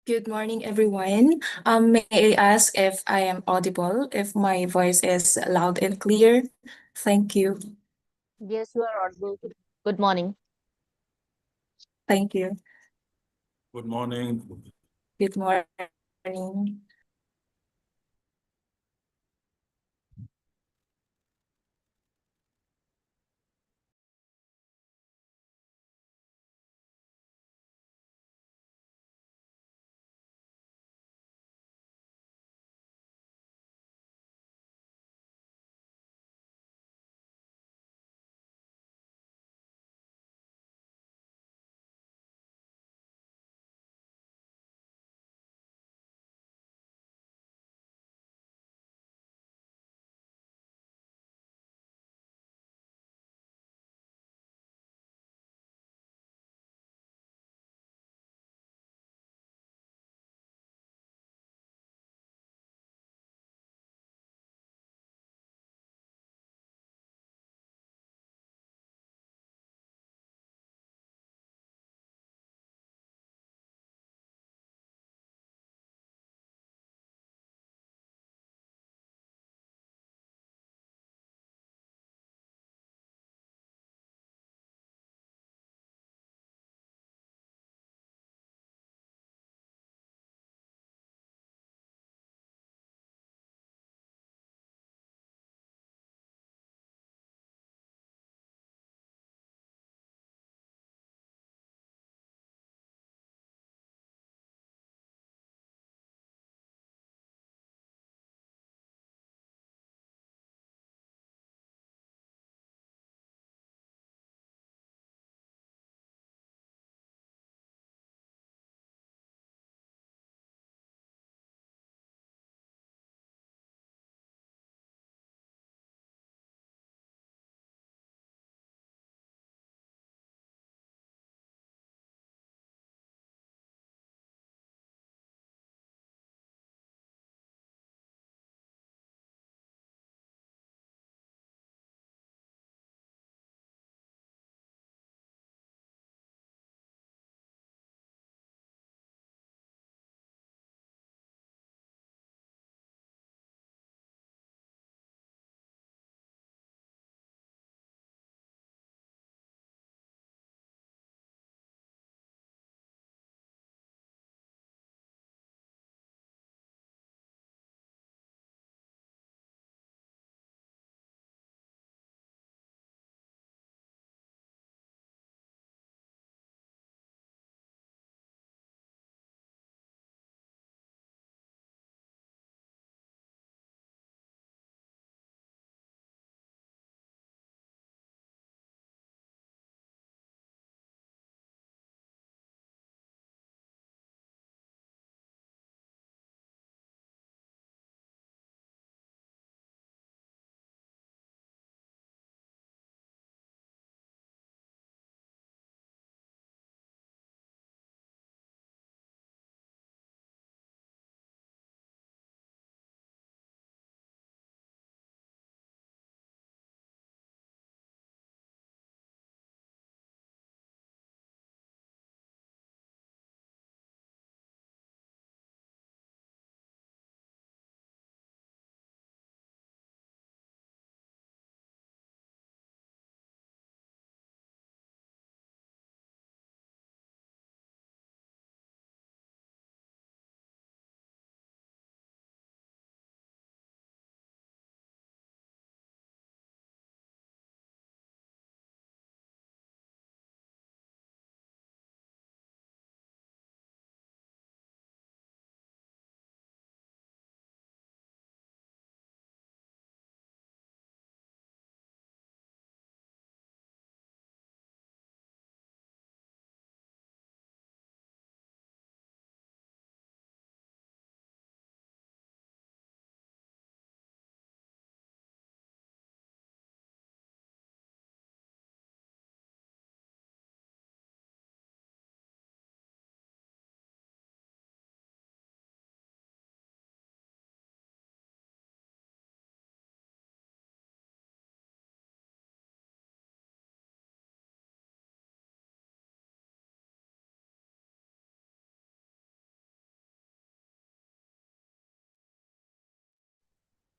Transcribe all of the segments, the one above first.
Good morning, everyone. May I ask if I am audible, if my voice is loud and clear? Thank you. Yes, you are audible. Good morning. Thank you. Good morning. Good morning.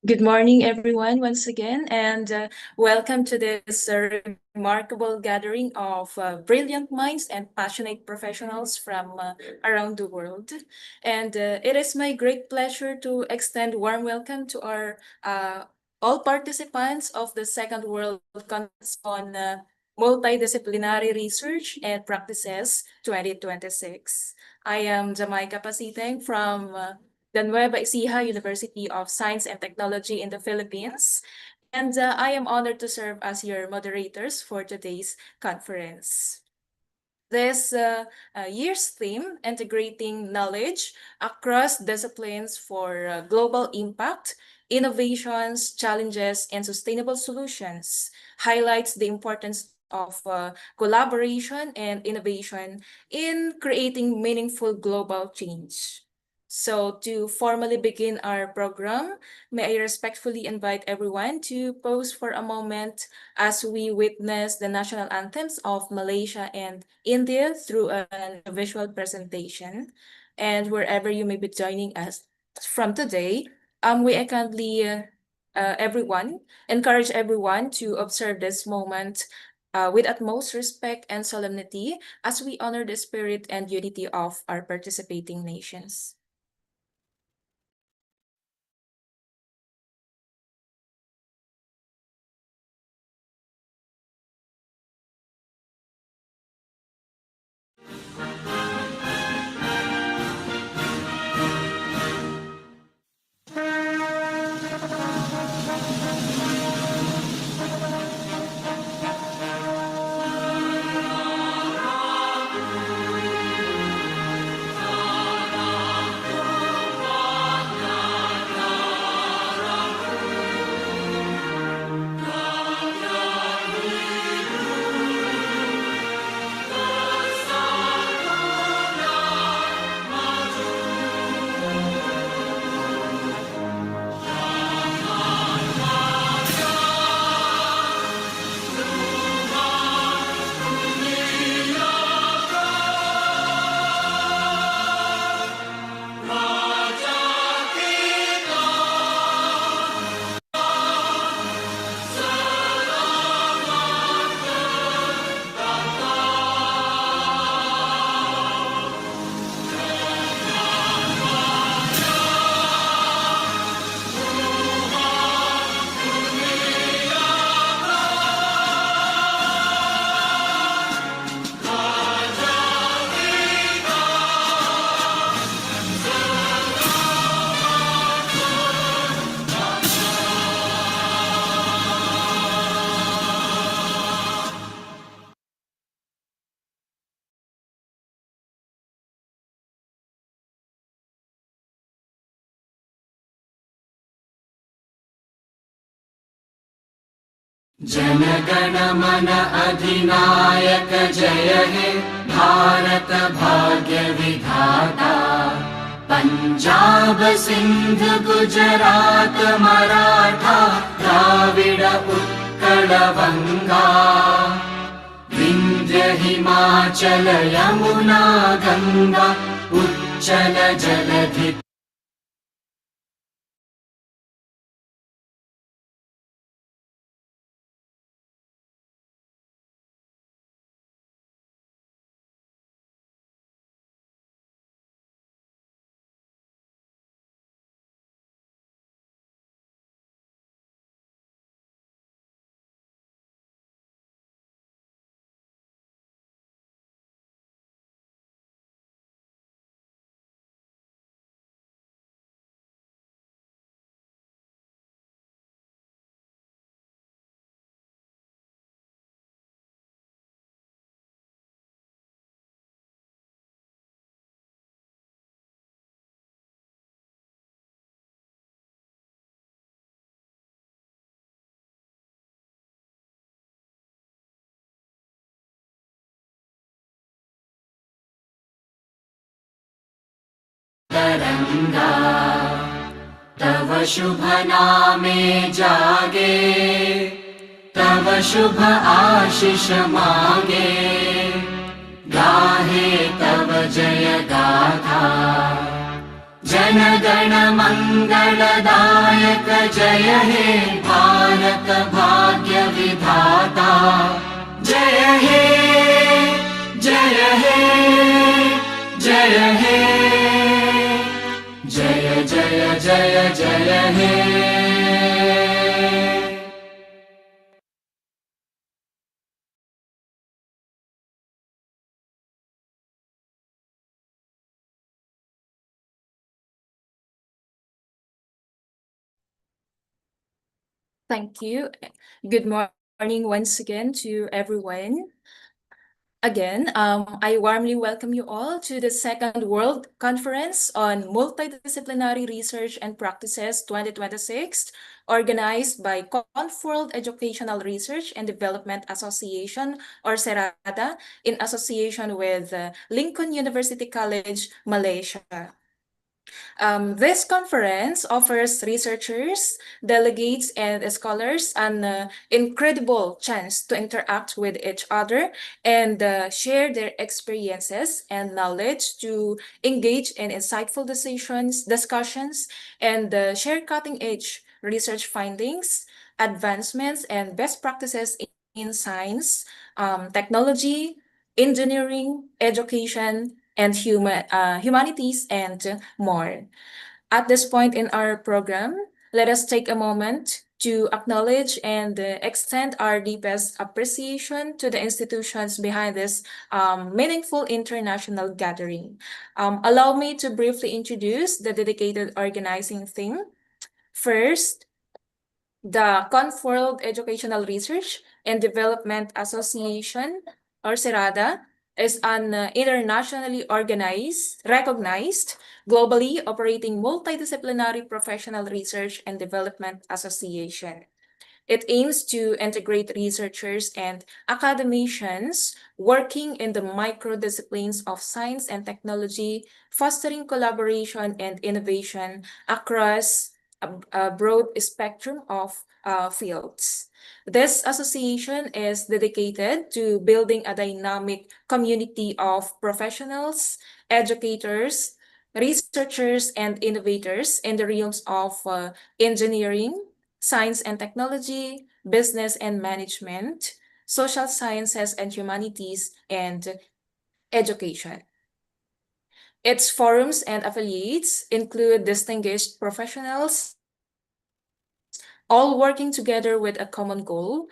Good morning, everyone, once again, and welcome to this remarkable gathering of brilliant minds and passionate professionals from around the world. And it is my great pleasure to extend warm welcome to our all participants of the Second World Conference on Multidisciplinary Research and Practices 2026. I am Jamaica Pasiteng from the Nueva Ecija University of Science and Technology in the Philippines. And I am honored to serve as your moderators for today's conference. This year's theme, integrating knowledge across disciplines for global impact, innovations, challenges, and sustainable solutions, highlights the importance of collaboration and innovation in creating meaningful global change. So, to formally begin our program, may I respectfully invite everyone to pause for a moment as we witness the national anthems of Malaysia and India through a visual presentation. And wherever you may be joining us from today, we kindly encourage everyone to observe this moment with utmost respect and solemnity as we honor the spirit and unity of our participating nations. जनगण मन अधिनायक जय हे भारत भाग्य विधाता। पंजाब सिंध गुजरात मराठा द्राविड उत्कल बंगा विंध्य हिमाचल यमुना गंगा उच्चल जलधि तरंगा तव शुभ नामे जागे तव शुभ आशीष मांगे गाहे तव जय गाथा जनगण मंगलदायक जय हे भारत भाग्य विधाता जय हे जय हे जय हे जय जय जय जय हे। Thank you. Good morning once again to everyone. Again, I warmly welcome you all to the Second World Conference on Multidisciplinary Research and Practices 2026, organized by Conworld Educational Research and Development Association, or SERADA, in association with Lincoln University College, Malaysia. This conference offers researchers, delegates, and scholars an incredible chance to interact with each other and share their experiences and knowledge to engage in insightful discussions, and share cutting-edge research findings, advancements, and best practices in science, technology, engineering, education, and humanities, and more. At this point in our program, let us take a moment to acknowledge and extend our deepest appreciation to the institutions behind this meaningful international gathering. Allow me to briefly introduce the dedicated organizing team. First, the Conworld Educational Research and Development Association, or SERADA, is an internationally recognized, globally operating multidisciplinary professional research and development association. It aims to integrate researchers and academicians working in the microdisciplines of science and technology, fostering collaboration and innovation across a broad spectrum of fields. This association is dedicated to building a dynamic community of professionals, educators, researchers, and innovators in the realms of engineering, science and technology, business and management, social sciences and humanities, and education. Its forums and affiliates include distinguished professionals, all working together with a common goal.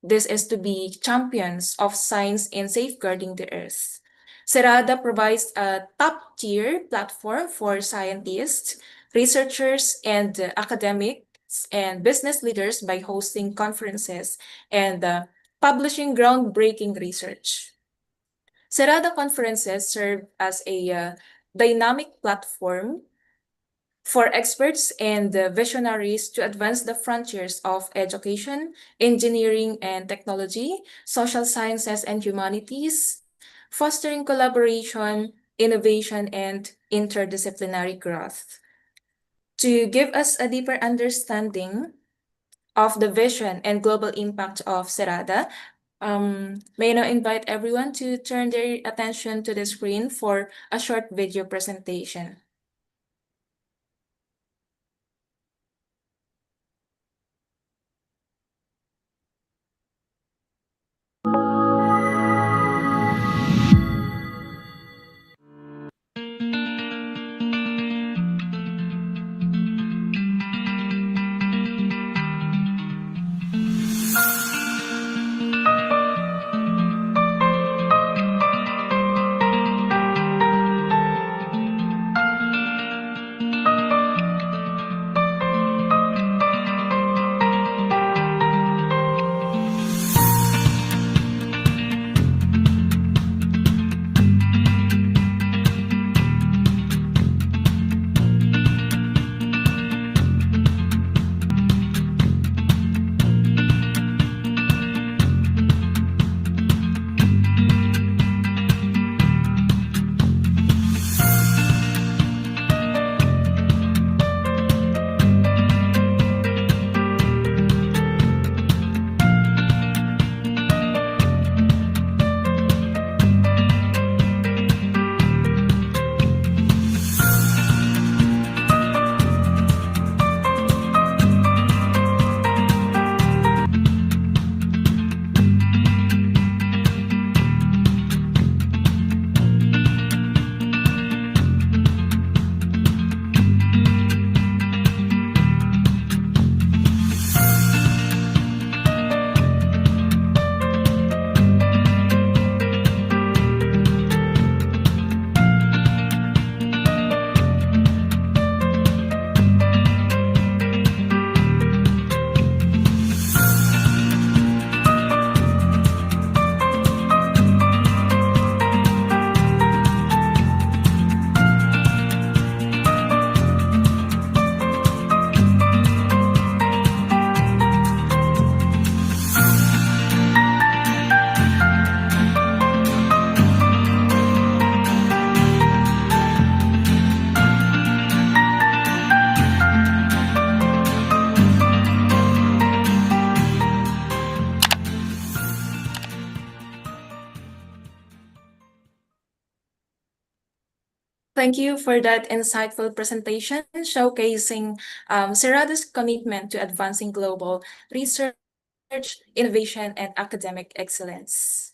This is to be champions of science in safeguarding the earth. Serada provides a top-tier platform for scientists, researchers, and academics and business leaders by hosting conferences and publishing groundbreaking research. Serada conferences serve as a dynamic platform for experts and visionaries to advance the frontiers of education, engineering and technology, social sciences and humanities, fostering collaboration, innovation, and interdisciplinary growth. To give us a deeper understanding of the vision and global impact of Serada, may I now invite everyone to turn their attention to the screen for a short video presentation. Thank you for that insightful presentation showcasing Serada's commitment to advancing global research, innovation, and academic excellence.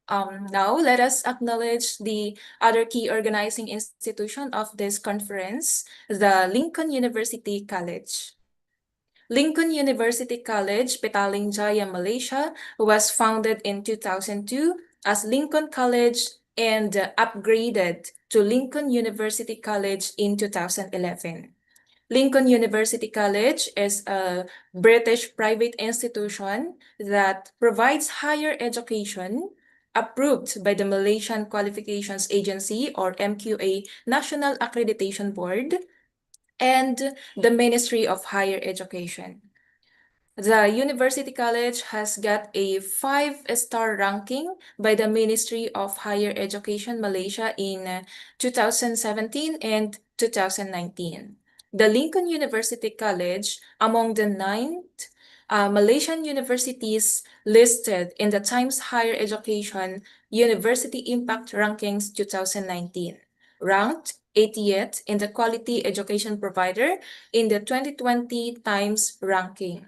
Now, let us acknowledge the other key organizing institution of this conference, the Lincoln University College. Lincoln University College, Petaling Jaya, Malaysia, was founded in 2002 as Lincoln College and upgraded to Lincoln University College in 2011. Lincoln University College is a British private institution that provides higher education approved by the Malaysian Qualifications Agency or MQA National Accreditation Board and the Ministry of Higher Education. The University College has got a 5-star ranking by the Ministry of Higher Education Malaysia in 2017 and 2019. The Lincoln University College, among the 9 Malaysian universities listed in the Times Higher Education University Impact Rankings 2019, ranked 80th in the Quality Education Provider in the 2020 Times ranking.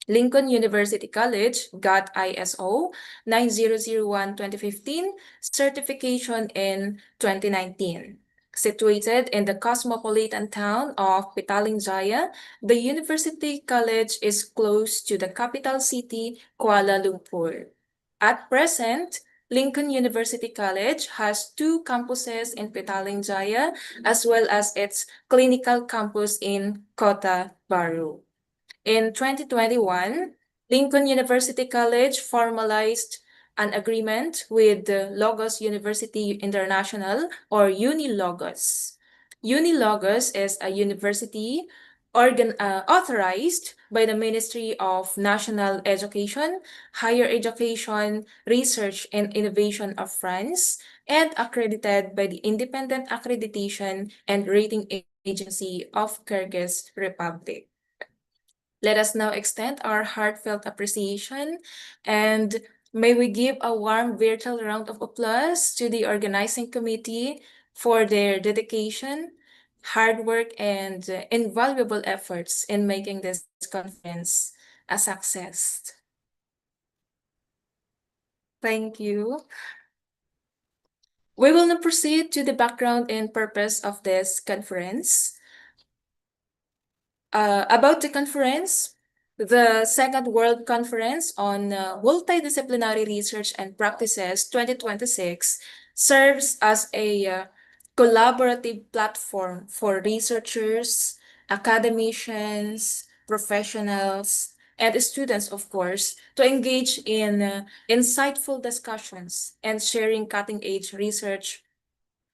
Lincoln University College got ISO 9001-2015 certification in 2019. Situated in the cosmopolitan town of Petaling Jaya, the University College is close to the capital city, Kuala Lumpur. At present, Lincoln University College has 2 campuses in Petaling Jaya as well as its clinical campus in Kota Baru. In 2021, Lincoln University College formalized an agreement with the Logos University International or UniLogos. UniLogos is a university authorized by the Ministry of National Education, Higher Education, Research and Innovation of France, and accredited by the Independent Accreditation and Rating Agency of Kyrgyz Republic. Let us now extend our heartfelt appreciation and may we give a warm virtual round of applause to the organizing committee for their dedication, hard work, and invaluable efforts in making this conference a success. Thank you. We will now proceed to the background and purpose of this conference. About the conference, the Second World Conference on Multidisciplinary Research and Practices 2026 serves as a collaborative platform for researchers, academicians, professionals, and students, of course, to engage in insightful discussions and sharing cutting-edge research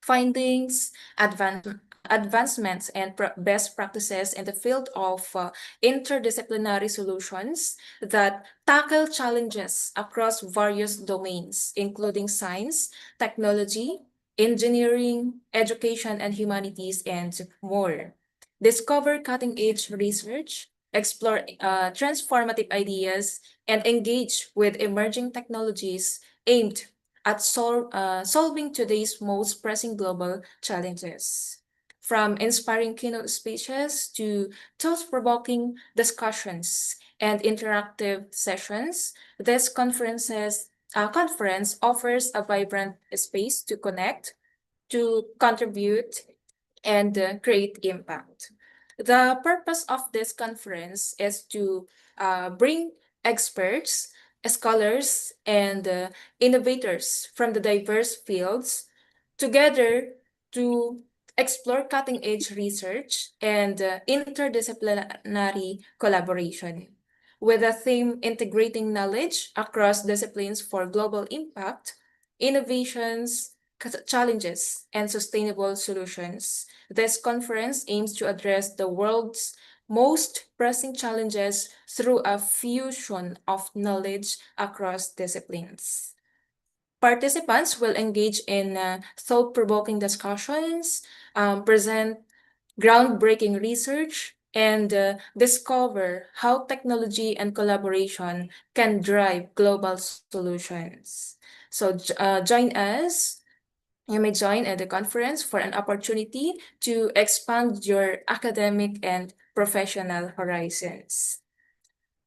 findings, advancements, and best practices in the field of interdisciplinary solutions that tackle challenges across various domains, including science, technology, engineering, education and humanities, and more. Discover cutting-edge research, explore transformative ideas, and engage with emerging technologies aimed at solving today's most pressing global challenges. From inspiring keynote speeches to thought-provoking discussions and interactive sessions, this conference offers a vibrant space to connect, to contribute, and create impact. The purpose of this conference is to bring experts, scholars, and innovators from the diverse fields together to explore cutting-edge research and interdisciplinary collaboration. With a theme integrating knowledge across disciplines for global impact, innovations, challenges, and sustainable solutions. This conference aims to address the world's most pressing challenges through a fusion of knowledge across disciplines. Participants will engage in thought-provoking discussions, present groundbreaking research, and discover how technology and collaboration can drive global solutions. So join us You may join at the conference for an opportunity to expand your academic and professional horizons.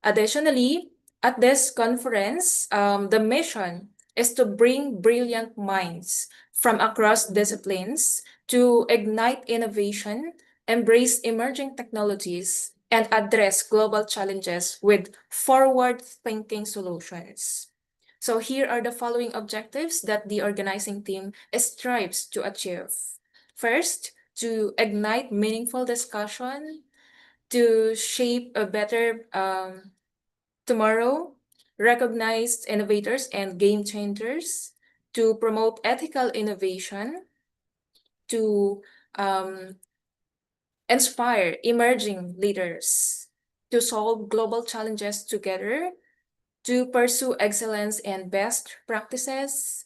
Additionally, at this conference, the mission is to bring brilliant minds from across disciplines to ignite innovation, embrace emerging technologies, and address global challenges with forward-thinking solutions. So here are the following objectives that the organizing team strives to achieve. First, to ignite meaningful discussion, to shape a better tomorrow, recognize innovators and game changers, to promote ethical innovation, to inspire emerging leaders, to solve global challenges together, to pursue excellence and best practices,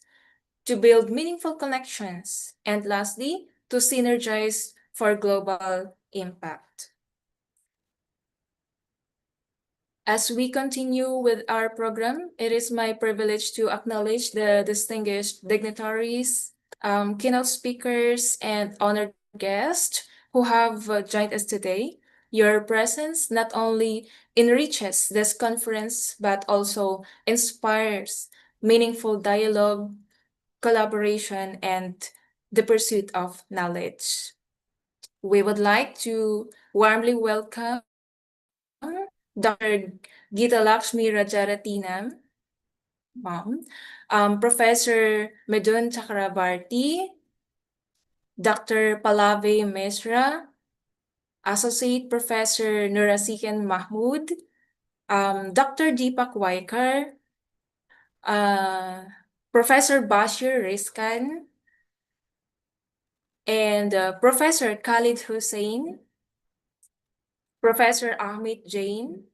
to build meaningful connections, and lastly, to synergize for global impact. As we continue with our program, it is my privilege to acknowledge the distinguished dignitaries, keynote speakers, and honored guests who have joined us today. Your presence not only enriches this conference, but also inspires meaningful dialogue, collaboration, and the pursuit of knowledge. We would like to warmly welcome Dr. Gita Lakshmi Rajaratinam, Mom, Professor Medun Chakrabarti, Dr. Pallavi Misra, Associate Professor Nurasikan Mahmood, Dr. Deepak Waikar, Professor Bashir Rizkan, and Professor Khalid Hussein, Professor Ahmed Jain,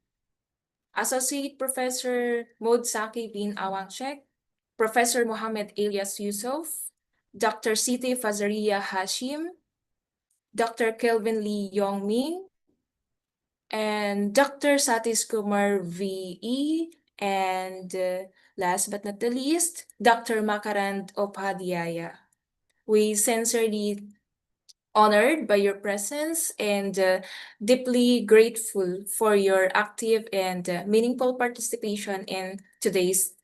Associate Professor Modsaki bin Awangshek, Professor Mohammed Ilyas Yusuf, Dr. Siti Fazaria Hashim, Dr. Kelvin Lee Yongming, and Dr. Satis Kumar VE, and last but not the least, Dr. Makarand Opadhyaya. We sincerely honored by your presence and deeply grateful for your active and meaningful participation in today's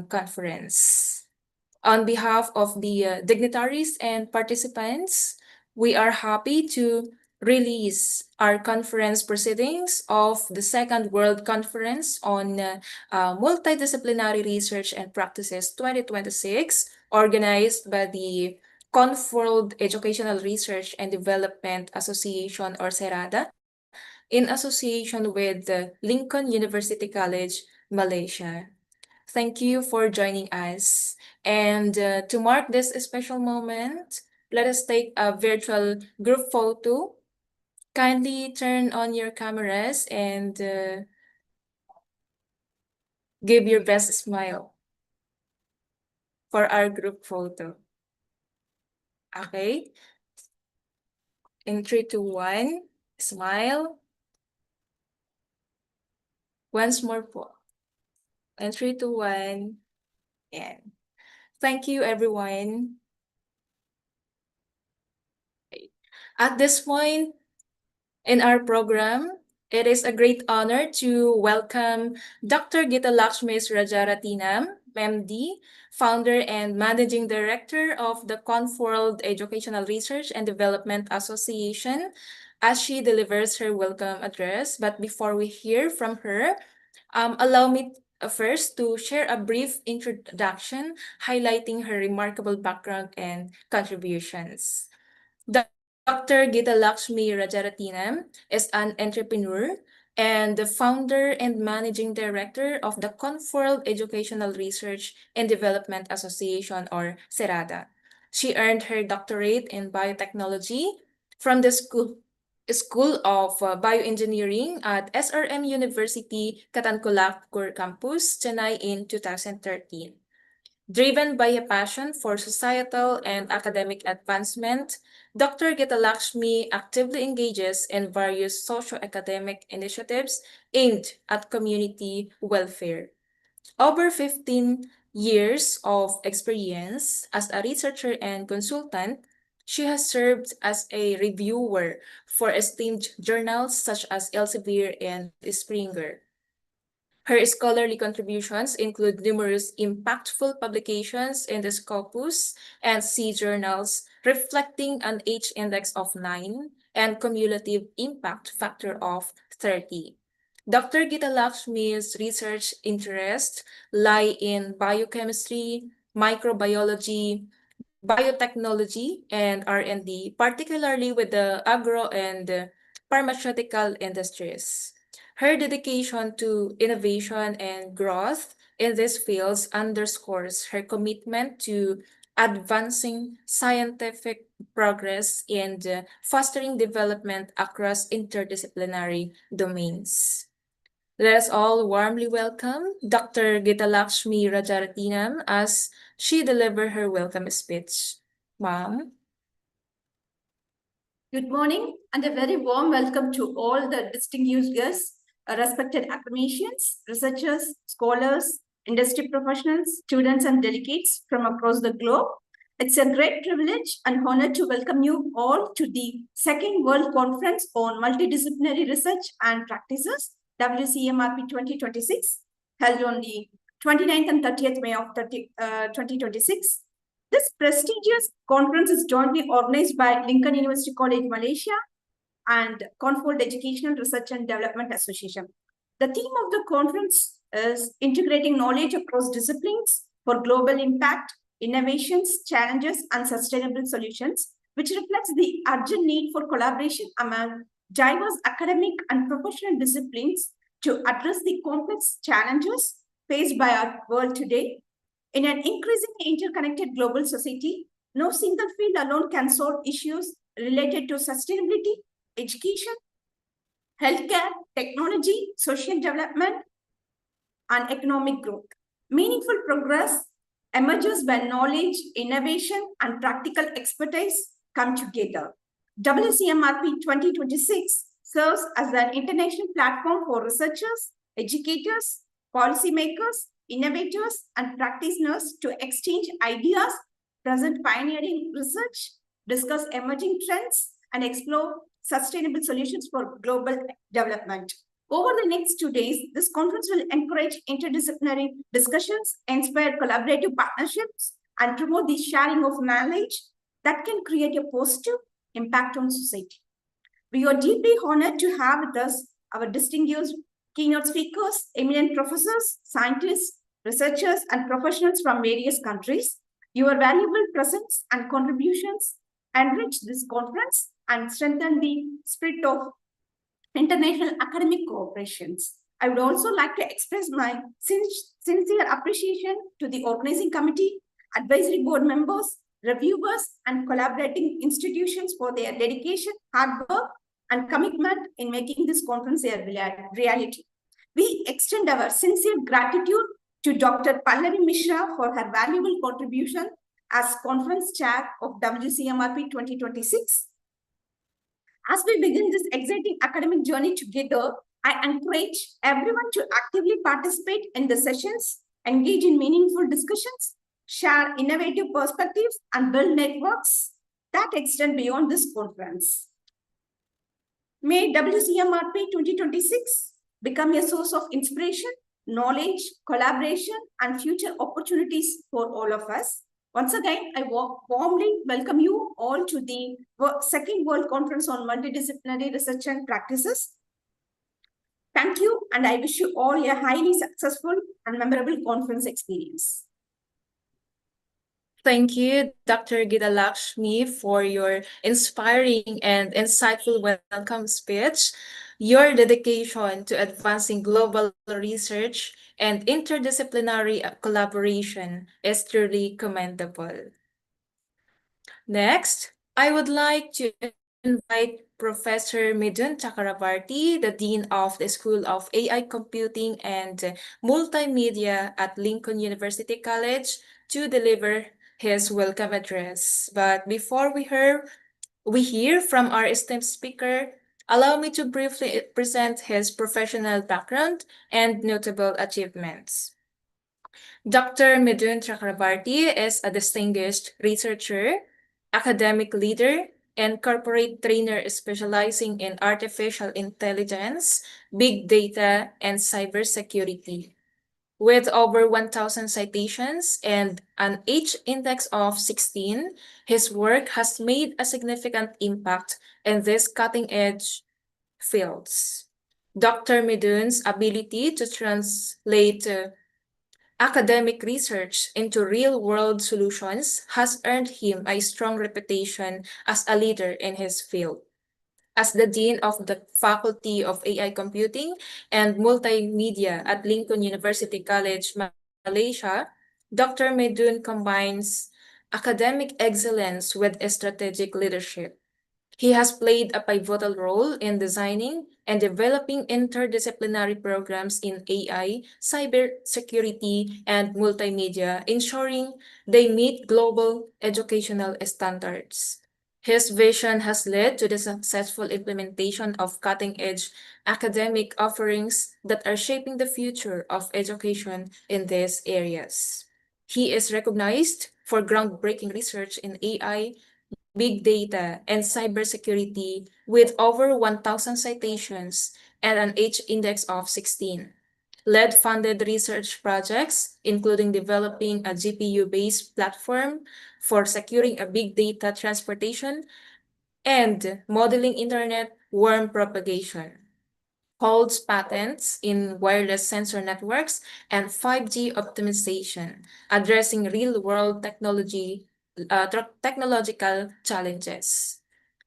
conference. On behalf of the dignitaries and participants, we are happy to release our conference proceedings of the Second World Conference on Multidisciplinary Research and Practices 2026, organized by the Conworld Educational Research and Development Association, or CERADA, in association with Lincoln University College, Malaysia. Thank you for joining us. And to mark this special moment, let us take a virtual group photo. Kindly turn on your cameras and give your best smile for our group photo. Okay? In 3, 2, 1, smile. Once more po. In 3, 2, 1, and thank you, everyone. At this point in our program, it is a great honor to welcome Dr. Gita Lakshmi Rajaratinam, MD, founder and managing director of the Conworld Educational Research and Development Association, as she delivers her welcome address. But before we hear from her, allow me first to share a brief introduction highlighting her remarkable background and contributions. Dr. Gita Lakshmi Rajaratinam is an entrepreneur and the founder and managing director of the Conworld Educational Research and Development Association, or CERADA. She earned her doctorate in biotechnology from the School of Bioengineering at SRM University, Catancolacur Campus, Chennai in 2013. Driven by a passion for societal and academic advancement, Dr. Gita Lakshmi actively engages in various socio-academic initiatives aimed at community welfare. Over 15 years of experience as a researcher and consultant, she has served as a reviewer for esteemed journals such as Elsevier and Springer. Her scholarly contributions include numerous impactful publications in the Scopus and C journals, reflecting an H index of 9 and cumulative impact factor of 30. Dr. Gita Lakshmi's research interests lie in biochemistry, microbiology, biotechnology, and R&D, particularly with the agro and pharmaceutical industries. Her dedication to innovation and growth in these fields underscores her commitment to advancing scientific progress and fostering development across interdisciplinary domains. Let us all warmly welcome Dr. Gitalakshmi Rajaratinam as she deliver her welcome speech. Ma'am. Good morning and a very warm welcome to all the distinguished guests, respected academicians, researchers, scholars, industry professionals, students and delegates from across the globe. It's a great privilege and honor to welcome you all to the second World Conference on Multidisciplinary Research and Practices, WCMRP 2026, held on the 29th and 30th May of 2026. This prestigious conference is jointly organized by Lincoln University College, Malaysia, and Confold Educational Research and Development Association. The theme of the conference is integrating knowledge across disciplines for global impact, innovations, challenges, and sustainable solutions, which reflects the urgent need for collaboration among diverse academic and professional disciplines to address the complex challenges faced by our world today. In an increasingly interconnected global society, no single field alone can solve issues related to sustainability, education, healthcare, technology, social development, and economic growth. Meaningful progress emerges when knowledge, innovation, and practical expertise come together. WCMRP 2026 serves as an international platform for researchers, educators, policymakers, innovators, and practitioners to exchange ideas, present pioneering research, discuss emerging trends, and explore sustainable solutions for global development. Over the next 2 days, this conference will encourage interdisciplinary discussions, inspire collaborative partnerships, and promote the sharing of knowledge that can create a positive impact on society. We are deeply honored to have with us our distinguished keynote speakers, eminent professors, scientists, researchers, and professionals from various countries. Your valuable presence and contributions enrich this conference and strengthen the spirit of international academic cooperations. I would also like to express my sincere appreciation to the organizing committee, advisory board members, reviewers, and collaborating institutions for their dedication, hard work, and commitment in making this conference a reality. We extend our sincere gratitude to Dr. Pallavi Mishra for her valuable contribution as conference chair of WCMRP 2026. As we begin this exciting academic journey together, I encourage everyone to actively participate in the sessions, engage in meaningful discussions, share innovative perspectives, and build networks that extend beyond this conference. May WCMRP 2026 become a source of inspiration, knowledge, collaboration, and future opportunities for all of us. Once again, I warmly welcome you all to the second World Conference on Multidisciplinary Research and Practices. Thank you, and I wish you all a highly successful and memorable conference experience. Thank you, Dr. Gita Lakshmi, for your inspiring and insightful welcome speech. Your dedication to advancing global research and interdisciplinary collaboration is truly commendable. Next, I would like to invite Professor Midun Chakravarti, the Dean of the School of AI Computing and Multimedia at Lincoln University College, to deliver his welcome address. But before we hear from our esteemed speaker, allow me to briefly present his professional background and notable achievements. Dr. Midun Chakrabarti is a distinguished researcher, academic leader, and corporate trainer specializing in artificial intelligence, big data, and cybersecurity. With over 1,000 citations and an H index of 16, his work has made a significant impact in these cutting-edge fields. Dr. Midun's ability to translate academic research into real-world solutions has earned him a strong reputation as a leader in his field. As the Dean of the Faculty of AI Computing and Multimedia at Lincoln University College, Malaysia, Dr. Medun combines academic excellence with strategic leadership. He has played a pivotal role in designing and developing interdisciplinary programs in AI, cybersecurity, and multimedia, ensuring they meet global educational standards. His vision has led to the successful implementation of cutting-edge academic offerings that are shaping the future of education in these areas. He is recognized for groundbreaking research in AI, big data, and cybersecurity with over 1,000 citations and an H index of 16. Led funded research projects, including developing a GPU-based platform for securing a big data transportation and modeling internet worm propagation. Holds patents in wireless sensor networks and 5G optimization, addressing real-world technological challenges.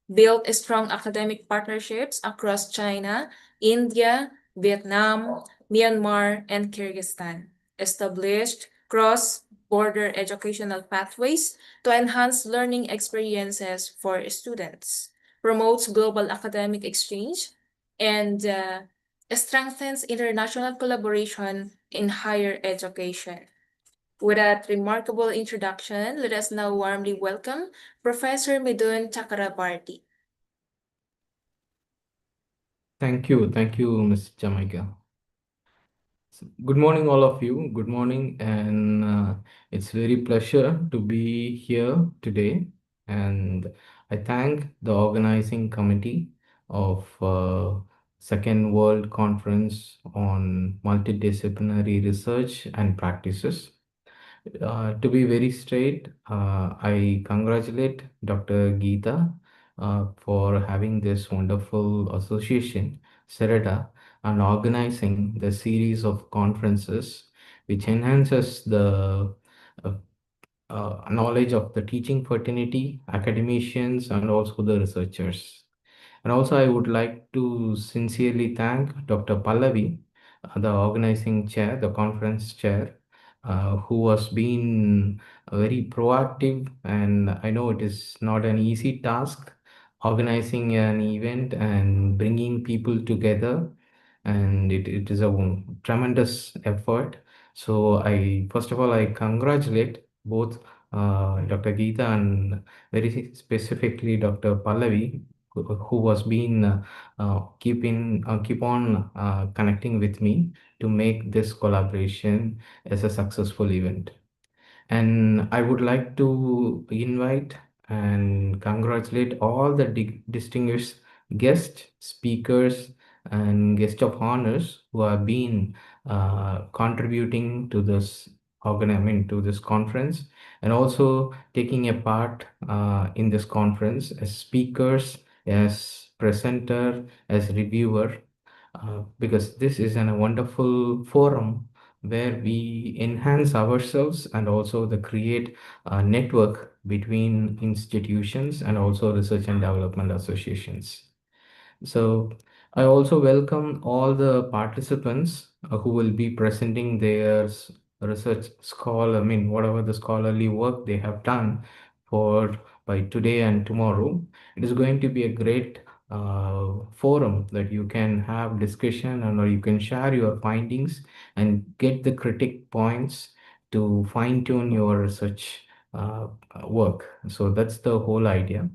Built strong academic partnerships across China, India, Vietnam, Myanmar, and Kyrgyzstan. Established cross-border educational pathways to enhance learning experiences for students. Promotes global academic exchange and strengthens international collaboration in higher education. With that remarkable introduction, let us now warmly welcome Professor Midun Chakrabarti. Thank you, Ms. Jamaica. Good morning, all of you. Good morning, and it's very pleasure to be here today. And I thank the organizing committee of Second World Conference on Multidisciplinary Research and Practices. To be very straight, I congratulate Dr. Geeta for having this wonderful association, Sereda, and organizing the series of conferences which enhances the uh, knowledge of the teaching fraternity, academicians, and also the researchers. And also, I would like to sincerely thank Dr. Pallavi, the organizing chair, the conference chair, who has been very proactive. And I know it is not an easy task organizing an event and bringing people together. And it is a tremendous effort. So first of all, I congratulate both Dr. Geeta and very specifically Dr. Pallavi, who has been keep on connecting with me to make this collaboration as a successful event. And I would like to invite and congratulate all the distinguished guest speakers and guest of honors who have been contributing to this to this conference, and also taking a part in this conference as speakers, as presenter, as reviewer, because this is a wonderful forum where we enhance ourselves and also the create a network between institutions and also research and development associations. So I also welcome all the participants who will be presenting their research whatever the scholarly work they have done for by today and tomorrow. It is going to be a great forum that you can have discussion and or you can share your findings and get the critic points to fine tune your research work. So that's the whole idea.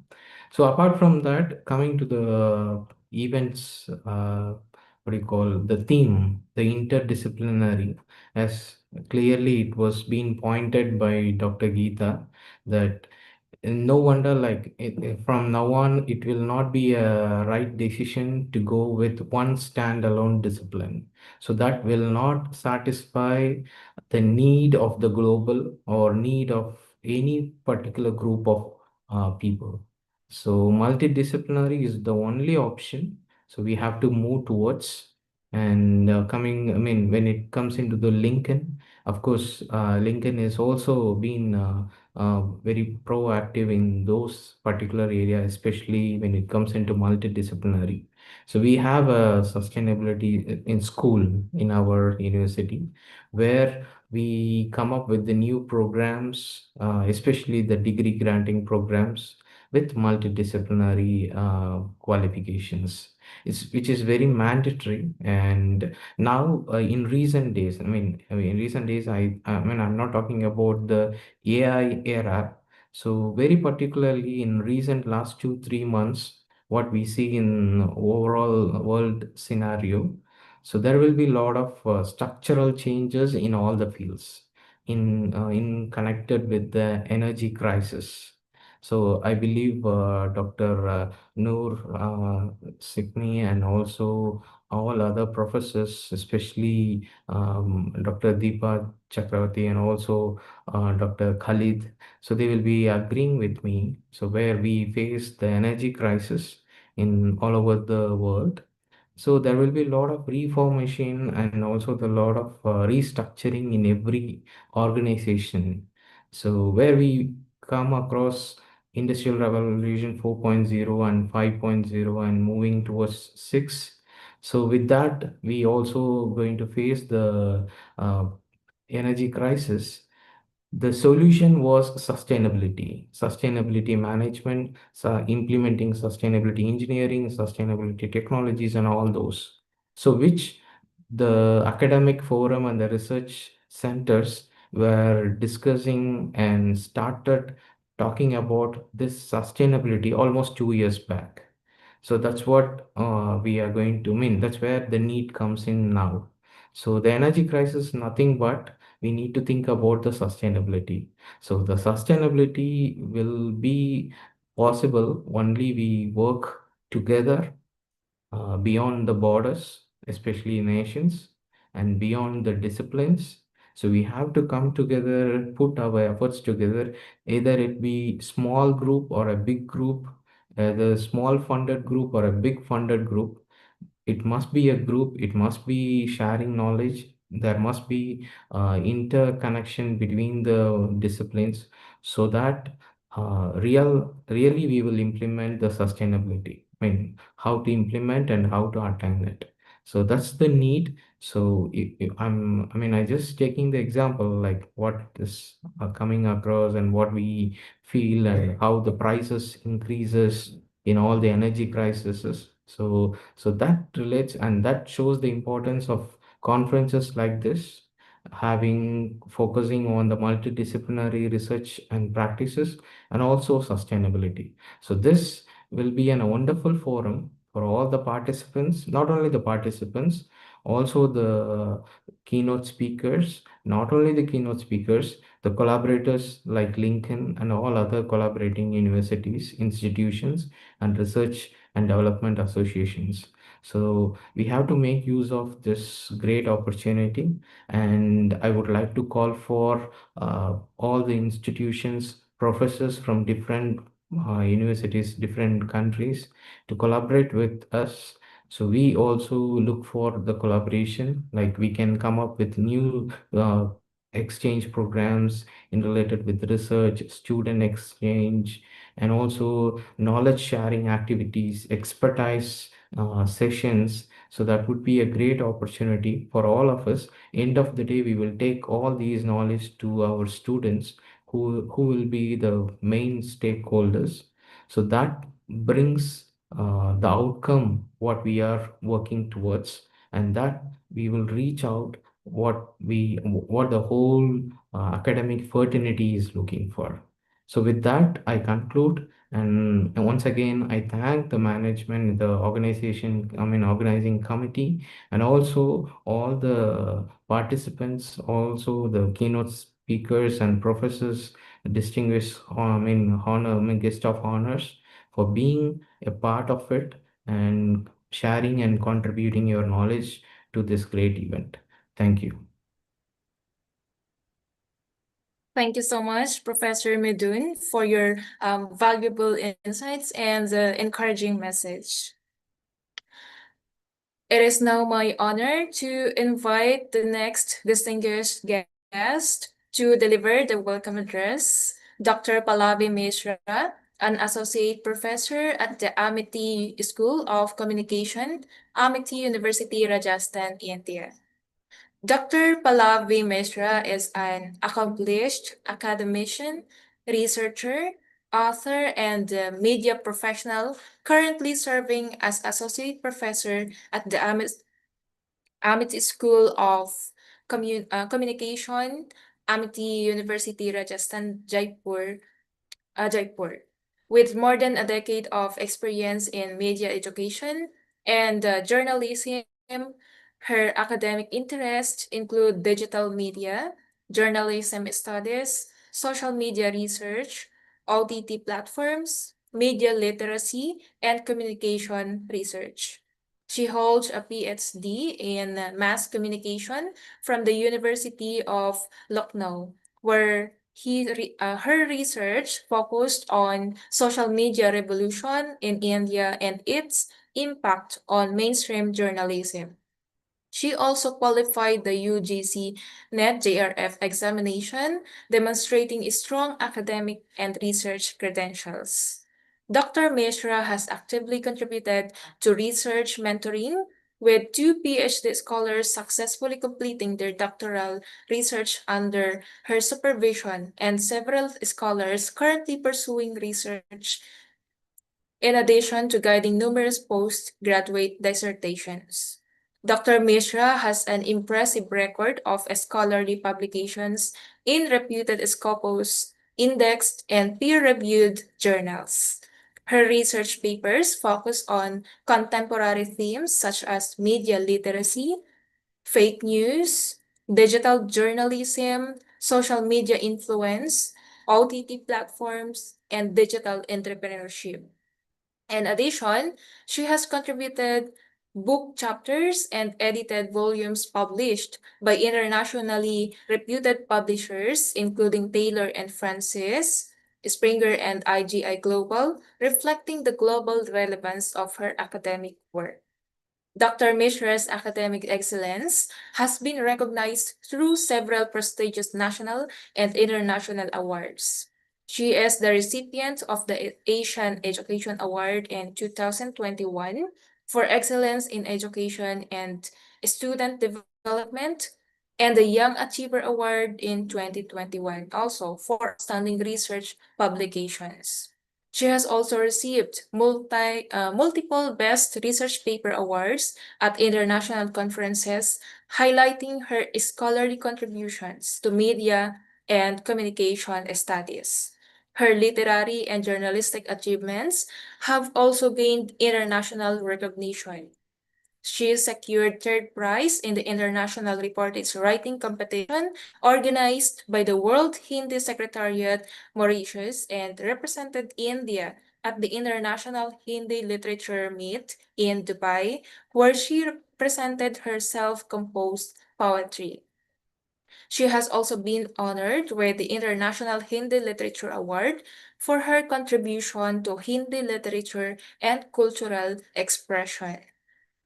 So apart from that, coming to the events, what do you call the theme, the interdisciplinary, as clearly it was being pointed by Dr. Geeta that no wonder from now on it will not be a right decision to go with one standalone discipline, so that will not satisfy the need of the global or need of any particular group of people. So multidisciplinary is the only option, so we have to move towards. And coming, I mean, when it comes into the Lincoln, of course, Lincoln has also been very proactive in those particular areas, especially when it comes into multidisciplinary. So we have a sustainability in school in our university, where we come up with the new programs, especially the degree granting programs with multidisciplinary qualifications. Which is very mandatory. And now in recent days, in recent days, I mean, I'm not talking about the AI era. So very particularly in recent last 2 3 months, what we see in overall world scenario, so there will be a lot of structural changes in all the fields in connected with the energy crisis. So I believe Dr. Noor Sikni and also all other professors, especially Dr. Deepa Chakravarti and also Dr. Khalid. So they will be agreeing with me. So where we face the energy crisis in all over the world. So there will be a lot of reformation and also the lot of restructuring in every organization. So where we come across Industrial Revolution 4.0 and 5.0 and moving towards 6. So with that, we also going to face the uh, energy crisis. The solution was sustainability management, implementing sustainability engineering, sustainability technologies, and all those. So, which the academic forum and the research centers were discussing and started talking about this sustainability almost 2 years back. So that's what we are going to mean. That's where the need comes in now. So the energy crisis, nothing but we need to think about the sustainability. So the sustainability will be possible only we work together beyond the borders, especially nations, and beyond the disciplines. So we have to come together, put our efforts together, either it be small group or a big group, the small funded group or a big funded group. It must be a group, it must be sharing knowledge, there must be interconnection between the disciplines, so that really we will implement the sustainability. I mean, how to implement and how to attain it. So that's the need. So I just taking the example like what is coming across and what we feel and how the prices increases in all the energy crises. So that relates and that shows the importance of conferences like this, having focusing on the multidisciplinary research and practices and also sustainability. So this will be a wonderful forum for all the participants, not only the participants, also the keynote speakers, not only the keynote speakers, the collaborators like Lincoln and all other collaborating universities, institutions, and research and development associations. So we have to make use of this great opportunity, and I would like to call for all the institutions, professors from different universities, different countries to collaborate with us. So we also look for the collaboration, like we can come up with new exchange programs in related with research, student exchange, and also knowledge sharing activities, expertise sessions. So that would be a great opportunity for all of us. End of the day, we will take all these knowledge to our students who will be the main stakeholders. So that brings the outcome what we are working towards, and that we will reach out what the whole academic fraternity is looking for. So with that, I conclude. And once again, I thank the management, the organizing committee, and also all the participants, also the keynote speakers and professors, distinguished, guest of honors, for being a part of it and sharing and contributing your knowledge to this great event. Thank you. Thank you so much, Professor Medun, for your valuable insights and the encouraging message. It is now my honor to invite the next distinguished guest to deliver the welcome address, Dr. Pallavi Mishra, an associate professor at the Amity School of Communication, Amity University, Rajasthan, India. Dr. Pallavi Mishra is an accomplished academician, researcher, author, and media professional currently serving as associate professor at the Amity School of Communication, Amity University, Rajasthan, Jaipur. With more than a decade of experience in media education and journalism, her academic interests include digital media, journalism studies, social media research, OTT platforms, media literacy, and communication research. She holds a PhD in mass communication from the University of Lucknow, where her research focused on social media revolution in India and its impact on mainstream journalism. She also qualified the UGC NET JRF examination, demonstrating strong academic and research credentials. Dr. Mishra has actively contributed to research mentoring, with 2 PhD scholars successfully completing their doctoral research under her supervision and several scholars currently pursuing research in addition to guiding numerous postgraduate dissertations. Dr. Mishra has an impressive record of scholarly publications in reputed Scopus, indexed, and peer-reviewed journals. Her research papers focus on contemporary themes such as media literacy, fake news, digital journalism, social media influence, OTT platforms, and digital entrepreneurship. In addition, she has contributed book chapters and edited volumes published by internationally reputed publishers, including Taylor and Francis, Springer, and IGI Global, reflecting the global relevance of her academic work. Dr. Mishra's academic excellence has been recognized through several prestigious national and international awards. She is the recipient of the Asian Education Award in 2021 for excellence in education and student development, and the Young Achiever Award in 2021, also for outstanding research publications. She has also received multiple Best Research Paper awards at international conferences, highlighting her scholarly contributions to media and communication studies. Her literary and journalistic achievements have also gained international recognition. She secured third prize in the International Reportage Writing Competition organized by the World Hindi Secretariat, Mauritius, and represented India at the International Hindi Literature Meet in Dubai, where she presented her self-composed poetry. She has also been honored with the International Hindi Literature Award for her contribution to Hindi literature and cultural expression.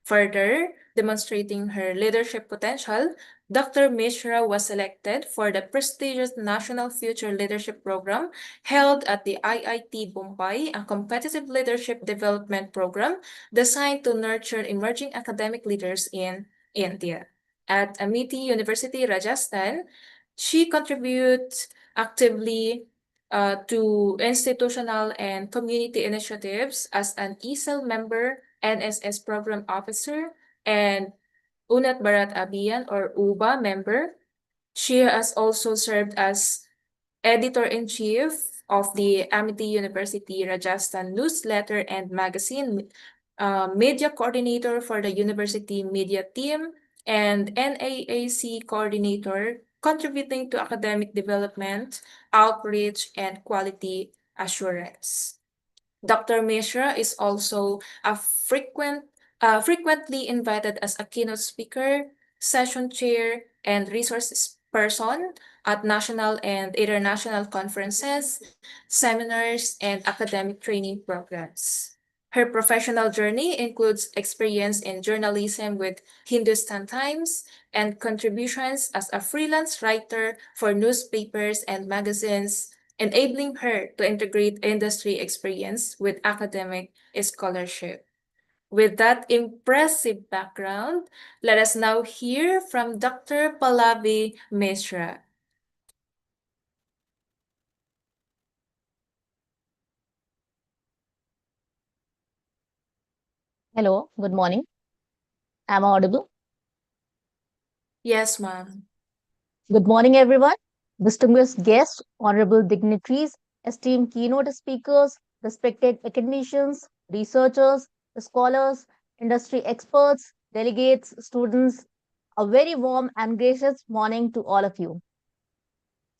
Further, demonstrating her leadership potential, Dr. Mishra was selected for the prestigious National Future Leadership Program held at the IIT Bombay, a competitive leadership development program designed to nurture emerging academic leaders in India. At Amity University, Rajasthan, she contributes actively to institutional and community initiatives as an ESL member, NSS program officer, and Unat Barat Abiyan or UBA member. She has also served as editor-in-chief of the Amity University Rajasthan newsletter and magazine, media coordinator for the university media team, and NAAC coordinator, contributing to academic development, outreach, and quality assurance. Dr. Mishra is also a frequently invited as a keynote speaker, session chair, and resource person at national and international conferences, seminars, and academic training programs. Her professional journey includes experience in journalism with Hindustan Times and contributions as a freelance writer for newspapers and magazines, enabling her to integrate industry experience with academic scholarship. With that impressive background, let us now hear from Dr. Pallavi Mishra. Hello, good morning. Am I audible? Yes, ma'am. Good morning, everyone. Distinguished guests, honorable dignitaries, esteemed keynote speakers, respected academicians, researchers, scholars, industry experts, delegates, students, a very warm and gracious morning to all of you.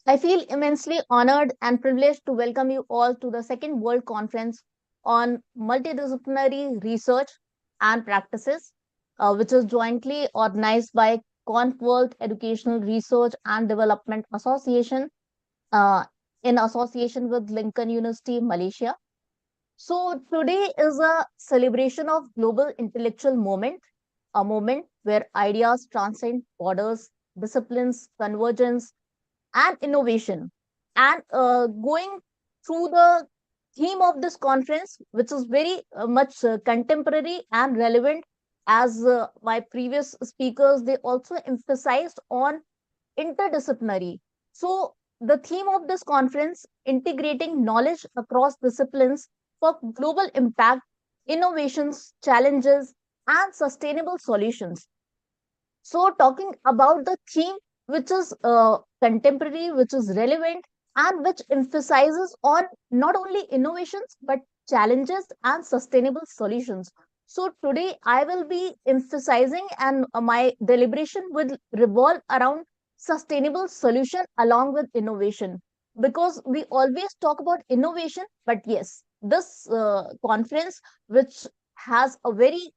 I feel immensely honored and privileged to welcome you all to the second World Conference on Multidisciplinary Research and Practices, which is jointly organized by Conf World Educational Research and Development Association uh, in association with Lincoln University, Malaysia. So today is a celebration of global intellectual moment, a moment where ideas transcend borders, disciplines, convergence, and innovation. And going through the theme of this conference, which is very much contemporary and relevant, as my previous speakers, they also emphasized on interdisciplinary. So the theme of this conference, integrating knowledge across disciplines for global impact, innovations, challenges, and sustainable solutions. So, talking about the theme which is contemporary, which is relevant, and which emphasizes on not only innovations but challenges and sustainable solutions. So, today I will be emphasizing, and my deliberation will revolve around sustainable solution along with innovation, because we always talk about innovation, but yes, this conference, which has a very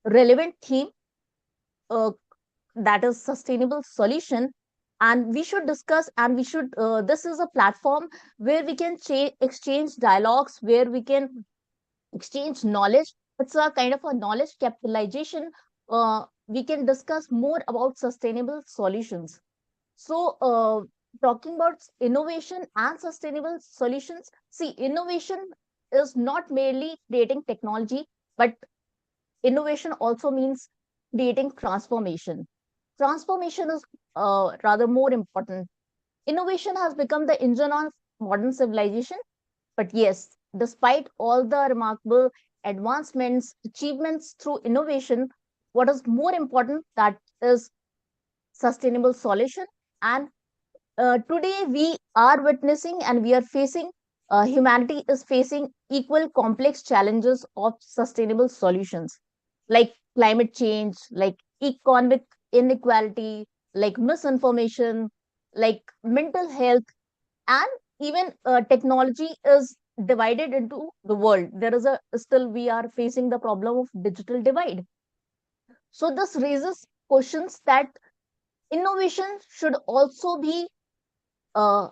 relevant theme, uh, that is sustainable solution, and we should discuss, and we should this is a platform where we can exchange dialogues, where we can exchange knowledge. It's a kind of a knowledge capitalization. We can discuss more about sustainable solutions. So talking about innovation and sustainable solutions, see, innovation is not merely creating technology, but innovation also means creating transformation. Transformation is rather more important. Innovation has become the engine of modern civilization. But yes, despite all the remarkable advancements, achievements through innovation, what is more important, that is sustainable solution. And today we are witnessing, and we are facing, humanity is facing equal complex challenges of sustainable solutions, like climate change, like economic inequality, like misinformation, like mental health, and even technology is divided into the world. There is a still we are facing the problem of digital divide. So this raises questions that innovation should also be uh,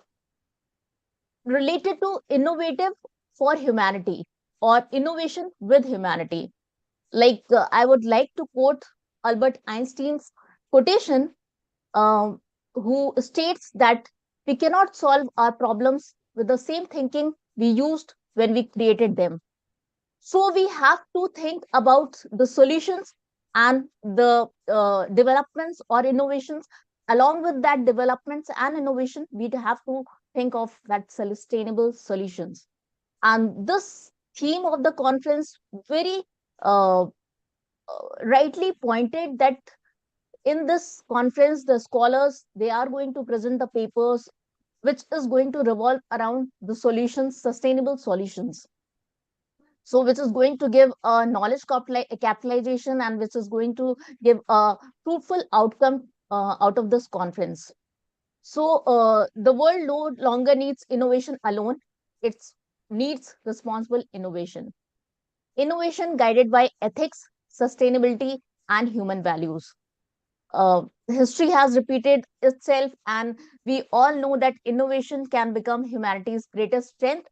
related to innovative for humanity, or innovation with humanity. Like I would like to quote Albert Einstein's quotation, um, who states that we cannot solve our problems with the same thinking we used when we created them. So we have to think about the solutions and the developments or innovations. Along with that developments and innovation, we have to think of that sustainable solutions. And this theme of the conference very uh, rightly pointed that in this conference, the scholars, they are going to present the papers which is going to revolve around the solutions, sustainable solutions. So, which is going to give a knowledge capitalization, and which is going to give a fruitful outcome out of this conference. So, the world no longer needs innovation alone, it needs responsible innovation. Innovation guided by ethics, sustainability, and human values. History has repeated itself, and we all know that innovation can become humanity's greatest strength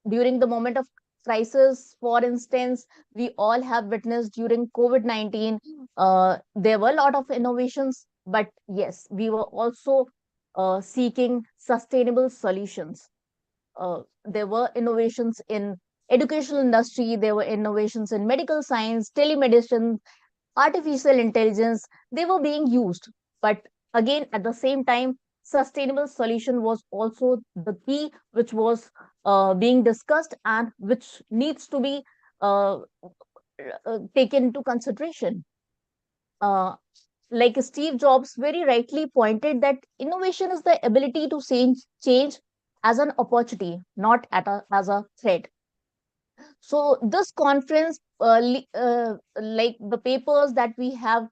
during the moment of crisis. For instance, we all have witnessed during COVID-19, there were a lot of innovations, but yes, we were also seeking sustainable solutions. There were innovations in educational industry, there were innovations in medical science, telemedicine, artificial intelligence. They were being used, but again, at the same time, sustainable solution was also the key, which was being discussed and which needs to be uh, taken into consideration. uh, like Steve Jobs very rightly pointed that innovation is the ability to change as an opportunity, not as a threat. So this conference, like the papers that we have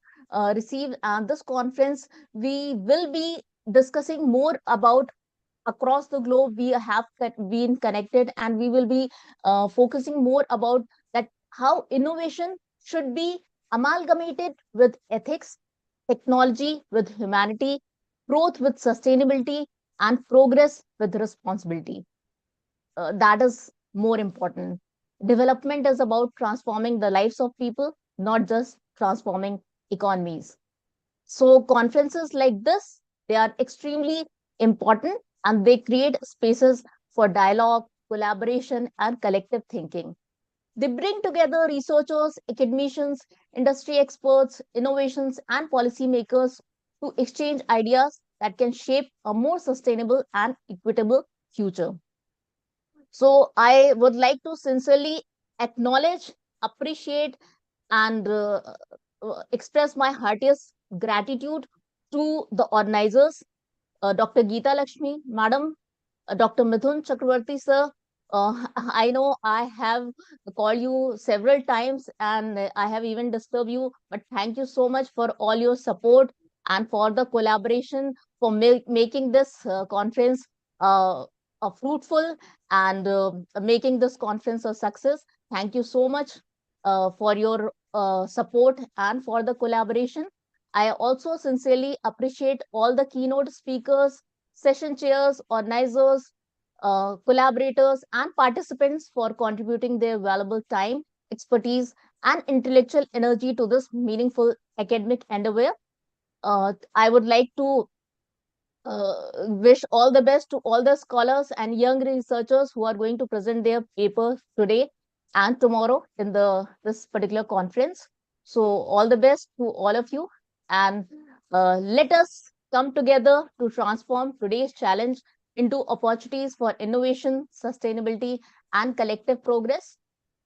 received, and this conference, we will be discussing more about across the globe. We have been connected, and we will be focusing more about that how innovation should be amalgamated with ethics, technology with humanity, growth with sustainability, and progress with responsibility. That is more important. Development is about transforming the lives of people, not just transforming economies. So conferences like this, they are extremely important, and they create spaces for dialogue, collaboration, and collective thinking. They bring together researchers, academicians, industry experts, innovations, and policymakers to exchange ideas that can shape a more sustainable and equitable future. So I would like to sincerely acknowledge, appreciate, and express my heartiest gratitude to the organizers, Dr. Geeta Lakshmi, Madam, Dr. Mithun Chakravarti, sir. I know I have called you several times, and I have even disturbed you, but thank you so much for all your support and for the collaboration for making this conference uh, fruitful, and making this conference a success. Thank you so much for your support and for the collaboration. I also sincerely appreciate all the keynote speakers, session chairs, organizers, collaborators, and participants for contributing their valuable time, expertise, and intellectual energy to this meaningful academic endeavor. I would like to wish all the best to all the scholars and young researchers who are going to present their papers today and tomorrow in the this particular conference. So all the best to all of you, and let us come together to transform today's challenge into opportunities for innovation, sustainability, and collective progress.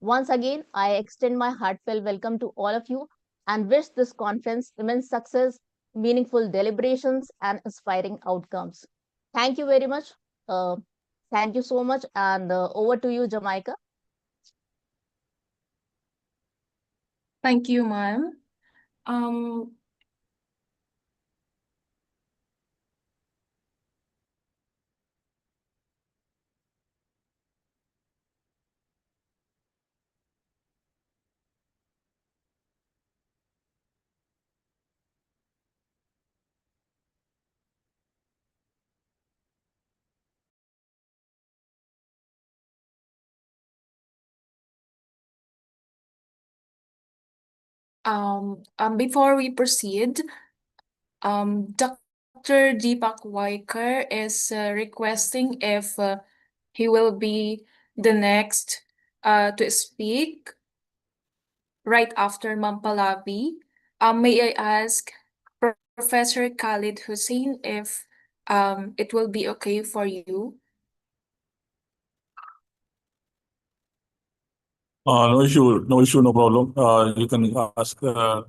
Once again, I extend my heartfelt welcome to all of you and wish this conference immense success, meaningful deliberations, and inspiring outcomes. Thank you very much. Uh, Thank you so much. And over to you, Jamaica. Thank you, ma'am. Um, Before we proceed, Dr. Deepak Waikar is requesting if he will be the next to speak right after Mampalabi. May I ask Professor Khalid Hussein if it will be okay for you? No issue, no problem. You can ask so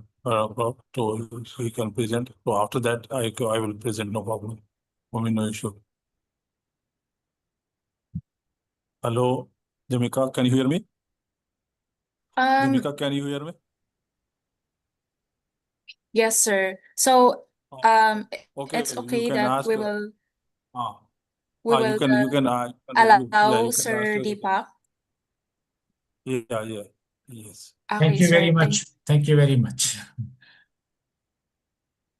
he can present. So after that, I will present, no problem. For me, no issue. Hello, Jamika, can you hear me? Um, Jamika, can you hear me? yes, sir. So, Oh, it's okay, you okay can that ask. Ah, we will yeah, allow you can ask. Sir Deepak. Yeah, yes. Okay, Thank you very sir. much. Thank you very much.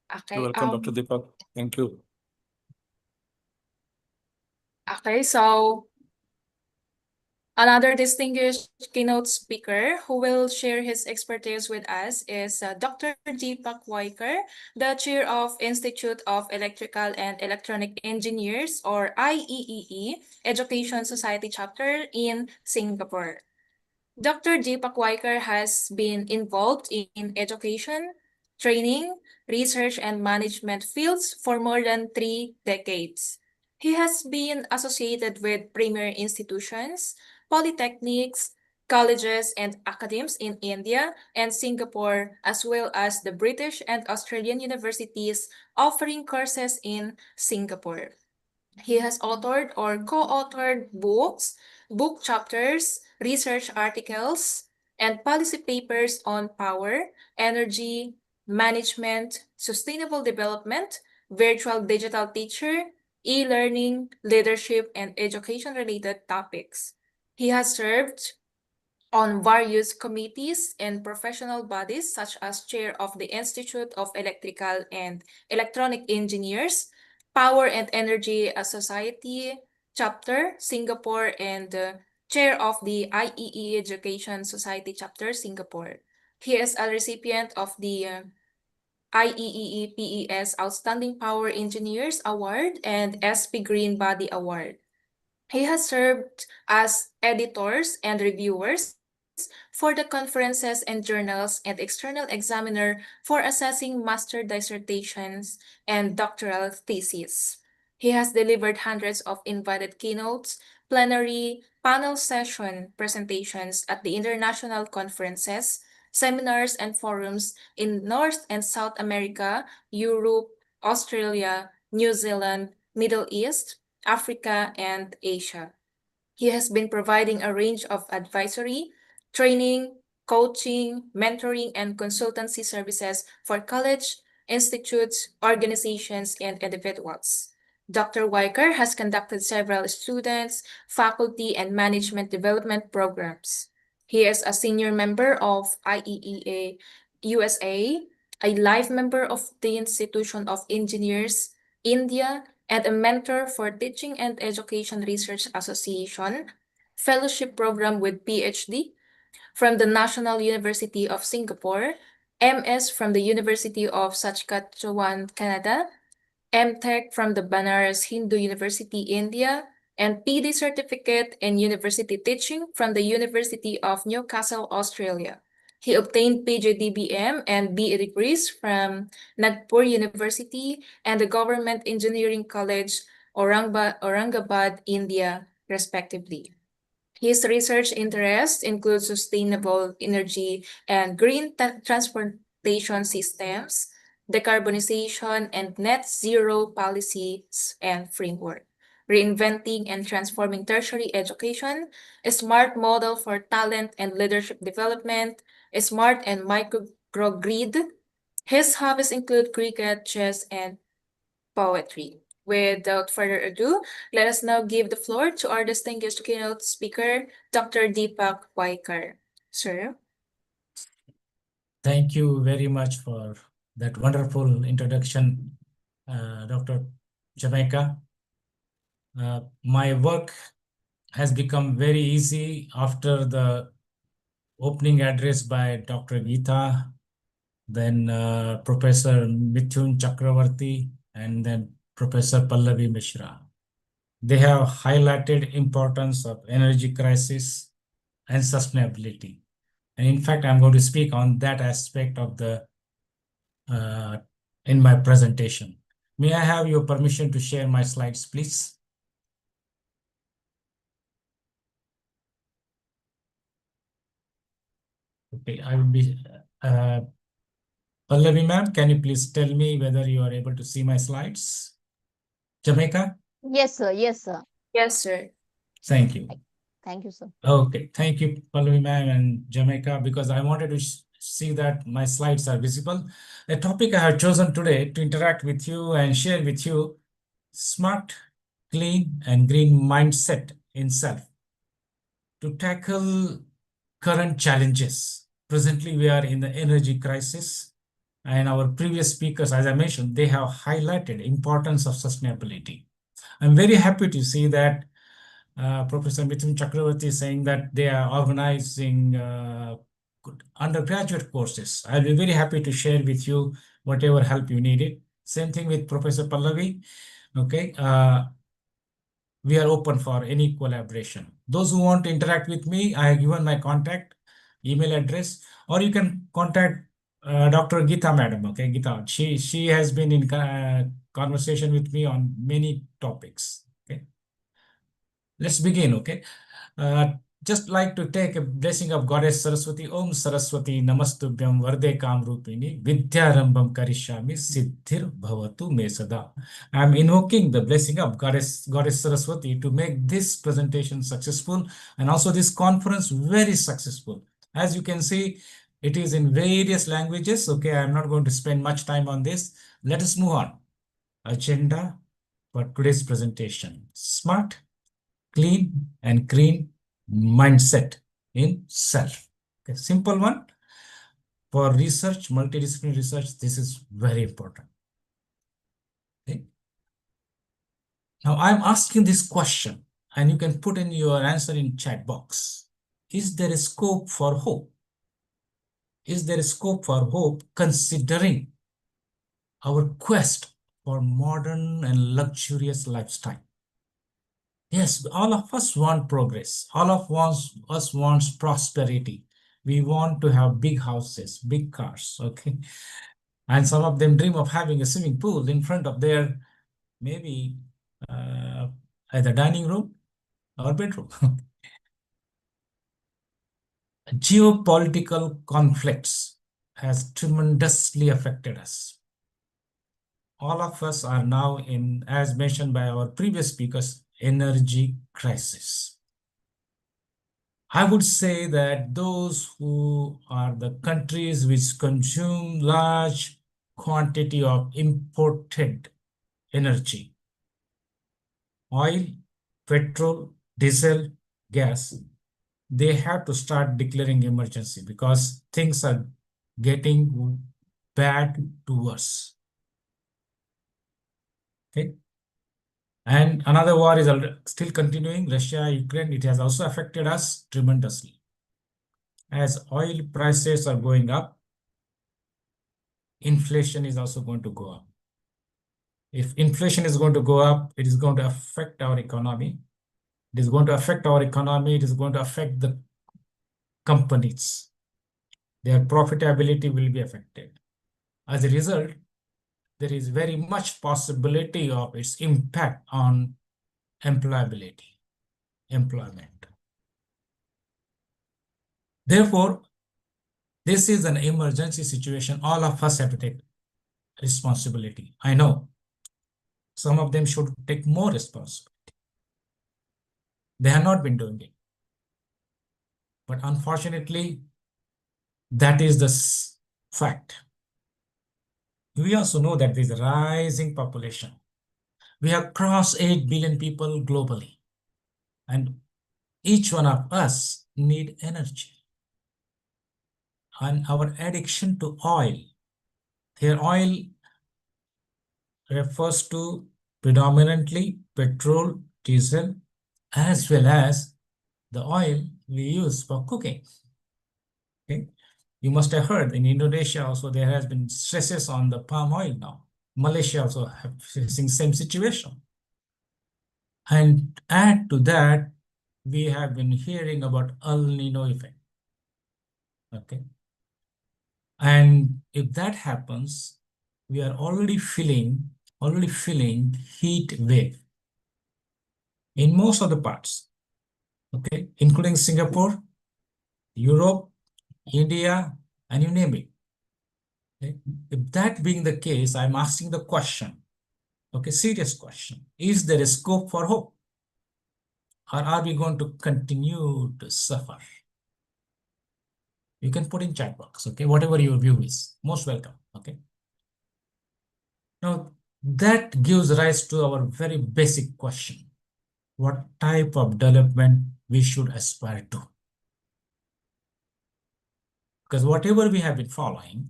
You're Okay. welcome, Dr. Deepak. Thank you. Okay. So another distinguished keynote speaker who will share his expertise with us is Dr. Deepak Waikar, the chair of Institute of Electrical and Electronic Engineers, or IEEE, Education Society Chapter in Singapore. Dr. Deepak Waikar has been involved in education, training, research, and management fields for more than 3 decades. He has been associated with premier institutions, polytechnics, colleges, and academies in India and Singapore, as well as the British and Australian universities offering courses in Singapore. He has authored or co-authored books, book chapters, research articles, and policy papers on power, energy, management, sustainable development, virtual digital teacher, e-learning, leadership, and education-related topics. He has served on various committees and professional bodies such as chair of the Institute of Electrical and Electronic Engineers, Power and Energy Society Chapter, Singapore, and chair of the IEE Education Society Chapter, Singapore. He is a recipient of the IEEE PES Outstanding Power Engineers Award and SP Green Body Award. He has served as editors and reviewers for the conferences and journals and external examiner for assessing master dissertations and doctoral theses. He has delivered hundreds of invited keynotes, plenary, panel session presentations at the international conferences, seminars, and forums in North and South America, Europe, Australia, New Zealand, Middle East, Africa, and Asia. He has been providing a range of advisory, training, coaching, mentoring, and consultancy services for college, institutes, organizations, and individuals. Dr. Weicker has conducted several students, faculty, and management development programs. He is a senior member of IEEA USA, a life member of the Institution of Engineers, India, and a mentor for Teaching and Education Research Association, fellowship program with PhD from the National University of Singapore, MS from the University of Saskatchewan, Canada, MTech from the Banaras Hindu University, India, and PD certificate in university teaching from the University of Newcastle, Australia. He obtained PGDBM and BA degrees from Nagpur University and the Government Engineering College, Aurangabad, India, respectively. His research interests include sustainable energy and green transportation systems, decarbonization, and net zero policies and framework, reinventing and transforming tertiary education, a smart model for talent and leadership development, a smart and microgrid. His hobbies include cricket, chess, and poetry. Without further ado, let us now give the floor to our distinguished keynote speaker, Dr. Deepak Waikar. Sir. Thank you very much for that wonderful introduction, Dr. Jamaica. My work has become very easy after the opening address by Dr. Geeta, then Professor Mithun Chakravarti, and then Professor Pallavi Mishra. They have highlighted importance of energy crisis and sustainability. And in fact, I'm going to speak on that aspect of the in my presentation. May I have your permission to share my slides, please? Okay, I will be Pallavi ma'am, can you please tell me whether you are able to see my slides? Jamaica? Yes, sir. Yes, sir. Yes, sir. Thank you. Thank you, sir. Okay, thank you, Pallavi ma'am and Jamaica, because I wanted to see that my slides are visible. The topic I have chosen today to interact with you and share with you, smart, clean, and green mindset in self. To tackle current challenges. Presently, we are in the energy crisis, and our previous speakers, as I mentioned, they have highlighted importance of sustainability. I'm very happy to see that Professor Mithun Chakravarti is saying that they are organizing undergraduate courses. I'll be very happy to share with you whatever help you needed. Same thing with Professor Pallavi. Okay, we are open for any collaboration. Those who want to interact with me, I have given my contact, email address, or you can contact Dr. Geeta Madam. Okay, Geeta, she has been in conversation with me on many topics. Okay, let's begin. Okay, just like to take a blessing of Goddess Saraswati. Om Saraswati Namastubhyam Varde Kamrupini Vidyarambham Karishyami Siddhir Bhavatu Me Sada. I am invoking the blessing of Goddess Saraswati to make this presentation successful and also this conference very successful. As you can see, it is in various languages. Okay, I am not going to spend much time on this. Let us move on. Agenda for today's presentation: smart, clean, and green mindset in self. Okay, simple one. For research, multidisciplinary research, this is very important. Okay. Now I'm asking this question, and you can put in your answer in chat box. Is there a scope for hope? Is there a scope for hope considering our quest for modern and luxurious lifestyle? Yes, all of us want progress. All of us wants prosperity. We want to have big houses, big cars, okay? And some of them dream of having a swimming pool in front of their maybe either dining room or bedroom. Geopolitical conflicts has tremendously affected us. All of us are now in, as mentioned by our previous speakers, energy crisis. I would say that those who are the countries which consume large quantity of imported energy, oil, petrol, diesel, gas, they have to start declaring emergency because things are getting bad to worse. Okay. And another war is still continuing, Russia, Ukraine. It has also affected us tremendously. As oil prices are going up, inflation is also going to go up. If inflation is going to go up, it is going to affect our economy. It is going to affect our economy. It is going to affect the companies. Their profitability will be affected. As a result, there is very much possibility of its impact on employment. Therefore, this is an emergency situation. All of us have to take responsibility. I know some of them should take more responsibility. They have not been doing it. But unfortunately, that is the fact. We also know that there is a rising population. We have crossed 8 billion people globally. And each one of us need energy. And our addiction to oil, here oil refers to predominantly petrol, diesel, as well as the oil we use for cooking. Okay. You must have heard in Indonesia also there has been stresses on the palm oil now. Malaysia also facing same situation. And add to that, we have been hearing about El Nino effect. Okay. And if that happens, we are already feeling heat wave in most of the parts, okay, including Singapore, Europe, India, and you name it. Okay? If that being the case, I'm asking the question, okay, serious question, is there a scope for hope? or are we going to continue to suffer? You can put in chat box, okay? Whatever your view is, most welcome, okay? Now, that gives rise to our very basic question. What type of development we should aspire to? Because whatever we have been following,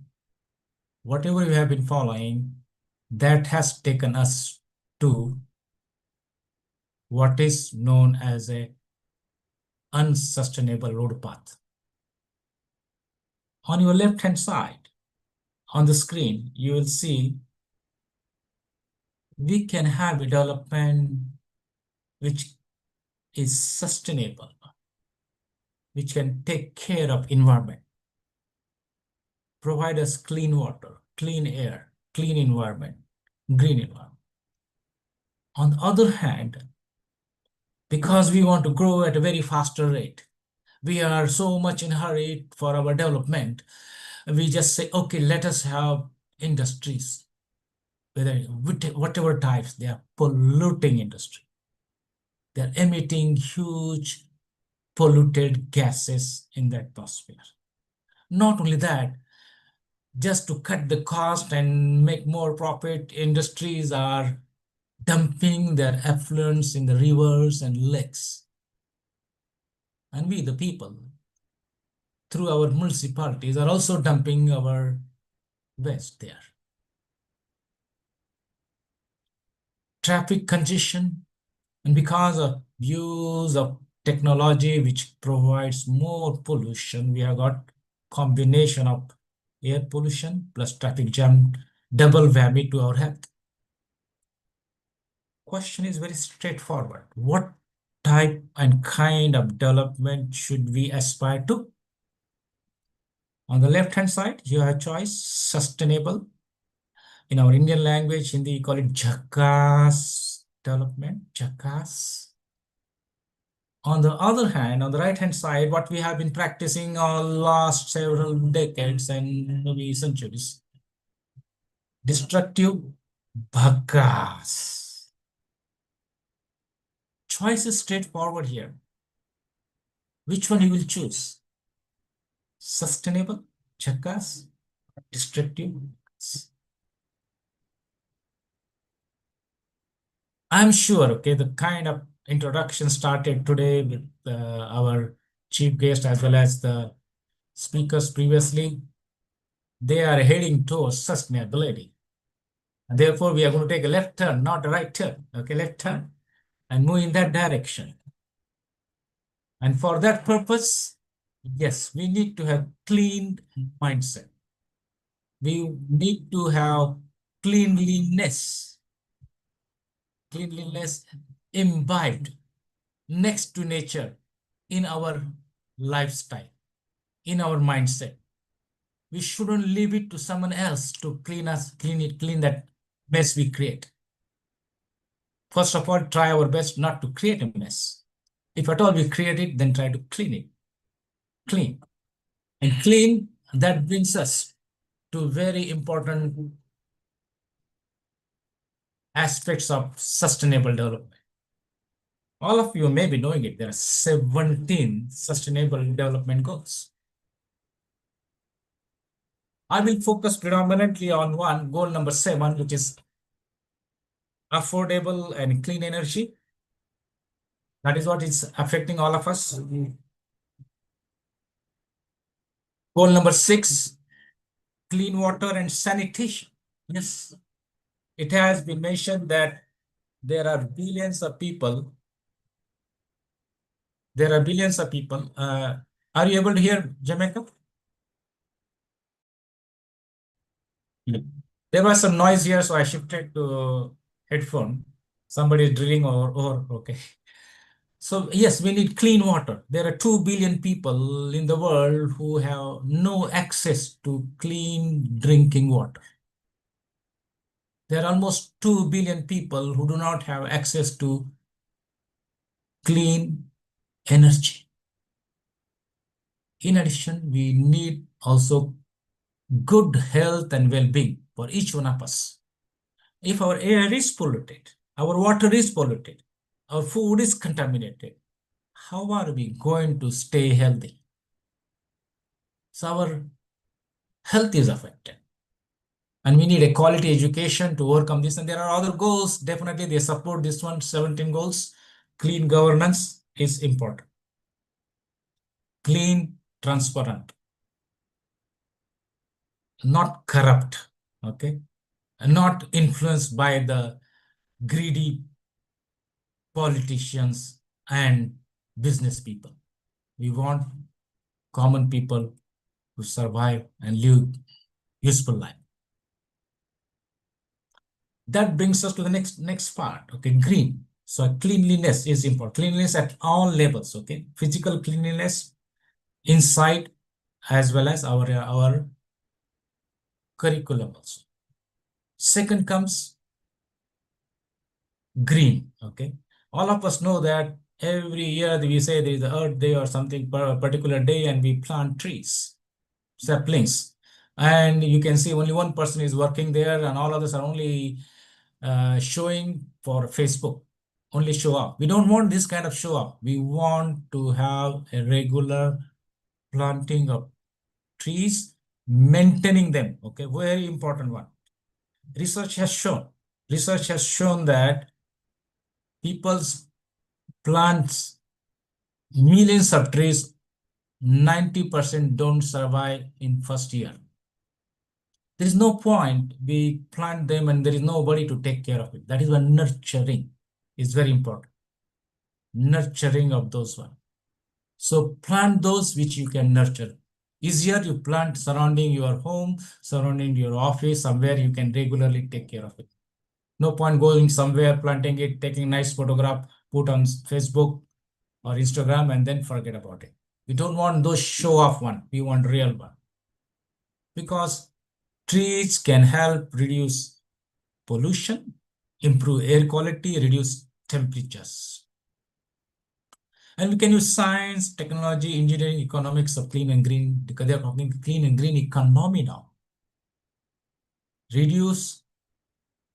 that has taken us to what is known as a unsustainable road path. On your left-hand side, on the screen, you will see we can have a development which is sustainable, which can take care of environment, provide us clean water, clean air, clean environment, green environment. On the other hand, because we want to grow at a very faster rate, we are so much in a hurry for our development, we just say, okay, let us have industries, whatever types, they are polluting industry. They're emitting huge polluted gases in the atmosphere. Not only that, just to cut the cost and make more profit, industries are dumping their effluents in the rivers and lakes. And we, the people, through our municipalities, are also dumping our waste there. Traffic congestion, and because of use of technology which provides more pollution, we have got combination of air pollution plus traffic jam, double whammy to our health. Question is very straightforward. What type and kind of development should we aspire to? On the left-hand side, you have a choice, sustainable. In our Indian language, Hindi, we call it Jhakas development, Jhakas. On the other hand, on the right-hand side, what we have been practicing all last several decades and maybe centuries, destructive Bhagas. Choice is straightforward here. Which one you will choose? Sustainable, Jhakas, destructive Bhagas. I'm sure, okay, the kind of introduction started today with our chief guest as well as the speakers previously, they are heading towards sustainability. And therefore, we are going to take a left turn, not a right turn, okay, left turn, and move in that direction. And for that purpose, yes, we need to have clean mindset. We need to have cleanliness imbibed next to nature in our lifestyle, in our mindset. We shouldn't leave it to someone else to clean that mess we create. First of all, try our best not to create a mess. If at all we create it, then try to clean it. Clean. And clean, that brings us to very important aspects of sustainable development. All of you may be knowing it. There are 17 sustainable development goals. I will focus predominantly on one, goal number 7, which is affordable and clean energy. That is what is affecting all of us. Goal number 6, clean water and sanitation. Yes, it has been mentioned that there are billions of people. Are you able to hear, Jamaica? There was some noise here, so I shifted to headphone. Somebody is drilling or okay. So yes, we need clean water. There are 2 billion people in the world who have no access to clean drinking water. There are almost 2 billion people who do not have access to clean energy. In addition, we need also good health and well-being for each one of us. If our air is polluted, our water is polluted, our food is contaminated, how are we going to stay healthy? So our health is affected. And we need a quality education to overcome this. And there are other goals. Definitely they support this one, 17 goals. Clean governance is important. Clean, transparent, not corrupt, okay? And not influenced by the greedy politicians and business people. We want common people to survive and live useful life. That brings us to the next part, okay, green. So cleanliness is important. Cleanliness at all levels, okay? Physical cleanliness inside as well as our curriculum also. Second comes green, okay? All of us know that every year we say there is the Earth Day or something particular day and we plant trees, saplings. And you can see only one person is working there and all others are only showing for Facebook, only show up. We don't want this kind of show up. We want to have a regular planting of trees, maintaining them, okay? Very important one. Research has shown that people's plants millions of trees, 90% don't survive in first year. There is no point we plant them and there is nobody to take care of it. That is why nurturing is very important. Nurturing of those ones. So plant those which you can nurture. Easier you plant surrounding your home, surrounding your office, somewhere you can regularly take care of it. No point going somewhere, planting it, taking nice photograph, put on Facebook or Instagram and then forget about it. We don't want those show-off one. We want real one. Because trees can help reduce pollution, improve air quality, reduce temperatures. And we can use science, technology, engineering, economics of clean and green, because they are talking clean and green economy now. Reduce,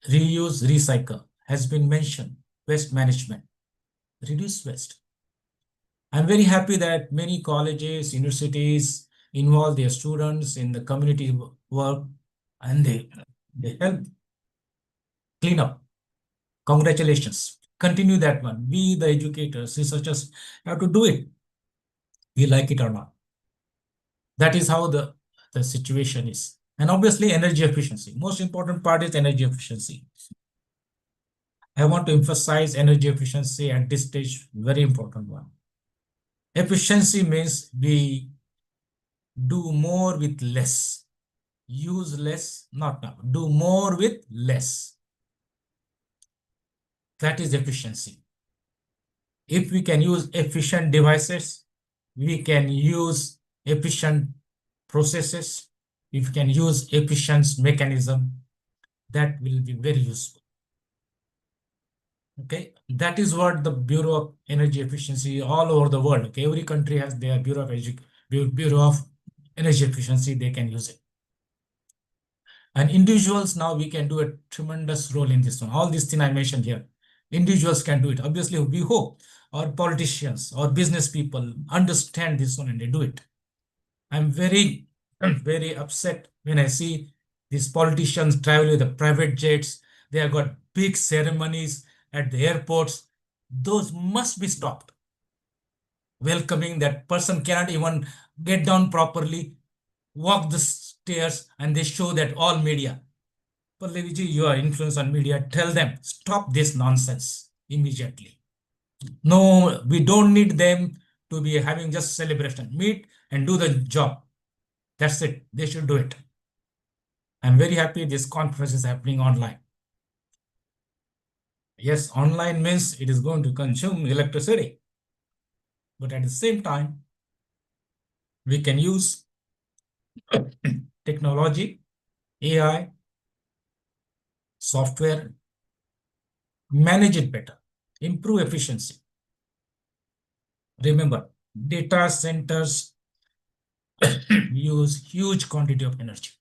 reuse, recycle has been mentioned. Waste management. Reduce waste. I'm very happy that many colleges, universities involve their students in the community work and they help clean up. Congratulations. Continue that one. We, the educators, researchers, have to do it. We like it or not. That is how the situation is. And obviously, energy efficiency. Most important part is energy efficiency. I want to emphasize energy efficiency at this stage, very important one. Efficiency means we do more with less. Use less, not now. Do more with less. That is efficiency. If we can use efficient devices, we can use efficient processes, if we can use efficient mechanism, that will be very useful. Okay, that is what the Bureau of Energy Efficiency all over the world. Okay, every country has their Bureau of Energy Efficiency. They can use it. And individuals now we can do a tremendous role in this one. All these things I mentioned here, individuals can do it. Obviously, we hope our politicians or business people understand this one and they do it. I'm very upset when I see these politicians travel with the private jets. They have got big ceremonies at the airports. Those must be stopped. Welcoming that person cannot even get down properly, walk the stairs, and they show that all media. Palleviji, you are influence on media. Tell them, stop this nonsense immediately. No, we don't need them to be having just celebration. Meet and do the job. That's it. They should do it. I'm very happy this conference is happening online. Yes, online means it is going to consume electricity. But at the same time, we can use technology, AI, software, manage it better, improve efficiency. Remember, data centers use huge quantity of energy,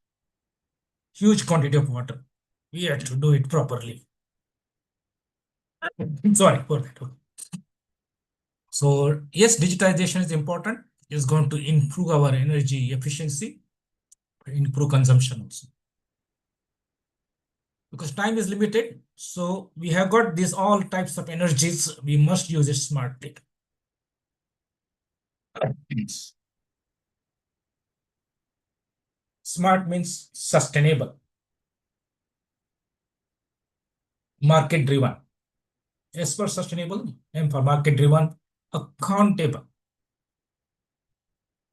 huge quantity of water. We have to do it properly. Sorry for that. So yes, digitization is important. It's going to improve our energy efficiency, improve consumption also. Because time is limited, so we have got these all types of energies. We must use it smartly. Smart means sustainable, market driven. As per sustainable, and for market driven, accountable,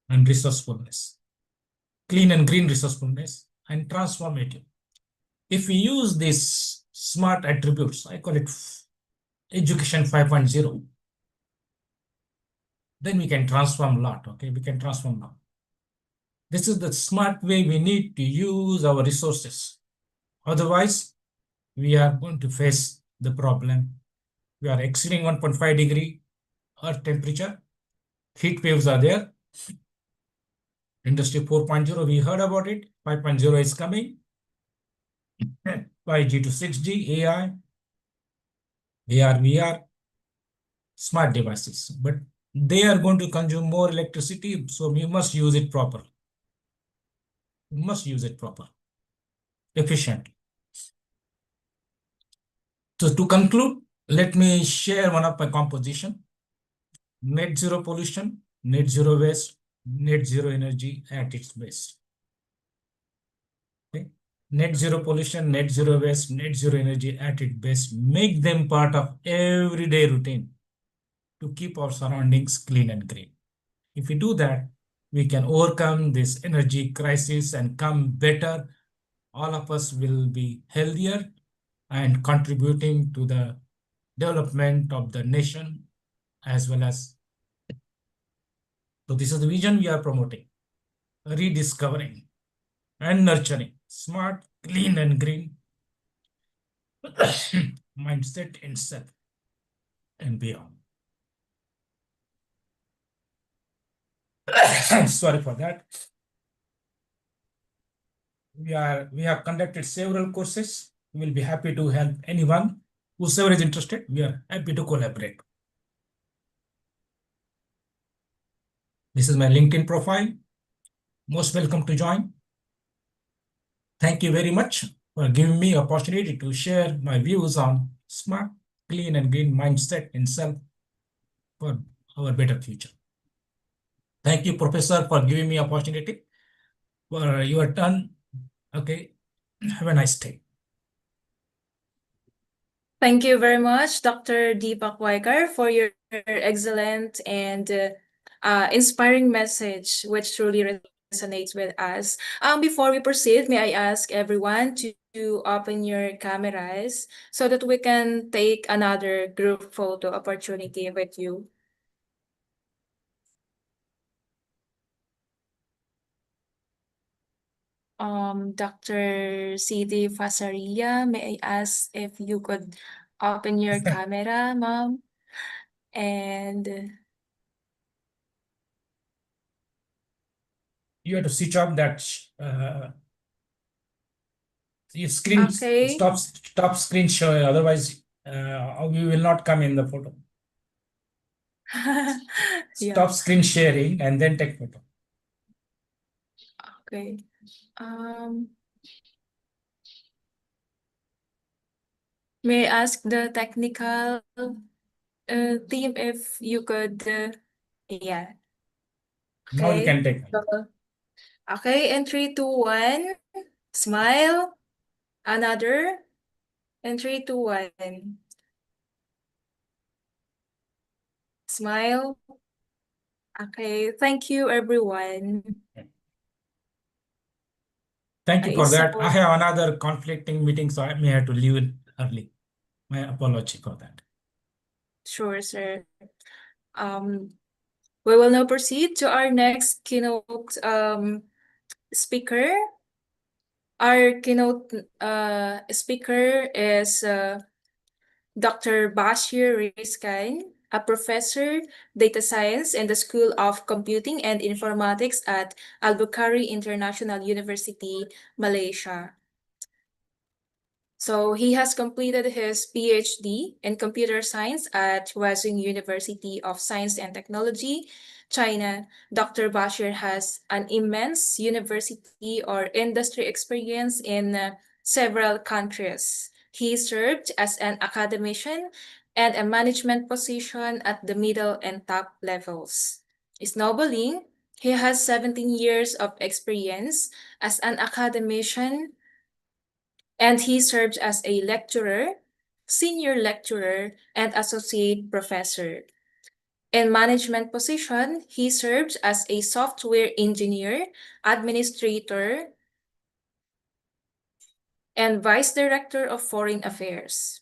and resourcefulness, clean and green resourcefulness, and transformative. If we use these smart attributes, I call it education 5.0, then we can transform a lot. Okay, we can transform a lot. This is the smart way we need to use our resources. Otherwise, we are going to face the problem. We are exceeding 1.5 degree Earth temperature. Heat waves are there. Industry 4.0, we heard about it. 5.0 is coming. 5G to 6G, AI, AR, VR, smart devices. But they are going to consume more electricity, so we must use it properly. We must use it properly, efficiently. So to conclude, let me share one of my composition. Net zero pollution, net zero waste, net zero energy at its best. Okay. Net zero pollution, net zero waste, net zero energy at its best. Make them part of everyday routine to keep our surroundings clean and green. If we do that, we can overcome this energy crisis and come better. All of us will be healthier and contributing to the development of the nation as well as. So this is the vision we are promoting, rediscovering and nurturing smart, clean and green mindset in self and beyond. Sorry for that. We have conducted several courses. We will be happy to help anyone whosoever is interested. We are happy to collaborate. This is my LinkedIn profile. Most welcome to join. Thank you very much for giving me opportunity to share my views on smart, clean and green mindset in self for our better future. Thank you, Professor, for giving me opportunity for your turn. Okay, have a nice day. Thank you very much, Dr. Deepak Waikar, for your excellent and inspiring message, which truly resonates with us. Before we proceed, may I ask everyone to open your cameras so that we can take another group photo opportunity with you. Dr. CD Fasaria, may I ask if you could open your camera, ma'am? And You have to switch off that your screen. okay. Stop screen share, otherwise we will not come in the photo. Yeah. Stop screen sharing and then take photo. Okay. May I ask the technical team if you could, yeah. Now you Okay. can take. Okay, in 3, 2, 1, smile. Another. In 3, 2, 1. Smile. Okay, thank you, everyone. Thank you for that. So I have another conflicting meeting, so I may have to leave it early. My apology for that. sure, sir. We will now proceed to our next keynote speaker. Our keynote speaker is Dr. Bashir Rizkan, a professor data science in the School of Computing and Informatics at Al-Bukhari International University, Malaysia. So he has completed his PhD in computer science at Huazhong University of Science and Technology, China. Dr. Bashir has an immense university or industry experience in several countries. He served as an academician and a management position at the middle and top levels. Snowballing, he has 17 years of experience as an academician, and he served as a lecturer, senior lecturer, and associate professor. In management position, he served as a software engineer, administrator, and vice director of foreign affairs.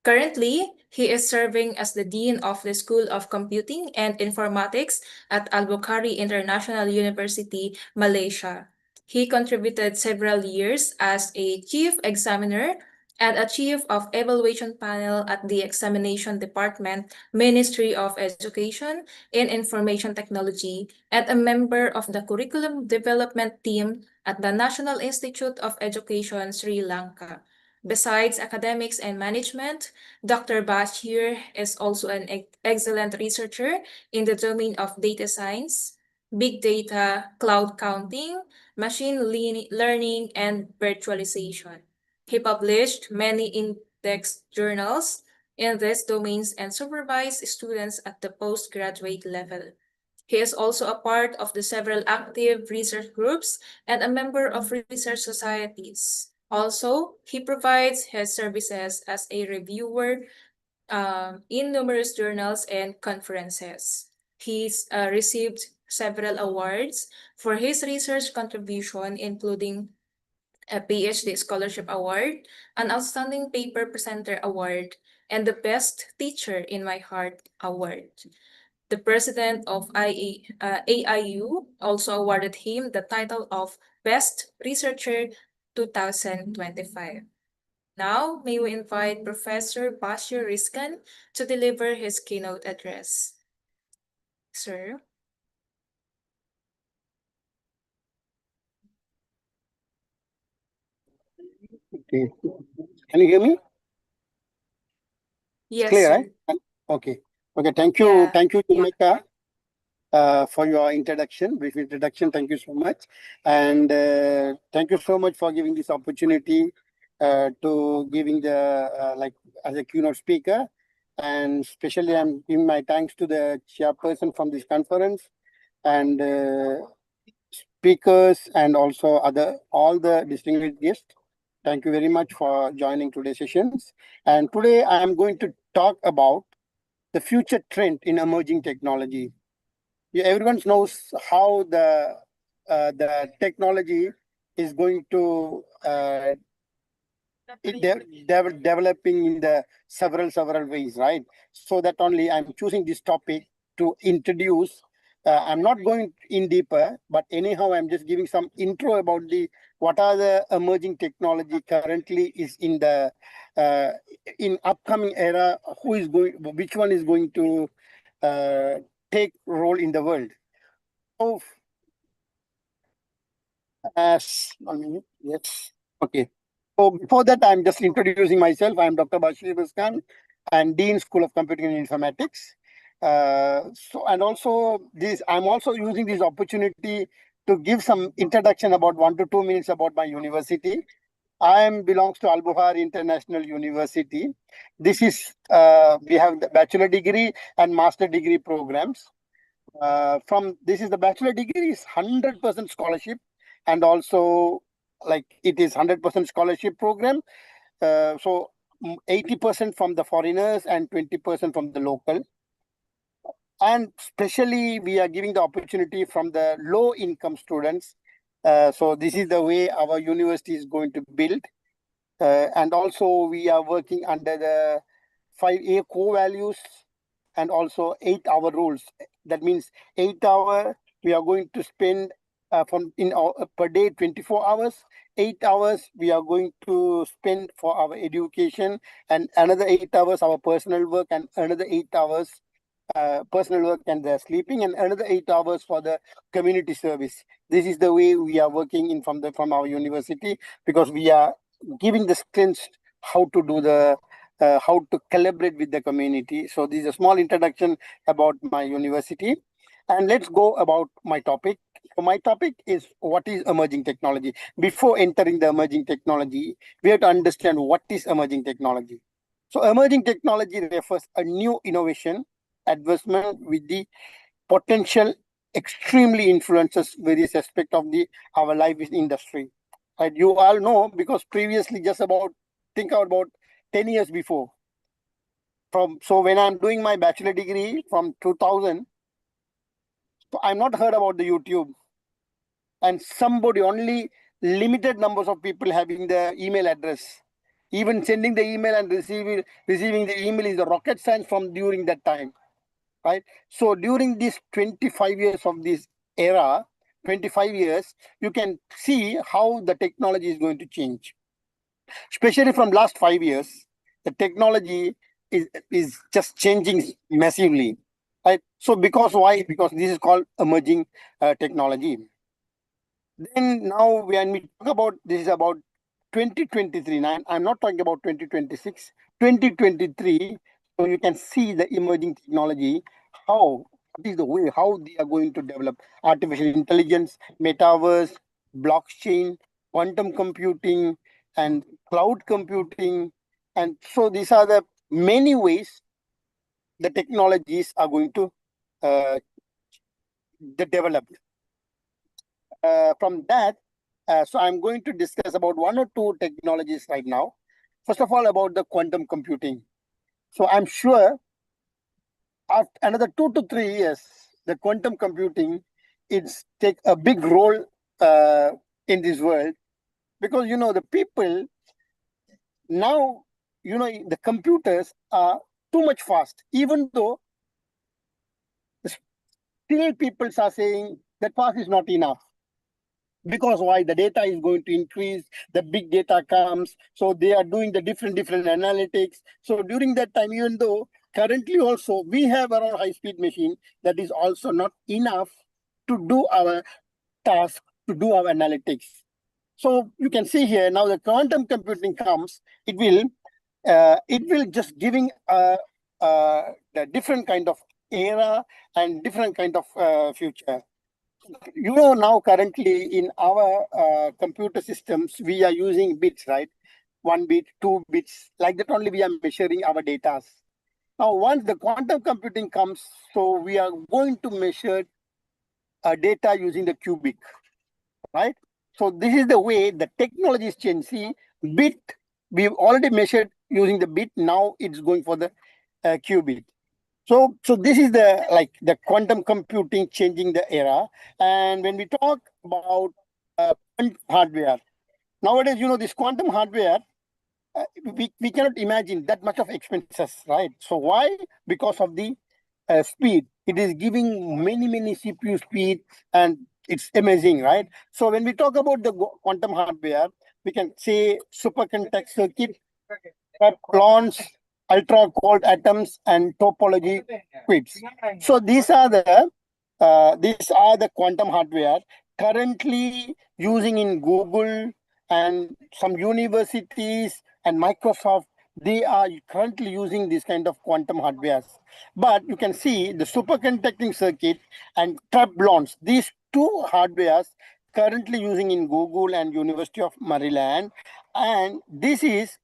Currently, he is serving as the Dean of the School of Computing and Informatics at Al-Bukhari International University, Malaysia. He contributed several years as a chief examiner and a chief of evaluation panel at the Examination Department, Ministry of Education and Information Technology, and a member of the curriculum development team at the National Institute of Education, Sri Lanka. Besides academics and management, Dr. Bashir is also an excellent researcher in the domain of data science, big data, cloud counting, machine learning, and virtualization. He published many index journals in these domains and supervised students at the postgraduate level. He is also a part of the several active research groups and a member of research societies. Also, he provides his services as a reviewer in numerous journals and conferences. He's received several awards for his research contribution, including a PhD Scholarship Award, an Outstanding Paper Presenter Award, and the Best Teacher in My Heart Award. The president of AIU also awarded him the title of Best Researcher 2025. Now, may we invite Professor Bashir Rizkan to deliver his keynote address. Sir? Okay. Can you hear me? Yes, Clear, sir. right? Okay. Okay. Thank you. Yeah. Thank you, Jamaica, for your introduction, brief introduction. Thank you so much. And thank you so much for giving this opportunity to giving the, as a keynote speaker. And especially I'm giving my thanks to the chairperson from this conference and speakers and also all the distinguished guests. Thank you very much for joining today's sessions. And today I am going to talk about the future trend in emerging technology. Yeah, everyone knows how the technology is going to developing in the several ways, right? So that only I'm choosing this topic to introduce. I'm not going in deeper, but anyhow, I'm just giving some intro about what are the emerging technology currently is in the in upcoming era. Which one is going to take role in the world? So, as 1 minute, yes, okay. So before that, I'm just introducing myself. I'm Dr. Bashir Khan and Dean School of Computing and Informatics. And also I'm also using this opportunity to give some introduction about 1 to 2 minutes about my university. Belongs to Al Bukhari International University. This is we have the bachelor degree and master degree programs. This is the bachelor degree is 100% scholarship, and also like it is 100% scholarship program. So 80% from the foreigners and 20% from the local. And especially we are giving the opportunity from the low income students. So this is the way our university is going to build. And also we are working under the 5A core values and also 8-hour rules. That means 8 hour we are going to spend per day 24 hours. 8 hours we are going to spend for our education, and another 8 hours our personal work, and another 8 hours personal work and the sleeping, and another 8 hours for the community service. This is the way we are working from our university, because we are giving the strength how to do the how to collaborate with the community. So this is a small introduction about my university, and let's go about my topic. So my topic is what is emerging technology. Before entering the emerging technology, we have to understand what is emerging technology. So emerging technology refers a new innovation, advancement with the potential extremely influences various aspects of the our life industry. And you all know because previously just about think about 10 years before. So when I'm doing my bachelor degree from 2000, so I'm not heard about the YouTube, and somebody only limited numbers of people having the email address. Even sending the email and receiving the email is a rocket science from during that time, right? So during these 25 years of this era, 25 years, you can see how the technology is going to change. Especially from last 5 years, the technology is just changing massively, right? So because why? Because this is called emerging technology. Then now when we talk about this is about 2023. Now I'm not talking about 2026, 2023. So you can see the emerging technology, how what is the way how they are going to develop artificial intelligence, metaverse, blockchain, quantum computing, and cloud computing. And so these are the many ways the technologies are going to develop. From that, so I'm going to discuss about one or two technologies right now. First of all, about the quantum computing. So I'm sure after another 2 to 3 years, the quantum computing it's take a big role in this world, because the people now the computers are too much fast, even though still people are saying that fast is not enough. Because why? The data is going to increase, the big data comes, so they are doing the different analytics. So during that time, even though currently also we have our high speed machine, that is also not enough to do our task, to do our analytics. So you can see here now the quantum computing comes, it will just giving the different kind of era and different kind of future. Now currently in our computer systems, we are using bits, right? 1 bit, 2 bits, like that only we are measuring our data. Now, once the quantum computing comes, so we are going to measure data using the cubic, right? So this is the way the technology is changed. See, bit, we've already measured using the bit, now it's going for the qubit. So this is the quantum computing changing the era. And when we talk about quantum hardware, nowadays, this quantum hardware, we cannot imagine that much of expenses, right? So why? Because of the speed. It is giving many CPU speed, and it's amazing, right? So when we talk about the quantum hardware, we can say superconductor circuit, plons, ultra cold atoms, and topology quips. So these are the quantum hardware currently using in Google and some universities and Microsoft. They are currently using this kind of quantum hardware. But you can see the superconducting circuit and trapped these two hardwares currently using in Google and University of Maryland. And this is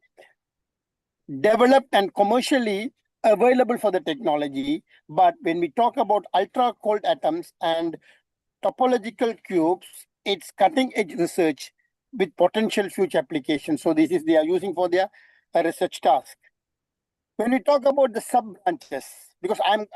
developed and commercially available for the technology. But when we talk about ultra cold atoms and topological cubes, it's cutting edge research with potential future applications. So this is they are using for their research task. When we talk about the sub branches, because I'm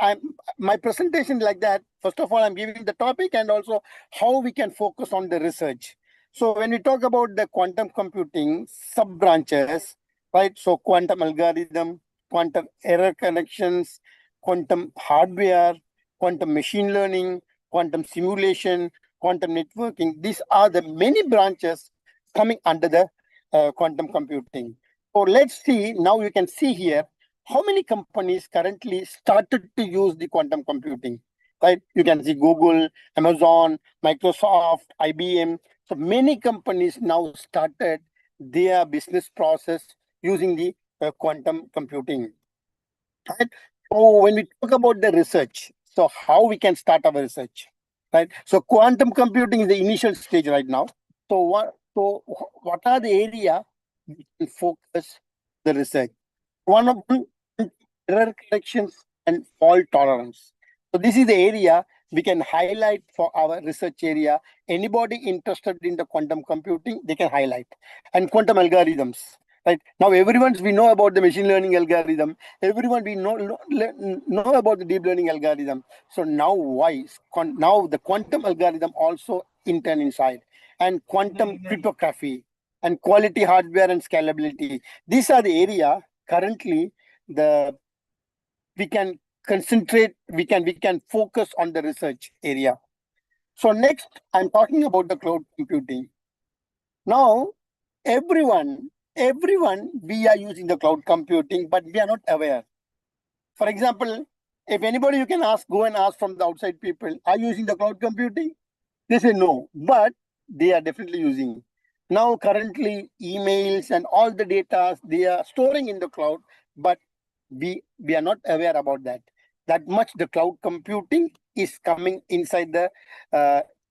my presentation like that, first of all, I'm giving the topic and also how we can focus on the research. So when we talk about the quantum computing sub branches, right? So quantum algorithm, quantum error connections, quantum hardware, quantum machine learning, quantum simulation, quantum networking. These are the many branches coming under the quantum computing. So let's see, now you can see here how many companies currently started to use the quantum computing, right? You can see Google, Amazon, Microsoft, IBM. So many companies now started their business process using the quantum computing. Right? So when we talk about the research, so how we can start our research, right? So quantum computing is the initial stage right now. So what are the area we can focus the research? One of them, error corrections and fault tolerance. So this is the area we can highlight for our research area. Anybody interested in the quantum computing, they can highlight. And quantum algorithms. Right now, we know about the machine learning algorithm. Everyone we know about the deep learning algorithm. So now, now the quantum algorithm also intern inside, and quantum cryptography and quality hardware and scalability. These are the area currently the we can concentrate. We can focus on the research area. So next, I'm talking about the cloud computing. Now, everyone, we are using the cloud computing, but we are not aware. For example, if anybody you can go and ask from the outside people, are you using the cloud computing? They say no, but they are definitely using. Now, currently, emails and all the data they are storing in the cloud, but we are not aware about that. That much the cloud computing is coming inside the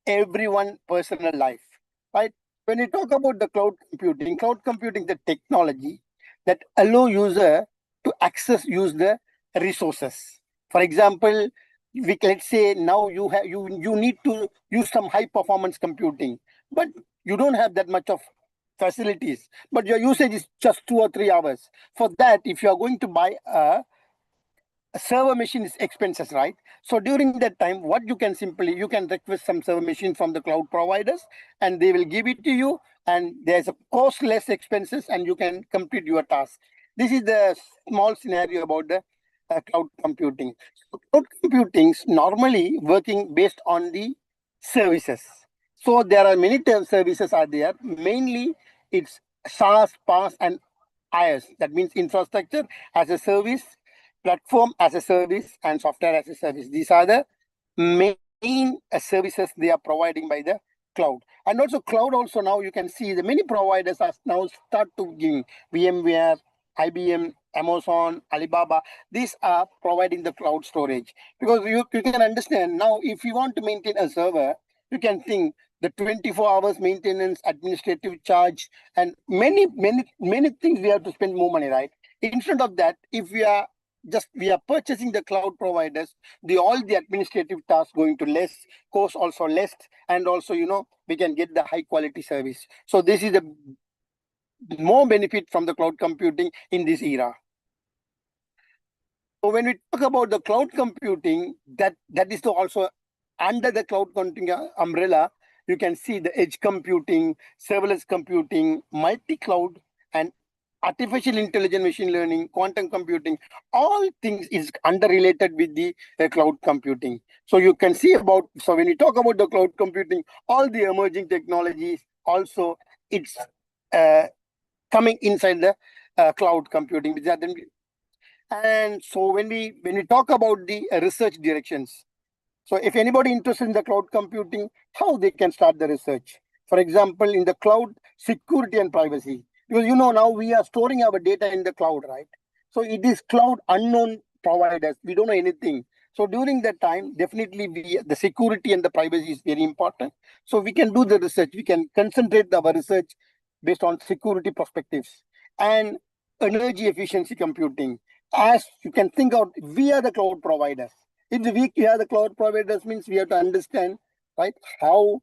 everyone personal life, right? When we talk about the cloud computing the technology that allow user to use the resources. For example, let's say now you need to use some high performance computing, but you don't have that much of facilities, but your usage is just 2 or 3 hours. For that, if you are going to buy a server machine is expenses, right? So during that time, what you can request some server machine from the cloud providers, and they will give it to you, and there's a cost less expenses, and you can complete your task. This is the small scenario about the cloud computing. So cloud computing is normally working based on the services. So there are many services are there. Mainly, it's SaaS, PaaS, and IaaS. That means infrastructure as a service, platform as a service, and software as a service. These are the main services they are providing by the cloud. And also cloud also now you can see the many providers are now start to give VMware, IBM, Amazon, Alibaba. These are providing the cloud storage, because you can understand now if you want to maintain a server, you can think the 24 hours maintenance, administrative charge, and many things we have to spend more money, right? Instead of that, if we are purchasing the cloud providers, all the administrative tasks going to less, cost also less, and also we can get the high quality service. So this is the more benefit from the cloud computing in this era. So when we talk about the cloud computing, that is also under the cloud computing umbrella. You can see the edge computing, serverless computing, multi-cloud, and artificial intelligence, machine learning, quantum computing. All things is under related with the cloud computing. So you can see about. So when you talk about the cloud computing, all the emerging technologies also it's coming inside the cloud computing. And so when we talk about the research directions, so if anybody interested in the cloud computing, how they can start the research? For example, in the cloud, security and privacy. Because now we are storing our data in the cloud, right? So it is cloud unknown providers. We don't know anything. So during that time, definitely the security and the privacy is very important. So we can do the research. We can concentrate our research based on security perspectives and energy efficiency computing. As you can think out, we are the cloud providers. If we are the cloud providers, means we have to understand, right, how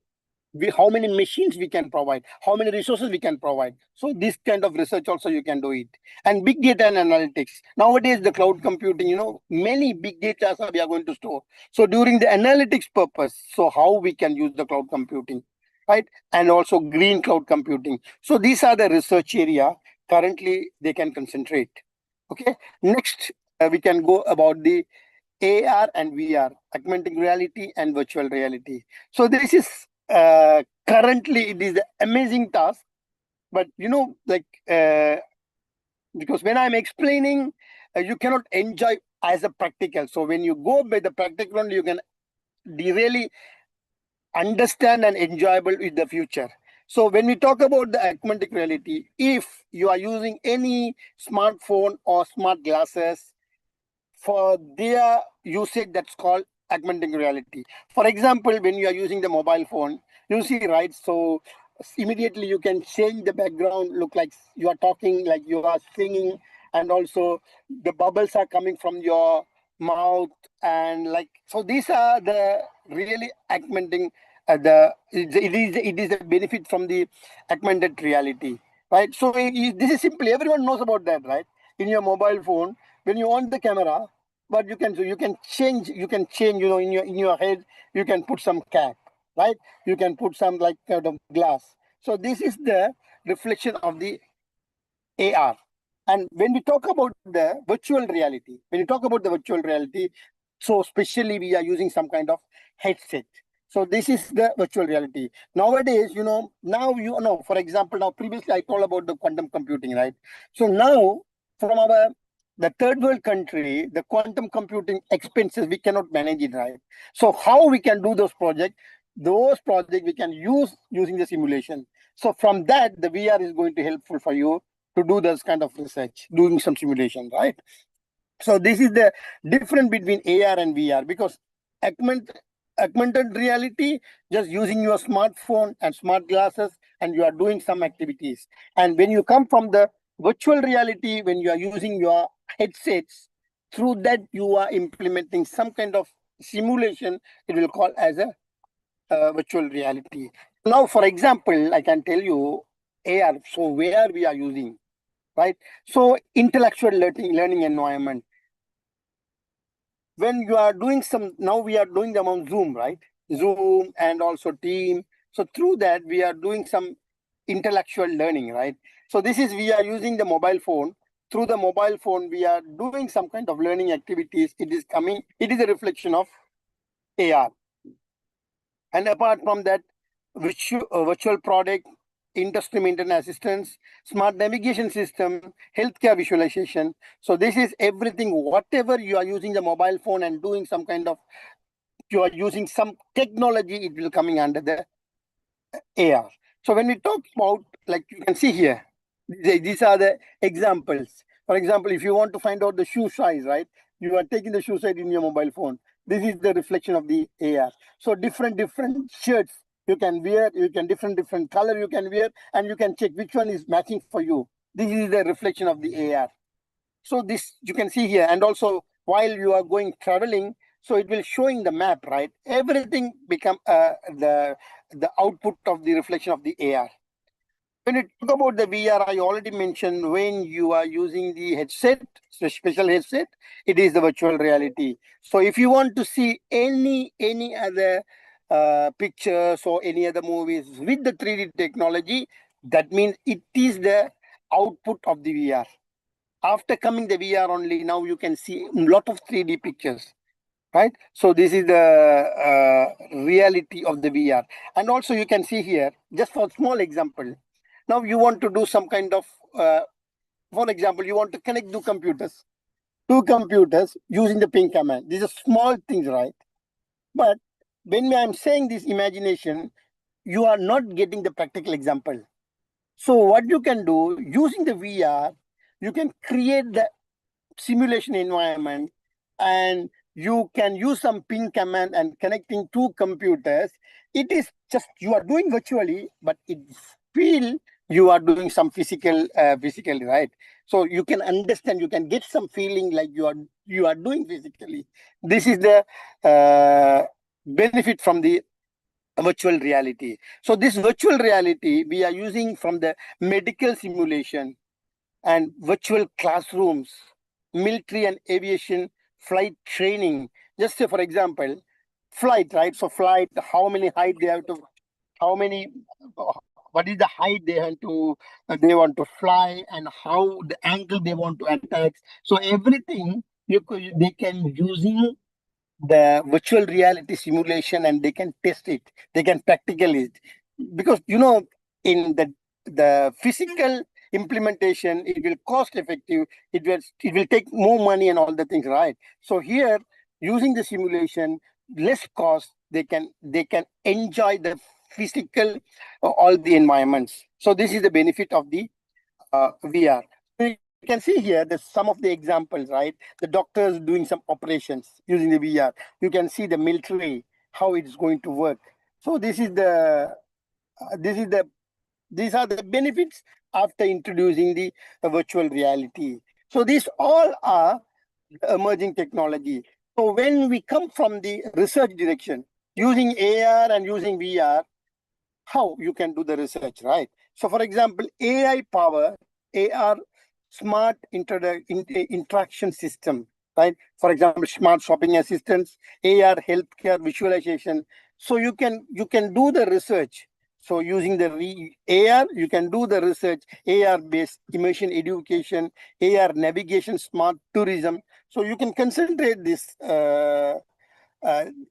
many machines we can provide, how many resources we can provide. So this kind of research also you can do it. And big data and analytics. Nowadays, the cloud computing, many big data we are going to store. So during the analytics purpose, so how we can use the cloud computing, right? And also green cloud computing. So these are the research area currently they can concentrate. Okay. Next, we can go about the AR and VR, augmented reality and virtual reality. So this is currently it is the amazing task, but because when I'm explaining, you cannot enjoy as a practical. So when you go by the practical one, you can really understand and enjoyable with the future. So when we talk about the augmented reality, if you are using any smartphone or smart glasses, for their usage, that's called augmented reality. For example, when you are using the mobile phone, you see, right? So immediately you can change the background, look like you are talking, like you are singing, and also the bubbles are coming from your mouth, and like, so these are the really augmenting it is a benefit from the augmented reality, right? So this is simply, everyone knows about that, right? In your mobile phone, when you on the camera, but you can change, in your head, you can put some cap, right? You can put some like kind of glass. So this is the reflection of the AR. And when we talk about the virtual reality, so especially we are using some kind of headset. So this is the virtual reality. Nowadays, now for example, now previously I told about the quantum computing, right? So now from the third world country, the quantum computing expenses, we cannot manage it, right? So how we can do those projects? Those projects we can use using the simulation. So from that, the VR is going to helpful for you to do this kind of research, doing some simulation, right? So this is the difference between AR and VR, because augmented reality, just using your smartphone and smart glasses, and you are doing some activities. And when you come from the virtual reality, when you are using your headsets, through that you are implementing some kind of simulation, it will call as a virtual reality. Now, for example, I can tell you AR, so where we are using, right? So intellectual learning environment. When you are doing now we are doing them on Zoom, right? Zoom and also Team. So through that, we are doing some intellectual learning, right? So we are using the mobile phone. Through the mobile phone, we are doing some kind of learning activities. It is a reflection of AR. And apart from that, virtual product, industry maintenance assistance, smart navigation system, healthcare visualization. So this is everything, whatever you are using the mobile phone and doing some kind of, you are using some technology, it will coming under the AR. So when we talk about, like you can see here, these are the examples. For example, if you want to find out the shoe size, right? You are taking the shoe size in your mobile phone. This is the reflection of the AR. So different shirts you can wear, different color you can wear, and you can check which one is matching for you. This is the reflection of the AR. So this you can see here, and also while you are going traveling, so it will showing the map, right? Everything become the output of the reflection of the AR. When you talk about the VR, I already mentioned, when you are using the headset, special headset, it is the virtual reality. So if you want to see any other pictures or any other movies with the 3D technology, that means it is the output of the VR. After coming the VR only, now you can see a lot of 3D pictures, right? So this is the reality of the VR. And also you can see here, just for a small example, now you want to do some kind of, for example, you want to connect two computers using the ping command. These are small things, right? But when I'm saying this imagination, you are not getting the practical example. So what you can do using the VR, you can create the simulation environment, and you can use some ping command and connecting two computers. It is just you are doing virtually, but it feel you are doing some physically, right? So you can understand, you can get some feeling like you are doing physically. This is the benefit from the virtual reality. So this virtual reality we are using from the medical simulation and virtual classrooms, military and aviation flight training. Just say, for example, flight, right? So flight, how many height they have to, how many, what is the height they want to fly, and how the angle they want to attack. So everything they can using the virtual reality simulation, and they can test it, they can practical it, because in the physical implementation, it will cost effective, it will take more money and all the things, right? So here, using the simulation, less cost, they can enjoy the physical, all the environments. So this is the benefit of the VR. You can see here there's some of the examples, right? The doctors doing some operations using the VR. You can see the military, how it's going to work. So these are the benefits after introducing the virtual reality. So these all are emerging technology. So when we come from the research direction, using AR and using VR, how you can do the research, right? So for example, AI power, AR smart interaction system, right? For example, smart shopping assistants, AR healthcare visualization. So you can do the research. So using the AR, you can do the research, AR-based immersion education, AR navigation, smart tourism. So you can concentrate this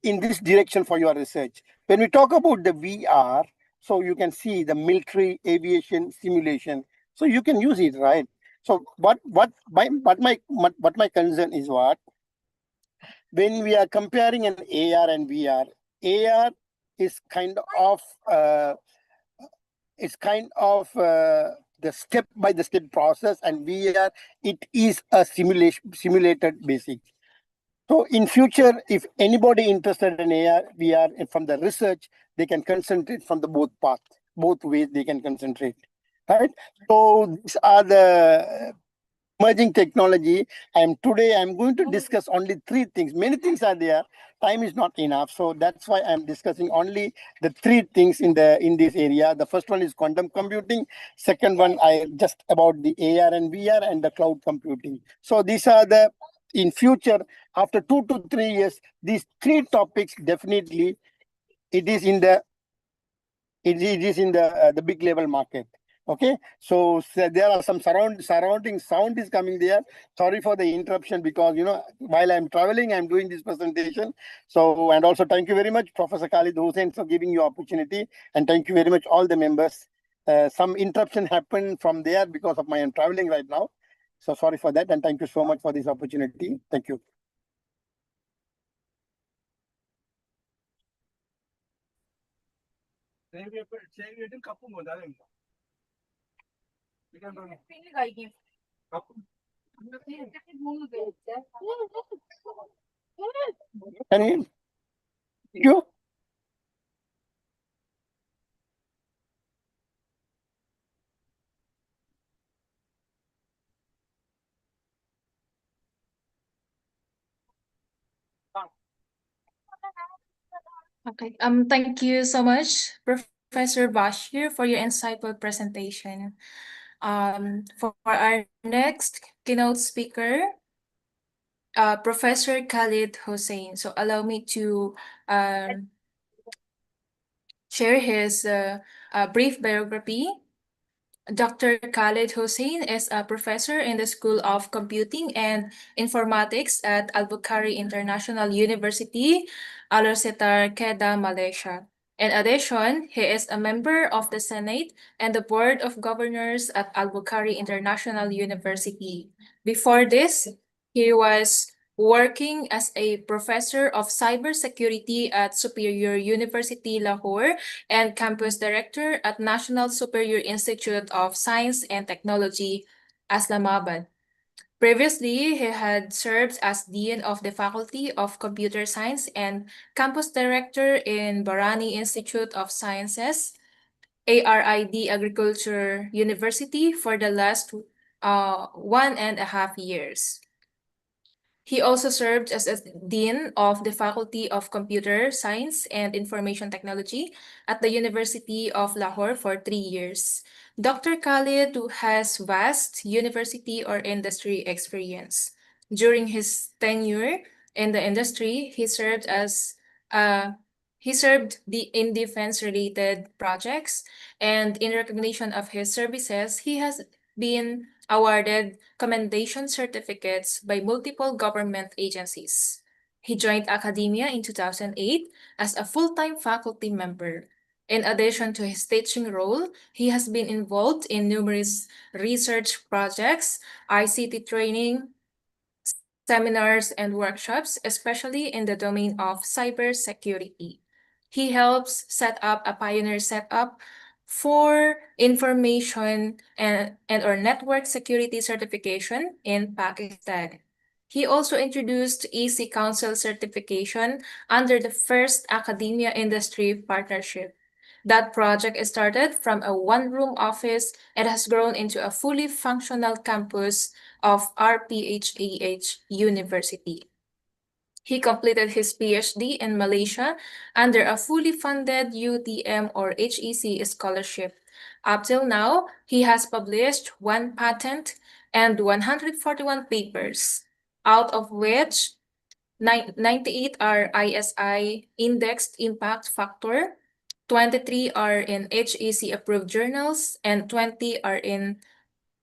in this direction for your research. When we talk about the VR, so you can see the military aviation simulation. So you can use it, right? So what my concern is what? When we are comparing an AR and VR, AR is kind of the step by the step process, and VR, it is a simulated basic. So in future, if anybody interested in AR, VR, and from the research, they can concentrate from the both paths, both ways they can concentrate, right? So these are the emerging technology. And today I'm going to discuss only 3 things. Many things are there. Time is not enough. So that's why I'm discussing only the 3 things in this area. The first one is quantum computing. Second one, I just about the AR and VR and the cloud computing. So these are the, in future, after 2 to 3 years, these 3 topics definitely it is in the the big level market. Okay, so there are some surrounding sound is coming there. Sorry for the interruption, because while I'm traveling, I'm doing this presentation. So, and also thank you very much, Professor Khalid Hussain, for giving you opportunity, and thank you very much all the members. Some interruption happened from there because of my traveling right now. So sorry for that, and thank you so much for this opportunity. Thank you. Can you? Okay. Thank you so much, Professor Bashir, for your insightful presentation. For our next keynote speaker, Professor Khalid Hussain. So allow me to share his brief biography. Dr. Khalid Hussain is a professor in the School of Computing and Informatics at Al-Bukhari International University, Al-Setar, Kedah, Malaysia. In addition, he is a member of the Senate and the Board of Governors at Al-Bukhari International University. Before this, he was working as a professor of cybersecurity at Superior University Lahore and campus director at National Superior Institute of Science and Technology, Islamabad. Previously, he had served as Dean of the Faculty of Computer Science and campus director in Barani Institute of Sciences, ARID Agriculture University for the last 1.5 years. He also served as a Dean of the Faculty of Computer Science and Information Technology at the University of Lahore for 3 years. Dr. Khalid has vast university or industry experience. During his tenure in the industry, he served in defense-related projects, and in recognition of his services, he has been awarded commendation certificates by multiple government agencies. He joined academia in 2008 as a full-time faculty member. In addition to his teaching role, he has been involved in numerous research projects, ICT training, seminars, and workshops, especially in the domain of cybersecurity. He helps set up a pioneer setup for information and or network security certification in Pakistan. He also introduced EC Council certification under the first academia industry partnership. That project started from a one-room office and has grown into a fully functional campus of RPHAH University. He completed his PhD in Malaysia under a fully funded UTM or HEC scholarship. Up till now, he has published one patent and 141 papers, out of which 98 are ISI indexed impact factor, 23 are in HEC approved journals, and 20 are in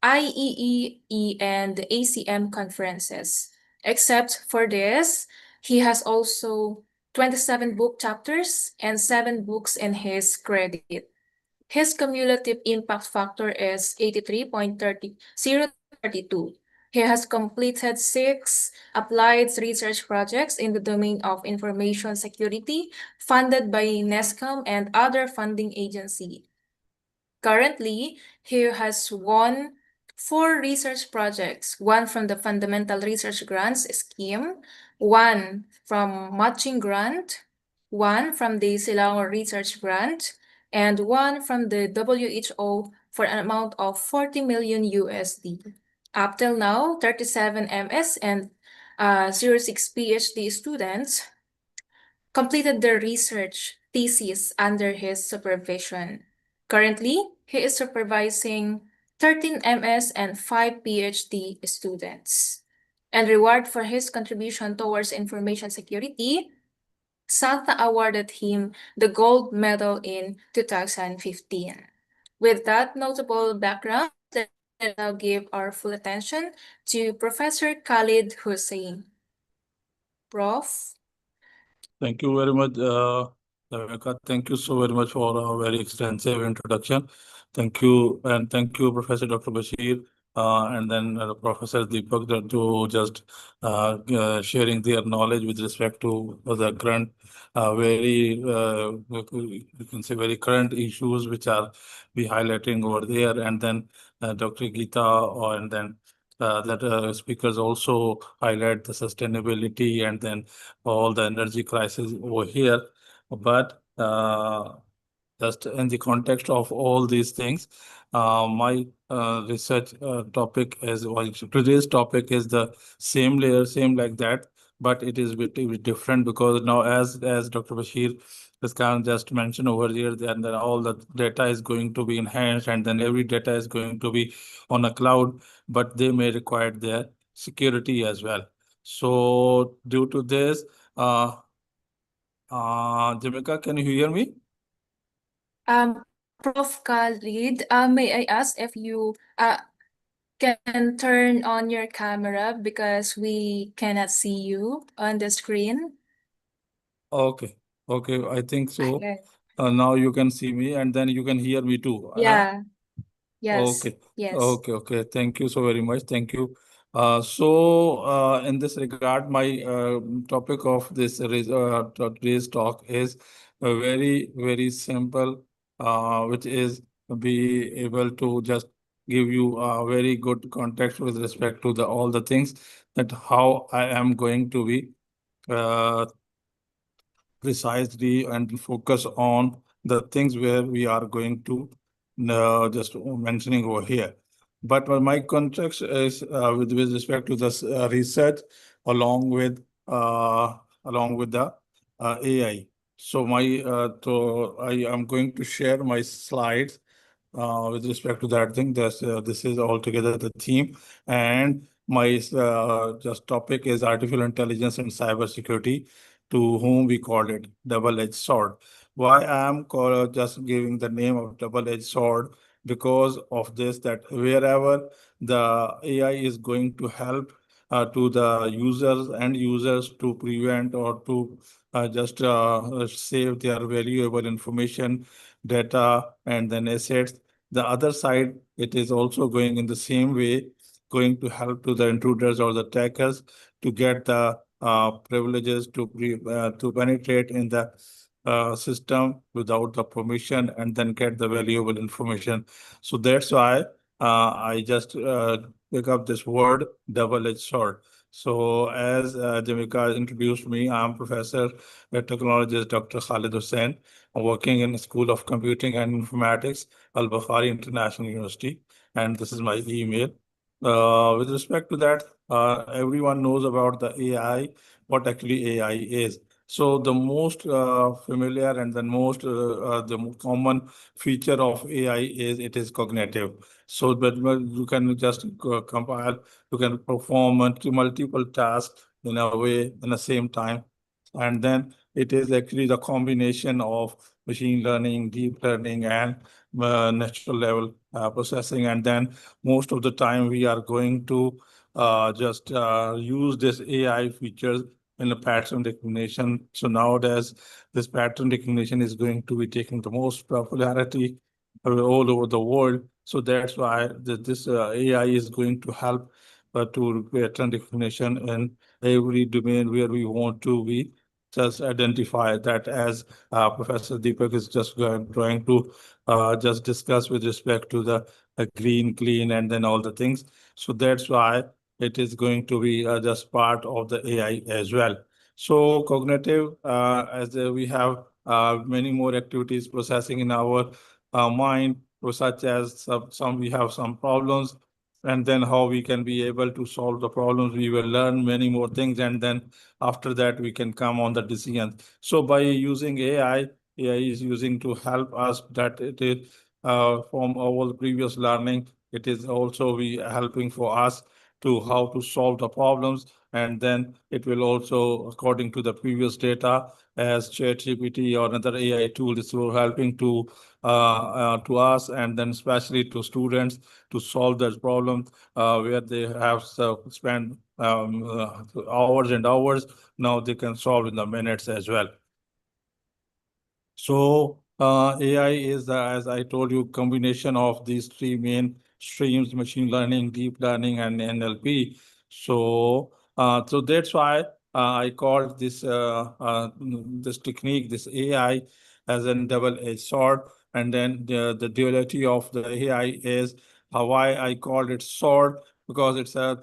IEEE and ACM conferences. Except for this, he has also 27 book chapters and 7 books in his credit. His cumulative impact factor is 83.30032. He has completed 6 applied research projects in the domain of information security funded by NESCOM and other funding agencies. Currently, he has won 4 research projects, one from the Fundamental Research Grants Scheme, one from Matching Grant, one from the Silango Research Grant, and one from the WHO for an amount of 40 million USD. Up till now, 37 MS and 06 PhD students completed their research thesis under his supervision. Currently, he is supervising 13 MS and 5 PhD students. And reward for his contribution towards information security, SALTA awarded him the gold medal in 2015. With that notable background, let's now give our full attention to Professor Khalid Hussein. Prof. Thank you very much, Rebecca. Thank you so very much for a very extensive introduction. Thank you, and thank you, Professor Dr. Bashir, and then Professor Deepak, to just sharing their knowledge with respect to the current, very, you can say, very current issues which are be highlighting over there, and then Dr. Geeta, and then that speakers also highlight the sustainability and then all the energy crisis over here. But just in the context of all these things, my research topic is, well, today's topic is the same layer, same like that, but it is bit different because now, as Dr. Bashir has kind of just mentioned over here, then all the data is going to be enhanced, and then every data is going to be on a cloud, but they may require their security as well. So due to this, Jamaica, can you hear me? Prof. Khalid, may I ask if you can turn on your camera because we cannot see you on the screen? Okay, okay, I think so. Okay. Now you can see me and then you can hear me too. Yeah. Yes. Okay, Yes. okay. Thank you so very much. Thank you. In this regard, my topic of today's talk is very simple, which is be able to just give you a very good context with respect to the all the things that how I am going to be uh, precisely and focus on the things where we are going to just mentioning over here. But my context is with respect to this research along with the AI. So I am going to share my slides with respect to that thing. This is altogether the theme, and my just topic is artificial intelligence and cybersecurity, to whom we call it double-edged sword. Why I am just giving the name of double-edged sword? Because of this, that wherever the AI is going to help to the users to prevent or to just save their valuable information, data, and then assets. The other side, it is also going in the same way, going to help to the intruders or the attackers to get the privileges to penetrate in the system without the permission and then get the valuable information. So that's why I just pick up this word double-edged sword. So as Jamika introduced me, I'm professor at technologist Dr. Khalid Hussain. I'm working in the School of Computing and Informatics, Al-Bukhari International University, and this is my email. With respect to that, everyone knows about the AI, what actually AI is. So the most familiar and the common feature of AI is it is cognitive. So that you can just compile, you can perform multiple tasks in a way in the same time, and then it is actually the combination of machine learning, deep learning, and natural level processing. And then most of the time we are going to just use this AI features in a pattern recognition. So nowadays, this pattern recognition is going to be taking the most popularity all over the world. So that's why this AI is going to help to pattern recognition in every domain where we want to be. Just identify that as Professor Deepak is just trying to just discuss with respect to the green, clean, and then all the things. So that's why it is going to be just part of the AI as well. So cognitive, as we have many more activities processing in our mind, such as some we have some problems, and then how we can be able to solve the problems. We will learn many more things, and then after that we can come on the decision. So by using AI is using to help us that it is from our previous learning. It is also be helping for us to how to solve the problems, and then it will also, according to the previous data, as ChatGPT or another AI tool, is helping to us, and then especially to students to solve that problem where they have spent hours and hours. Now they can solve in the minutes as well. So AI is, as I told you, combination of these three main streams: machine learning, deep learning, and NLP. So that's why I called this technique, this AI, as a double-edged sword. And then the duality of the AI is why I called it sword, because it's a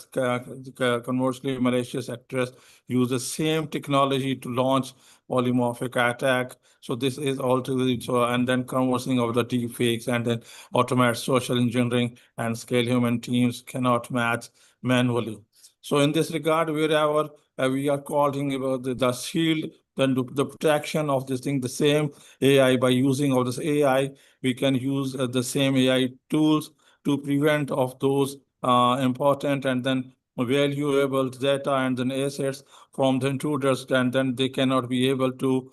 conversely malicious actors use the same technology to launch polymorphic attack. So this is also so, and then conversing of the deep fakes, and then automate social engineering and scale human teams cannot match manually. So in this regard, wherever we are calling about the shield, then the protection of this thing, the same AI, by using of this AI, we can use the same AI tools to prevent of those important and then valuable data and then assets from the intruders, and then they cannot be able to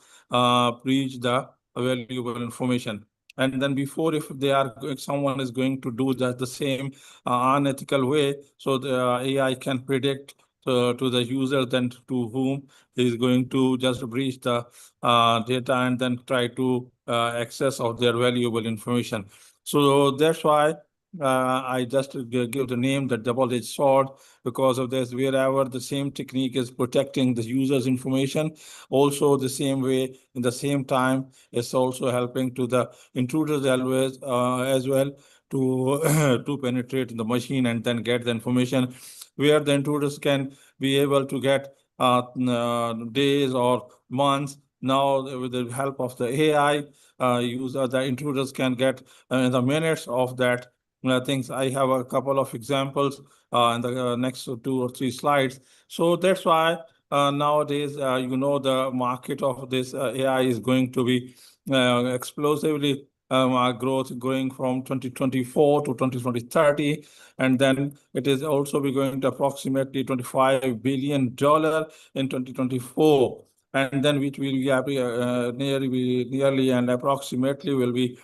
breach the valuable information. And then before, if someone is going to do that the same unethical way, so the AI can predict to the user then to whom is going to just breach the data and then try to access of their valuable information. So that's why I just give the name the double-edged sword, because of this. Wherever the same technique is protecting the user's information, also the same way, in the same time, it's also helping to the intruders always as well to to penetrate the machine and then get the information, where the intruders can be able to get days or months. Now, with the help of the AI, the intruders can get in the minutes of that things. I have a couple of examples in the next 2 or 3 slides. So that's why nowadays, the market of this AI is going to be explosively growth going from 2024 to 2030, and then it is also be going to approximately $25 billion in 2024, and then which will be nearly and approximately will be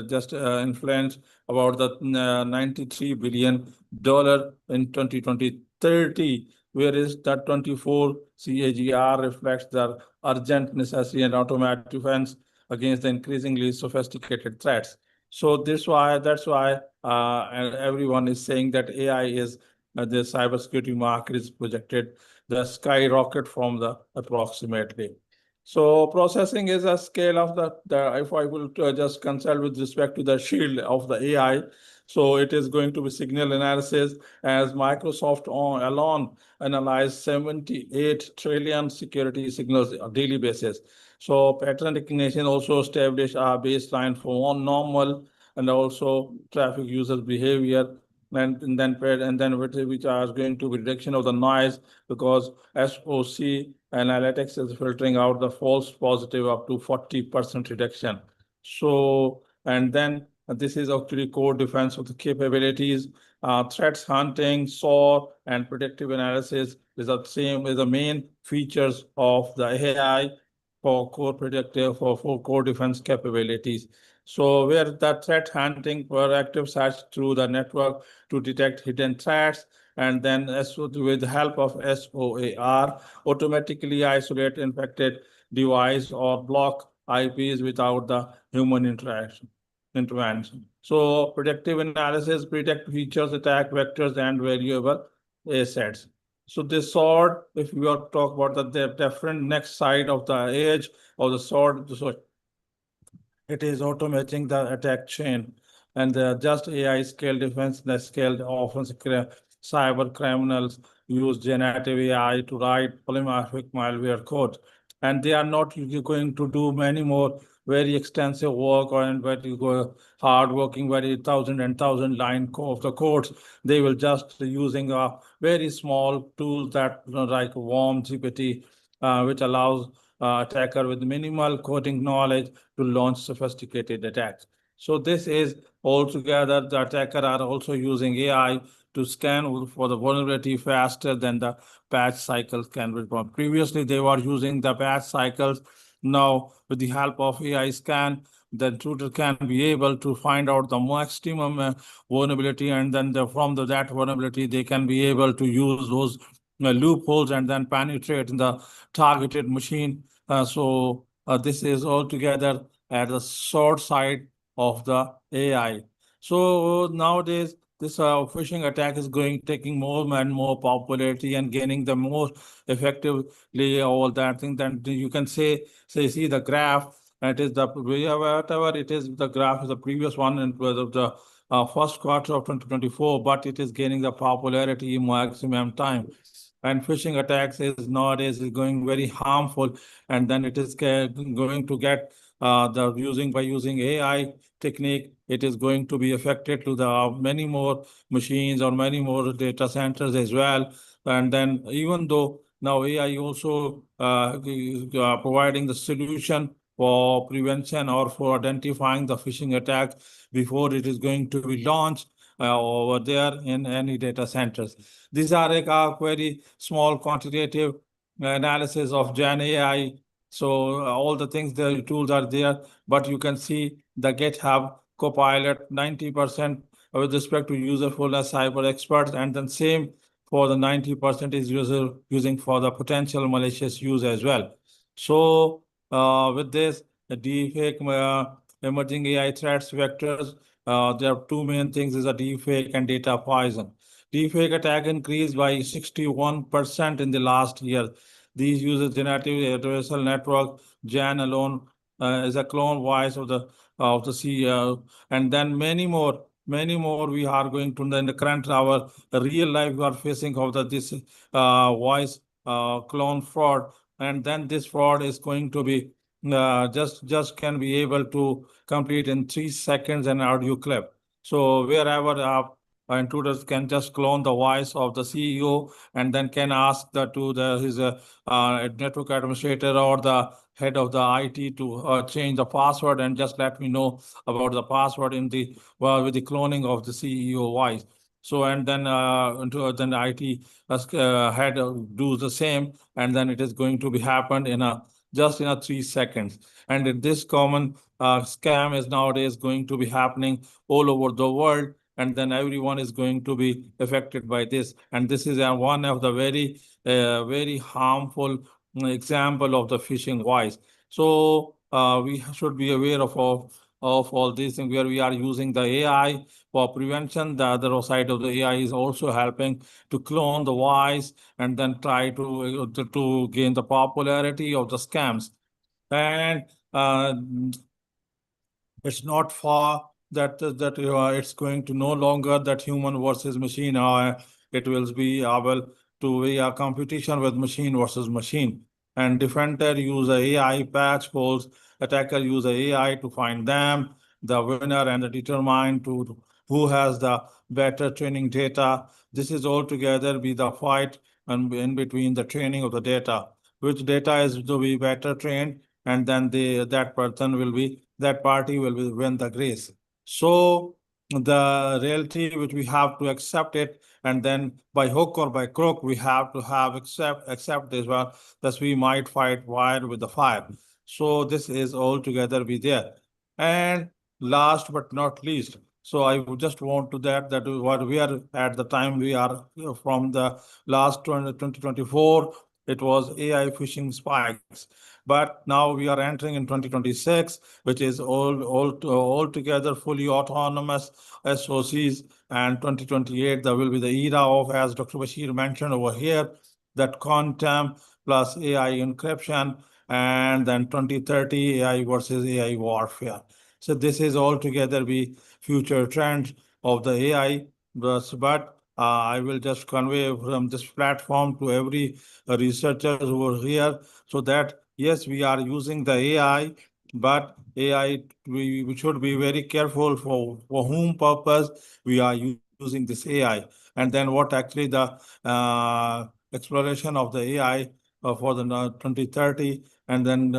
just influence about the $93 billion in 2030, whereas that 24 CAGR reflects the urgent necessity and automatic defense against the increasingly sophisticated threats. So that's why and everyone is saying that AI is the cybersecurity market is projected the skyrocket from the approximately. So processing is a scale of the if I will just consult with respect to the shield of the AI, so it is going to be signal analysis as Microsoft alone analyze 78 trillion security signals on a daily basis. So pattern recognition also establish a baseline for one normal and also traffic users behavior and then which are going to be reduction of the noise because SOC analytics is filtering out the false positive up to 40% reduction. So, and then this is actually core defense of the capabilities. Threats hunting, SOAR, and predictive analysis is the main features of the AI for core predictive for core defense capabilities. So where the threat hunting proactive search through the network to detect hidden threats, and then with the help of SOAR, automatically isolate infected device or block IPs without the human intervention. So predictive analysis predict features, attack vectors, and variable assets. So this sword, if we are talk about the different next side of the edge of the sword, so it is automating the attack chain. And just AI scale defense, the scale often cyber criminals use generative AI to write polymorphic malware code. And they are not going to do many more very extensive work or and very hard working, very thousand line of the codes. They will just using a very small tool that like warm GPT, which allows attacker with minimal coding knowledge to launch sophisticated attacks. So this is altogether the attacker are also using AI to scan for the vulnerability faster than the patch cycles can respond. Previously, they were using the patch cycles. Now, with the help of AI scan, the intruder can be able to find out the maximum vulnerability, and then that vulnerability, they can be able to use those loopholes and then penetrate in the targeted machine. This is altogether at the short side of the AI. So nowadays, this phishing attack is taking more and more popularity and gaining the more effectively all that thing. Then you can see the graph. It is whatever it is. The graph is the previous one and the first quarter of 2024, but it is gaining the popularity maximum time. And phishing attacks is nowadays is going very harmful, and then it is going to get by using AI technique, it is going to be affected to the many more machines or many more data centers as well. And then even though now AI also providing the solution for prevention or for identifying the phishing attack before it is going to be launched over there in any data centers. These are a very small quantitative analysis of Gen AI. So all the things, the tools are there, but you can see the GitHub Copilot 90% with respect to userfulness, cyber experts, and then same for the 90% is using for the potential malicious use as well. So with this, the deepfake emerging AI threats vectors, there are two main things: is a deepfake and data poison. Deepfake attack increased by 61% in the last year. These use generative adversarial network. Jan alone is a clone voice of the CEO, and then many more. Many more we are going to in the current our real life we are facing of this voice clone fraud, and then this fraud is going to be just can be able to complete in 3 seconds an audio clip. So wherever intruders can just clone the voice of the CEO and then can ask his network administrator or the head of the IT to change the password and just let me know about the password with the cloning of the CEO voice. So and then then IT head do the same, and then it is going to be happened in just in 3 seconds. And this common scam is nowadays going to be happening all over the world, and then everyone is going to be affected by this. And this is one of the very harmful example of the phishing voice. So we should be aware of all these things where we are using the AI for prevention. The other side of the AI is also helping to clone the voice and then try to gain the popularity of the scams. And it's not far that it's going to no longer that human versus machine. It will be able to be a competition with machine versus machine. And defender use a AI patch holes. Attacker use a AI to find them, the winner, and determine to who has the better training data. This is altogether be the fight and in between the training of the data. Which data is to be better trained, and then that person will be that party will win the race. So the reality which we have to accept it, and then by hook or by crook we have to have accept this one that we might fight fire with the fire. So this is altogether be there. And last but not least, so I would just want to that what we are at the time we are from the last 2024, it was AI phishing spikes. But now we are entering in 2026, which is altogether fully autonomous SOCs. And 2028, there will be the era of, as Dr. Bashir mentioned over here, that quantum plus AI encryption, and then 2030 AI versus AI warfare. So this is altogether the future trend of the AI. But I will just convey from this platform to every researchers who are here, so that yes, we are using the AI, but AI, we should be very careful for whom purpose we are using this AI, and then what actually the exploration of the AI for the 2030, and then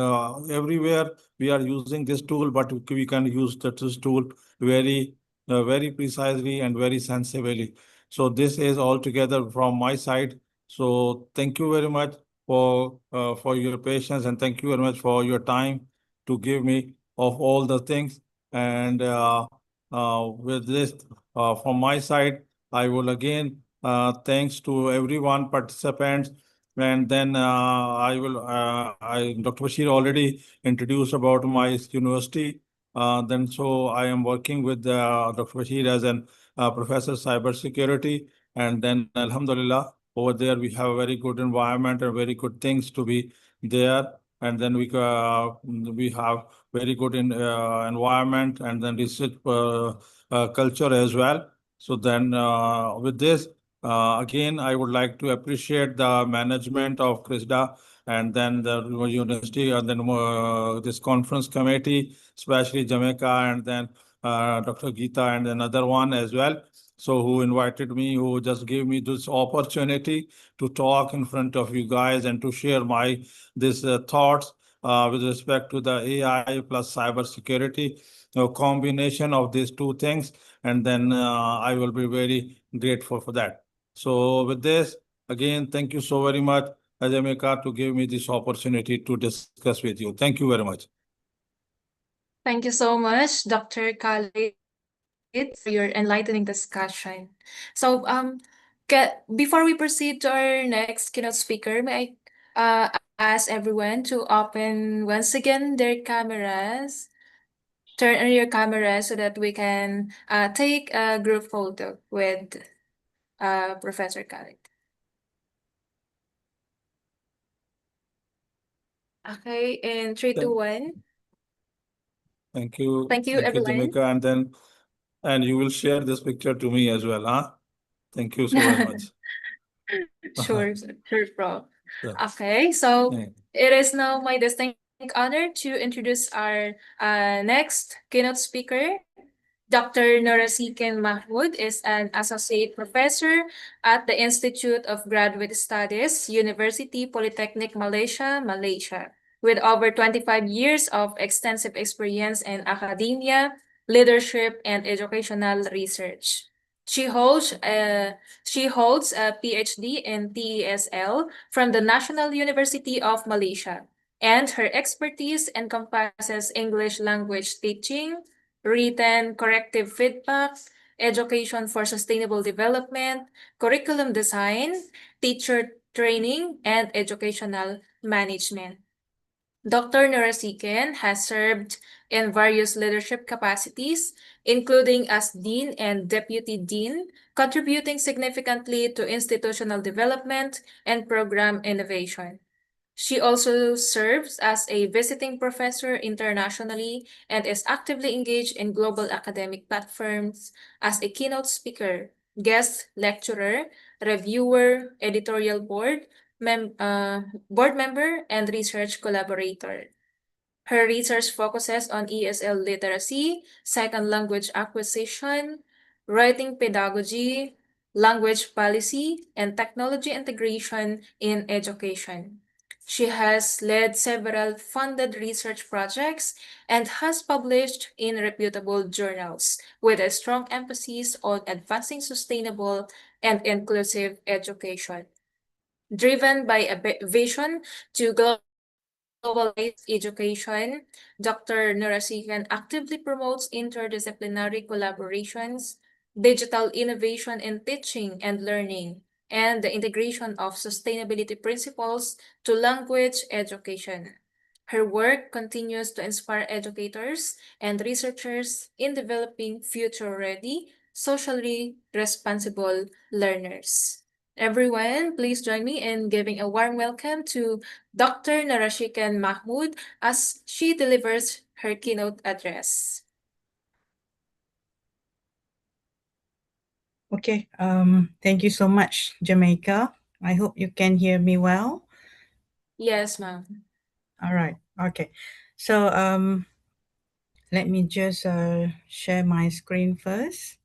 everywhere we are using this tool, but we can use this tool very very precisely and very sensibly. So this is altogether from my side. So thank you very much for your patience, and thank you very much for your time to give me of all the things. And with this, from my side, I will again thanks to everyone participants. And then Dr. Bashir already introduced about my university. Then so I am working with Dr. Bashir as an professor cybersecurity, and then Alhamdulillah over there we have a very good environment and very good things to be there. And then we have very good environment, and then research culture as well. So then with this, again, I would like to appreciate the management of CRISDA, and then the university, and then this conference committee, especially Jamaica, and then Dr. Geeta, and another one as well. So who invited me, who just gave me this opportunity to talk in front of you guys and to share my these thoughts with respect to the AI plus cybersecurity, combination of these two things, and then I will be very grateful for that. So with this, again, thank you so very much, Ajamika, to give me this opportunity to discuss with you. Thank you very much. Thank you so much, Dr. Khalid, for your enlightening discussion. So, before we proceed to our next keynote speaker, may I ask everyone to open once again their cameras, turn on your camera so that we can take a group photo with Professor Khalid. Okay, in 3, 2, 1. Thank you. Thank you, everyone. Jamaica, and you will share this picture to me as well, huh? Thank you so very much. Sure, sure, Prof. So, Okay, so yeah. it is now my distinct honor to introduce our next keynote speaker. Dr. Norasiken Mahmood is an associate professor at the Institute of Graduate Studies, University Polytechnic Malaysia, Malaysia, with over 25 years of extensive experience in academia, leadership, and educational research. She holds a PhD in TESL from the National University of Malaysia, and her expertise encompasses English language teaching, written corrective feedback, education for sustainable development, curriculum design, teacher training, and educational management. Dr. Norasiken has served in various leadership capacities, including as Dean and Deputy Dean, contributing significantly to institutional development and program innovation. She also serves as a visiting professor internationally and is actively engaged in global academic platforms as a keynote speaker, guest lecturer, reviewer, editorial board member, and research collaborator. Her research focuses on ESL literacy, second language acquisition, writing pedagogy, language policy, and technology integration in education. She has led several funded research projects and has published in reputable journals with a strong emphasis on advancing sustainable and inclusive education. Driven by a vision to globalized education, Dr. Nurasikan actively promotes interdisciplinary collaborations, digital innovation in teaching and learning, and the integration of sustainability principles to language education. Her work continues to inspire educators and researchers in developing future-ready, socially responsible learners. Everyone, please join me in giving a warm welcome to Dr. Narashikan Mahmood as she delivers her keynote address. Okay, thank you so much, Jamaica. I hope you can hear me well. Yes, ma'am. All right, okay. So let me just share my screen first.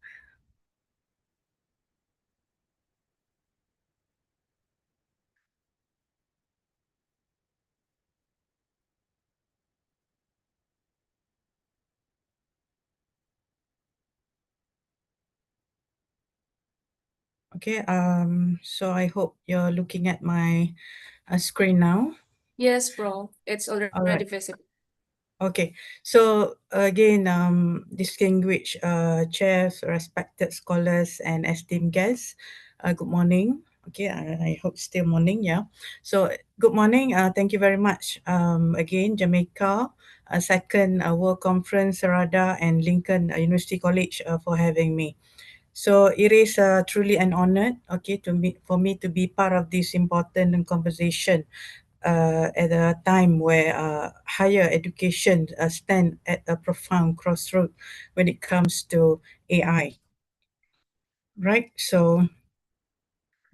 Okay, so I hope you're looking at my screen now. Yes, bro. It's already right. visible. Okay, so again, distinguished chairs, respected scholars, and esteemed guests, good morning. Okay, I hope still morning, yeah. So good morning, thank you very much. Again, Jamaica, second World Conference, Sarada, and Lincoln University College for having me. So it is truly an honor, okay, for me to be part of this important conversation at a time where higher education stand at a profound crossroad when it comes to AI. Right.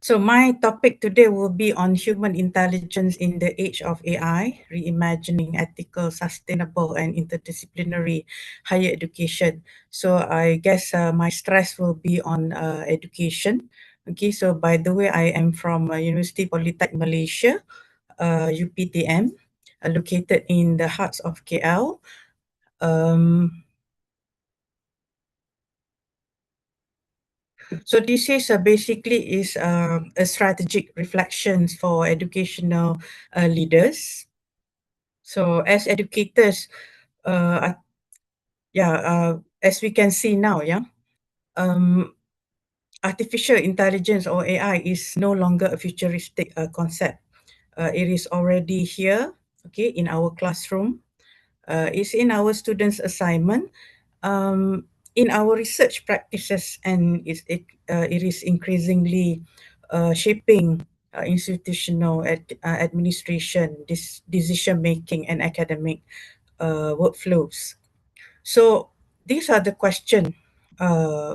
So my topic today will be on human intelligence in the age of AI, reimagining ethical, sustainable, and interdisciplinary higher education. So I guess my stress will be on education. Okay, so by the way, I am from University Polytechnic Malaysia, UPTM, located in the hearts of KL. So this is basically is a strategic reflections for educational leaders. So as educators, as we can see now, artificial intelligence or AI is no longer a futuristic concept. It is already here, okay, in our classroom. It's in our students' assignment, in our research practices, and it is increasingly shaping institutional administration, decision making, and academic workflows. So these are the questions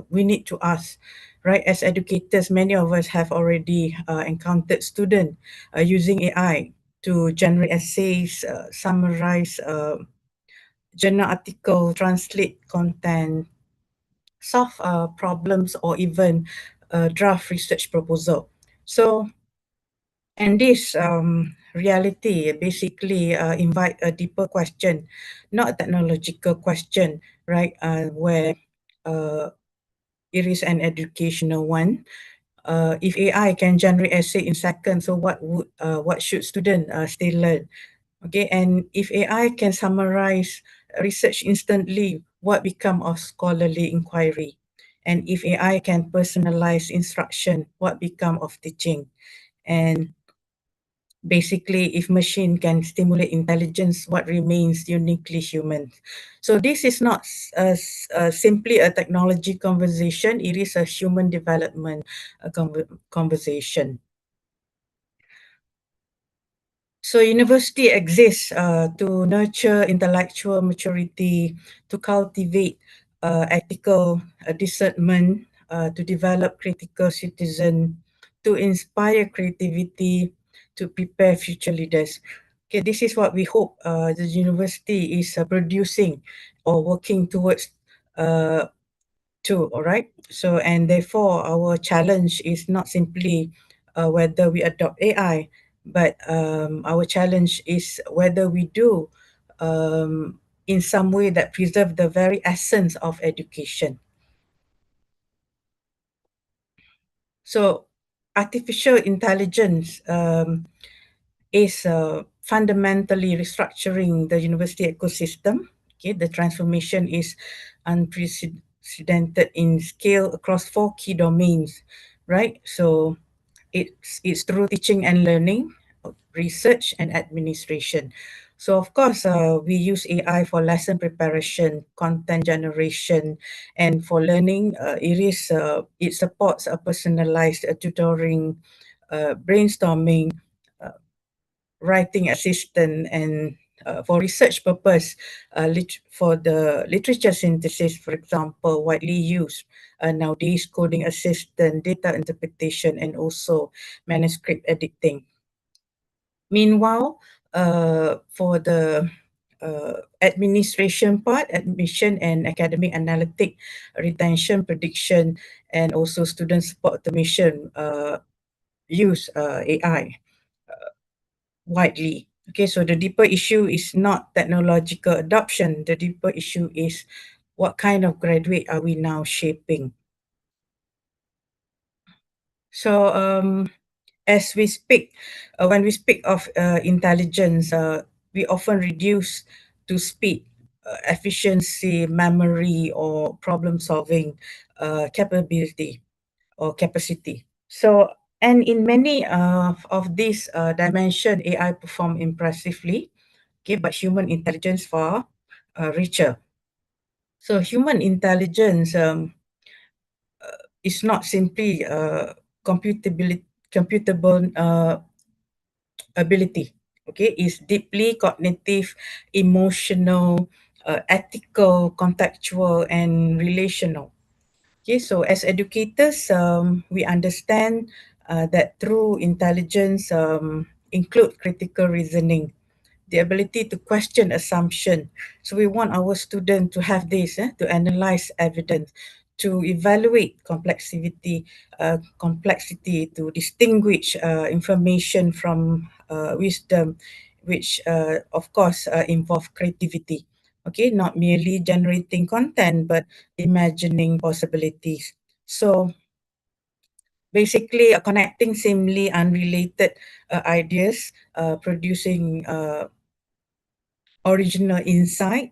we need to ask, right? As educators, many of us have already encountered students using AI to generate essays, summarize journal article, translate content, solve problems, or even draft research proposal. So, and this reality basically invite a deeper question, not a technological question, right? Where it is an educational one. If AI can generate essay in seconds, so what should student still learn? Okay, and if AI can summarize research instantly, what become of scholarly inquiry? And if AI can personalize instruction, what become of teaching? And basically, if machine can stimulate intelligence, what remains uniquely human? So this is not simply a technology conversation, it is a human development conversation. So university exists to nurture intellectual maturity, to cultivate ethical discernment, to develop critical citizen, to inspire creativity, to prepare future leaders. Okay, this is what we hope the university is producing or working towards too, all right? So, and therefore, our challenge is not simply whether we adopt AI, but our challenge is whether we do in some way that preserve the very essence of education. So, artificial intelligence is fundamentally restructuring the university ecosystem. Okay, the transformation is unprecedented in scale across 4 key domains, right? So it's through teaching and learning, research and administration. So of course, we use AI for lesson preparation, content generation, and for learning. It supports a personalized tutoring, brainstorming, writing assistant, and for research purpose, for the literature synthesis, for example, widely used nowadays, coding assistant, data interpretation, and also manuscript editing. Meanwhile, for the administration part, admission and academic analytic, retention prediction, and also student support automation, use AI widely. Okay, so the deeper issue is not technological adoption. The deeper issue is what kind of graduate are we now shaping? So as we speak, when we speak of intelligence, we often reduce to speed, efficiency, memory, or problem solving capability or capacity. So, and in many of these dimension, AI perform impressively, okay, but human intelligence far richer. So human intelligence is not simply computable ability. Okay, is deeply cognitive, emotional, ethical, contextual, and relational. Okay, so as educators, we understand that true intelligence include critical reasoning, the ability to question assumption. So we want our student to have this, to analyze evidence, to evaluate complexity, to distinguish information from wisdom, which of course involve creativity. Okay, not merely generating content, but imagining possibilities. So basically, connecting seemingly unrelated ideas, producing original insight,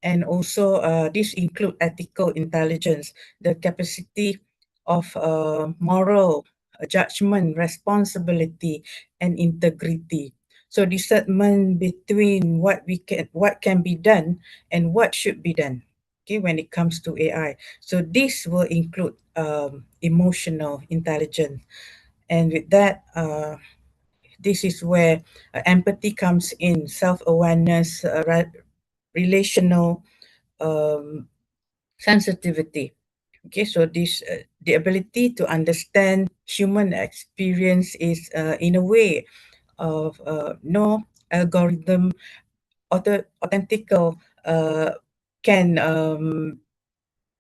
and also this include ethical intelligence, the capacity of moral judgment, responsibility, and integrity. So discernment between what can be done and what should be done. Okay, when it comes to AI, so this will include emotional intelligence, and with that, this is where empathy comes in, self-awareness, relational sensitivity. Okay, so this the ability to understand human experience is in a way of no algorithm authentical can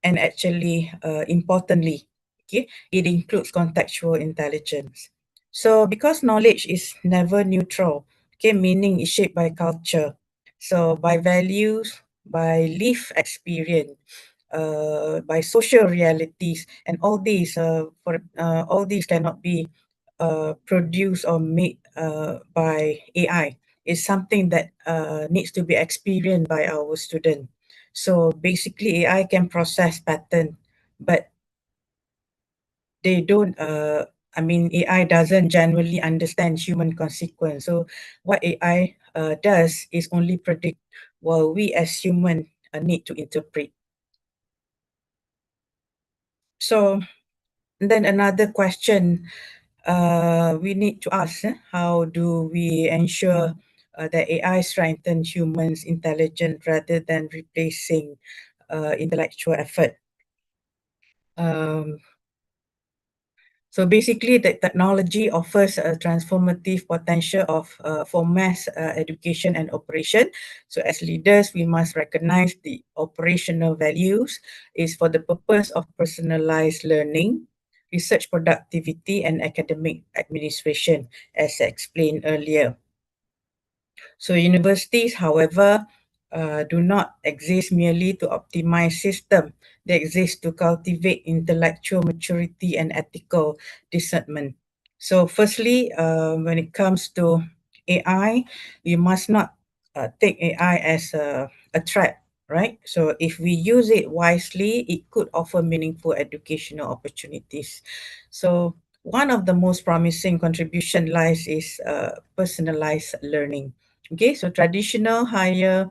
and actually importantly, okay, it includes contextual intelligence. So because knowledge is never neutral, okay, meaning is shaped by culture, so by values, by lived experience, by social realities, and all these cannot be produced or made by AI. It's something that needs to be experienced by our student. So basically, AI can process pattern, but they don't. I mean, AI doesn't generally understand human consequence. So what AI does is only predict, while we as human need to interpret. So then another question we need to ask how do we ensure that AI strengthens humans' intelligence rather than replacing intellectual effort. So basically, the technology offers a transformative potential for mass education and operation. So as leaders, we must recognize the operational values is for the purpose of personalized learning, research productivity, and academic administration, as explained earlier. So universities, however, do not exist merely to optimize system. They exist to cultivate intellectual maturity and ethical discernment. So firstly, when it comes to AI, we must not take AI as a threat, right? So if we use it wisely, it could offer meaningful educational opportunities. So one of the most promising contribution lies is personalized learning. Okay, so traditional higher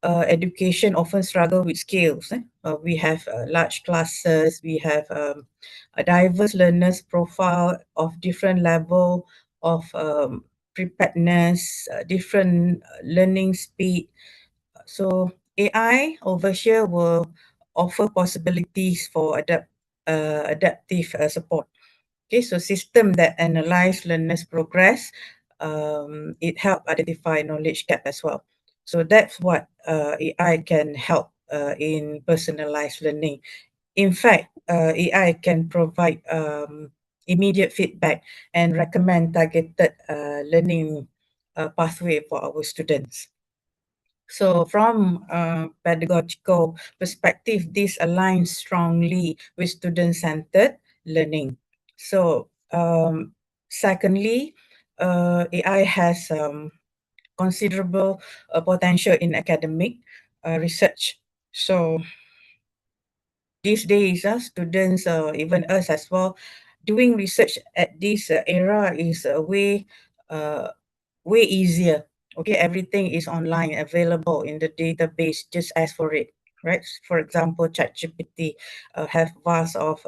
education often struggle with skills. We have large classes, we have a diverse learners profile of different level of preparedness, different learning speed. So AI over here will offer possibilities for adaptive support. Okay, so system that analyze learners' progress, it help identify knowledge gap as well. So that's what AI can help in personalized learning. In fact, AI can provide immediate feedback and recommend targeted learning pathway for our students. So from a pedagogical perspective, this aligns strongly with student-centered learning. So secondly, AI has considerable potential in academic research. So these days, students, even us as well, doing research at this era is way easier. Okay, everything is online, available in the database. Just ask for it, right? For example, ChatGPT have vast of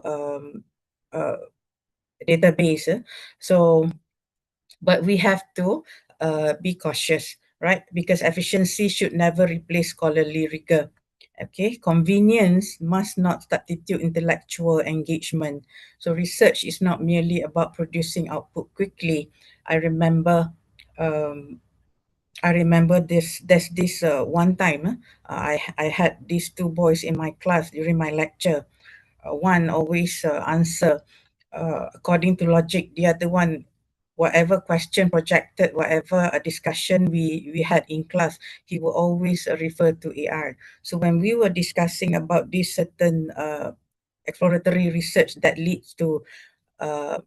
database. So, but we have to be cautious, right? Because efficiency should never replace scholarly rigor. Okay, convenience must not substitute intellectual engagement. So research is not merely about producing output quickly. I remember um, there's this one time I had these two boys in my class during my lecture. One always answer according to logic. The other one, whatever question projected, whatever discussion we had in class, he will always refer to AI. So when we were discussing about this certain exploratory research that leads to uh,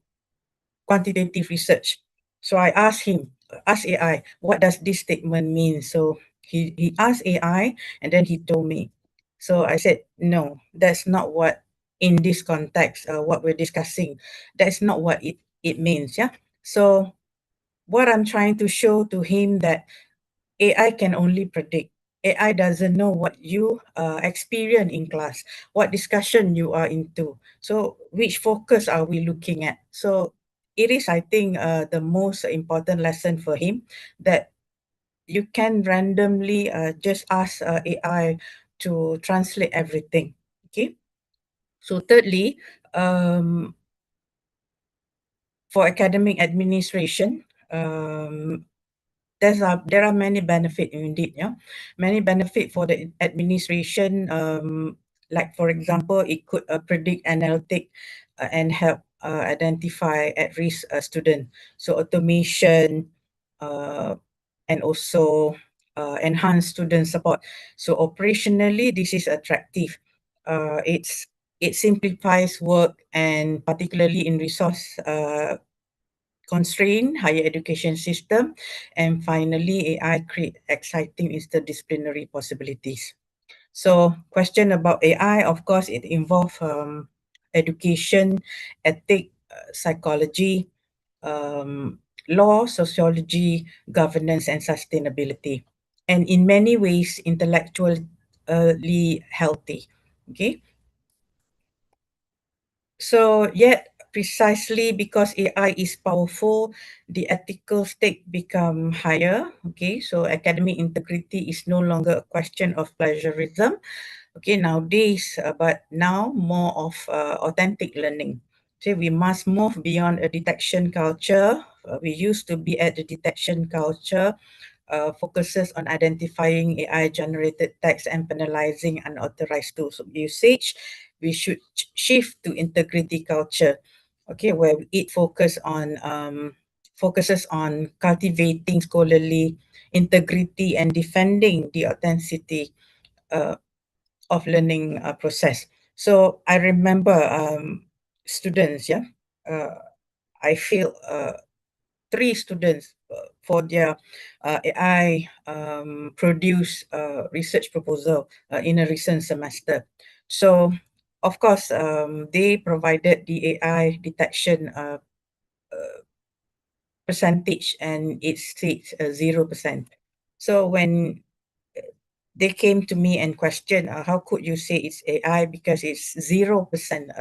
quantitative research. So I asked him, ask AI, what does this statement mean? So he asked AI and then he told me. So I said, no, that's not what in this context, what we're discussing, that's not what it means. Yeah. So what I'm trying to show to him that AI can only predict. AI doesn't know what you experience in class, what discussion you are into. So which focus are we looking at? So it is, I think, the most important lesson for him that you can randomly just ask AI to translate everything. Okay. So thirdly, for academic administration, there are many benefit indeed. Yeah, many benefit for the administration. Like for example, it could predict analytic and help identify at-risk student. So automation and also enhance student support. So operationally, this is attractive. It simplifies work, and particularly in resource constrained higher education system. And finally, AI create exciting interdisciplinary possibilities. So question about AI, of course, it involves education, ethic, psychology, law, sociology, governance, and sustainability. And in many ways, intellectually healthy. Okay. So yet precisely because AI is powerful, the ethical stake become higher. Okay, so academic integrity is no longer a question of plagiarism. Okay, nowadays, but now more of authentic learning. So we must move beyond a detection culture. We used to be at the detection culture, focuses on identifying AI-generated text and penalizing unauthorized tools of usage. We should shift to integrity culture, okay, where it focuses on cultivating scholarly integrity and defending the authenticity of learning process. So I remember students, I feel 3 students for their AI produce research proposal in a recent semester. So of course, they provided the AI detection percentage and it states 0%. So when they came to me and questioned, how could you say it's AI because it's 0%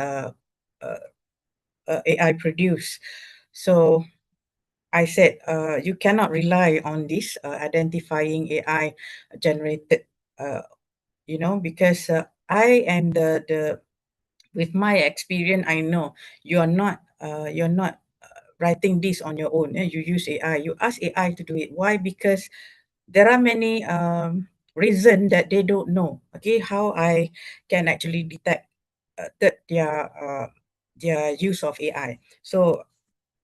AI produced? So I said, you cannot rely on this identifying AI generated, because I am the with my experience, I know you're not writing this on your own. You use AI. You ask AI to do it. Why? Because there are many reasons that they don't know. Okay, how I can actually detect that their use of AI. So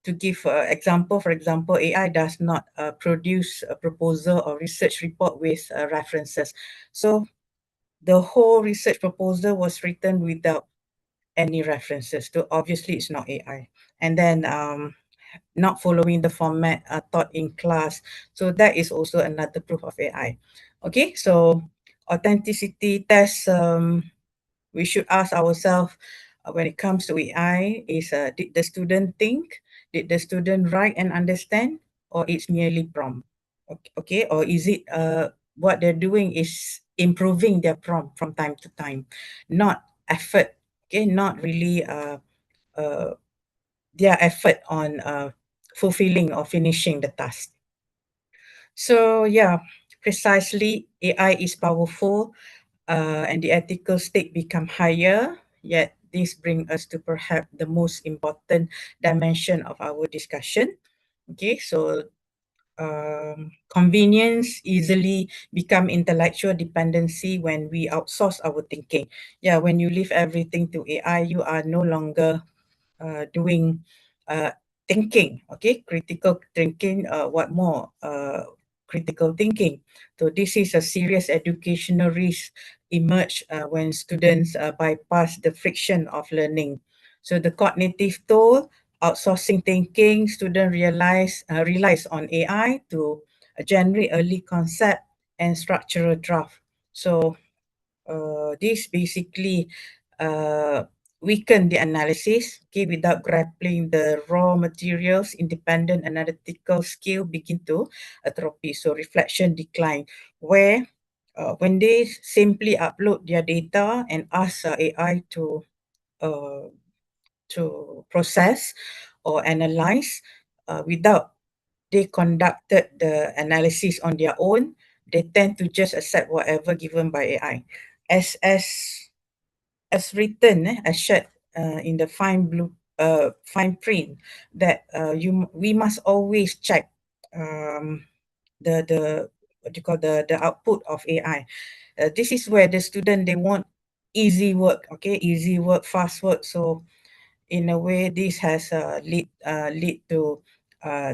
to give example, for example, AI does not produce a proposal or research report with references. So the whole research proposal was written without any references. So obviously it's not AI. And then not following the format taught in class. So that is also another proof of AI. Okay, so authenticity tests, we should ask ourselves when it comes to AI is, did the student think? Did the student write and understand? Or it's merely prompt? Okay, or is it what they're doing is improving their prompt from time to time, not effort, okay, not really their effort on fulfilling or finishing the task. So yeah, precisely AI is powerful and the ethical stake become higher, yet this brings us to perhaps the most important dimension of our discussion. Okay, so convenience easily become intellectual dependency when we outsource our thinking. Yeah, when you leave everything to AI, you are no longer doing thinking, okay, critical thinking, what more? Critical thinking. So this is a serious educational risk emerge when students bypass the friction of learning. So the cognitive toll, outsourcing thinking, student relies on AI to generate early concept and structural draft. So this basically weaken the analysis, okay, without grappling the raw materials, independent analytical skill begin to atrophy. So reflection decline, where when they simply upload their data and ask AI to process or analyze without they conducted the analysis on their own, they tend to just accept whatever given by AI. As written, as shared in the fine print, that we must always check the what do you call the output of AI. This is where the student they want easy work, okay, easy work, fast work. So in a way, this has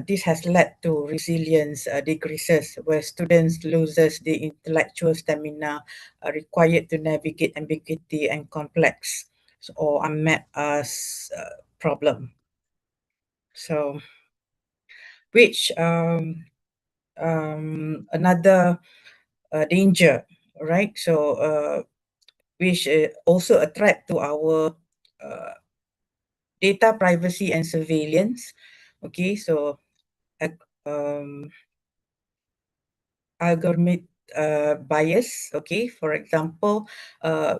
this has led to resilience decreases, where students loses the intellectual stamina required to navigate ambiguity and complex or unmet problem. So, which another danger, right? So, which also a threat to our data privacy and surveillance. Okay, so um, algorithmic bias. Okay, for example,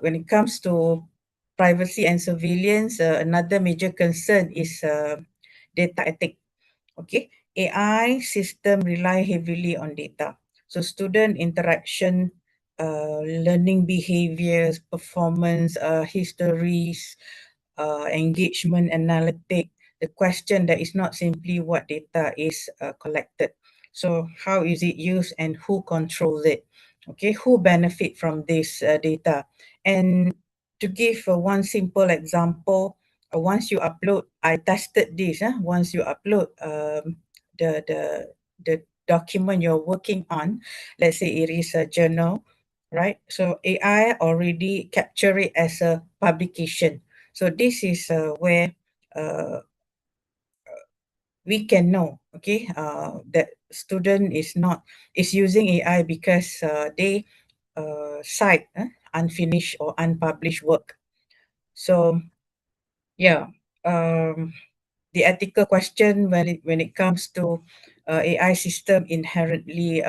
when it comes to privacy and surveillance, another major concern is data ethics. Okay, AI system rely heavily on data. So student interaction, learning behaviors, performance, histories, engagement analytic. The question that is not simply what data is collected. So how is it used and who controls it? Okay, who benefit from this data? And to give one simple example, once you upload, I tested this. Once you upload the document you're working on, let's say it is a journal, right? So AI already capture it as a publication. So this is where uh, we can know, okay, that student is using AI because they cite unfinished or unpublished work. So yeah, the ethical question when it comes to AI system inherently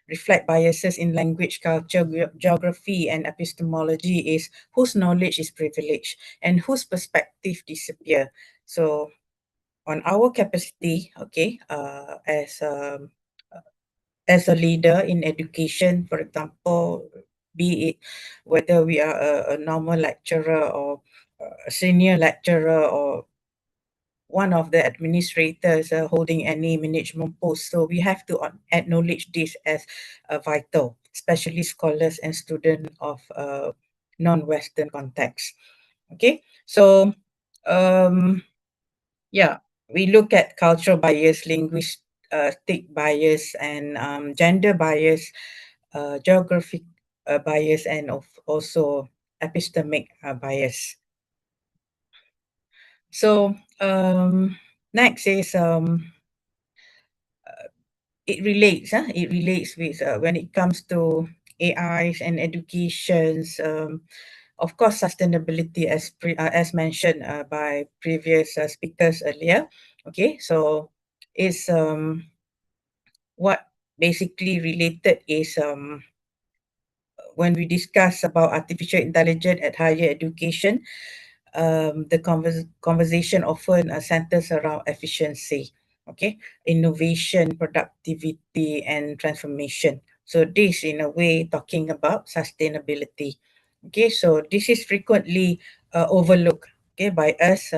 reflect biases in language, culture, geography, and epistemology is whose knowledge is privileged and whose perspective disappear. So on our capacity, okay, as a leader in education, for example, be it whether we are a normal lecturer or a senior lecturer or one of the administrators holding any management post. So we have to acknowledge this as vital, especially scholars and students of non-Western context. Okay, so yeah, we look at cultural bias, linguistic bias, and gender bias, geographic bias, and also epistemic bias. So next is it relates. It relates with when it comes to AIs and educations. Of course, sustainability as mentioned by previous speakers earlier. Okay, so is what basically related is when we discuss about artificial intelligence at higher education, the conversation often centers around efficiency, okay, innovation, productivity, and transformation. So this, in a way, talking about sustainability. Okay, so this is frequently overlooked, okay, by us.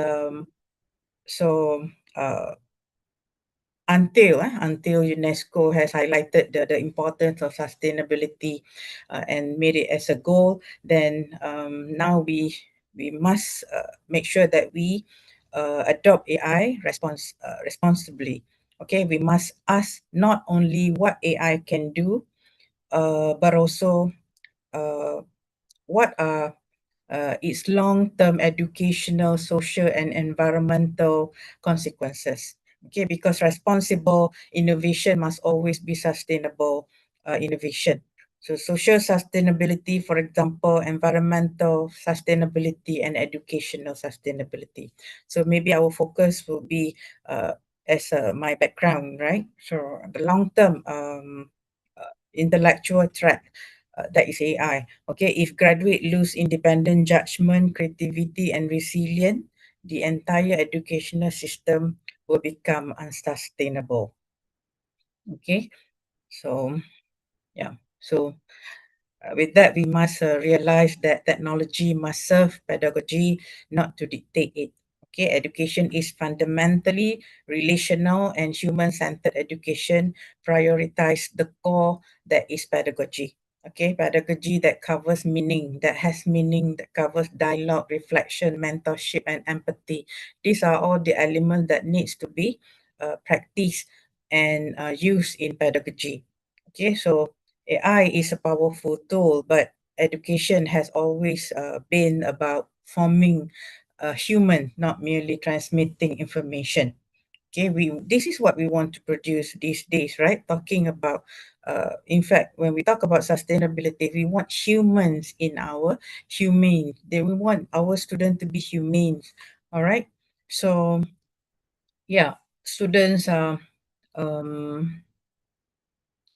So uh, until UNESCO has highlighted the importance of sustainability and made it as a goal, then now we must make sure that we adopt AI responsibly. Okay, we must ask not only what AI can do, but also uh, what are its long-term educational, social, and environmental consequences. Okay, because responsible innovation must always be sustainable innovation. So social sustainability, for example, environmental sustainability and educational sustainability. So maybe our focus will be as my background, right? So the long-term intellectual threat that is AI. Okay, if graduate lose independent judgment, creativity, and resilience, the entire educational system will become unsustainable. Okay, so yeah, so with that, we must realize that technology must serve pedagogy, not to dictate it. Okay, education is fundamentally relational and human-centered education. Prioritize the core that is pedagogy. Okay, pedagogy that covers meaning, that has meaning, that covers dialogue, reflection, mentorship, and empathy. These are all the elements that needs to be practiced and used in pedagogy. Okay, so AI is a powerful tool, but education has always been about forming a human, not merely transmitting information. Okay, this is what we want to produce these days, right? Talking about, in fact, when we talk about sustainability, we want humans in our humane. We want our students to be humane. All right. So yeah, students are um,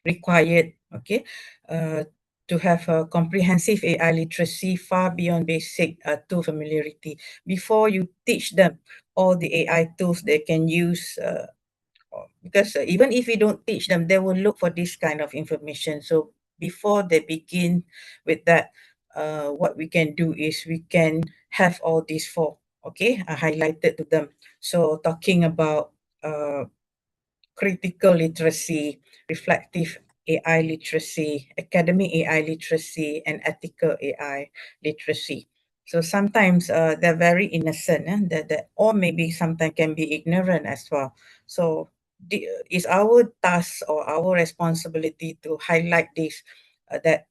required, okay, to have a comprehensive AI literacy far beyond basic tool familiarity. Before you teach them all the AI tools they can use, because even if you don't teach them, they will look for this kind of information. So before they begin with that, what we can do is we can have all these four, okay, highlighted to them. So talking about critical literacy, reflective AI literacy, academic AI literacy, and ethical AI literacy. So sometimes they're very innocent, or maybe sometimes can be ignorant as well. So it's our task or our responsibility to highlight this, that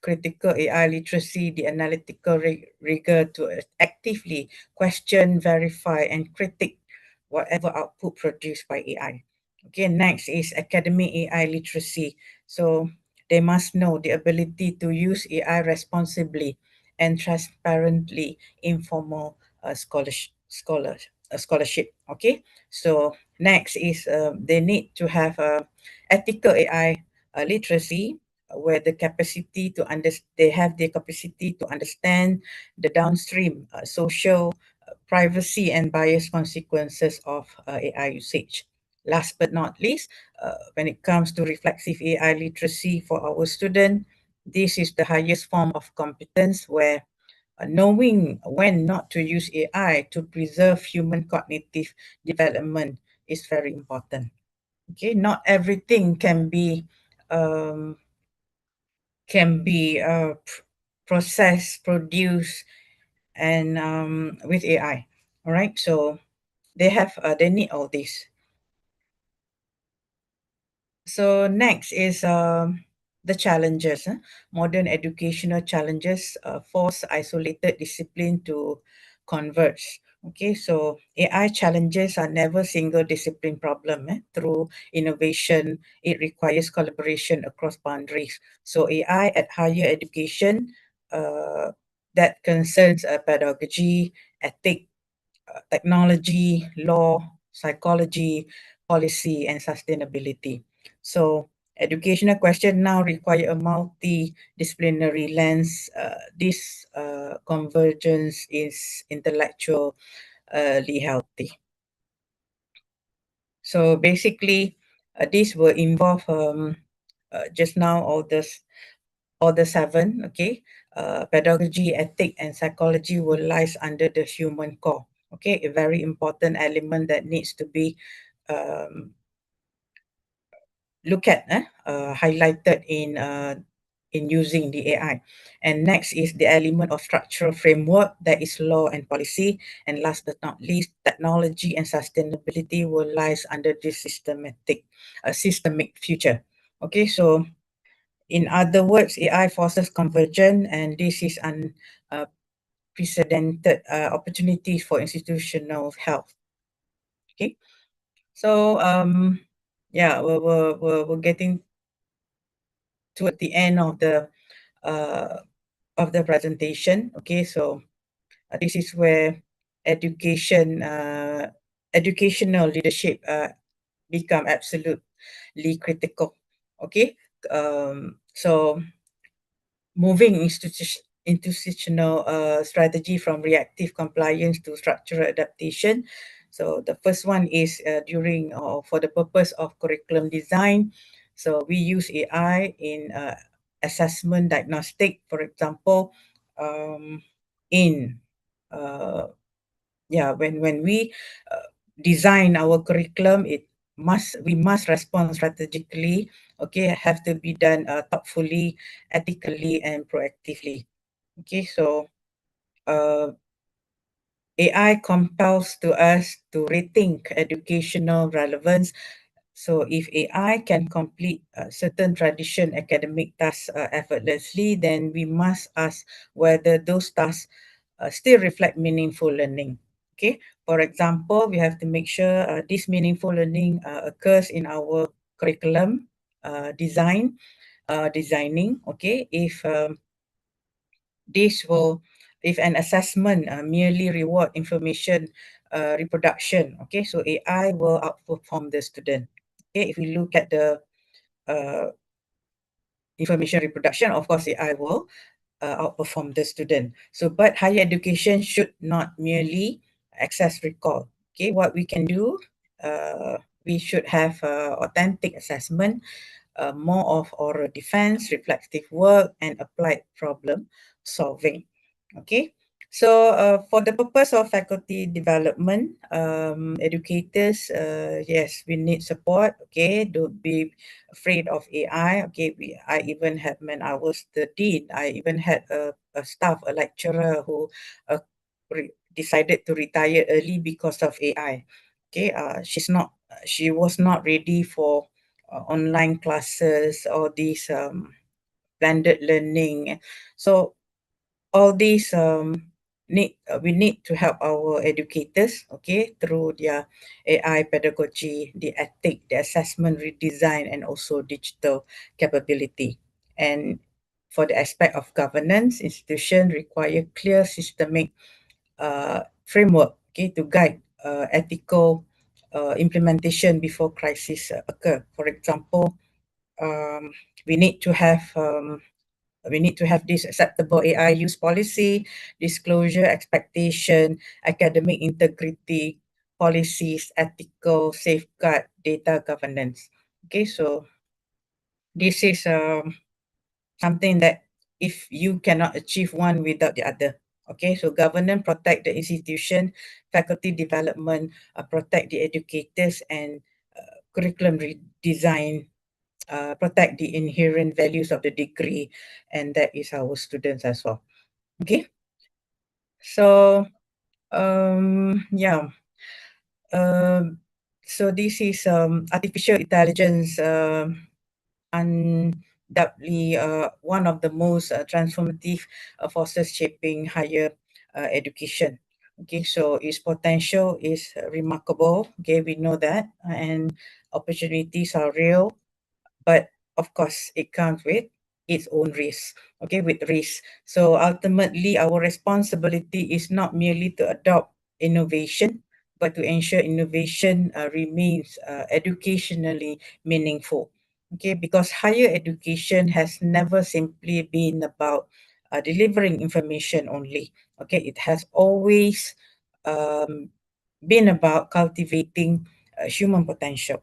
critical AI literacy, the analytical rigor to actively question, verify, and critique whatever output produced by AI. Okay, next is academic AI literacy. So they must know the ability to use AI responsibly and transparently in formal scholarship. Okay, so next is they need to have ethical AI literacy, where the capacity to they have the capacity to understand the downstream social, privacy, and bias consequences of AI usage. Last but not least, when it comes to reflexive AI literacy for our student, this is the highest form of competence, where knowing when not to use AI to preserve human cognitive development is very important. Okay, not everything can be um, processed, produced, and with AI. All right, so they need all this. So next is the challenges. Modern educational challenges force isolated discipline to converge. Okay, so AI challenges are never single discipline problem. Through innovation, it requires collaboration across boundaries. So AI at higher education, uh, that concerns pedagogy, ethics, technology, law, psychology, policy, and sustainability. So educational questions now require a multidisciplinary lens. This convergence is intellectually healthy. So basically, this will involve just now all the seven, okay? Pedagogy, ethic, and psychology will lies under the human core. Okay, a very important element that needs to be um, looked at, highlighted in using the AI. And next is the element of structural framework, that is law and policy. And last but not least, technology and sustainability will lies under this systemic future. Okay, so in other words, AI forces convergence, and this is unprecedented opportunities for institutional health. Okay, so yeah, we're getting toward the end uh, of the presentation. Okay, so this is where educational leadership become absolutely critical. Okay, so moving institutional strategy from reactive compliance to structural adaptation. So the first one is during or for the purpose of curriculum design. So we use AI in assessment diagnostic, for example, in when we design our curriculum, we must respond strategically. Okay, have to be done thoughtfully, ethically, and proactively. Okay, so AI compels to us to rethink educational relevance. So if AI can complete certain tradition academic tasks effortlessly, then we must ask whether those tasks still reflect meaningful learning. Okay, for example, we have to make sure this meaningful learning occurs in our curriculum designing. Okay, if an assessment merely reward information reproduction, okay, so AI will outperform the student. Okay, if we look at the information reproduction, of course, AI will outperform the student. So, but higher education should not merely access recall. Okay, what we can do, we should have authentic assessment, more of oral defense, reflective work, and applied problem solving. Okay, so for the purpose of faculty development, educators, yes, we need support. Okay, don't be afraid of AI. Okay, I even had, when I was the dean, I even had a staff, a lecturer who decided to retire early because of AI. Okay, she was not ready for online classes or these blended learning. So all these we need to help our educators, okay, through their AI pedagogy, the ethic, the assessment redesign, and also digital capability. And for the aspect of governance, institution require clear systemic framework, okay, to guide ethical implementation before crisis occur. For example, um, we need to have this acceptable AI use policy, disclosure expectation, academic integrity policies, ethical safeguard, data governance. Okay, so this is something that if you cannot achieve one without the other. Okay, so governance protect the institution, faculty development protect the educators, and curriculum redesign protect the inherent values of the degree, and that is our students as well. Okay, so yeah, so this is artificial intelligence, undoubtedly one of the most transformative forces shaping higher education. Okay, so its potential is remarkable. Okay, we know that, and opportunities are real, but of course it comes with its own risk. Okay, with risk. So ultimately our responsibility is not merely to adopt innovation, but to ensure innovation remains educationally meaningful. Okay, because higher education has never simply been about delivering information only. Okay, it has always um, been about cultivating human potential.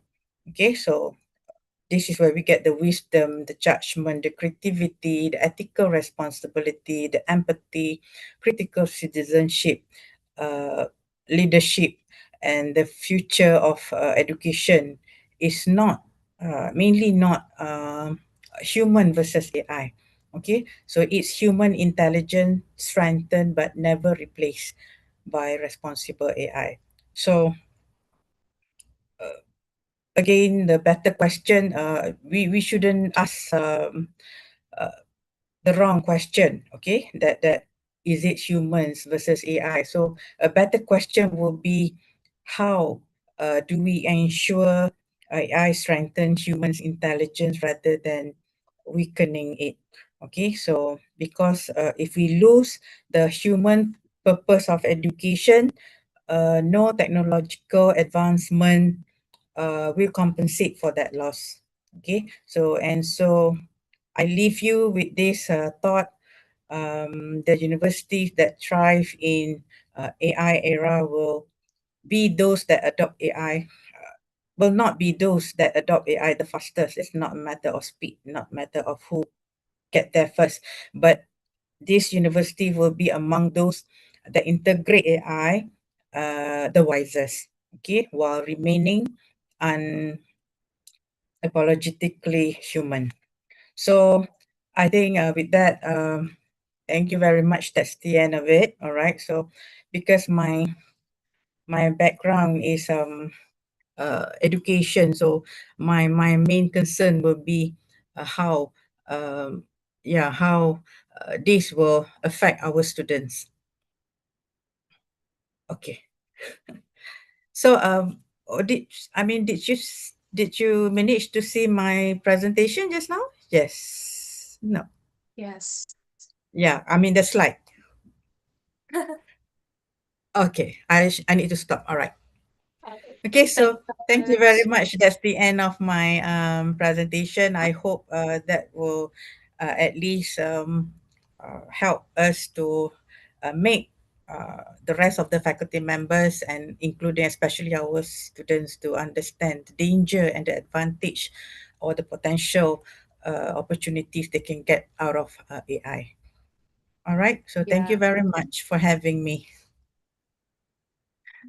Okay, so this is where we get the wisdom, the judgment, the creativity, the ethical responsibility, the empathy, critical citizenship, uh, leadership, and the future of education is not mainly not human versus AI. Okay, so it's human intelligence strengthened but never replaced by responsible AI. So again, the better question, we shouldn't ask uh, the wrong question. Okay, that is it humans versus AI. So a better question will be, how do we ensure AI strengthens humans intelligence rather than weakening it? Okay, so because if we lose the human purpose of education, no technological advancement will compensate for that loss. Okay, so I leave you with this thought. The universities that thrive in AI era will be those that adopt AI. Will not be those that adopt AI the fastest. It's not a matter of speed, not a matter of who get there first, but this university will be among those that integrate AI the wisest. Okay, while remaining unapologetically human. So I think with that, thank you very much. That's the end of it. All right. So because my background is education, so my main concern will be how how this will affect our students. Okay. So did you manage to see my presentation just now? Yes. No. Yes. Yeah, I mean the slide. Okay, I need to stop. All right. Okay, so thank you very much. much. That's the end of my presentation. I hope that will at least help us to make the rest of the faculty members and including especially our students to understand the danger and the advantage or the potential opportunities they can get out of AI. All right, so thank you Yeah. very much for having me.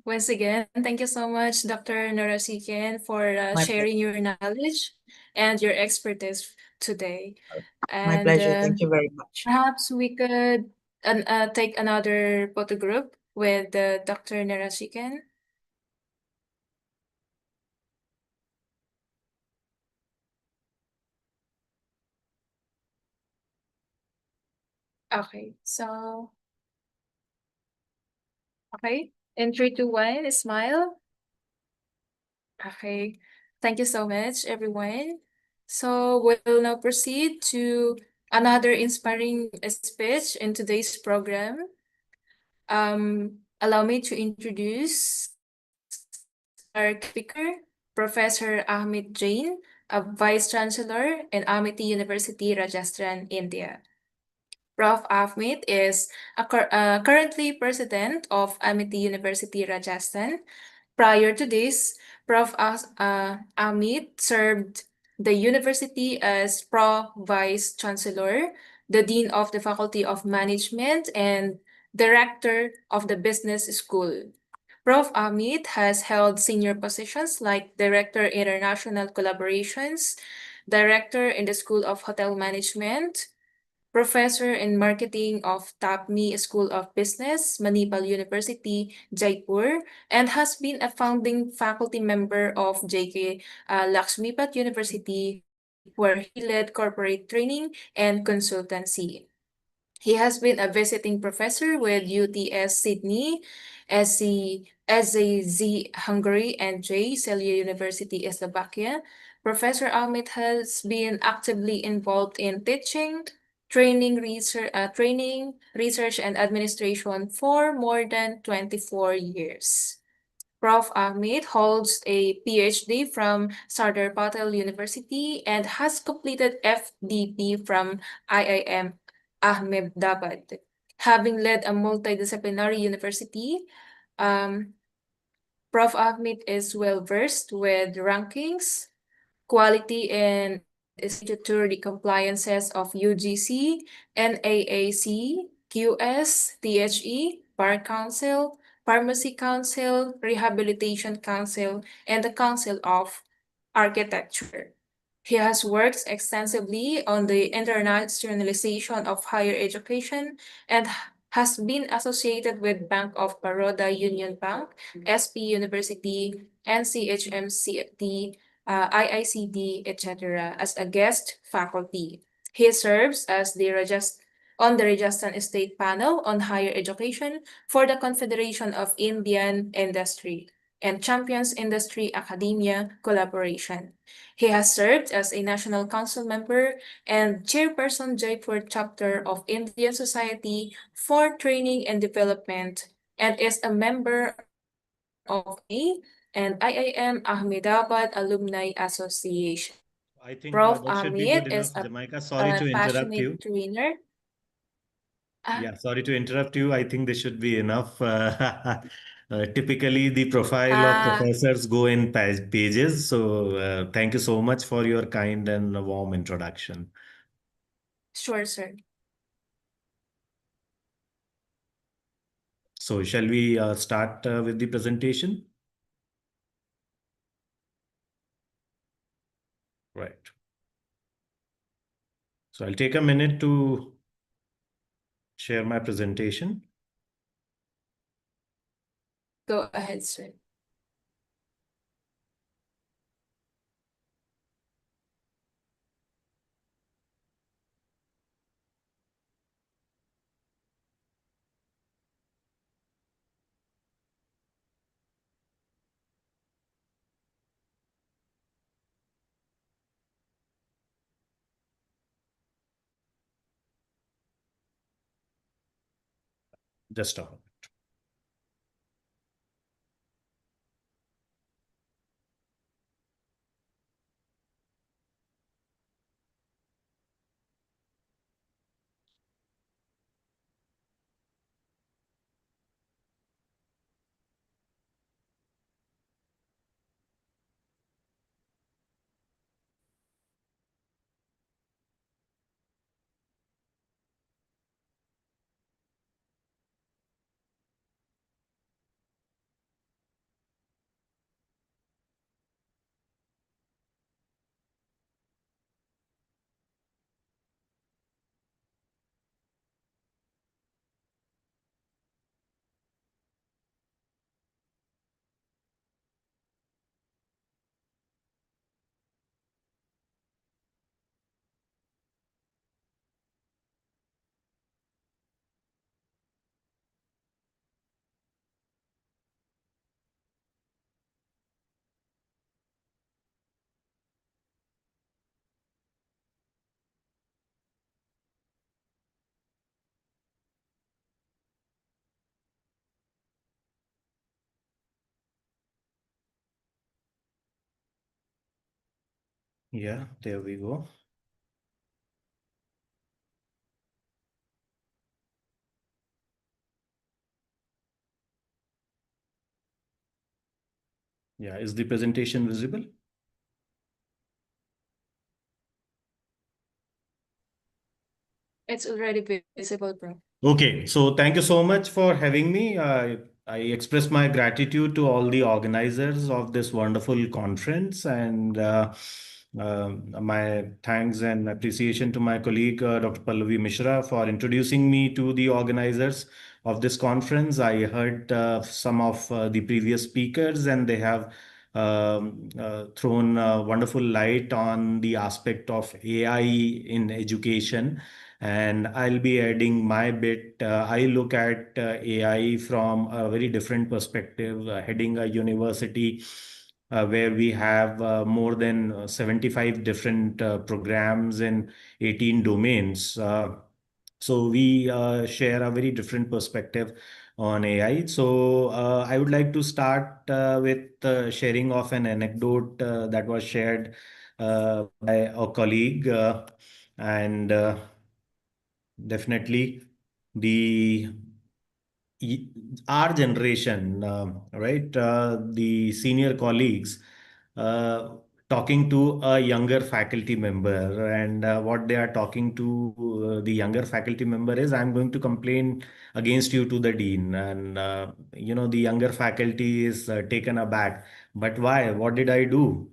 Once again, thank you so much, Dr. Narasikin, for My pleasure. sharing your knowledge and your expertise today. My And pleasure. Thank you very much. perhaps we could take another photo group with Dr. Narasikin. Okay, so, okay, in 3, 2, 1, smile. Okay, thank you so much, everyone. So we'll now proceed to another inspiring speech in today's program. Allow me to introduce our speaker, Professor Amit Jain, a Vice Chancellor in Amity University, Rajasthan, India. Prof. Ahmed is currently president of Amity University, Rajasthan. Prior to this, Ahmed served the university as Pro Vice Chancellor, the Dean of the Faculty of Management, and Director of the Business School. Prof. Ahmed has held senior positions like Director International Collaborations, Director in the School of Hotel Management, Professor in Marketing of Tapmi School of Business, Manipal University, Jaipur, and has been a founding faculty member of JK Lakshmipat University, where he led corporate training and consultancy. He has been a visiting professor with UTS Sydney, SAZ Hungary, and J. Celia University, Slovakia. Professor Ahmed has been actively involved in teaching, training, research, and administration for more than 24 years. Prof. Ahmed holds a PhD from Sardar Patel University and has completed FDP from IIM Ahmedabad. Having led a multidisciplinary university, um, Prof. Ahmed is well versed with rankings, quality and statutory compliances of UGC, NAAC, QS, THE, Bar Council, Pharmacy Council, Rehabilitation Council, and the Council of Architecture. He has worked extensively on the internationalization of higher education and has been associated with Bank of Baroda Union Bank, SP University, NCHMCT, IICD, etc. as a guest faculty. He serves as on the Rajasthan State Panel on Higher Education for the Confederation of Indian Industry and champions industry academia collaboration. He has served as a National Council member and chairperson Jaipur chapter of Indian Society for Training and Development and is a member of A and IIM Ahmedabad Alumni Association. I think Prof. that should be good Ahmed enough, is Jamaica. Sorry a to interrupt passionate you. trainer. Yeah, sorry to interrupt you. I think this should be enough. Typically, the profile of Uh, professors go in pages. So, thank you so much for your kind and warm introduction. sure, sir. So, shall we start with the presentation? Right. So, I'll take a minute to share my presentation. Go ahead, sir. Just a moment. Yeah, there we go. Yeah, is the presentation visible? It's already visible, bro. Okay, so thank you so much for having me. I express my gratitude to all the organizers of this wonderful conference, and my thanks and appreciation to my colleague Dr. Pallavi Mishra for introducing me to the organizers of this conference. I heard some of the previous speakers, and they have thrown wonderful light on the aspect of AI in education, and I'll be adding my bit. I look at AI from a very different perspective, heading a university where we have more than 75 different programs in 18 domains. So we share a very different perspective on AI. So I would like to start with sharing of an anecdote that was shared by a colleague, and definitely the our generation, right? The senior colleagues uh, talking to a younger faculty member, and what they are talking to the younger faculty member is, "I'm going to complain against you to the dean." And the younger faculty is taken aback. "But why? What did I do?"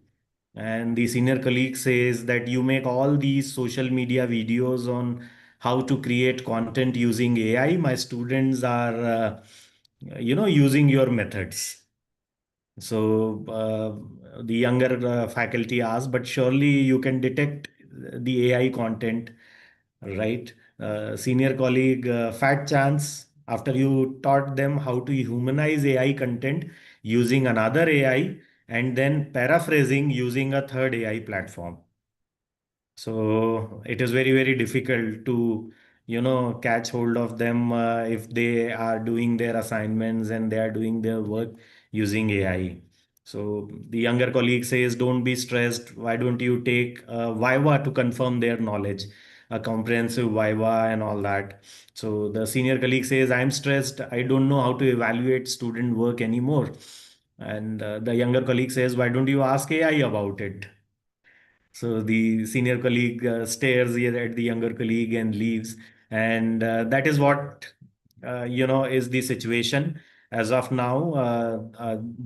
And the senior colleague says that, "You make all these social media videos on how to create content using AI. My students are, using your methods." So the younger faculty asks, "But surely you can detect the AI content, right?" Senior colleague, "Fat chance. After you taught them how to humanize AI content using another AI and then paraphrasing using a third AI platform." So it is very, very difficult to, catch hold of them if they are doing their assignments and they are doing their work using AI. So the younger colleague says, "Don't be stressed. Why don't you take Viva to confirm their knowledge, a comprehensive Viva and all that?" So the senior colleague says, "I'm stressed. I don't know how to evaluate student work anymore." And the younger colleague says, "Why don't you ask AI about it?" So the senior colleague stares here at the younger colleague and leaves. And that is what, is the situation as of now.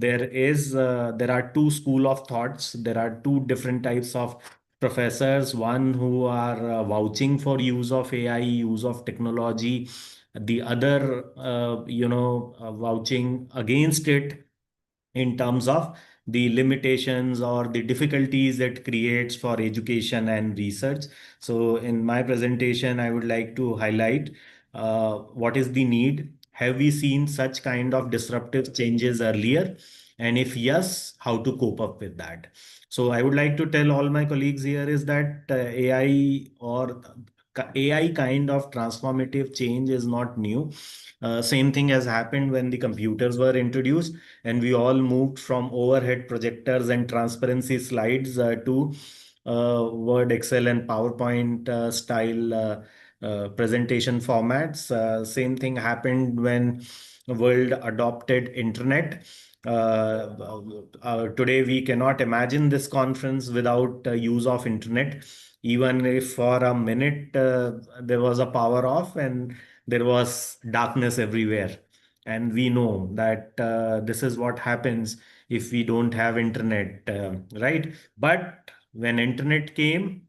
There are two school of thoughts. There are two different types of professors. One who are vouching for use of AI, use of technology. The other, vouching against it in terms of the limitations or the difficulties it creates for education and research. So in my presentation, I would like to highlight what is the need. Have we seen such kind of disruptive changes earlier? And if yes, how to cope up with that? So I would like to tell all my colleagues here is that AI or AI kind of transformative change is not new. Same thing has happened when the computers were introduced, and we all moved from overhead projectors and transparency slides to Word, Excel, and PowerPoint style presentation formats. Same thing happened when the world adopted internet. Today we cannot imagine this conference without use of internet. Even if for a minute there was a power off and there was darkness everywhere, and we know that this is what happens if we don't have internet, right? But when internet came,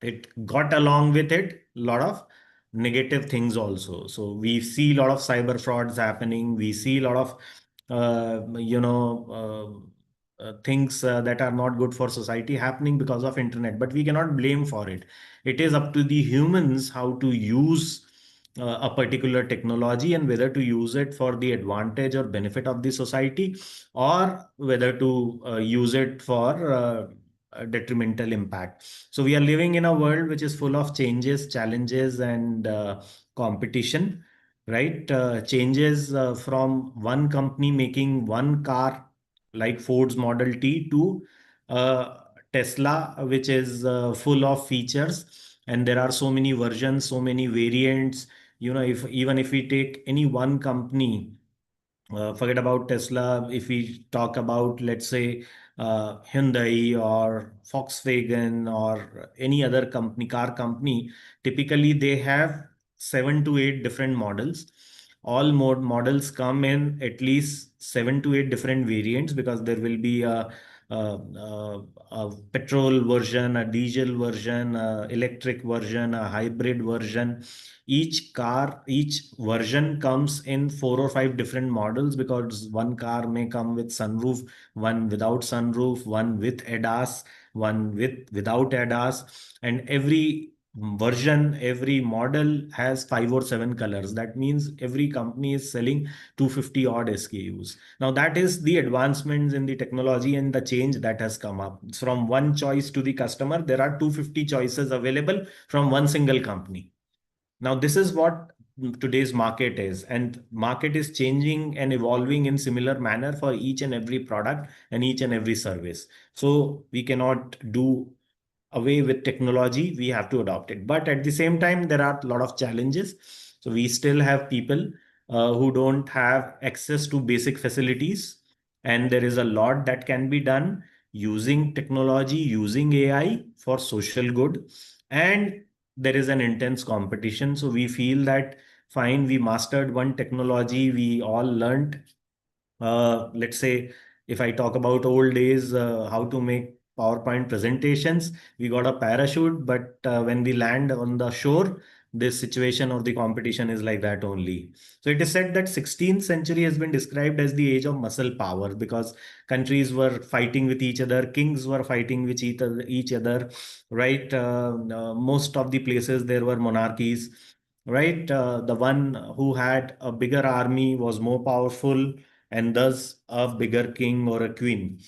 it got along with it a lot of negative things also. So we see a lot of cyber frauds happening. We see a lot of things that are not good for society happening because of internet, but we cannot blame for it. It is up to the humans how to use a particular technology and whether to use it for the advantage or benefit of the society, or whether to use it for a detrimental impact. So we are living in a world which is full of changes, challenges, and competition, right? Changes from one company making one car like Ford's Model T to Tesla, which is full of features, and there are so many versions, so many variants. If even if we take any one company, forget about Tesla. If we talk about, let's say, Hyundai or Volkswagen or any other company, car company, typically they have 7 to 8 different models. All models come in at least 7 to 8 different variants, because there will be a petrol version, a diesel version, a electric version, a hybrid version. Each version comes in 4 or 5 different models, because one car may come with sunroof, one without sunroof, one with ADAS, one without ADAS, and every version, every model has 5 or 7 colors. That means every company is selling 250 odd SKUs. Now that is the advancements in the technology and the change that has come up. From one choice to the customer, there are 250 choices available from one single company. Now this is what today's market is, and market is changing and evolving in similar manner for each and every product and each and every service. So we cannot do away with technology, we have to adopt it. But at the same time, there are a lot of challenges. So we still have people who don't have access to basic facilities, and there is a lot that can be done using technology, using AI for social good. And there is an intense competition. So we feel that fine, we mastered one technology, we all learned, let's say, if I talk about old days, how to make PowerPoint presentations, we got a parachute, but when we land on the shore, this situation of the competition is like that only. So it is said that 16th century has been described as the age of muscle power, because countries were fighting with each other, kings were fighting with each other, right? Most of the places there were monarchies, right? The one who had a bigger army was more powerful, and thus a bigger king or a queen.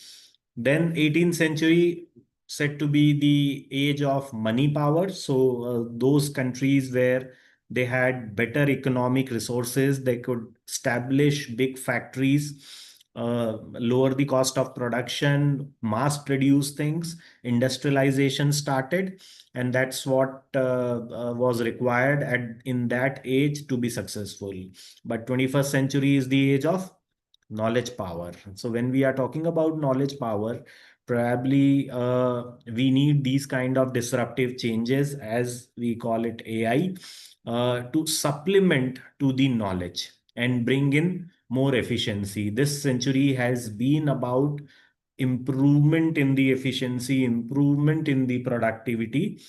Then 18th century said to be the age of money power. So those countries where they had better economic resources, they could establish big factories, lower the cost of production, mass produce things, industrialization started, and that's what was required in that age to be successful. But 21st century is the age of knowledge power. So when we are talking about knowledge power, probably we need these kind of disruptive changes, as we call it AI, to supplement to the knowledge and bring in more efficiency. This century has been about improvement in the efficiency, improvement in the productivity.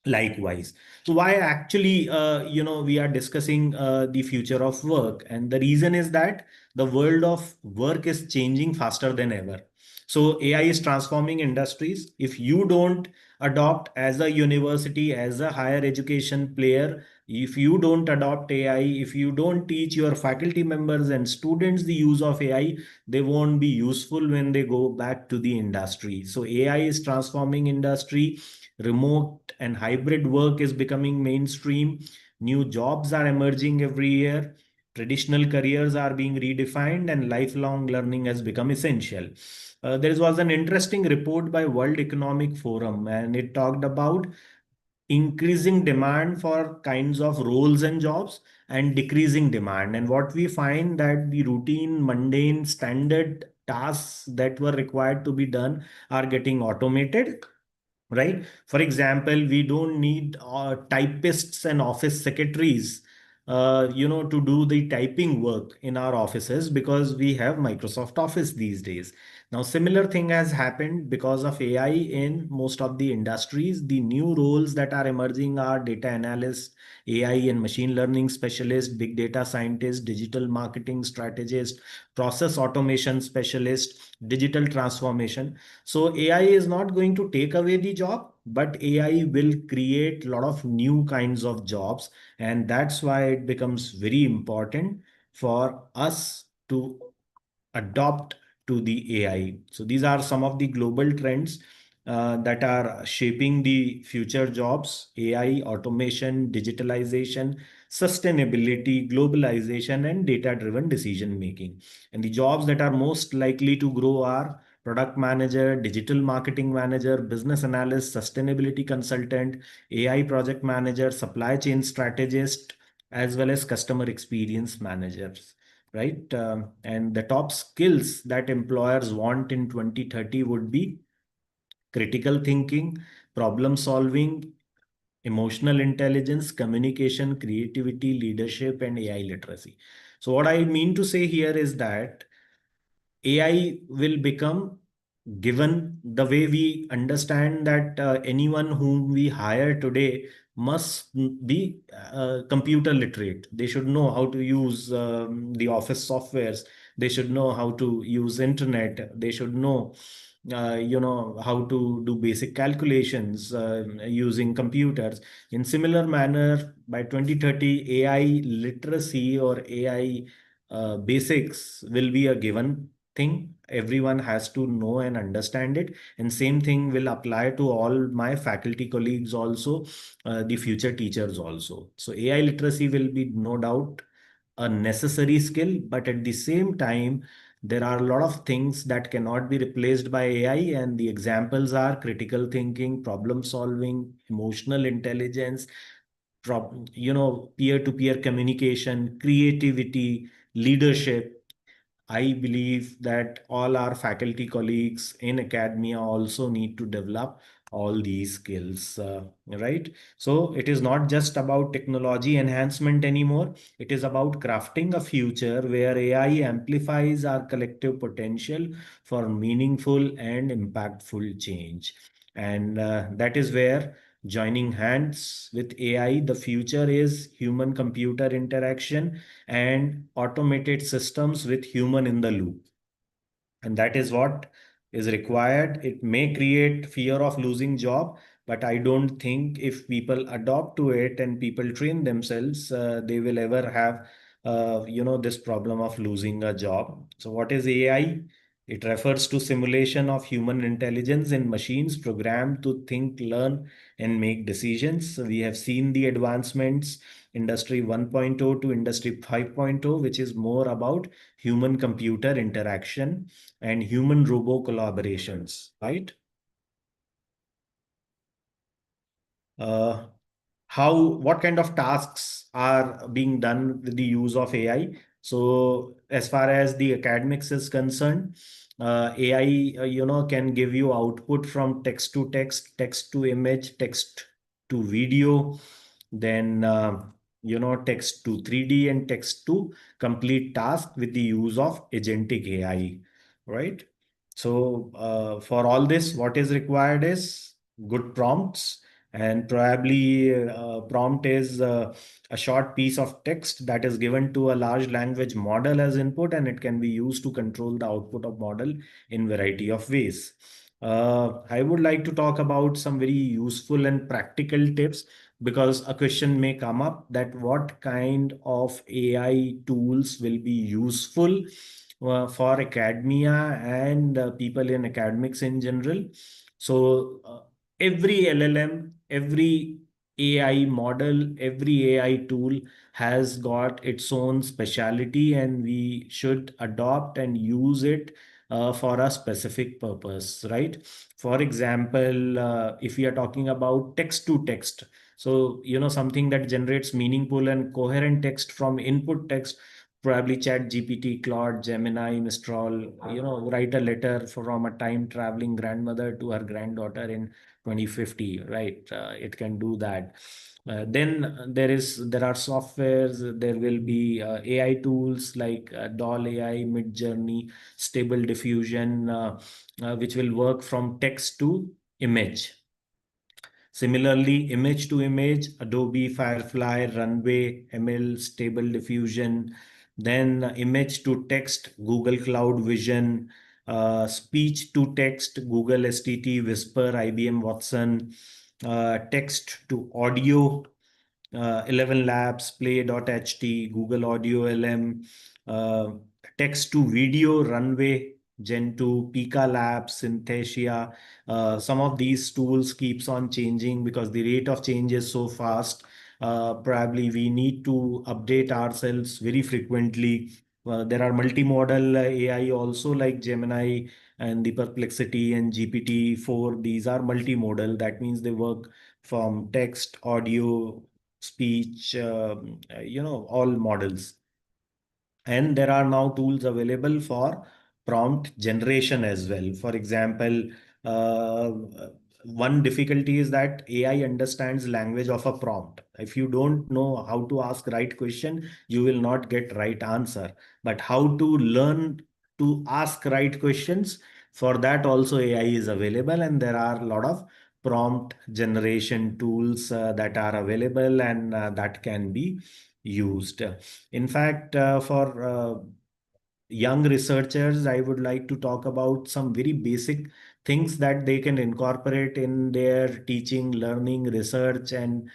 Likewise, so why actually we are discussing the future of work, and the reason is that the world of work is changing faster than ever. So AI is transforming industries. If you don't adopt, as a university, as a higher education player, if you don't adopt AI, if you don't teach your faculty members and students the use of AI, they won't be useful when they go back to the industry. So AI is transforming industry. Remote and hybrid work is becoming mainstream. New jobs are emerging every year. Traditional careers are being redefined, and lifelong learning has become essential. There was an interesting report by World Economic Forum, and it talked about increasing demand for kinds of roles and jobs and decreasing demand. And what we find that the routine, mundane, standard tasks that were required to be done are getting automated, right? For example, we don't need typists and office secretaries, to do the typing work in our offices, because we have Microsoft Office these days. Now, similar thing has happened because of AI in most of the industries. The new roles that are emerging are data analyst, AI and machine learning specialist, big data scientist, digital marketing strategist, process automation specialist, digital transformation. So AI is not going to take away the job, but AI will create a lot of new kinds of jobs. And that's why it becomes very important for us to adopt to the AI. So these are some of the global trends that are shaping the future jobs: AI, automation, digitalization, sustainability, globalization, and data-driven decision making. And the jobs that are most likely to grow are product manager, digital marketing manager, business analyst, sustainability consultant, AI project manager, supply chain strategist, as well as customer experience managers, right? And the top skills that employers want in 2030 would be critical thinking, problem solving, emotional intelligence, communication, creativity, leadership, and AI literacy. So, what I mean to say here is that AI will become given the way we understand that anyone whom we hire today must be computer literate. They should know how to use the office softwares. They should know how to use internet. They should know how to do basic calculations using computers. In similar manner, by 2030, AI literacy or AI basics will be a given thing. Everyone has to know and understand it, and same thing will apply to all my faculty colleagues also, the future teachers also. So AI literacy will be no doubt a necessary skill, but at the same time there are a lot of things that cannot be replaced by AI, and the examples are critical thinking, problem solving, emotional intelligence, peer-to-peer communication, creativity, leadership. I believe that all our faculty colleagues in academia also need to develop all these skills, right? So it is not just about technology enhancement anymore. It is about crafting a future where AI amplifies our collective potential for meaningful and impactful change. And that is where joining hands with AI, the future is human computer interaction and automated systems with human in the loop. And that is what is required. It may create fear of losing job, but I don't think if people adopt to it and people train themselves, they will ever have this problem of losing a job. So what is AI? It refers to simulation of human intelligence in machines programmed to think, learn, and make decisions. So we have seen the advancements, Industry 1.0 to Industry 5.0, which is more about human computer interaction and human robo collaborations, right? What kind of tasks are being done with the use of AI? So as far as the academics is concerned, AI, can give you output from text to text, text to image, text to video, then, text to 3D and text to complete task with the use of agentic AI, right? So for all this, what is required is good prompts, and probably prompt is a short piece of text that is given to a large language model as input, and it can be used to control the output of model in variety of ways. I would like to talk about some very useful and practical tips, because a question may come up that what kind of AI tools will be useful for academia and people in academics in general. So every LLM, every AI model, every AI tool has got its own speciality, and we should adopt and use it for a specific purpose, right? For example, if we are talking about text to text, so something that generates meaningful and coherent text from input text, probably Chat GPT, Claude, Gemini, Mistral, write a letter from a time traveling grandmother to her granddaughter in 2050, right? It can do that. Then there are softwares, there will be AI tools like Doll AI, Midjourney, Stable Diffusion, which will work from text to image. Similarly, image to image, Adobe Firefly, Runway, ML, Stable Diffusion. Then image to text, Google Cloud Vision. Speech to text, Google STT, Whisper, IBM Watson. Text to audio, 11 Labs, Play.ht, Google Audio LM. Text to video, Runway, Gen 2, Pika Labs, Synthesia. Some of these tools keeps on changing because the rate of change is so fast. Probably we need to update ourselves very frequently. There are multimodal AI also, like Gemini and the Perplexity and GPT-4. These are multimodal. That means they work from text, audio, speech, all models. And there are now tools available for prompt generation as well. For example, uh, one difficulty is that AI understands language of a prompt. If you don't know how to ask right question, you will not get right answer. But how to learn to ask right questions, for that also AI is available, and there are a lot of prompt generation tools that are available, and that can be used. In fact, for young researchers, I would like to talk about some very basic things that they can incorporate in their teaching, learning, research, and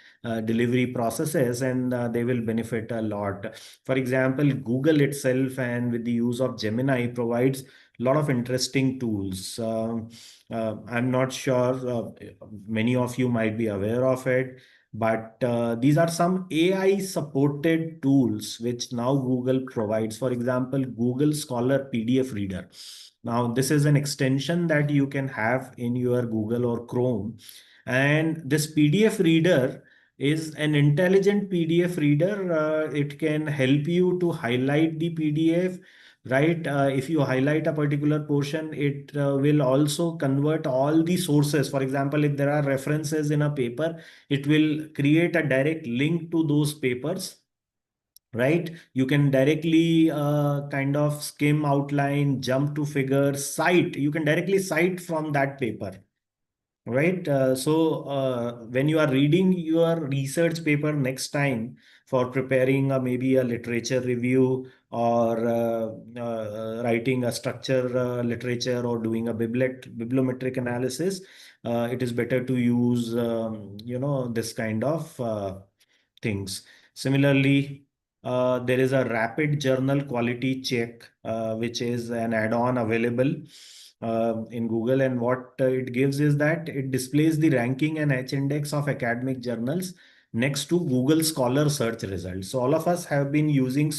delivery processes, and they will benefit a lot. For example, Google itself, and with the use of Gemini, provides a lot of interesting tools. I'm not sure many of you might be aware of it, but these are some AI supported tools which now Google provides. For example, Google Scholar PDF Reader. Now, this is an extension that you can have in your Google or Chrome. And this PDF reader is an intelligent PDF reader. It can help you to highlight the PDF, right? If you highlight a particular portion, it will also convert all the sources. For example, if there are references in a paper, it will create a direct link to those papers, right? You can directly kind of skim, outline, jump to figures, cite. You can directly cite from that paper, right? When you are reading your research paper next time for preparing maybe a literature review, or writing a structure literature, or doing a bibliometric analysis, it is better to use this kind of things. Similarly, there is a rapid journal quality check, which is an add-on available in Google. And what it gives is that it displays the ranking and H-index of academic journals next to Google Scholar search results. So all of us have been using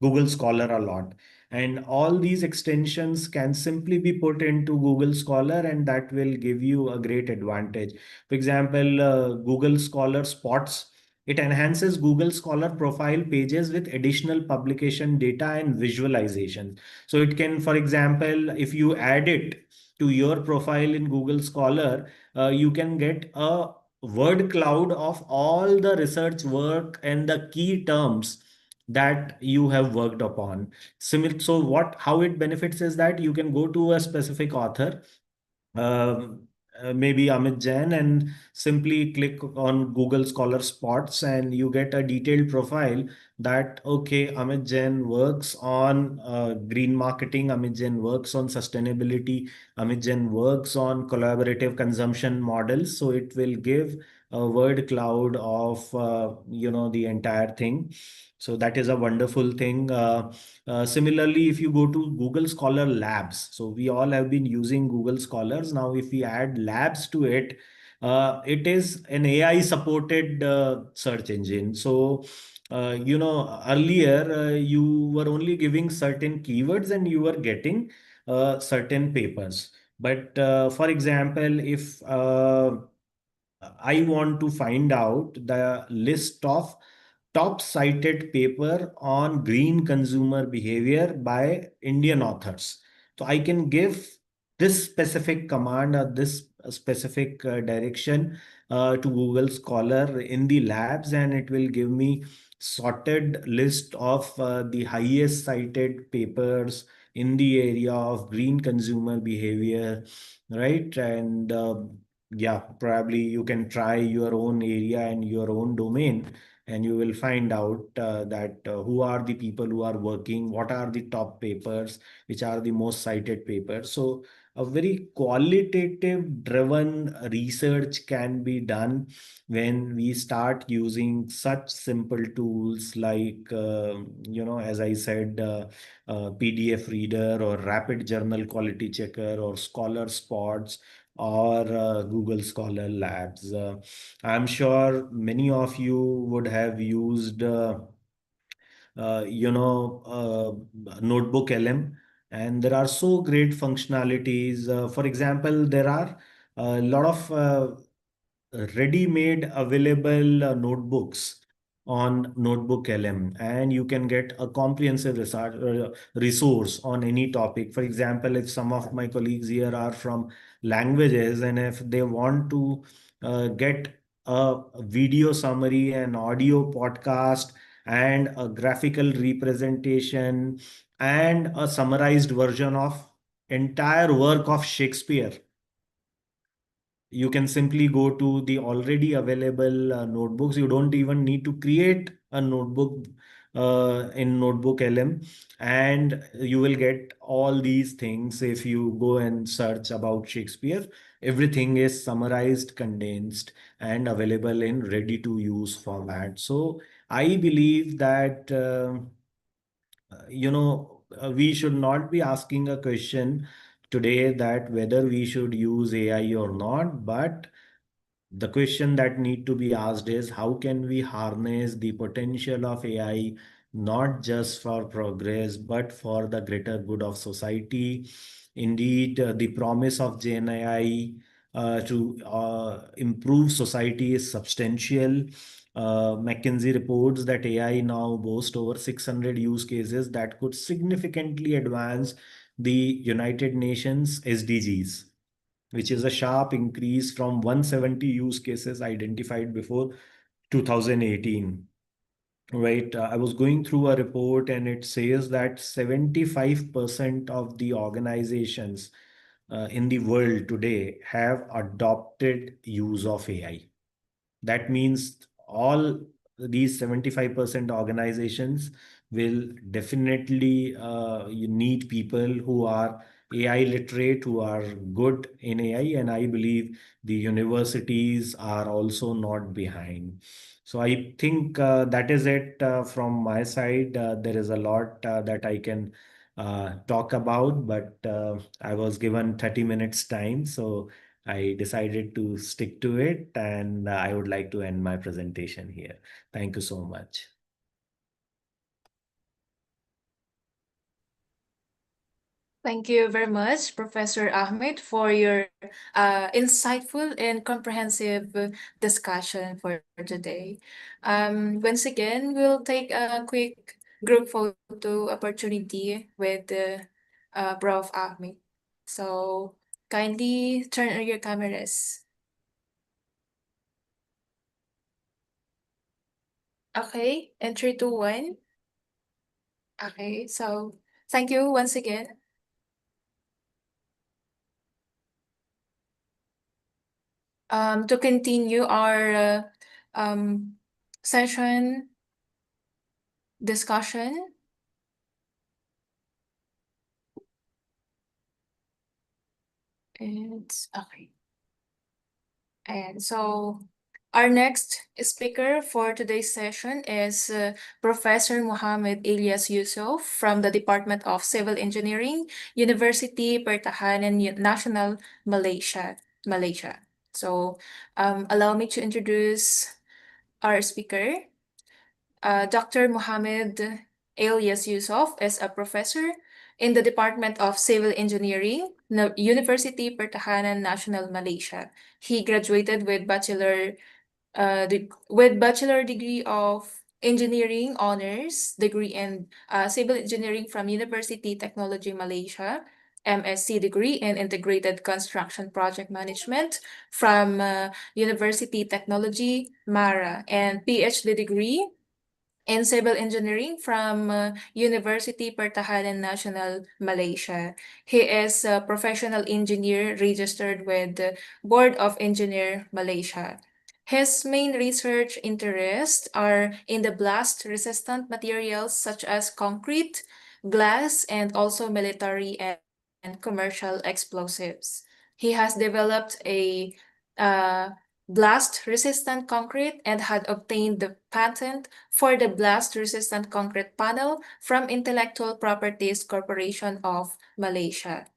Google Scholar a lot. And all these extensions can simply be put into Google Scholar, and that will give you a great advantage. For example, Google Scholar Spots. It enhances Google Scholar profile pages with additional publication data and visualization. So it can, for example, if you add it to your profile in Google Scholar, you can get a word cloud of all the research work and the key terms that you have worked upon. So how it benefits is that you can go to a specific author, maybe Amit Jain, and simply click on Google Scholar Spots, and you get a detailed profile that, okay, Amit Jain works on green marketing, Amit Jain works on sustainability, Amit Jain works on collaborative consumption models. So it will give a word cloud of the entire thing. So that is a wonderful thing. Similarly, if you go to Google Scholar Labs, so we all have been using Google Scholars. Now, if we add labs to it, it is an AI supported search engine. So, earlier you were only giving certain keywords and you were getting certain papers. But for example, if I want to find out the list of top cited paper on green consumer behavior by Indian authors. So I can give this specific command or this specific direction to Google Scholar in the labs, and it will give me sorted list of the highest cited papers in the area of green consumer behavior, right? And yeah, probably you can try your own area and your own domain, and you will find out that who are the people who are working, what are the top papers, which are the most cited papers. So a very qualitative driven research can be done when we start using such simple tools like as I said, PDF reader, or rapid journal quality checker, or Scholar Spots, or Google Scholar Labs. I'm sure many of you would have used Notebook LM, and there are so great functionalities. For example, there are a lot of ready-made available notebooks on Notebook LM, and you can get a comprehensive resource on any topic. For example, if some of my colleagues here are from languages, and if they want to get a video summary, an audio podcast, and a graphical representation, and a summarized version of entire work of Shakespeare, you can simply go to the already available notebooks. You don't even need to create a notebook in Notebook LM, and you will get all these things. If you go and search about Shakespeare, everything is summarized, condensed, and available in ready to use format. So I believe that we should not be asking a question today that whether we should use AI or not, but the question that need to be asked is how can we harness the potential of AI not just for progress but for the greater good of society. Indeed, the promise of Gen AI to improve society is substantial. McKinsey reports that AI now boasts over 600 use cases that could significantly advance the United Nations SDGs, which is a sharp increase from 170 use cases identified before 2018. Right. I was going through a report and it says that 75% of the organizations in the world today have adopted use of AI. That means all these 75% organizations will definitely you need people who are AI literate, who are good in AI, and I believe the universities are also not behind. So I think that is it from my side. There is a lot that I can talk about, but I was given 30 minutes time, so I decided to stick to it, and I would like to end my presentation here. Thank you so much. Thank you very much, Professor Ahmed, for your insightful and comprehensive discussion for today. Once again, we'll take a quick group photo opportunity with Prof. Ahmed. So kindly turn on your cameras. Okay, and 3, 2, 1. Okay, so thank you once again. To continue our session discussion. It's okay. And so our next speaker for today's session is Professor Muhammad Ilyas Yusuf from the Department of Civil Engineering, University Pertahanan National, Malaysia. So allow me to introduce our speaker. Dr. Muhammad Ilyas Yusuf is a professor in the Department of Civil Engineering, University Pertahanan National, Malaysia. He graduated with bachelor degree of engineering honors degree in civil engineering from University Technology Malaysia, MSc degree in integrated construction project management from University Technology Mara, and PhD degree in civil engineering from University Pertahanan National, Malaysia. He is a professional engineer registered with the Board of Engineer Malaysia. His main research interests are in the blast-resistant materials such as concrete, glass, and also military and commercial explosives. He has developed a uh, blast-resistant concrete and had obtained the patent for the blast-resistant concrete panel from Intellectual Properties Corporation of Malaysia.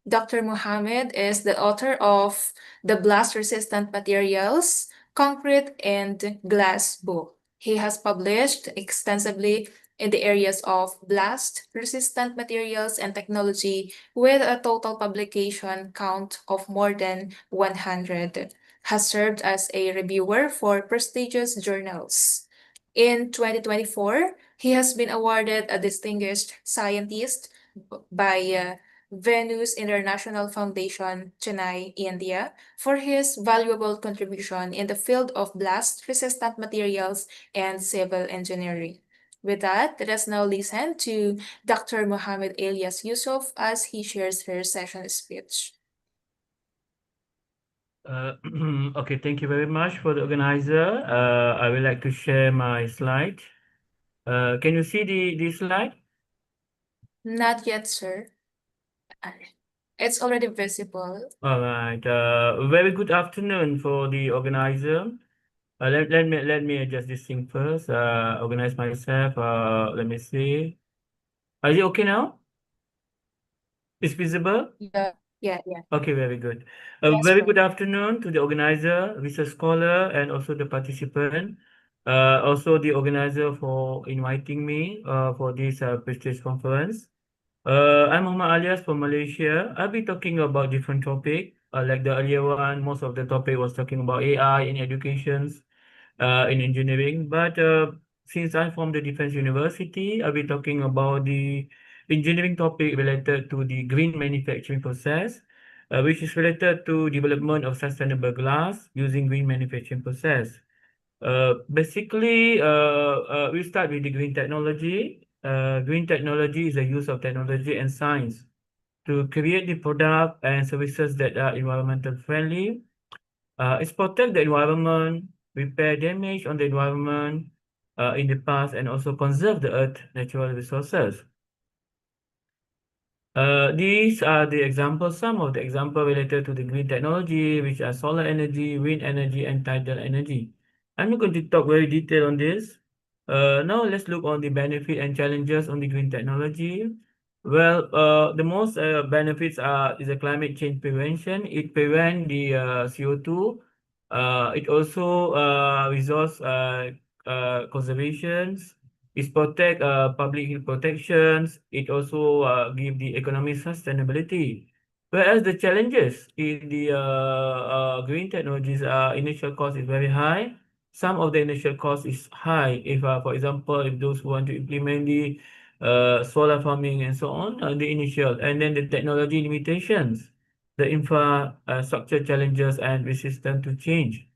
Dr. Muhammad is the author of the Blast-Resistant Materials, Concrete, and Glass book. He has published extensively in the areas of blast-resistant materials and technology, with a total publication count of more than 100, has served as a reviewer for prestigious journals. In 2024, he has been awarded a Distinguished Scientist by Venus International Foundation, Chennai, India, for his valuable contribution in the field of blast-resistant materials and civil engineering. With that, let us now listen to Dr. Mohammed Elias Yusuf as he shares her session speech. Okay, thank you very much for the organizer. I would like to share my slide. Can you see the slide? Not yet, sir. It's already visible. All right. Very good afternoon for the organizer. Let me adjust this thing first. Organize myself. Let me see. Is it okay now? It's visible? Yeah, yeah. Okay, very good. Yes, Very sir. good afternoon to the organizer, research scholar, and also the participant. Also the organizer for inviting me for this prestigious conference. I'm Muhammad Alias from Malaysia. I'll be talking about different topic. Like the earlier one, most of the topic was talking about AI in educations, in engineering. But since I'm from the Defense University, I'll be talking about the engineering topic related to the green manufacturing process, which is related to development of sustainable glass using green manufacturing process. Basically, we start with the green technology. Green technology is the use of technology and science to create the product and services that are environmental friendly. It's protect the environment, repair damage on the environment in the past, and also conserve the earth natural resources. These are the examples, some of the examples related to the green technology, which are solar energy, wind energy, and tidal energy. I'm not going to talk very detail on this. Now let's look on the benefit and challenges on the green technology. Well, the most benefits is a climate change prevention. It prevents the CO2. It also resource conservations. It protect public health protections. It also give the economic sustainability. Whereas the challenges in the green technologies, initial cost is very high. Some of the initial cost is high. If, for example, if those who want to implement the solar farming and so on, the initial, and then the technology limitations, the infrastructure challenges, and resistance to change.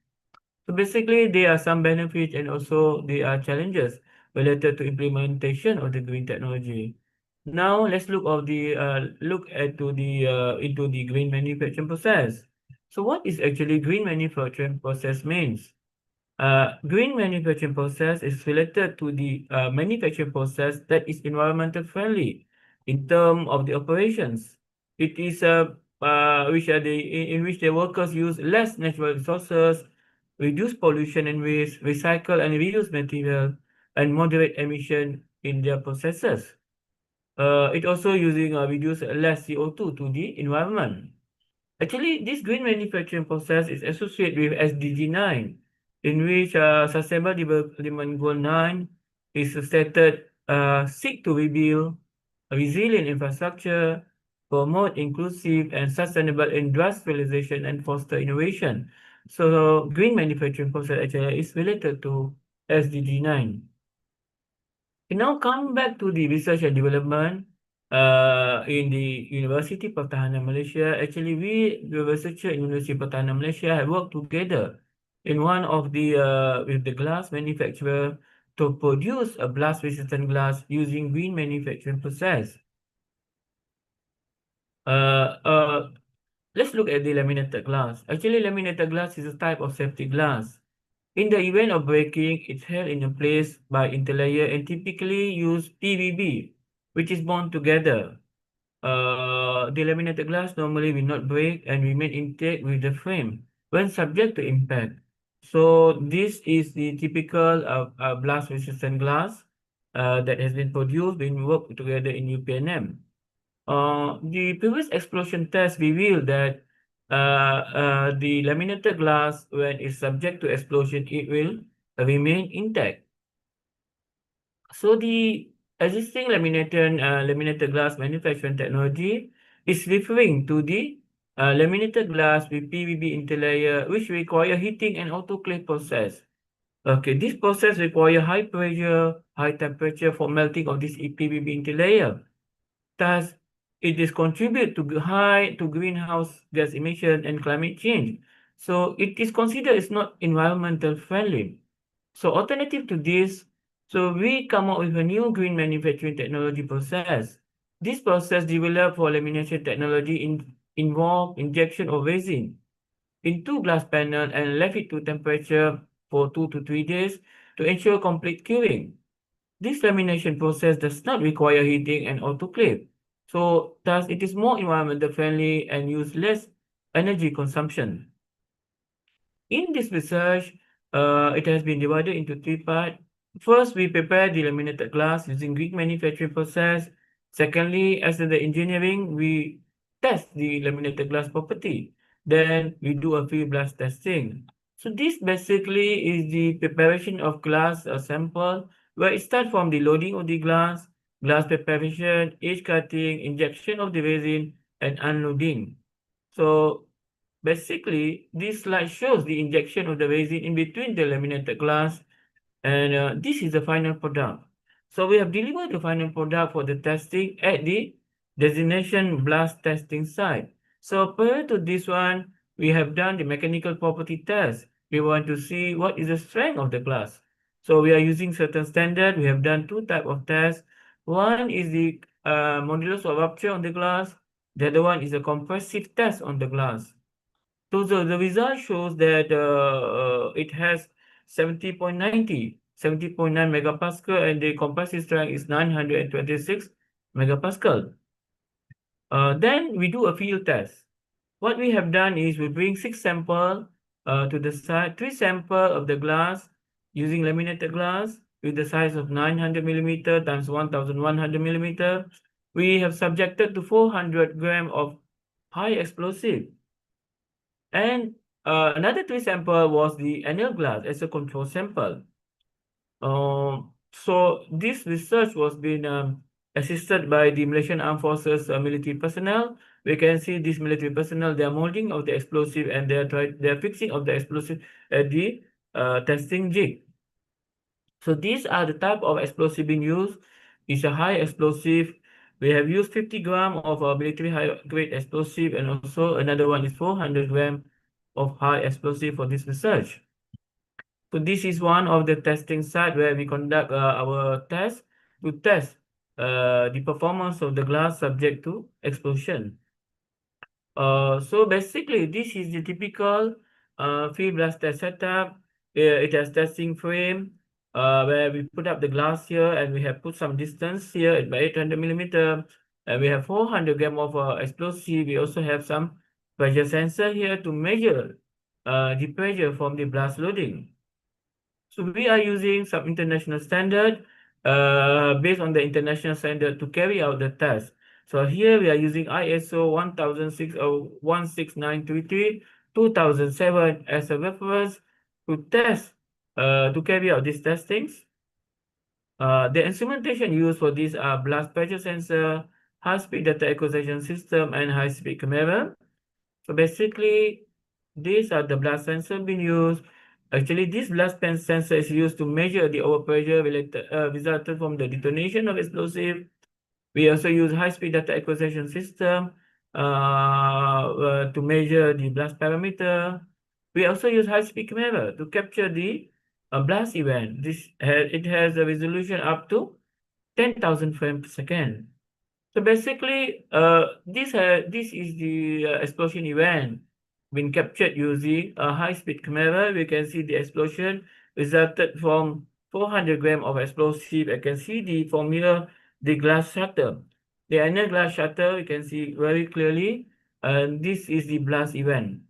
So basically, there are some benefits and also there are challenges related to implementation of the green technology. Now let's look into the green manufacturing process. So what is actually green manufacturing process means? Green manufacturing process is related to the manufacturing process that is environmental friendly in terms of the operations. It is in which the workers use less natural resources, reduce pollution and waste, recycle and reuse material, and moderate emission in their processes. It also using reduce less CO2 to the environment. Actually, this green manufacturing process is associated with SDG 9, in which Sustainable Development Goal 9 is stated seek to rebuild a resilient infrastructure, promote inclusive and sustainable industrialization, and foster innovation. So, green manufacturing process actually is related to SDG 9. Now, coming back to the research and development, in the University Pertahanan Malaysia, actually the researcher in University Pertahanan Malaysia have worked together in one of the with the glass manufacturer to produce a blast-resistant glass using green manufacturing process. Let's look at the laminated glass. Actually, laminated glass is a type of safety glass. In the event of breaking, it's held in place by interlayer and typically use PVB, which is bond together. The laminated glass normally will not break and remain intact with the frame when subject to impact. So this is the typical blast-resistant glass that has been produced when worked together in UPNM. The previous explosion test revealed that the laminated glass, when it's subject to explosion, it will remain intact. So the Existing laminated glass manufacturing technology is referring to the laminated glass with PVB interlayer, which require heating and autoclave process. Okay, this process require high pressure, high temperature for melting of this PVB interlayer. Thus, it is contribute to greenhouse gas emission and climate change. So it is considered it's not environmental friendly. So alternative to this, so we come up with a new green manufacturing technology process. This process developed for lamination technology involve injection of resin into glass panel and left it to temperature for 2 to 3 days to ensure complete curing. This lamination process does not require heating and autoclave. So thus it is more environmental friendly and use less energy consumption. In this research, it has been divided into three parts. First, we prepare the laminated glass using Greek manufacturing process. Secondly, as in the engineering, we test the laminated glass property. Then we do a field blast testing. So this basically is the preparation of glass sample, where it starts from the loading of the glass preparation, edge cutting, injection of the resin, and unloading. So basically, this slide shows the injection of the resin in between the laminated glass, and this is the final product. So we have delivered the final product for the testing at the destination blast testing site. So prior to this one, we have done the mechanical property test. We want to see what is the strength of the glass. So we are using certain standard. We have done two type of tests. One is the modulus of rupture on the glass. The other one is a compressive test on the glass. So the result shows that it has 70.9 megapascal, and the compressive strength is 926 megapascal. Then we do a field test. What we have done is we bring 6 samples to the side, 3 samples of the glass using laminated glass with the size of 900 millimeter times 1100 millimeter. We have subjected to 400 gram of high explosive. And another 3 sample was the anneal glass as a control sample. So this research was being assisted by the Malaysian Armed Forces military personnel. We can see this military personnel, they are molding of the explosive, and they are fixing of the explosive at the testing jig. So these are the type of explosive being used. It's a high explosive. We have used 50 gram of military high grade explosive, and also another one is 400 gram of high explosive for this research. So this is one of the testing site where we conduct our test to test the performance of the glass subject to explosion. So basically, this is the typical field blast test setup. It has testing frame where we put up the glass here, and we have put some distance here at 800 millimeter, and we have 400 gram of explosive. We also have some pressure sensor here to measure the pressure from the blast loading. So we are using some international standard based on the international standard to carry out the test. So here we are using ISO 16933 2007 as a reference to test, to carry out these testings. The instrumentation used for these are blast pressure sensor, high-speed data acquisition system, and high-speed camera. So basically, these are the blast sensor being used. Actually, this blast pen sensor is used to measure the overpressure resulted from the detonation of explosive. We also use high-speed data acquisition system to measure the blast parameter. We also use high-speed camera to capture the blast event. It has a resolution up to 10,000 frames per second. So basically, this is the explosion event been captured using a high-speed camera. We can see the explosion resulted from 400 gram of explosive. I can see the formula, the glass shutter. The inner glass shutter, you can see very clearly, and this is the blast event.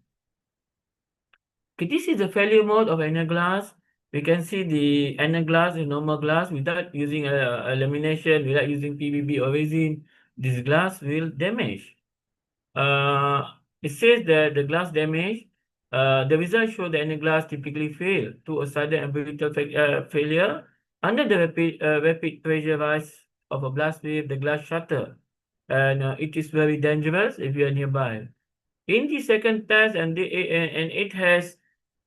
Okay, this is the failure mode of inner glass. We can see the inner glass is normal glass without using a lamination, without using PVB or resin. This glass will damage. It says that the glass damage, the results show that inner glass typically fail to a sudden and brutal failure under the rapid pressure rise of a blast wave, the glass shatter, and it is very dangerous if you are nearby. In the second test, and it has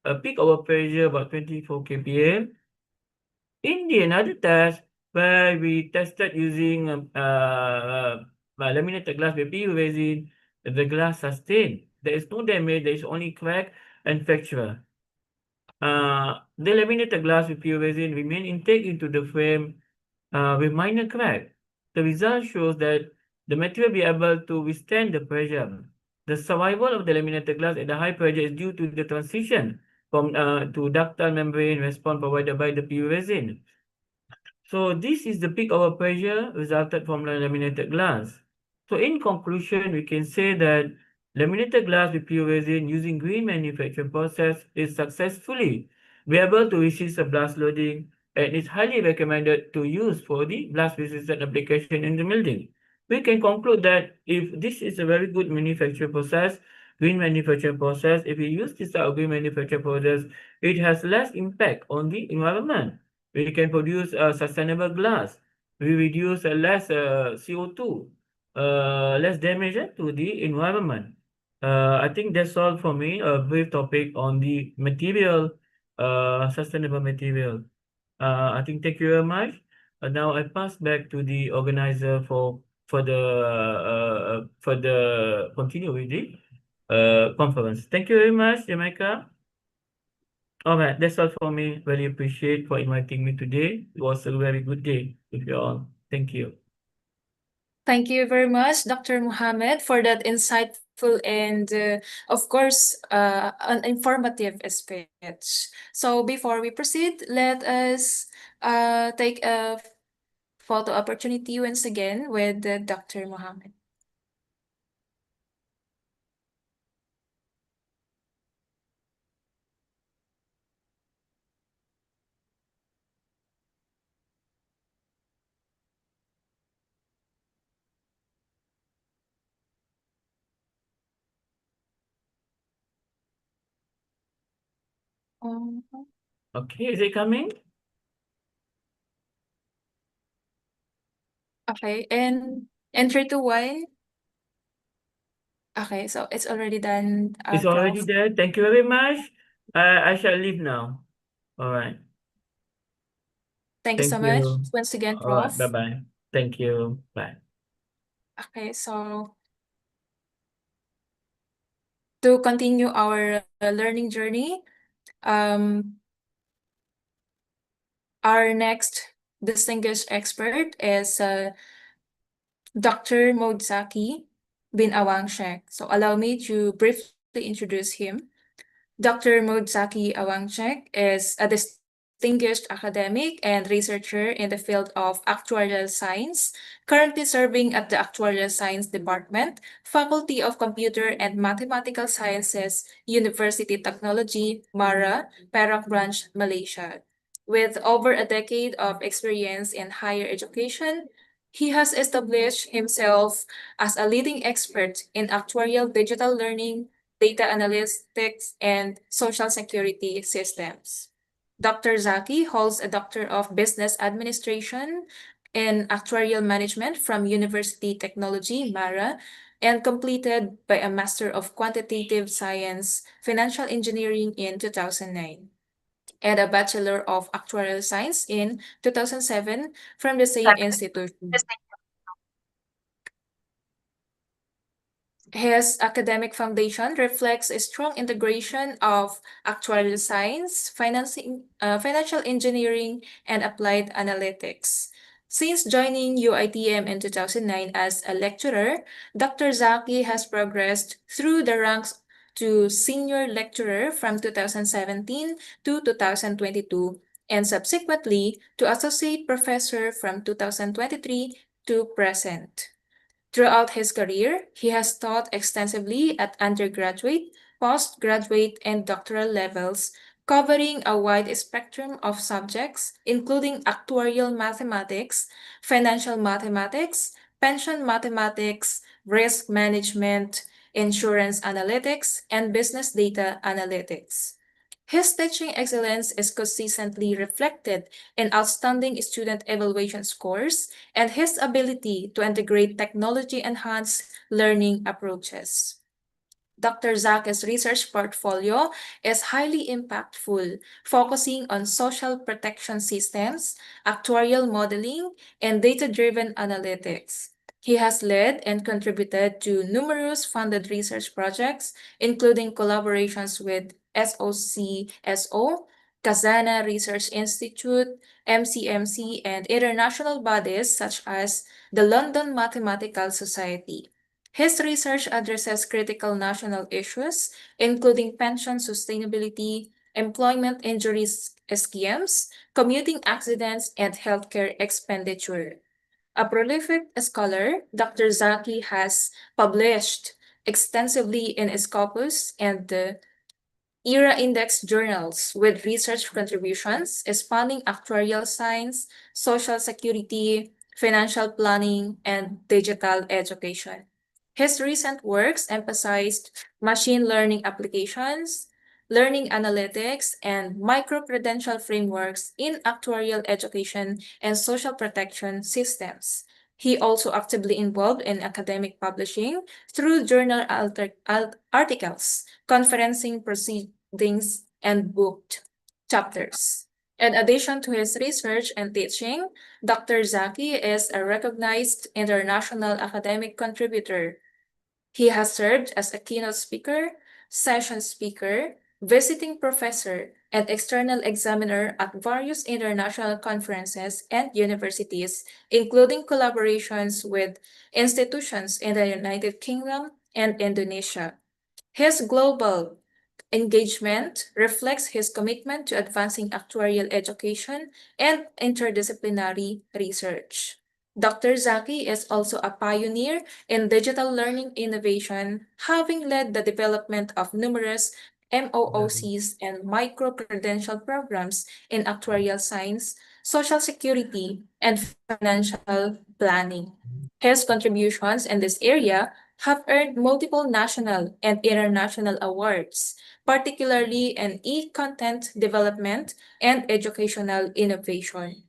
a peak overpressure about 24 kPa. In the another test, where we tested using laminated glass with PU resin, the glass sustained. There is no damage, there is only crack and fracture. The laminated glass with PU resin remain intact into the frame with minor crack. The result shows that the material will be able to withstand the pressure. The survival of the laminated glass at the high pressure is due to the transition from to ductile membrane response provided by the PU resin. So this is the peak overpressure resulted from the laminated glass. So in conclusion, we can say that laminated glass with PU resin using green manufacturing process is successfully be able to resist a blast loading and is highly recommended to use for the blast resistant application in the building. We can conclude that if this is a very good manufacturing process, green manufacturing process, if we use this type of green manufacturing process, it has less impact on the environment. We can produce sustainable glass. We reduce less CO2, less damage to the environment. I think that's all for me. A brief topic on the material, sustainable material. I think thank you very much. Now I pass back to the organizer for the continue with the conference. Thank you very much, Jamaica. All right, that's all for me. Really appreciate for inviting me today. It was a very good day with you all. Thank you. Thank you very much, Dr. Muhammad, for that insightful and, of course, an informative speech. So before we proceed, let us take a photo opportunity once again with Dr. Muhammad. Okay, is it coming? Okay, and 3, 2, 1. Okay, so it's already done, It's already Prof. there. Thank you very much. I shall leave now. All right. Thank you Thank so much you. once again, All right. Prof. Bye-bye. Thank you. Bye. Okay, so to continue our learning journey, our next distinguished expert is Dr. Modzaki bin Awangshek. So allow me to briefly introduce him. Dr. Modzaki Awangshek is a distinguished academic and researcher in the field of actuarial science, currently serving at the Actuarial Science Department, Faculty of Computer and Mathematical Sciences, University Technology, Mara, Perak Branch, Malaysia. With over a decade of experience in higher education, he has established himself as a leading expert in actuarial digital learning, data analytics, and social security systems. Dr. Zaki holds a Doctor of Business Administration in Actuarial Management from University Technology, Mara, and completed by a Master of Quantitative Science, Financial Engineering in 2009, and a Bachelor of Actuarial Science in 2007 from the same institution. His academic foundation reflects a strong integration of actuarial science, financial engineering, and applied analytics. Since joining UITM in 2009 as a lecturer, Dr. Zaki has progressed through the ranks to senior lecturer from 2017 to 2022, and subsequently to associate professor from 2023 to present. Throughout his career, he has taught extensively at undergraduate, postgraduate, and doctoral levels, covering a wide spectrum of subjects, including actuarial mathematics, financial mathematics, pension mathematics, risk management, insurance analytics, and business data analytics. His teaching excellence is consistently reflected in outstanding student evaluation scores and his ability to integrate technology-enhanced learning approaches. Dr. Zaka's research portfolio is highly impactful, focusing on social protection systems, actuarial modeling, and data-driven analytics. He has led and contributed to numerous funded research projects, including collaborations with SOCSO, Kazana Research Institute, MCMC, and international bodies such as the London Mathematical Society. His research addresses critical national issues, including pension sustainability, employment injuries schemes, commuting accidents, and healthcare expenditure. A prolific scholar, Dr. Zaki has published extensively in Scopus and the ERA Index journals with research contributions spanning actuarial science, social security, financial planning, and digital education. His recent works emphasized machine learning applications, learning analytics, and micro-credential frameworks in actuarial education and social protection systems. He also actively involved in academic publishing through journal articles, conferencing proceedings, and booked chapters. In addition to his research and teaching, Dr. Zaki is a recognized international academic contributor. He has served as a keynote speaker, session speaker, visiting professor, and external examiner at various international conferences and universities, including collaborations with institutions in the United Kingdom and Indonesia. His global engagement reflects his commitment to advancing actuarial education and interdisciplinary research. Dr. Zaki is also a pioneer in digital learning innovation, having led the development of numerous MOOCs and micro-credential programs in actuarial science, social security, and financial planning. His contributions in this area have earned multiple national and international awards, particularly in e-content development and educational innovation.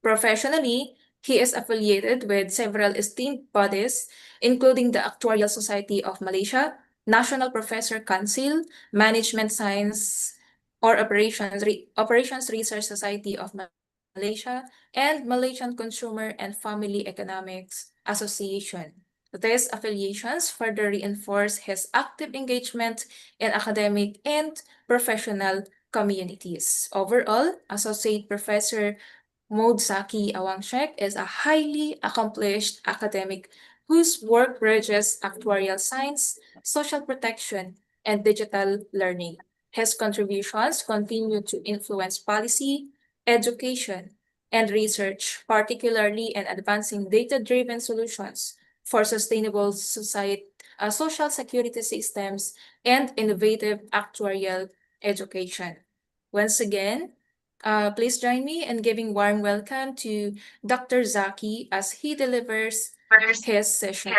Professionally, he is affiliated with several esteemed bodies, including the Actuarial Society of Malaysia, National Professor Council, Management Science or Operations Research Society of Malaysia, and Malaysian Consumer and Family Economics Association. These affiliations further reinforce his active engagement in academic and professional communities. Overall, Associate Professor Modzaki Awangshek is a highly accomplished academic whose work bridges actuarial science, social protection, and digital learning. His contributions continue to influence policy, education, and research, particularly in advancing data-driven solutions for sustainable social security systems and innovative actuarial education. Once again, please join me in giving warm welcome to Dr. Zaki as he delivers his session.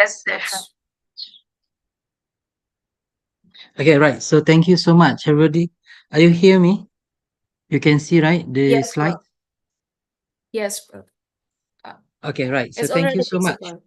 Okay, right. So thank you so much, everybody. Are you hear me? You can see, right, the Yes, slide? Prof. Yes, Prof. Okay, right. So It's thank you already so much. visible.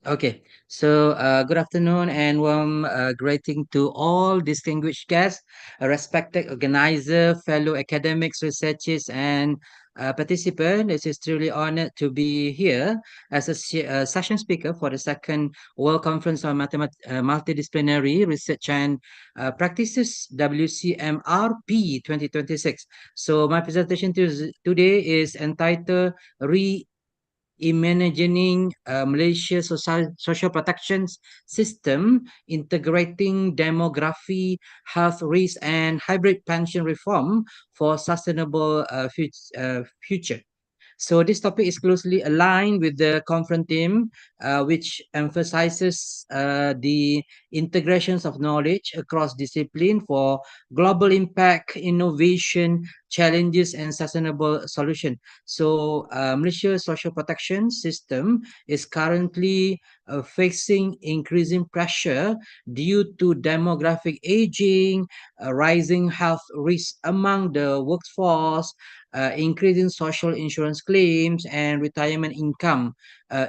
Okay, so good afternoon and warm greeting to all distinguished guests, respected organizer, fellow academics, researchers, and participants. This is truly honored to be here as a session speaker for the second World Conference on Multidisciplinary Research and Practices, WCMRP 2026. So my presentation today is entitled Imagining Malaysia social protections system, integrating demography, health risk, and hybrid pension reform for sustainable future. So this topic is closely aligned with the conference theme, which emphasizes the integrations of knowledge across discipline for global impact, innovation, challenges, and sustainable solution. So Malaysia's social protection system is currently facing increasing pressure due to demographic aging, rising health risks among the workforce, increasing social insurance claims, and retirement income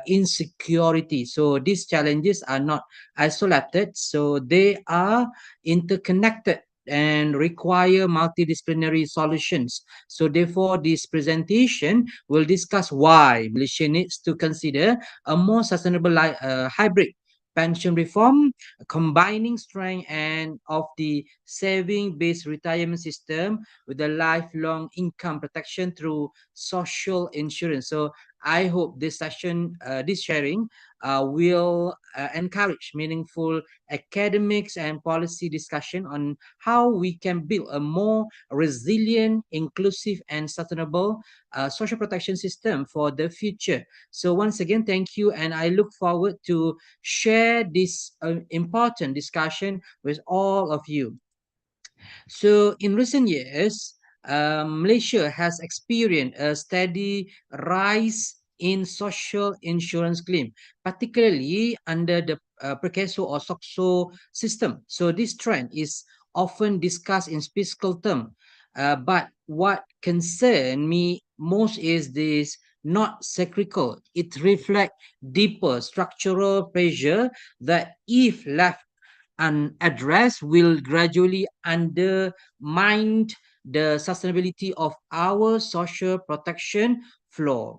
insecurity. So these challenges are not isolated, so they are interconnected and require multidisciplinary solutions. So therefore, this presentation will discuss why Malaysia needs to consider a more sustainable hybrid pension reform, combining strength and of the saving-based retirement system with a lifelong income protection through social insurance. So I hope this session, this sharing, will encourage meaningful academics and policy discussion on how we can build a more resilient, inclusive, and sustainable social protection system for the future. So once again, thank you, and I look forward to share this important discussion with all of you. So in recent years, Malaysia has experienced a steady rise in social insurance claim, particularly under the Prekeso or SOXO system. So this trend is often discussed in fiscal terms. But what concern me most is this not cyclical. It reflects deeper structural pressure that, if left unaddressed, will gradually undermine the sustainability of our social protection floor.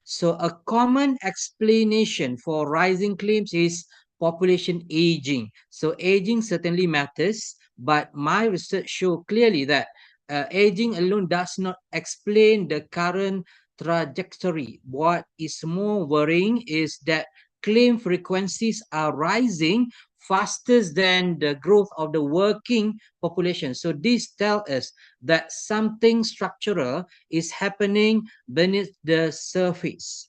So a common explanation for rising claims is population aging. So aging certainly matters, but my research show clearly that aging alone does not explain the current trajectory. What is more worrying is that claim frequencies are rising faster than the growth of the working population. So this tells us that something structural is happening beneath the surface.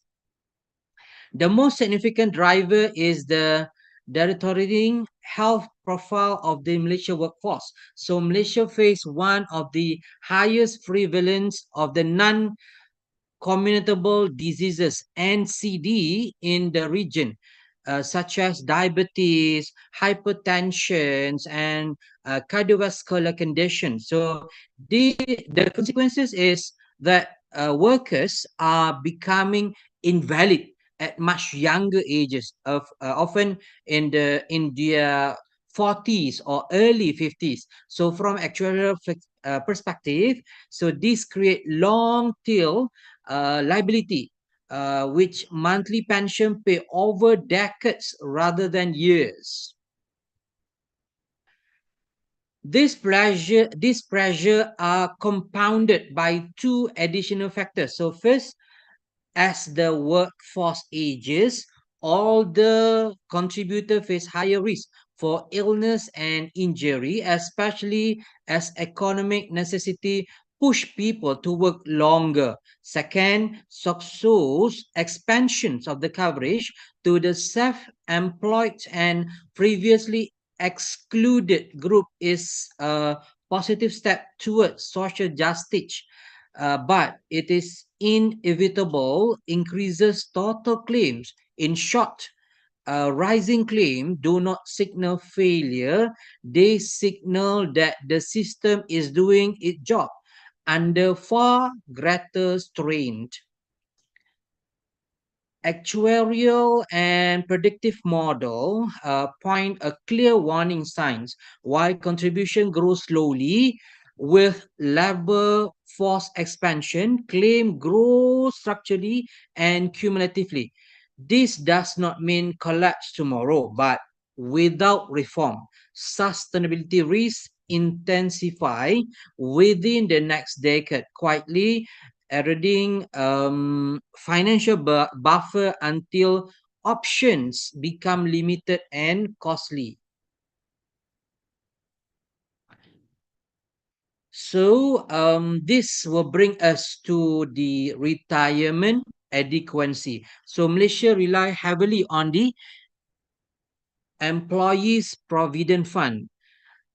The most significant driver is the deteriorating health profile of the Malaysia workforce. So Malaysia face one of the highest prevalence of the communicable diseases NCD in the region, such as diabetes, hypertension, and cardiovascular conditions. So the consequences is that workers are becoming invalid at much younger ages, often in their 40s or early 50s. So from actuarial perspective, so this create long tail liability, which monthly pension pay over decades rather than years. This pressure are compounded by two additional factors. So first, as the workforce ages, all the contributors face higher risk for illness and injury, especially as economic necessity push people to work longer. Second, SOXO's expansions of the coverage to the self-employed and previously excluded group is a positive step towards social justice, but it is inevitable increases total claims. In short, rising claims do not signal failure, they signal that the system is doing its job under far greater strain. Actuarial and predictive model point a clear warning signs. While contribution grows slowly with labor force expansion, claim grows structurally and cumulatively. This does not mean collapse tomorrow, but without reform, sustainability risks intensify within the next decade, quietly eroding financial buffer until options become limited and costly. So this will bring us to the retirement adequacy. So Malaysia rely heavily on the Employees Provident Fund,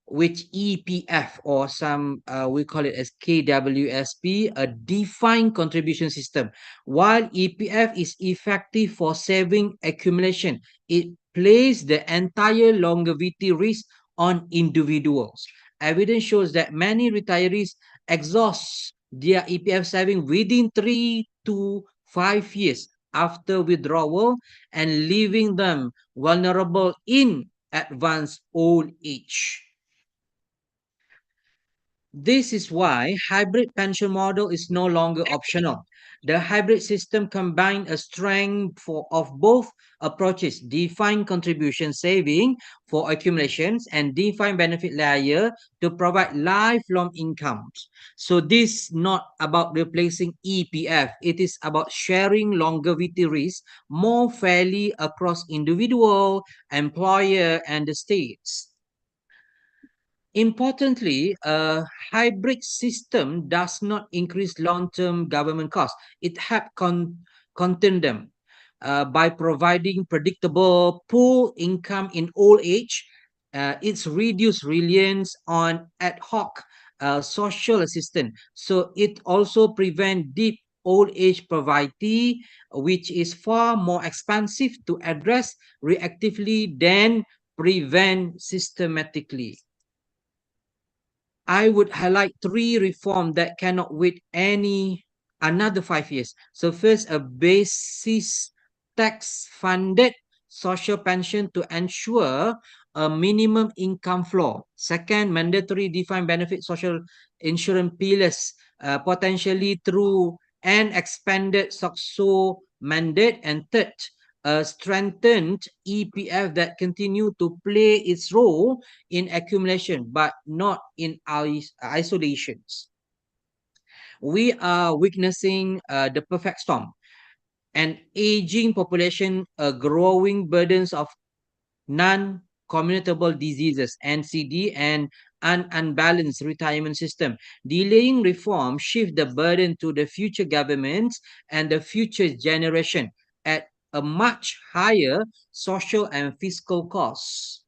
which EPF, or some we call it as KWSP, a defined contribution system. While EPF is effective for saving accumulation, it places the entire longevity risk on individuals. Evidence shows that many retirees exhaust their EPF saving within 3 to 5 years after withdrawal, and leaving them vulnerable in advanced old age. This is why hybrid pension model is no longer optional. The hybrid system combines a strength of both approaches: defined contribution saving for accumulations and defined benefit layer to provide lifelong incomes. So this is not about replacing EPF. It is about sharing longevity risk more fairly across individual, employer, and the states. Importantly, a hybrid system does not increase long-term government costs. It helps contain them by providing predictable pool income in old age. It's reduced reliance on ad hoc social assistance. So it also prevents deep old age poverty, which is far more expensive to address reactively than prevent systematically. I would highlight 3 reforms that cannot wait another 5 years. So first, a basis tax funded social pension to ensure a minimum income floor. Second, mandatory defined benefit social insurance pillars, potentially through an expanded SOXO mandate. And third, a strengthened EPF that continue to play its role in accumulation but not in isolations. We are witnessing the perfect storm: an aging population, a growing burdens of non-communicable diseases (NCD), and an unbalanced retirement system. Delaying reform shift the burden to the future governments and the future generation at a much higher social and fiscal costs.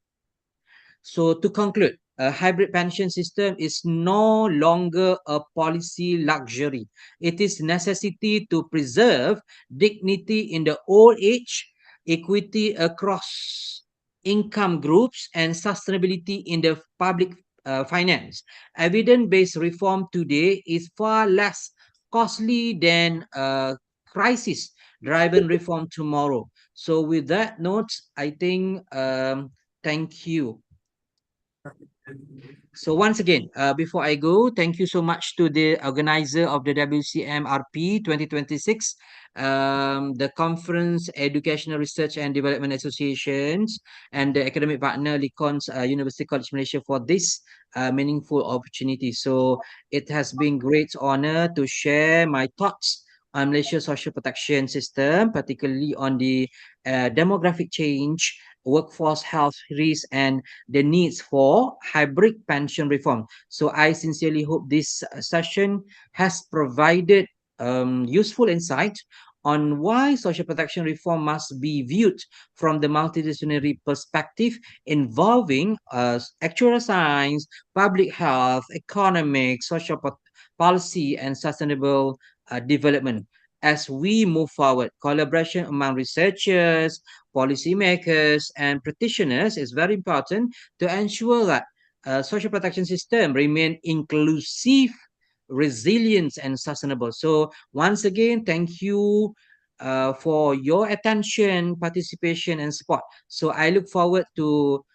So to conclude, a hybrid pension system is no longer a policy luxury. It is necessity to preserve dignity in the old age, equity across income groups, and sustainability in the public finance. Evidence-based reform today is far less costly than crisis-driven reform tomorrow. So with that note, I think thank you. So once again, before I go, thank you so much to the organizer of the WCMRP 2026, the Conference Educational Research and Development Associations, and the academic partner Likons University College Malaysia for this meaningful opportunity. So it has been great honor to share my thoughts on Malaysia's social protection system, particularly on the demographic change, workforce health risk, and the needs for hybrid pension reform. So I sincerely hope this session has provided useful insight on why social protection reform must be viewed from the multidisciplinary perspective involving actuarial science, public health, economics, social policy, and sustainable development. As we move forward, collaboration among researchers, policymakers, and practitioners is very important to ensure that social protection system remain inclusive, resilient, and sustainable. So once again, thank you for your attention, participation, and support. So I look forward to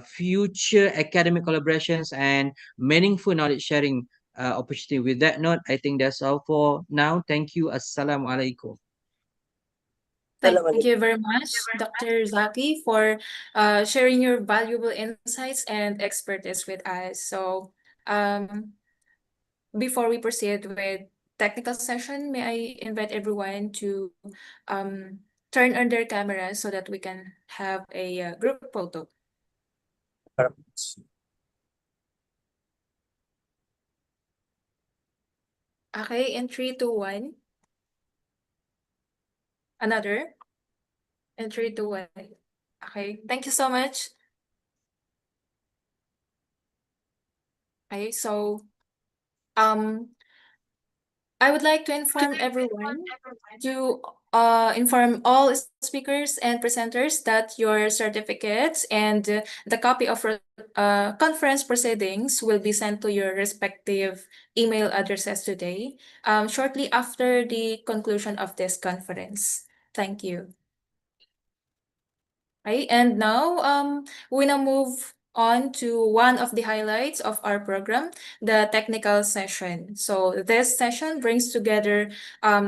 future academic collaborations and meaningful knowledge sharing opportunity. With that note, I think that's all for now. Thank you. Assalamualaikum. Thank you very much, Dr. Zaki, for sharing your valuable insights and expertise with us. So, before we proceed with technical session, may I invite everyone to turn on their cameras so that we can have a group photo. Okay, in 3, 2, 1. Another. In 3, 2, 1. Okay, thank you so much. Okay, so um, I would like to inform everyone to inform all speakers and presenters that your certificates and the copy of conference proceedings will be sent to your respective email addresses today, shortly after the conclusion of this conference. Thank you. Right, and now we now move on to one of the highlights of our program, the technical session. So this session brings together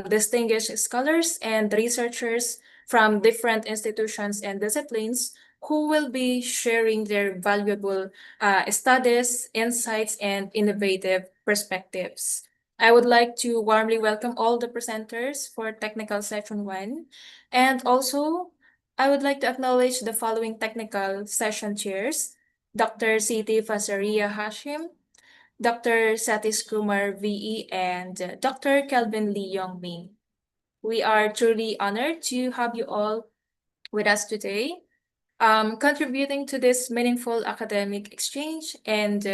distinguished scholars and researchers from different institutions and disciplines who will be sharing their valuable studies, insights, and innovative perspectives. I would like to warmly welcome all the presenters for technical session 1, and also I would like to acknowledge the following technical session chairs: Dr. Siti Fasaria Hashim, Dr. Satish Kumar VE, and Dr. Kelvin Lee Yong Min. We are truly honored to have you all with us today, contributing to this meaningful academic exchange and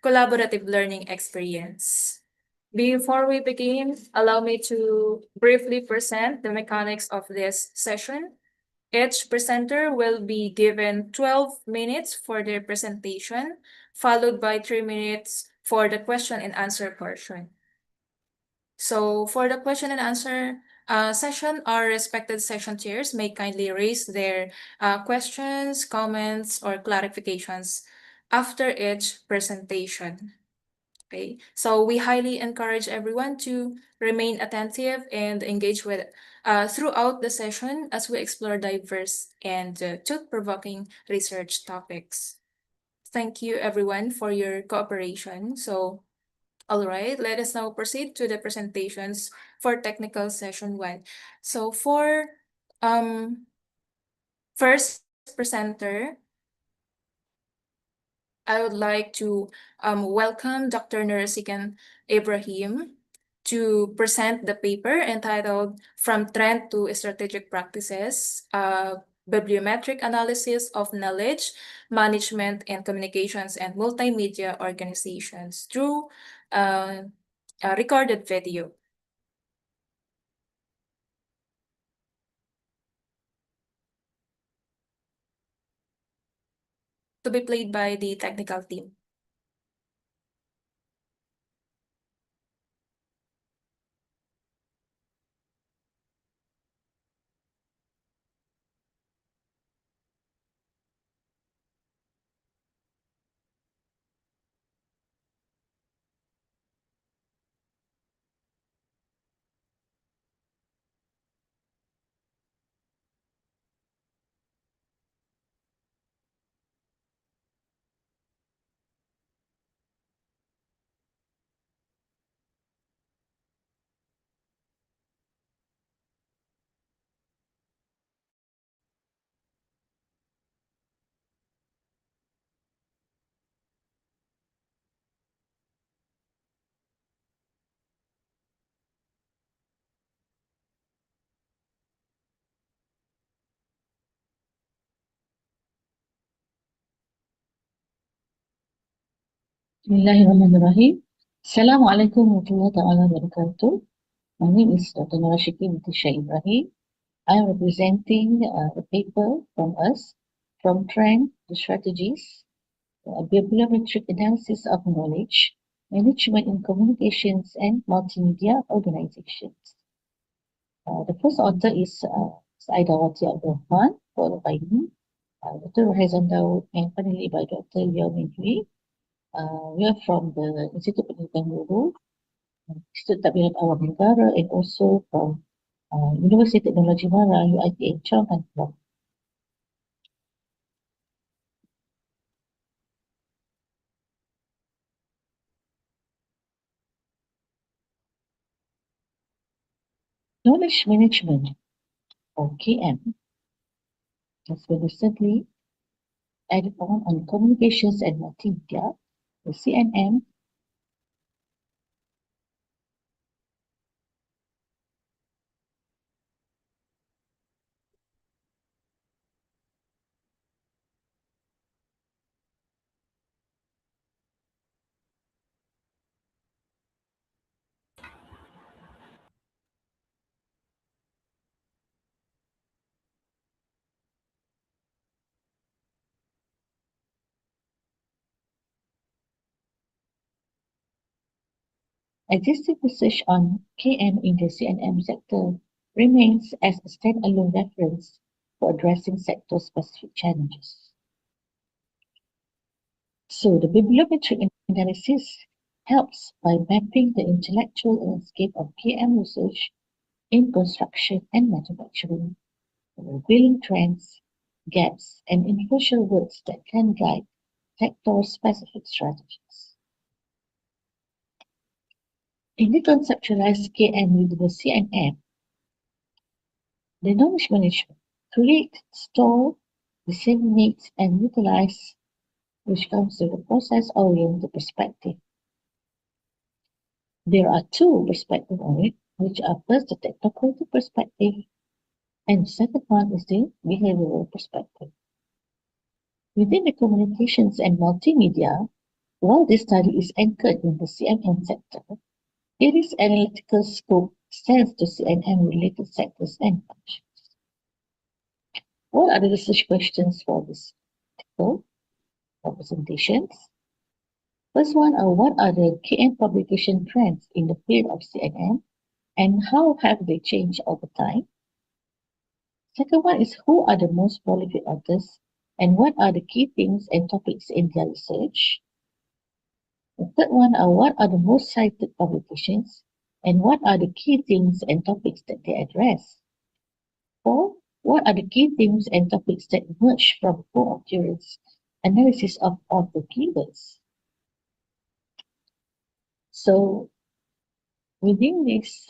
collaborative learning experience. Before we begin, allow me to briefly present the mechanics of this session. Each presenter will be given 12 minutes for their presentation, followed by 3 minutes for the question and answer portion. So for the question and answer session, our respected session chairs may kindly raise their questions, comments, or clarifications after each presentation. Okay, so we highly encourage everyone to remain attentive and engage with throughout the session as we explore diverse and thought-provoking research topics. Thank you everyone for your cooperation. So, all right, let us now proceed to the presentations for technical session 1. So for first presenter, I would like to welcome Dr. Nurasikan Ibrahim to present the paper entitled From Trend to Strategic Practices, Bibliometric Analysis of Knowledge, Management and Communications and Multimedia Organizations through a recorded video. To be played by the technical team. Bismillahirrahmanirrahim. Assalamualaikum warahmatullahi wabarakatuh. My name is Dr. Norashiki Mutisha Ibrahim. I am representing a paper from us, From Trend to Strategies, Bibliometric Analysis of Knowledge, Management in Communications and Multimedia Organizations. The first author is Saidawati Abdul Rahman, followed by me, Dr. Rahizan Daud, and finally by Dr. Yao Minhui. We are from the Institute Pendidikan Guru, Institut Tabiat Awam Negara, and also from University Teknologi Mara, UiTM Chong and Kelang. Knowledge Management, or KM, has been recently added on Communications and Multimedia, the CNM. Existing research on KM in the CNM sector remains as a standalone reference for addressing sector-specific challenges. So the bibliometric analysis helps by mapping the intellectual landscape of KM research in construction and manufacturing, revealing trends, gaps, and influential words that can guide sector-specific strategies. In the conceptualized KM with the CNM, the knowledge management create, store, disseminate, and utilize, which comes to the process-oriented perspective. There are two perspectives on it, which are first the technical perspective, and the second one is the behavioral perspective. Within the communications and multimedia, while this study is anchored in the CMM sector, its analytical scope extends to CMM-related sectors and functions. What are the research questions for this presentations? First one are what are the KM publication trends in the field of CMM and how have they changed over time? Second one is who are the most prolific authors and what are the key themes and topics in their research? The third one are what are the most cited publications and what are the key themes and topics that they address? Four, what are the key themes and topics that emerge from co-occurrence analysis of author keywords? So within this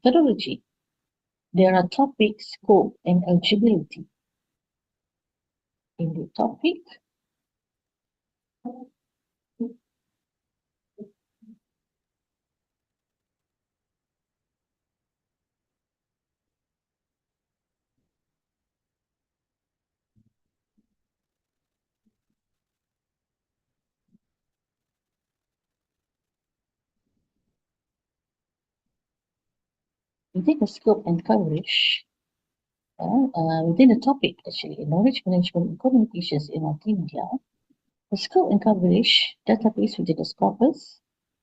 methodology, there are topic, scope, and eligibility. In the topic, within the scope and coverage, within the topic, actually, knowledge management and communications in multimedia, the scope and coverage, database within the scopus,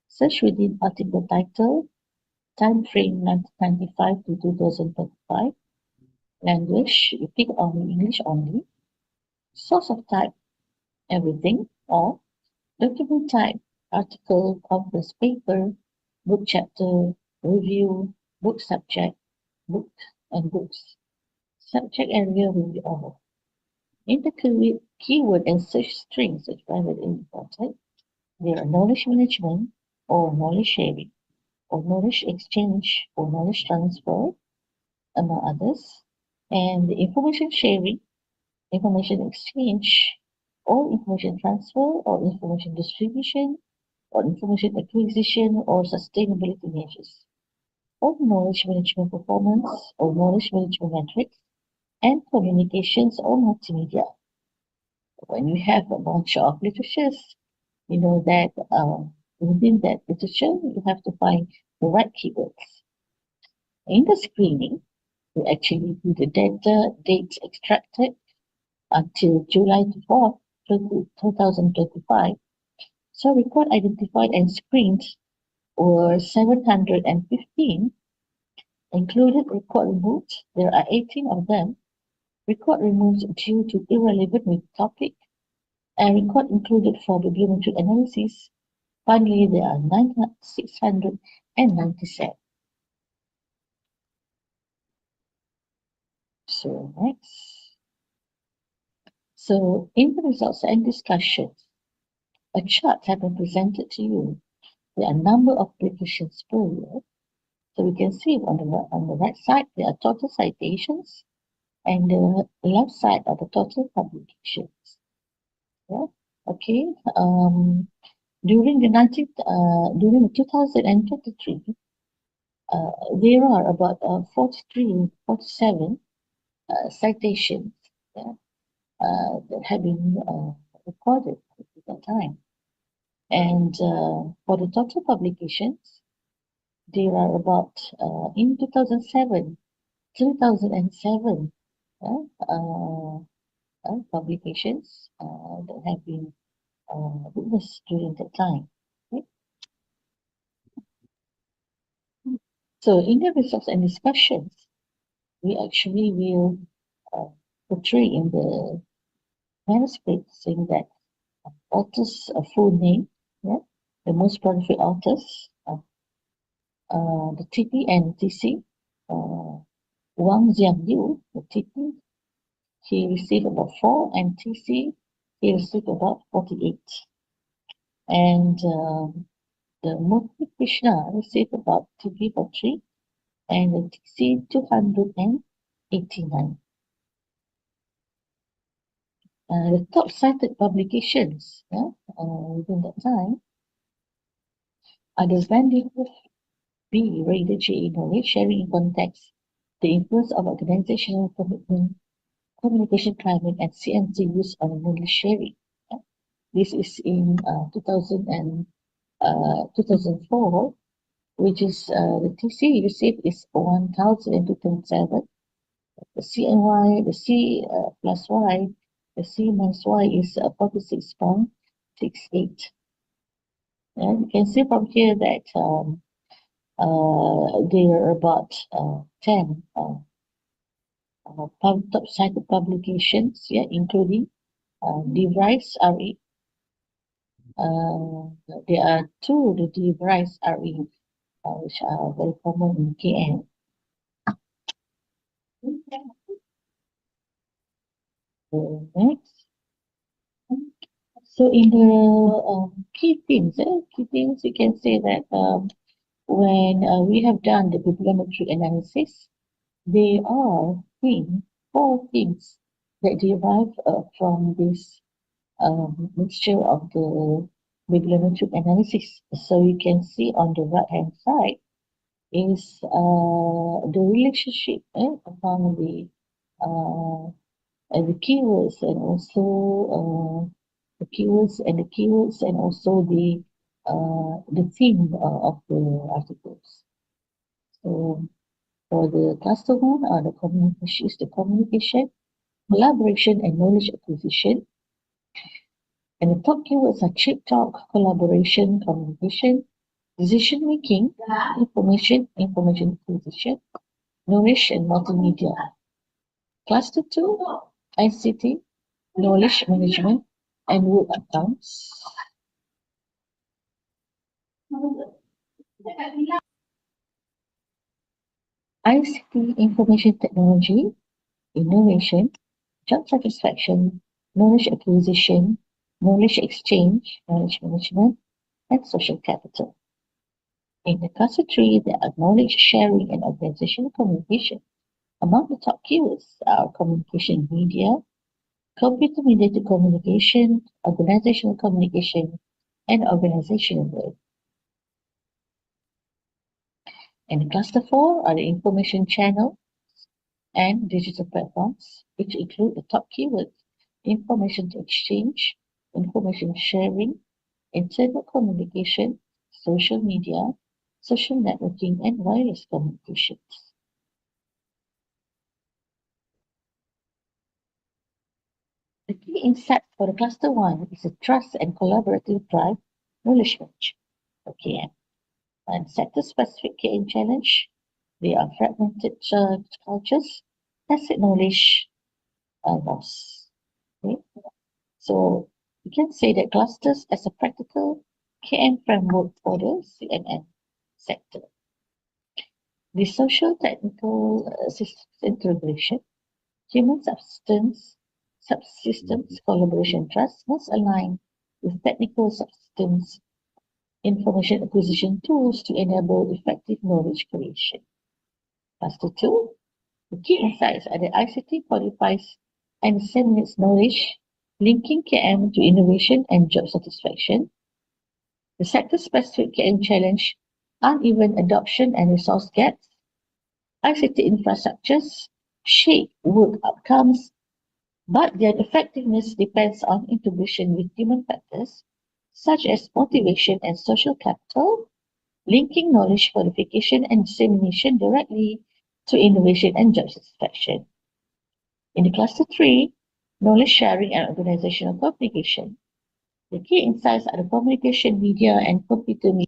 search within article title, time frame 1995 to 2035, language, you pick only English only, source of type, everything, or document type, article, conference paper, book chapter, review, book subject, book and books. Subject area will be all. In the keyword and search strings which are very important, there are knowledge management or knowledge sharing or knowledge exchange or knowledge transfer, among others, and the information sharing, information exchange, or information transfer, or information distribution, or information acquisition, or sustainability measures, or knowledge management performance, or knowledge management metrics, and communications or multimedia. When you have a bunch of literatures, you know that within that literature, you have to find the right keywords. In the screening, we actually do the data dates extracted until July 4th, 2025. So record identified and screened were 715, included record removed. There are 18 of them. Record removed due to irrelevant with topic, and record included for bibliometric analysis. Finally, there are 697. So next. So in the results and discussions, a chart has been presented to you. There are a number of publications per year. So we can see on the right side, there are total citations, and the left side are the total publications. Yeah. Okay. During the 2023, there are about 47 citations, yeah, that have been recorded at that time. And for the total publications, there are about in 2007, 2007 publications that have been witnessed during that time. Okay? So in the results and discussions, we actually will portray in the manuscript saying that author's full name, yeah, the most prolific authors, the TP and TC, Wang Jiangliu, the TP, he received about 4, and TC, he received about 48. And the Murthy Krishna received about TP for 3, and the TC 289. The top cited publications within that time are the Vandy B. Radiology Knowledge Sharing in Context, the Influence of Organizational Commitment, Communication Climate, and CMC Use on Knowledge Sharing. This is in 2004, which is the TC received is 1,207. The CNY, the C plus Y, the C minus Y is 46.68. And you can see from here that there are about 10 top cited publications, yeah, including DeVries RE. There are 2 the DeVries RE, which are very common in KM. Next. So in the key themes, you can say that when we have done the bibliometry analysis, there are 4 things that derive from this mixture of the bibliometric analysis. So you can see on the right hand side is the relationship among the keywords, and also the keywords and also the theme of the articles. So for the cluster 1, the communication is the communication, collaboration, and knowledge acquisition. And the top keywords are chip talk, collaboration, communication, decision making, information acquisition, knowledge, and multimedia. Cluster 2, ICT, knowledge management, and work accounts. ICT, information technology, innovation, job satisfaction, knowledge acquisition, knowledge exchange, knowledge management, and social capital. In the cluster 3, there are knowledge sharing and organizational communication. Among the top keywords are communication media, computer-mediated communication, organizational communication, and organizational work. And cluster 4 are the information channel and digital platforms, which include the top keywords: information exchange, information sharing, internal communication, social media, social networking, and wireless communications. The key insight for the cluster 1 is a trust and collaborative drive knowledge match, KM. And sector-specific KM challenge, they are fragmented cultures, tacit knowledge loss. Okay? So you can say that clusters as a practical KM framework for the CNN sector. The social technical systems integration, human subsystems collaboration trust must align with technical subsystems information acquisition tools to enable effective knowledge creation. Cluster 2, the key insights are that ICT qualifies and disseminates knowledge, linking KM to innovation and job satisfaction. The sector-specific KM challenge, uneven adoption and resource gaps. ICT infrastructures shape work outcomes, but their effectiveness depends on integration with human factors, such as motivation and social capital, linking knowledge qualification and dissemination directly to innovation and job satisfaction. In the cluster 3, knowledge sharing and organizational communication, the key insights are the communication media and computer media.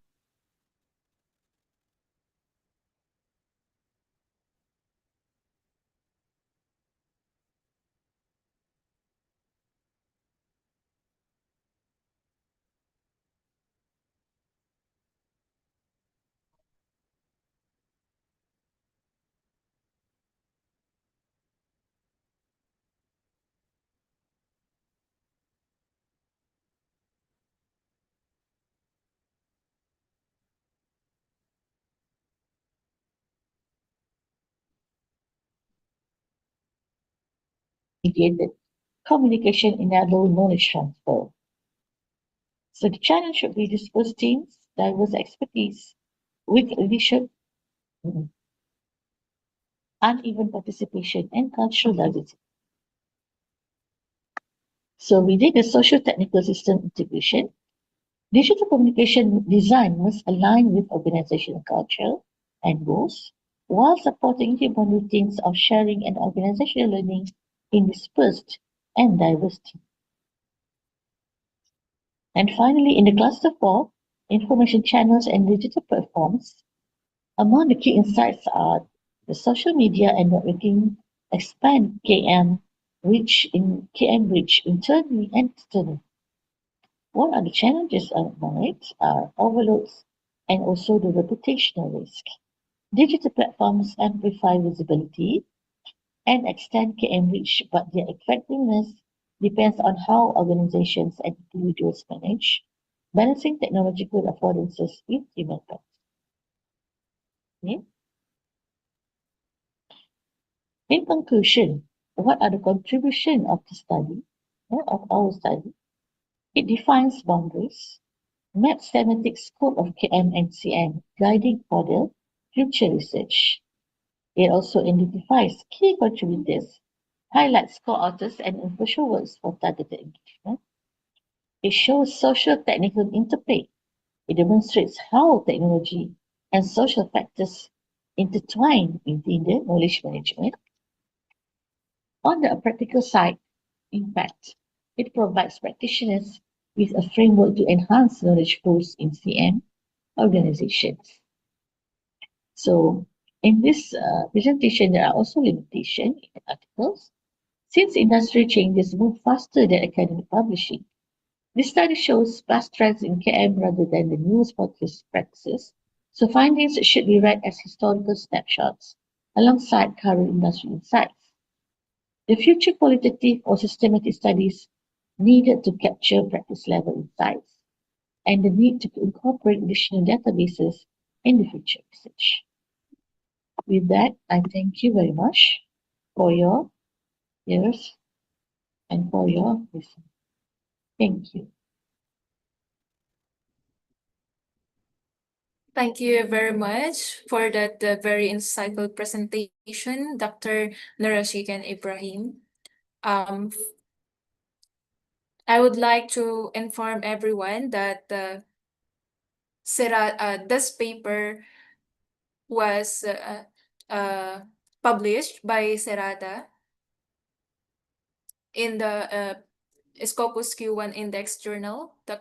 mediated communication-enabled knowledge transfer. So the challenge should be dispersed teams, diverse expertise, weak leadership, uneven participation, and cultural diversity. So within the socio-technical system integration, digital communication design must align with organizational culture and goals, while supporting human routines of sharing and organizational learning in dispersed and diverse teams. And finally, in the cluster 4, information channels and digital platforms, among the key insights are the social media and networking expand KM reach internally and externally. What are the challenges among it are overloads and also the reputational risk. Digital platforms amplify visibility and extend KM reach, but their effectiveness depends on how organizations and individuals manage, balancing technological affordances with human factors. Okay? In conclusion, what are the contribution of the study, of our study? It defines boundaries, maps thematic scope of KM and CM, guiding for the future research. It also identifies key contributors, highlights co-authors and influential works for targeted engagement. It shows social technical interplay. It demonstrates how technology and social factors intertwine within the knowledge management. On the practical side, in fact, it provides practitioners with a framework to enhance knowledge pools in CM organizations. So, in this presentation, there are also limitations in the articles. Since industry changes move faster than academic publishing, this study shows past trends in KM rather than the newest practices. So, findings should be read as historical snapshots alongside current industry insights. The future qualitative or systematic studies needed to capture practice level insights and the need to incorporate additional databases in the future research. With that, I thank you very much for your ears and for your listening. Thank you. Thank you very much for that very insightful presentation, Dr. Narashikan Ibrahim. I would like to inform everyone that this paper was published by Serata in the Scopus Q1 Index Journal, the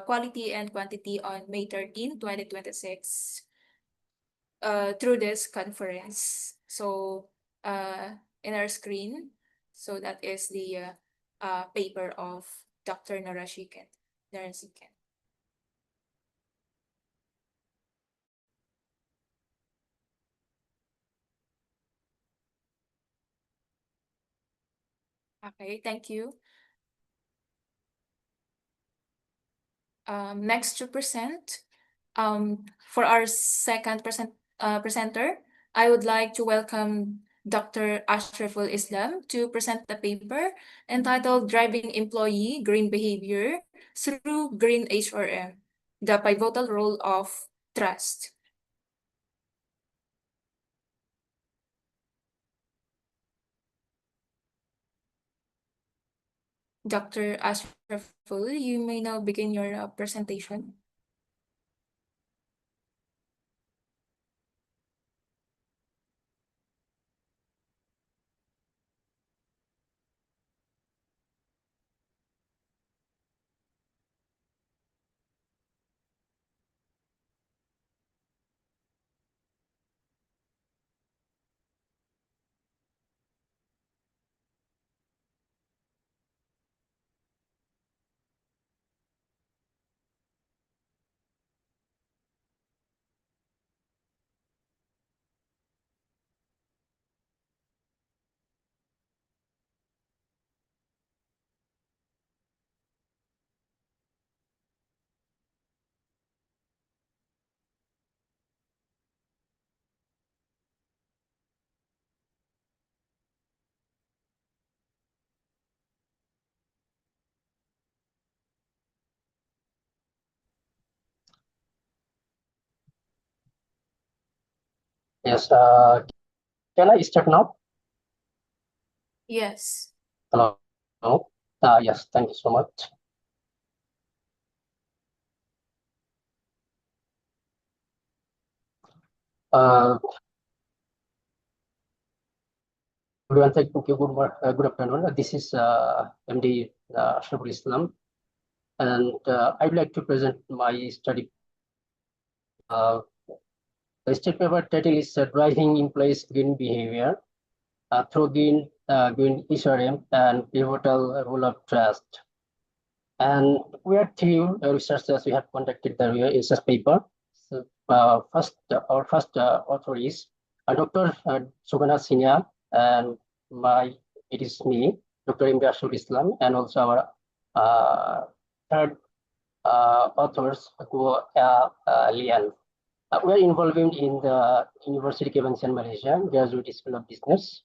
Quality and Quantity on May 13, 2026, through this conference. So in our screen, so that is the paper of Dr. Narashikan. Okay, thank you. Next to present, for our second presenter, I would like to welcome Dr. Ashraful Islam to present the paper entitled Driving Employee Green Behavior Through Green HRM, the Pivotal Role of Trust. Dr. Ashraful, you may now begin your presentation. Yes, can I start now? Yes. Hello? Yes, thank you so much. Everyone, thank you. Good afternoon. This is MD Shaful Islam, and I'd like to present my study. The study paper title is Driving Employees' Green Behavior through Green ESRM and Pivotal Role of Trust. And we are three researchers we have conducted the research paper. So, our first author is Dr. Subhana Sinya, and it is me, Dr. Imre Ashur Islam, and also our third authors, Lian. We are involved in the University Kebansan, Malaysia, Graduate School of Business.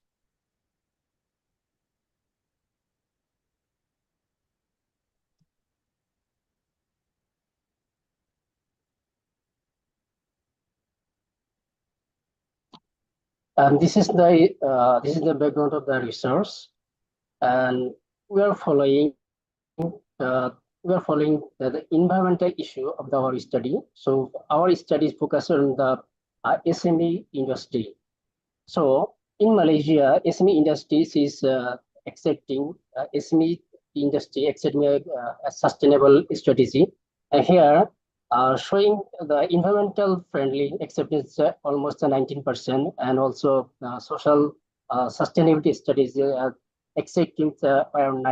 And this is the background of the research, and we are following the environmental issue of our study. So our study is focused on the SME industry. So in Malaysia, SME industry is accepting SME industry accepting a sustainable strategy. And here, showing the environmental friendly acceptance almost 19%, and also social sustainability studies accepting around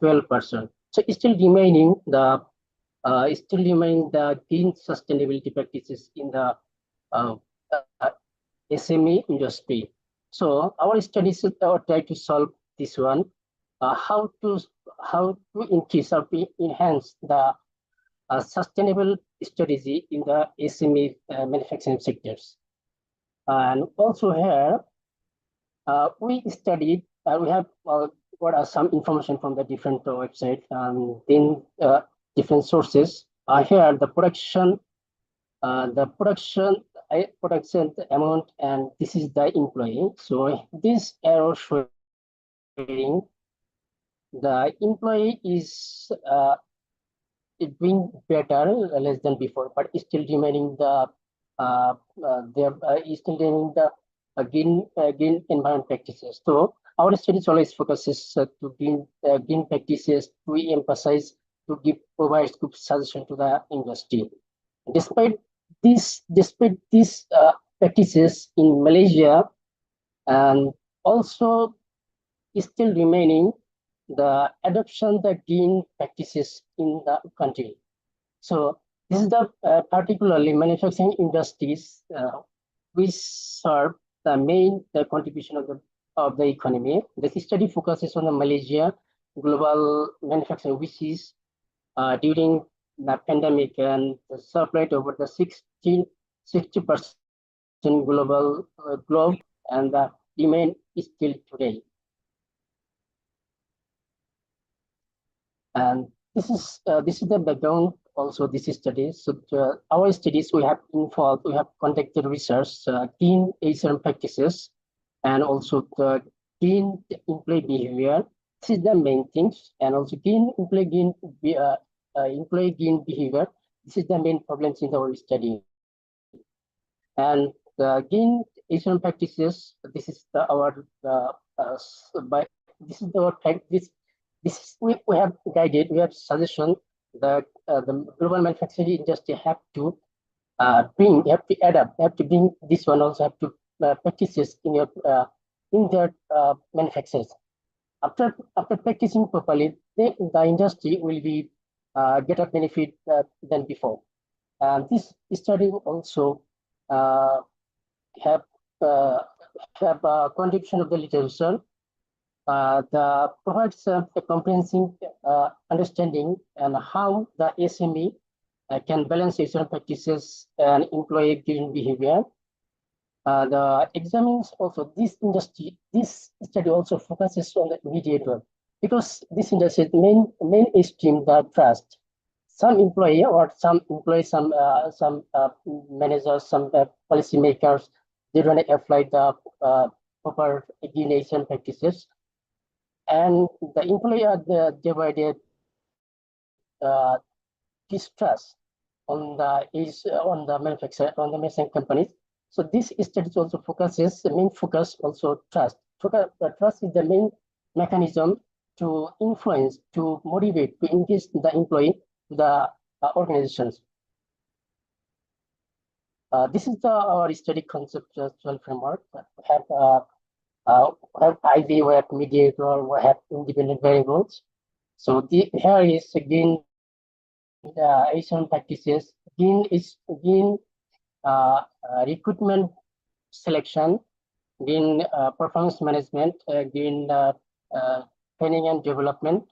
12%. So it's still remaining the green sustainability practices in the SME industry. So our studies try to solve this one, how to increase or to enhance the sustainable strategy in the SME manufacturing sectors. And also here, we studied, we have got some information from the different websites and in different sources. Here, the production amount, and this is the employee. So this arrow showing the employee is doing better, less than before, but still remaining the green environment practices. So our studies always focuses to green practices to emphasize, to provide good suggestion to the industry. Despite these practices in Malaysia, and also still remaining the adoption the green practices in the country. So this is the particularly manufacturing industries which serve the main contribution of the economy. The study focuses on the Malaysia global manufacturing, which is during the pandemic and supplied over the 60% global globe, and the demand is still today. And this is the background. Also, this study. So our studies we have conducted research, green HRM practices, and also the green employee behavior. This is the main things, and also employee green behavior. This is the main problems in our study. And the green HRM practices. This is we have guided, we have suggestion that the global manufacturing industry have to adapt, have to bring this one also, have to practices in their manufacturers. After practicing properly, the industry will be get a benefit than before. And this study also have contribution of the literature. The provides a comprehensive understanding and how the SME can balance HRM practices and employee green behavior. The examines also this study also focuses on the mediator, because this industry main stream the trust. Some employee or some employees, some managers, some policymakers, they don't apply the proper examination practices, and the employee are divided distrust on the manufacturing companies. So this study also focuses, the main focus also trust. Trust is the main mechanism to influence, to motivate, to engage the employee, the organizations. This is our study conceptual framework. We have ID, we have mediator, we have independent variables. So here is again Asian practices. Again recruitment selection, again performance management, again training and development,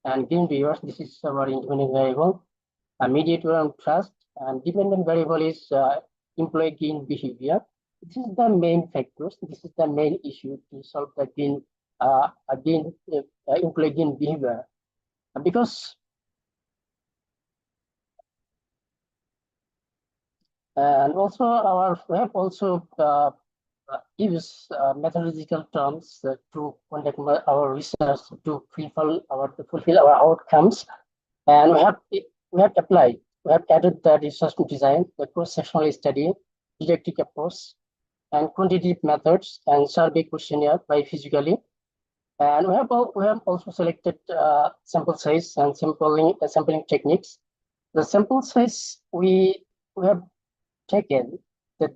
and gain viewers. This is our independent variable. Mediator and trust, and dependent variable is employee gain behavior. This is the main factors. This is the main issue to solve the employee gain behavior, because and also we have also use methodological terms to conduct our research to fulfill our outcomes, and we have applied. We have added the research design, the cross-sectional study, didactic approach, and quantitative methods, and survey questionnaire by physically. And we have also selected sample size and sampling techniques. The sample size we have taken the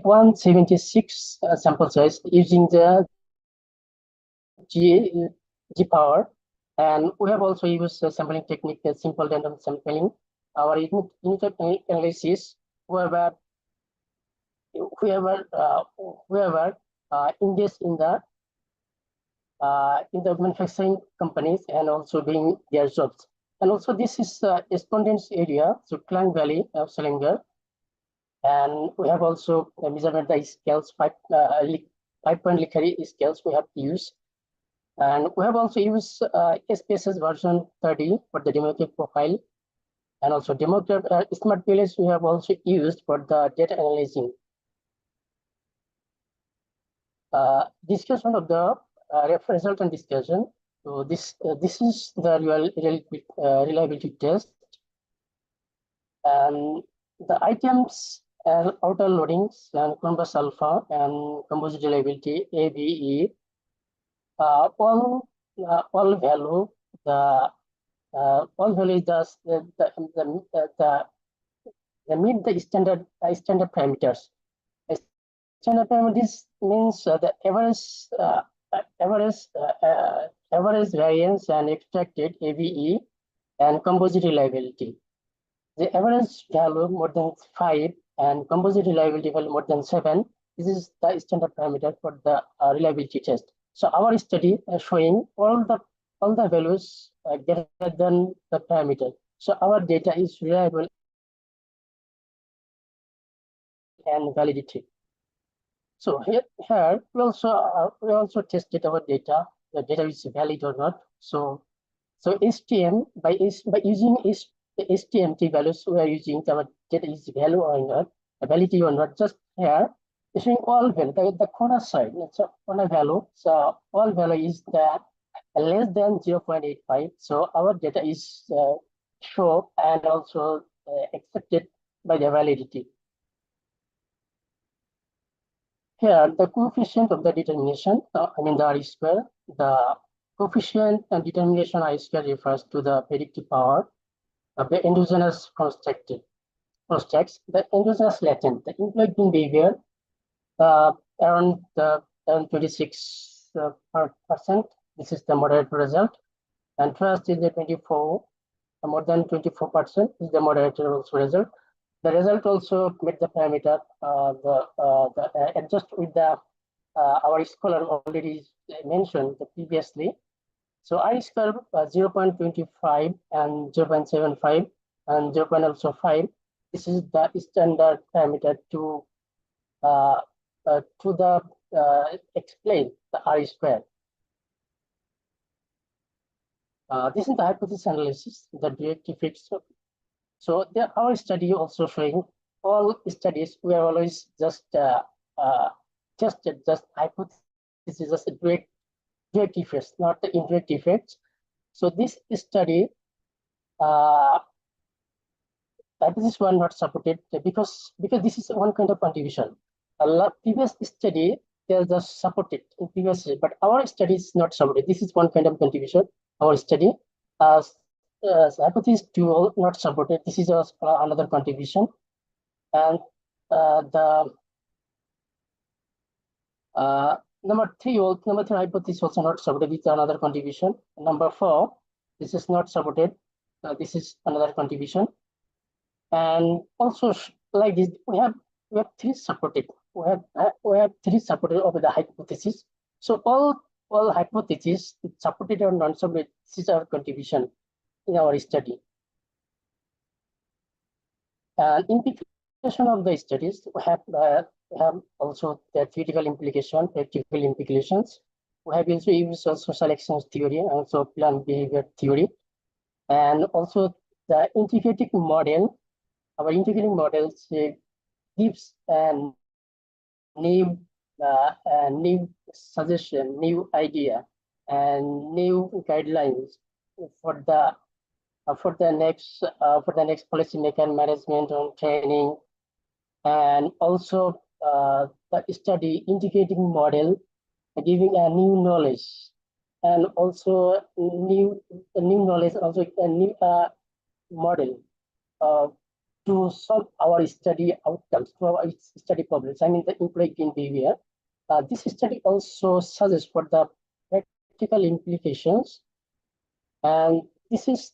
176 sample size using the G power, and we have also used the sampling technique, simple random sampling. Our unit analysis, whoever engaged in the manufacturing companies and also doing their jobs. And also this is respondents area, so Klang Valley of Selangor. And we have also measured the scales, 5-point Likari scales we have used. And we have also used SPSS version 30 for the demographic profile. And also Smart Village we have also used for the data analyzing. Discussion of the result and discussion. So this is the reliability test. And the items and outer loadings and Converse alpha and composite reliability ABE all value is the meet the standard parameters. Standard parameters means the average variance and extracted ABE and composite reliability. The average value more than 5 and composite reliability value more than 7. This is the standard parameter for the reliability test. So our study is showing all the values greater than the parameter. So our data is reliable and validity. So here we also tested our data. The data is valid or not. So STM by using the STMT values, we are using our data is value or not, validity or not. Just here, showing all value, the corner side, so corner value. So all value is less than 0.85. So our data is shown and also accepted by the validity. Here, the coefficient of the determination, the R-square, the coefficient and determination R-square refers to the predictive power of the endogenous constructs, the endogenous latent, the employee gain behavior around 26%. This is the moderate result, and trust is the 24, more than 24% is the moderate result. The result also met the parameter, adjust with the our scholar already mentioned previously. So I-square 0.25 and 0.75 and 0.05. This is the standard parameter to explain the R-square. This is the hypothesis analysis, the direct effects. So our study also showing all studies, we are always just tested just hypothesis, just a direct effects, not the indirect effects. So this study, hypothesis were not supported because this is one kind of contribution. A lot previous study they are just supported in previous, but our study is not supported. This is one kind of contribution. Our study, hypothesis two not supported. This is another contribution, and the number three hypothesis also not supported. It's another contribution. Number four, this is not supported. This is another contribution. And also like this, we have three supported. We have three supported of the hypothesis. So all hypotheses supported or non-supported. This is our contribution in our study. And implication of the studies, we have also the theoretical implication, practical implications. We have also used social actions theory, also plan behavior theory, and also the integrated model. Our integrated models gives new suggestion, new idea, and new guidelines for the next policy maker management on training, and also the study integrating model giving a new knowledge, and also new knowledge, also a new model to solve our study outcomes, to our study problems. I mean the employee gain behavior. This study also suggests for the practical implications, and this is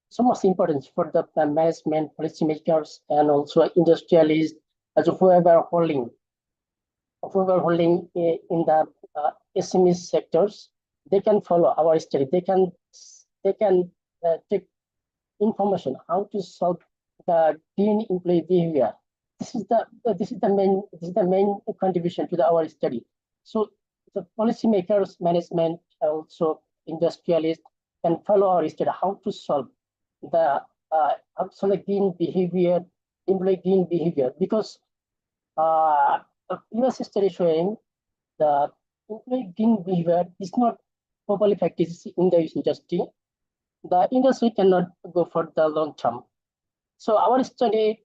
so much important for the management, policymakers, and also industrialists, as whoever holding in the SME sectors. They can follow our study. They can take information how to solve the green employee behavior. This is the main contribution to our study. So the policymakers, management, also industrialists can follow our study how to solve the green behavior, employee green behavior, because a US study showing the employee green behavior is not properly practiced in the industry. The industry cannot go for the long term. So our study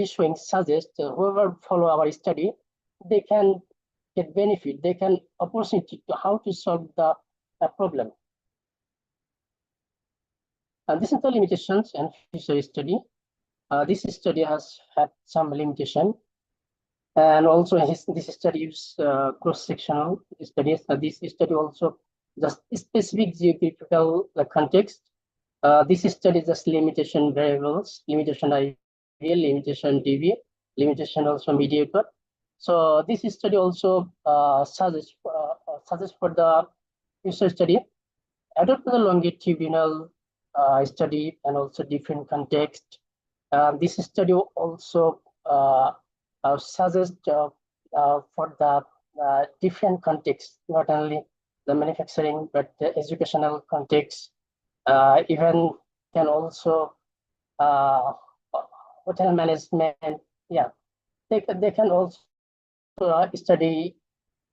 showing suggests whoever follow our study, they can get benefit, they can opportunity to how to solve the problem. And this is the limitations and future study. This study has had some limitation, and also this study is cross-sectional studies. This study also just specific geographical context. This study is just limitation variables, limitation ideal, limitation DV, limitation also mediator. So this study also suggests for the future study, adopt the longitudinal study and also different context. This study also suggests for the different context, not only the manufacturing but the educational context. Even can also hotel management. Yeah, they can also study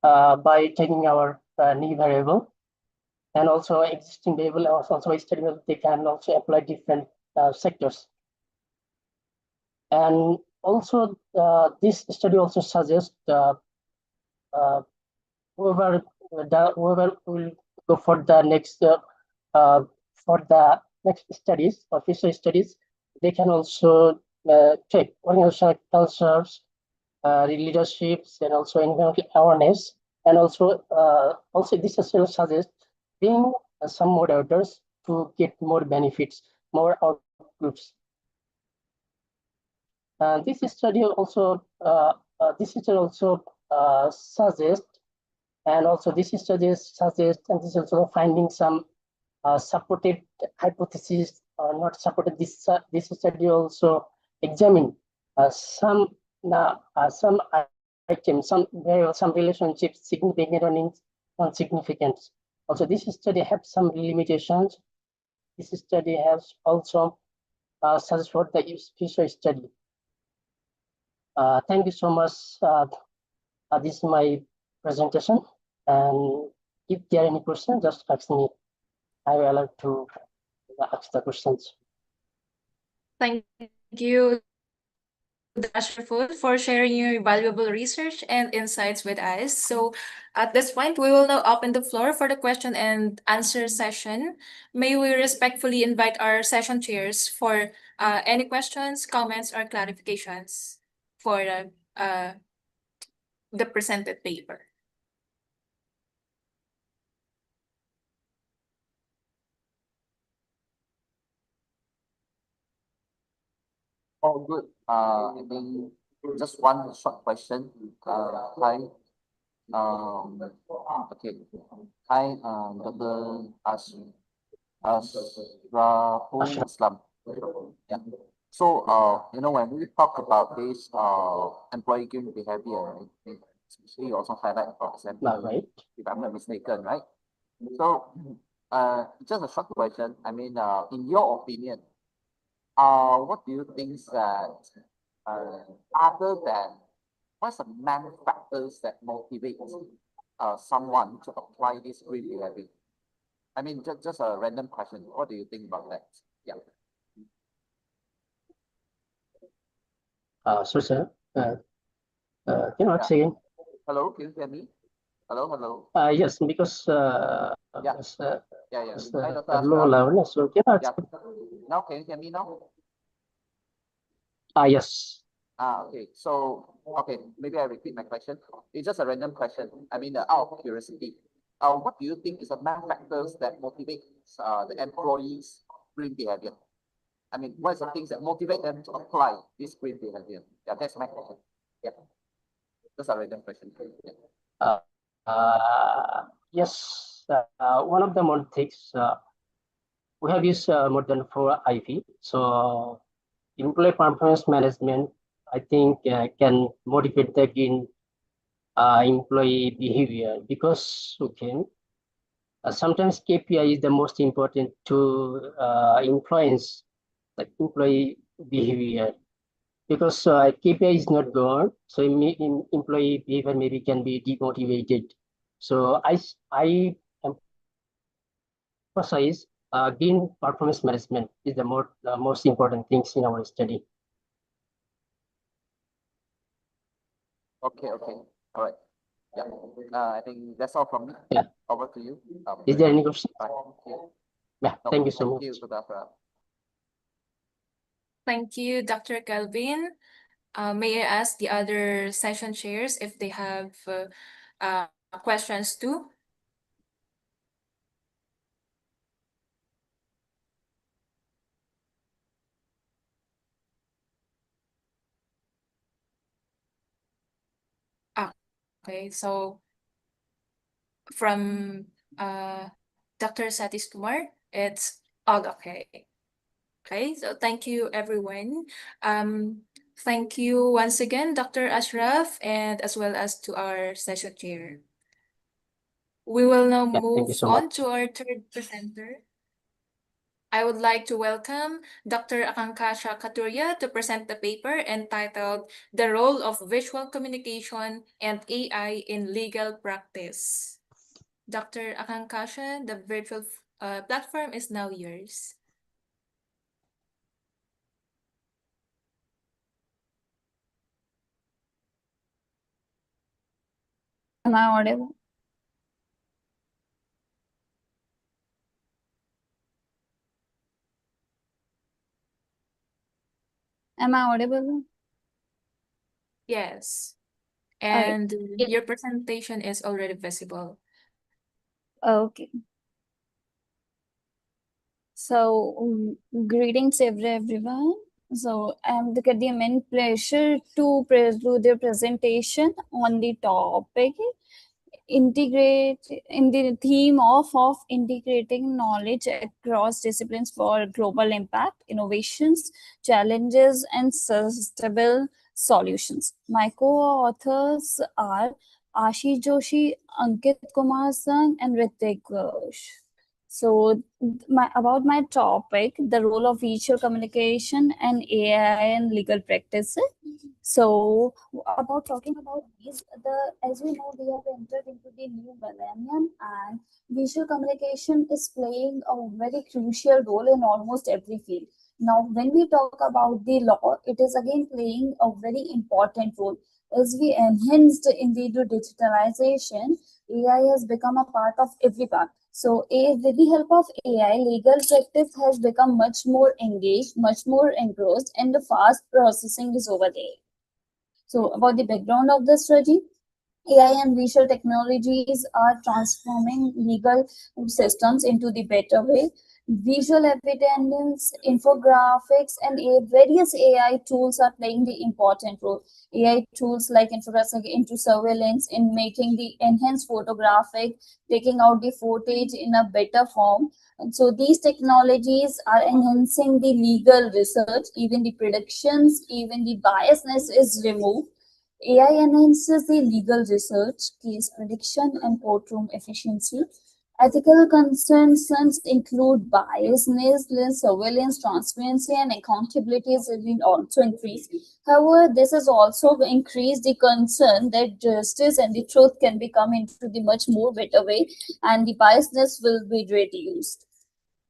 by taking our new variable, and also existing variable also study. They can also apply different sectors. And also this study also suggests whoever will go for the next studies or future studies, they can also check organizational cultures, leaderships, and also environmental awareness. And also this also suggests being some moderators to get more benefits, more outputs. This study also suggests, and also this study suggests, and this is also finding some supported hypotheses or not supported. This study also examine some items, some relationships, significant or non-significant. Also, this study has some limitations. This study has also suggests for the future study. Thank you so much. This is my presentation, and if there are any questions, just ask me. I will allow to ask the questions. Thank you, Dr. for sharing your valuable research and insights with us. So at this point, we will now open the floor for the question and answer session. May we respectfully invite our session chairs for any questions, comments, or clarifications for the presented paper. Oh, good. I think just one short question. Hi. Okay. Hi, Dr. Ashraful Islam. Yeah. So, when we talk about this employee green behavior, especially you also highlight about example, Right. if I'm not mistaken, right? So, just a short question. I mean, in your opinion, what do you think that other than what's the main factors that motivate someone to apply this green behavior? I mean, just a random question. What do you think about that? Yeah. So, sir, can you once again? Hello, can you hear me? Hello, hello. Yes, because Yeah. it's, Yeah. it's Hi, a Dr. low Ashraf. level. So, can you Yeah. Now, can you hear me now? yes. Okay. So, okay, maybe I repeat my question. It's just a random question. I mean, out of curiosity, what do you think is the main factors that motivate the employees' green behavior? I mean, what is the things that motivate them to apply this green behavior? Yeah, that's my question. Yeah. That's a random question. Yeah. Yes, one of the motives we have used more than 4 IV. So, employee performance management, I think, can motivate the green employee behavior because sometimes KPI is the most important to influence the employee behavior because KPI is not gone, so employee behavior maybe can be demotivated. So I emphasize green performance management is the most important things in our study. Okay. All right. Yeah. I think that's all from me. Yeah. Over to you. Is there any question? Bye. Yeah. No, Thank you so much. Thank you, Dr. Ashraf. Thank you, Dr. Calvin. May I ask the other session chairs if they have questions too? Okay, so from Dr. Satish Kumar, it's all okay. Okay, so thank you, everyone. Thank you once again, Dr. Ashraf, and as well as to our session chair. We will now Yeah, thank you move so on much. to our third presenter. I would like to welcome Dr. Akankasha Katuria to present the paper entitled The Role of Visual Communication and AI in Legal Practice. Dr. Akankasha, the virtual platform is now yours. Am I audible? Am I audible? Yes. Okay. And your presentation is already visible. Okay. So, greetings everyone. So, I'm getting the immense pleasure to do the presentation on the topic integrate in the theme of integrating knowledge across disciplines for global impact, innovations, challenges, and sustainable solutions. My co-authors are Ashish Joshi, Ankit Kumar Sang, and Ritik Ghosh. So about my topic, the role of visual communication and AI in legal practice. So about talking about these, as we know, we have entered into the new millennium, and visual communication is playing a very crucial role in almost every field. Now, when we talk about the law, it is again playing a very important role. As we enhanced in the digitalization, AI has become a part of every part. So, with the help of AI, legal practice has become much more engaged, much more engrossed, and the fast processing is over there. So, about the background of the study, AI and visual technologies are transforming legal systems into the better way. Visual evidence, infographics, and various AI tools are playing the important role. AI tools like infographics into surveillance in making the enhanced photographic, taking out the footage in a better form. And so these technologies are enhancing the legal research, even the predictions, even the biasness is removed. AI enhances the legal research, case prediction, and courtroom efficiency. Ethical concerns include biasness, surveillance, transparency, and accountability has been also increased. However, this has also increased the concern that justice and the truth can become into the much more better way, and the biasness will be reduced.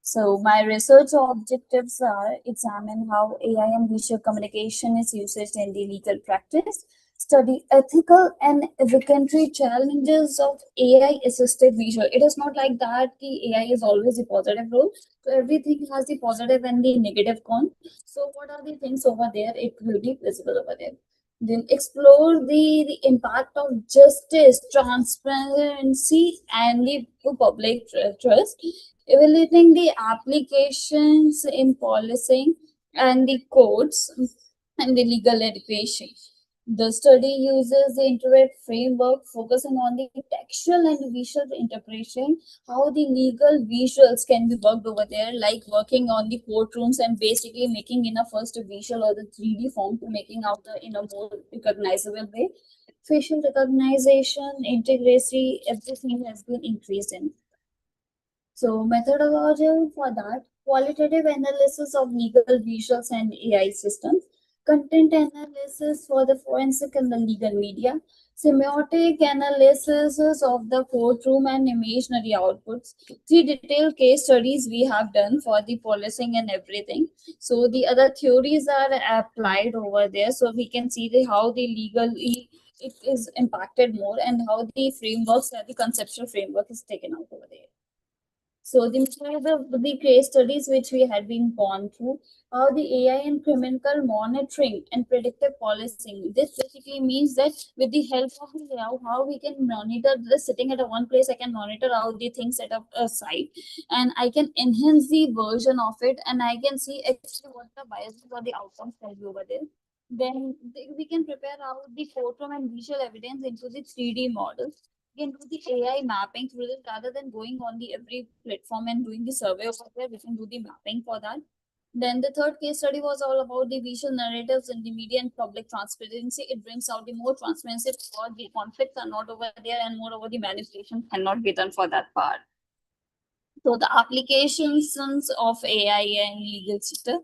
So my research objectives are examine how AI and visual communication is used in the legal practice, study ethical and ethical challenges of AI-assisted visual. It is not like that the AI is always a positive role. So everything has the positive and the negative con. So what are the things over there? It will be visible over there. Then explore the impact of justice, transparency, and the public trust, evaluating the applications in policing and the courts and the legal education. The study uses the internet framework focusing on the textual and visual interpretation, how the legal visuals can be worked over there, like working on the courtrooms and basically making in a first visual or the 3D form to making out the in a more recognizable way. Facial recognition, integrity, everything has been increased in. So methodology for that, qualitative analysis of legal visuals and AI systems, content analysis for the forensic and the legal media, semiotic analysis of the courtroom and imaginary outputs, 3 detailed case studies we have done for the policing and everything. So the other theories are applied over there, so we can see how the legally it is impacted more and how the frameworks, the conceptual framework is taken out over there. So the case studies which we had been gone through, how the AI and criminal monitoring and predictive policing. This basically means that with the help of the AI, how we can monitor this sitting at a one place, I can monitor all the things at a site, and I can enhance the version of it, and I can see actually what the biases or the outcomes can be over there. Then we can prepare out the courtroom and visual evidence into the 3D models. We can do the AI mapping through this rather than going on the every platform and doing the survey over there. We can do the mapping for that. Then the third case study was all about the visual narratives in the media and public transparency. It brings out the more transparency because the conflicts are not over there, and moreover the manipulation cannot be done for that part. So the applications of AI and legal system.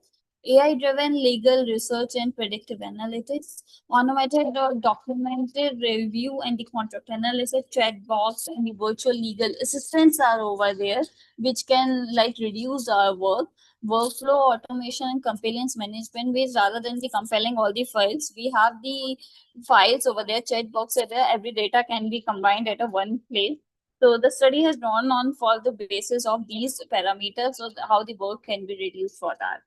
AI-driven legal research and predictive analytics, automated or documented review and the contract analysis, chatbots and the virtual legal assistants are over there, which can like reduce our workflow automation and compliance management ways rather than the compiling all the files. We have the files over there, chatbox are there, every data can be combined at a one place. So the study has drawn on for the basis of these parameters, so how the work can be reduced for that.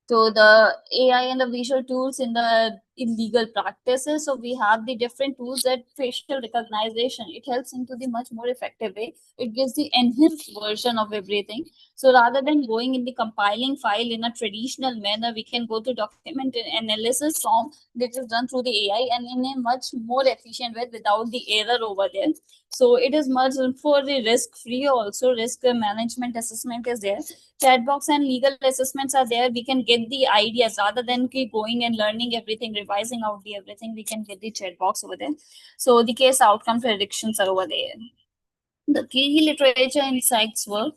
So the AI and the visual tools in the illegal practices. So we have the different tools that facial recognition. It helps into the much more effective way. It gives the enhanced version of everything. So rather than going in the compiling file in a traditional manner, we can go to document analysis form that is done through the AI and in a much more efficient way without the error over there. So it is much for the risk free also. Risk management assessment is there. Chat box and legal assessments are there. We can get the ideas rather than keep going and learning everything, revising out the everything. We can get the chat box over there. So the case outcome predictions are over there. The key literature insights were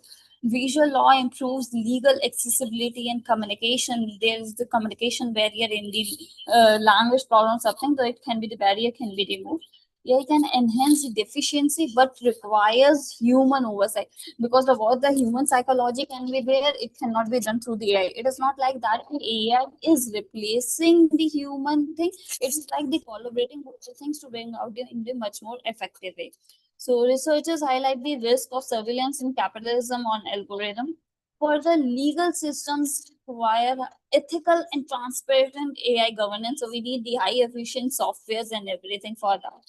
visual law improves legal accessibility and communication. There is the communication barrier in the language problem, something, though it can be the barrier can be removed. AI can enhance the deficiency but requires human oversight, because of what the human psychology can be there, it cannot be done through the AI. It is not like that AI is replacing the human thing. It's like the collaborating both the things to bring out in the much more effective way. So researchers highlight the risk of surveillance in capitalism on algorithm. For the legal systems require ethical and transparent AI governance. So we need the high efficient softwares and everything for that.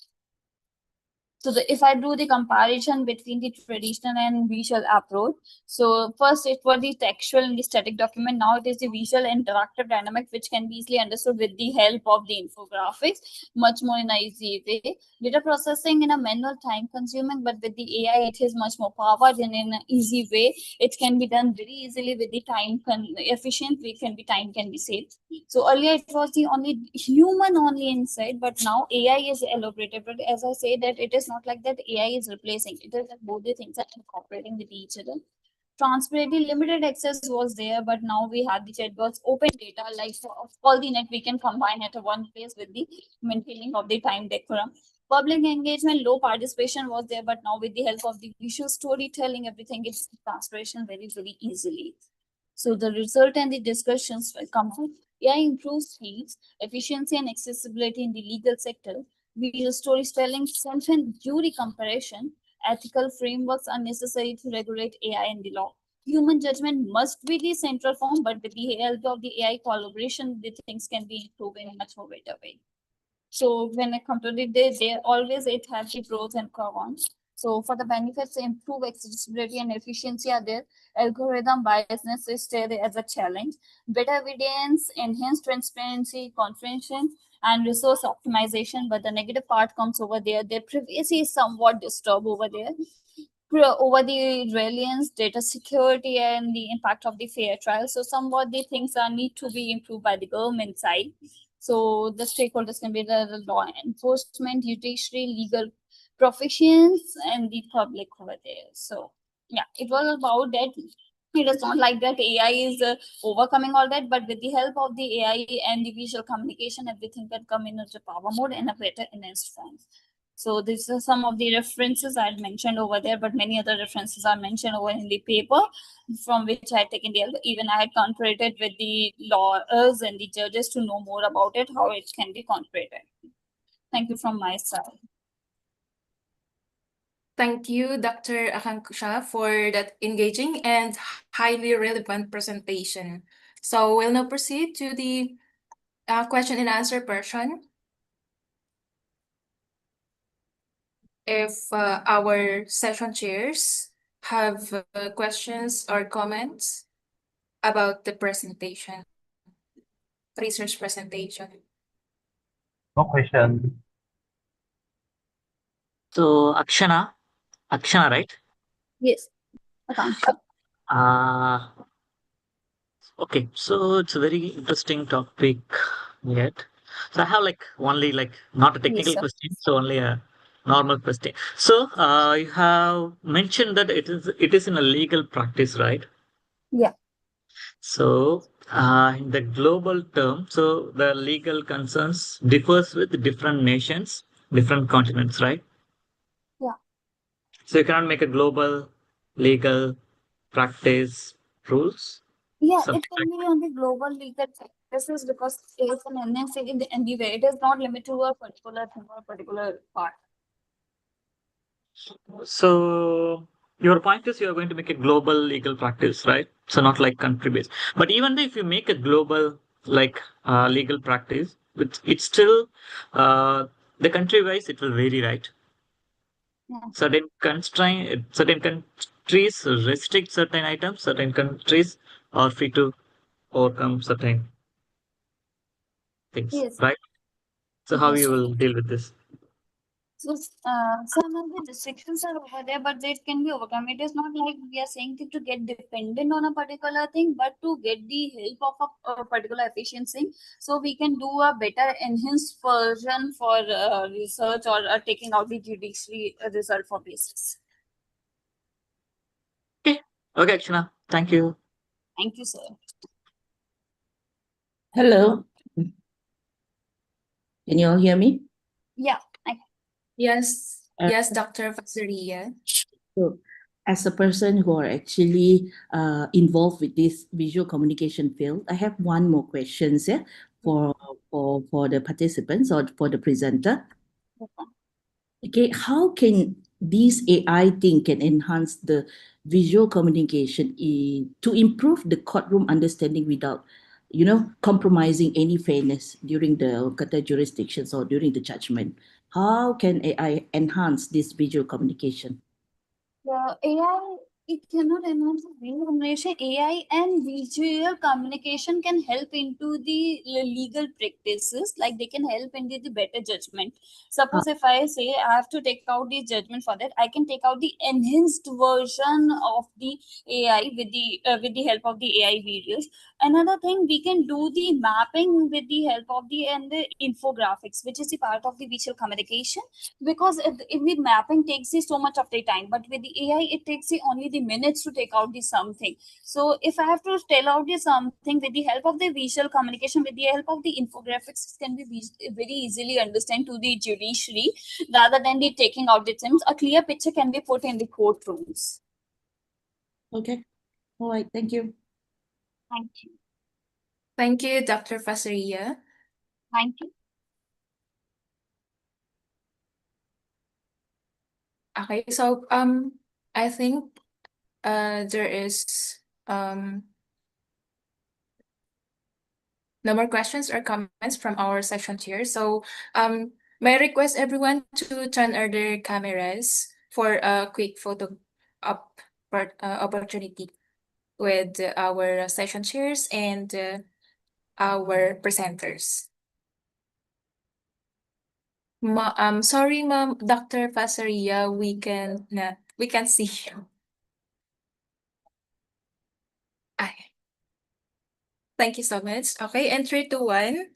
So if I do the comparison between the traditional and visual approach, so first it was the textual and the static document. Now it is the visual interactive dynamic, which can be easily understood with the help of the infographics, much more in an easy way. Data processing in a manual, time consuming, but with the AI, it is much more powered and in an easy way. It can be done very easily with the time efficient way, time can be saved. So earlier it was the only human only inside, but now AI is elaborated. But as I say that it is not like that AI is replacing. It is that both the things are incorporating with each other. Transparency, limited access was there, but now we have the chatbots, open data, like of all the net we can combine at one place with the maintaining of the time decorum. Public engagement, low participation was there, but now with the help of the visual storytelling, everything is transparation very, very easily. So the result and the discussions will come from AI improves speeds, efficiency, and accessibility in the legal sector. Visual storytelling, self and jury comparison, ethical frameworks are necessary to regulate AI in the law. Human judgment must be the central form, but with the help of the AI collaboration, the things can be improved in a much more better way. So when I come to the day, they always it has the pros and cons. So for the benefits, improve accessibility and efficiency are there. Algorithm biasness is there as a challenge. Better evidence, enhanced transparency, comprehension, and resource optimization. But the negative part comes over there. Their privacy is somewhat disturbed over there. Over the resilience, data security, and the impact of the fair trial. So somewhat the things are need to be improved by the government side. So the stakeholders can be the law enforcement, judiciary, legal professions, and the public over there. So yeah, it was about that. It is not like that AI is overcoming all that, but with the help of the AI and the visual communication, everything can come in as a power mode in a better enhanced form. So these are some of the references I had mentioned over there, but many other references are mentioned over in the paper from which I had taken the help. Even I had comparated with the lawyers and the judges to know more about it, how it can be comparated. Thank you from my side. Thank you, Dr. Akanksha, for that engaging and highly relevant presentation. So we'll now proceed to the question and answer portion. If our session chairs have questions or comments about the presentation, research presentation. No question. So Akshana, right? Yes, Akanksha. Okay, so it's a very interesting topic yet. So I have like only like not a Yes, technical sir. question, so only a normal question. So you have mentioned that it is in a legal practice, right? Yeah. So in the global term, so the legal concerns differs with different nations, different continents, right? Yeah. So you cannot make a global legal practice rules. Yeah, Something it can be on the global legal practices because it's an NSA in the anyway. It is not limited to a particular thing or a particular part. So your point is you're going to make a global legal practice, right? So not like country based. But even if you make a global like legal practice, it's still the country wise it will vary, right? Yeah. Certain countries restrict certain items, certain countries are free to overcome certain things, Yes. right? So how Yes, you sir. will deal with this? So some of the restrictions are over there, but they can be overcome. It is not like we are saying to get dependent on a particular thing, but to get the help of a particular efficiency, so we can do a better enhanced version for research or taking out the judiciary result for basis. Okay, Akshana, thank you. Thank you, sir. Hello. Can you all hear me? Yeah. Yes, Uh, yes, Dr. Fazaria. So, as a person who are actually involved with this visual communication field, I have one more questions here for the participants or for the presenter. Okay, how can this AI thing can enhance the visual communication to improve the courtroom understanding without, compromising any fairness during the kata jurisdictions or during the judgment? How can AI enhance this visual communication? AI, it cannot enhance the visual communication. AI and visual communication can help into the legal practices, like they can help into the better judgment. Suppose if I say I have to take out the judgment for that, I can take out the enhanced version of the AI with the help of the AI videos. Another thing, we can do the mapping with the help of the infographics, which is the part of the visual communication, because if the mapping takes the so much of the time, but with the AI it takes the only the minutes to take out the something. So if I have to tell out the something with the help of the visual communication, with the help of the infographics, it can be very easily understand to the judiciary, rather than the taking out the things. A clear picture can be put in the courtrooms. Okay. All right. Thank you. Thank you. Thank you, Dr. Fazaria. Thank you. Okay, so I think there is no more questions or comments from our session here. So may I request everyone to turn on their cameras for a quick photo op opportunity with our session chairs and our presenters. Sorry, Ma'am, Dr. Fasaria, we can see you. Okay. Thank you so much. Okay, and 3, 2, 1.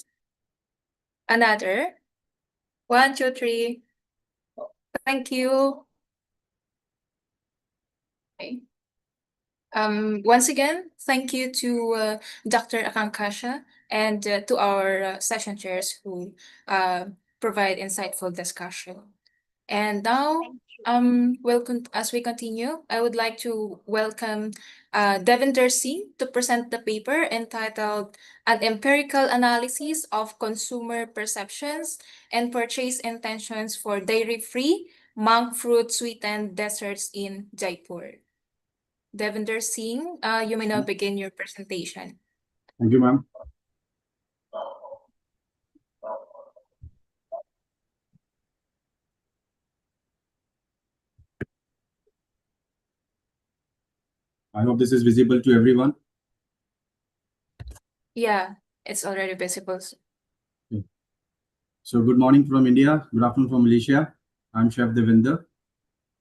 Another. 1, 2, 3. Thank you. Okay. Once again, thank you to Dr. Akankasha and to our session chairs who provide insightful discussion. And now, as we continue, I would like to welcome Devinder Singh to present the paper entitled An Empirical Analysis of Consumer Perceptions and Purchase Intentions for Dairy-Free Monk Fruit Sweetened Desserts in Jaipur. Devinder Singh, you may now begin your presentation. Thank you, ma'am. I hope this is visible to everyone. Yeah, it's already visible. Okay. So good morning from India, good afternoon from Malaysia. I'm Chef Devinder.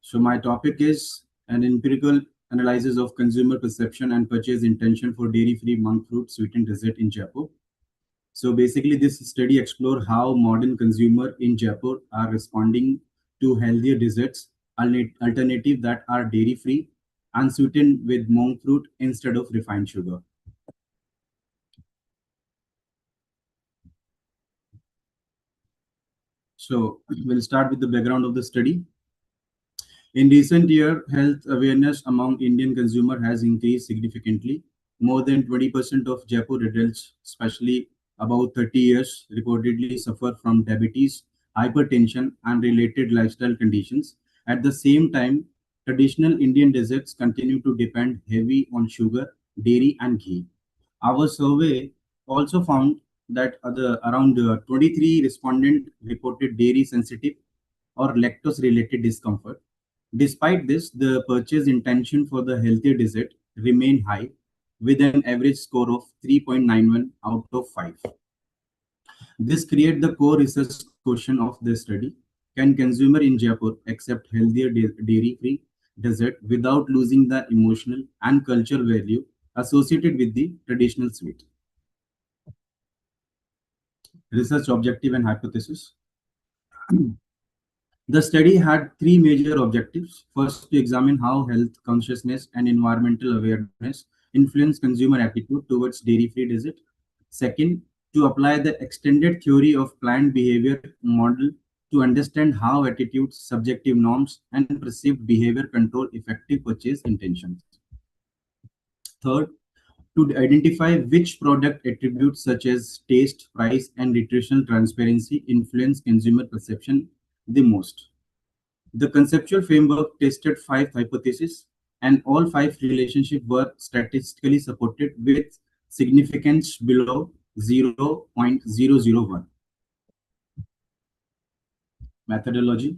So my topic is an empirical analysis of consumer perception and purchase intention for dairy-free monk fruit sweetened dessert in Jaipur. So basically this study explores how modern consumers in Jaipur are responding to healthier desserts, alternative that are dairy-free and sweetened with monk fruit instead of refined sugar. So we'll start with the background of the study. In recent years, health awareness among Indian consumers has increased significantly. More than 20% of Jaipur adults, especially about 30 years, reportedly suffer from diabetes, hypertension, and related lifestyle conditions. At the same time, traditional Indian desserts continue to depend heavy on sugar, dairy, and ghee. Our survey also found that around 23 respondents reported dairy sensitive or lactose related discomfort. Despite this, the purchase intention for the healthier dessert remained high, with an average score of 3.91 out of 5. This creates the core research question of the study. Can consumer in Jaipur accept healthier dairy-free dessert without losing the emotional and cultural value associated with the traditional sweet? Research objective and hypothesis. The study had three major objectives. First, to examine how health consciousness and environmental awareness influence consumer attitude towards dairy-free desert. Second, to apply the extended theory of planned behavior model to understand how attitudes, subjective norms, and perceived behavior control effective purchase intentions. Third, to identify which product attributes such as taste, price, and nutritional transparency influence consumer perception the most. The conceptual framework tested five hypotheses, and all five relationships were statistically supported with significance below 0.001. Methodology.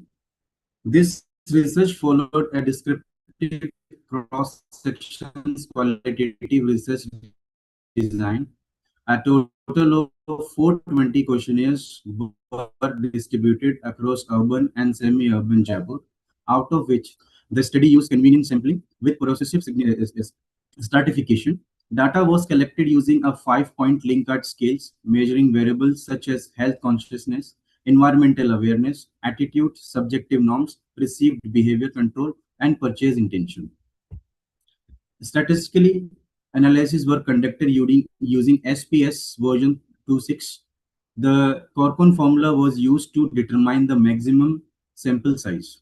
This research followed a descriptive cross-sections qualitative research design. A total of 420 questionnaires were distributed across urban and semi-urban Jaipur, out of which the study used convenient sampling with processive stratification. Data was collected using a 5-point Likert scales measuring variables such as health consciousness, environmental awareness, attitude, subjective norms, perceived behavior control, and purchase intention. Statistically, analyses were conducted using SPS version 2.6. The Corcoran formula was used to determine the maximum sample size.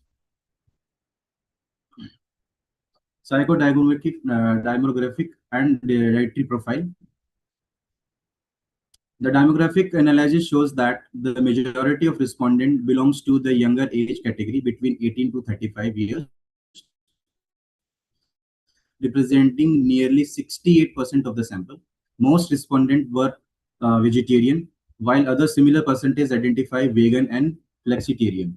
Psychodemographic demographic and dietary profile. The demographic analysis shows that the majority of respondents belongs to the younger age category between 18 to 35 years, representing nearly 68% of the sample. Most respondents were vegetarian, while other similar percentage identify vegan and flexitarian.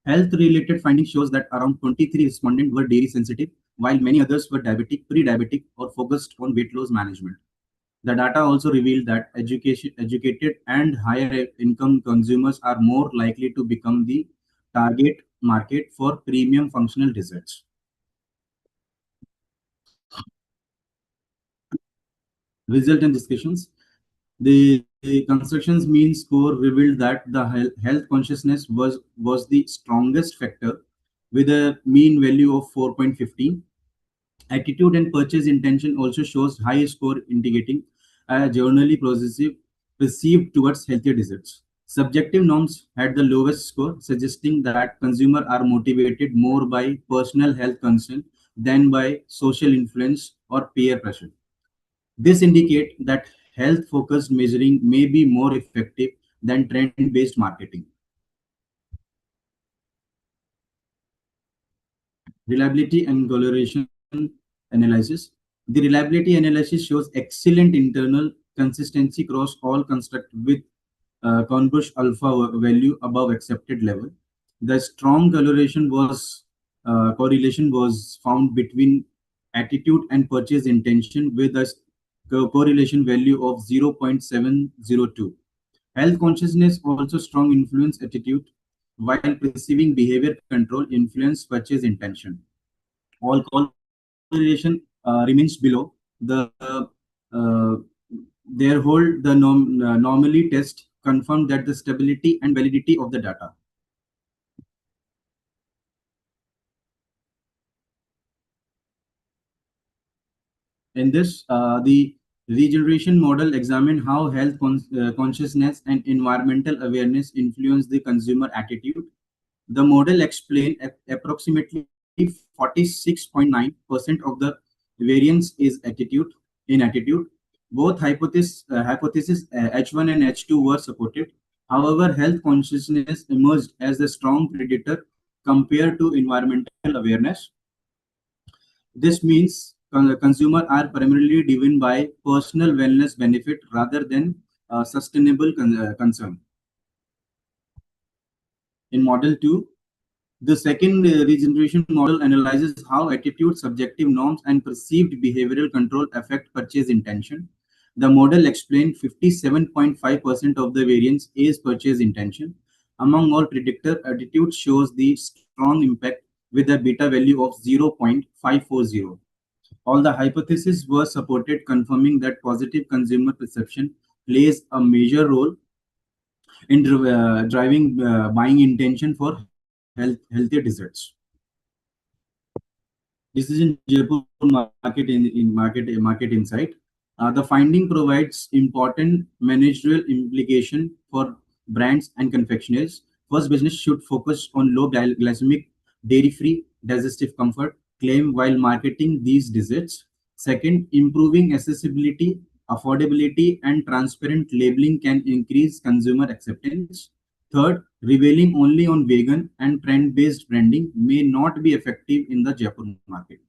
Health-related findings shows that around 23 respondents were dairy sensitive, while many others were diabetic, pre-diabetic, or focused on weight loss management. The data also revealed that educated and higher income consumers are more likely to become the target market for premium functional desserts. Result and discussions. The constructions mean score revealed that the health consciousness was the strongest factor with a mean value of 4.15. Attitude and purchase intention also shows high score indicating a generally perceived towards healthier desserts. Subjective norms had the lowest score, suggesting that consumers are motivated more by personal health concern than by social influence or peer pressure. This indicates that health-focused measuring may be more effective than trend-based marketing. Reliability and correlation analysis. The reliability analysis shows excellent internal consistency across all constructs with converse alpha value above accepted level. The strong correlation was found between attitude and purchase intention with a correlation value of 0.702. Health consciousness also strong influence attitude, while perceiving behavior control influence purchase intention. All correlation remains below the their hold the normally test confirmed that the stability and validity of the data. In this, the regeneration model examined how health consciousness and environmental awareness influence the consumer attitude. The model explained approximately 46.9% of the variance is attitude. Both hypotheses H1 and H2 were supported. However, health consciousness emerged as a strong predictor compared to environmental awareness. This means consumers are primarily driven by personal wellness benefit rather than sustainable concern. In Model 2, the second regeneration model analyzes how attitude, subjective norms, and perceived behavioral control affect purchase intention. The model explained 57.5% of the variance is purchase intention. Among all predictor, attitude shows the strong impact with a beta value of 0.540. All the hypotheses were supported, confirming that positive consumer perception plays a major role in driving buying intention for healthier desserts. This is in Jaipur market insight. The finding provides important managerial implication for brands and confectioners. First, business should focus on low glycemic, dairy-free, digestive comfort claim while marketing these desserts. Second, improving accessibility, affordability, and transparent labeling can increase consumer acceptance. Third, revealing only on vegan and trend-based branding may not be effective in the Jaipur market.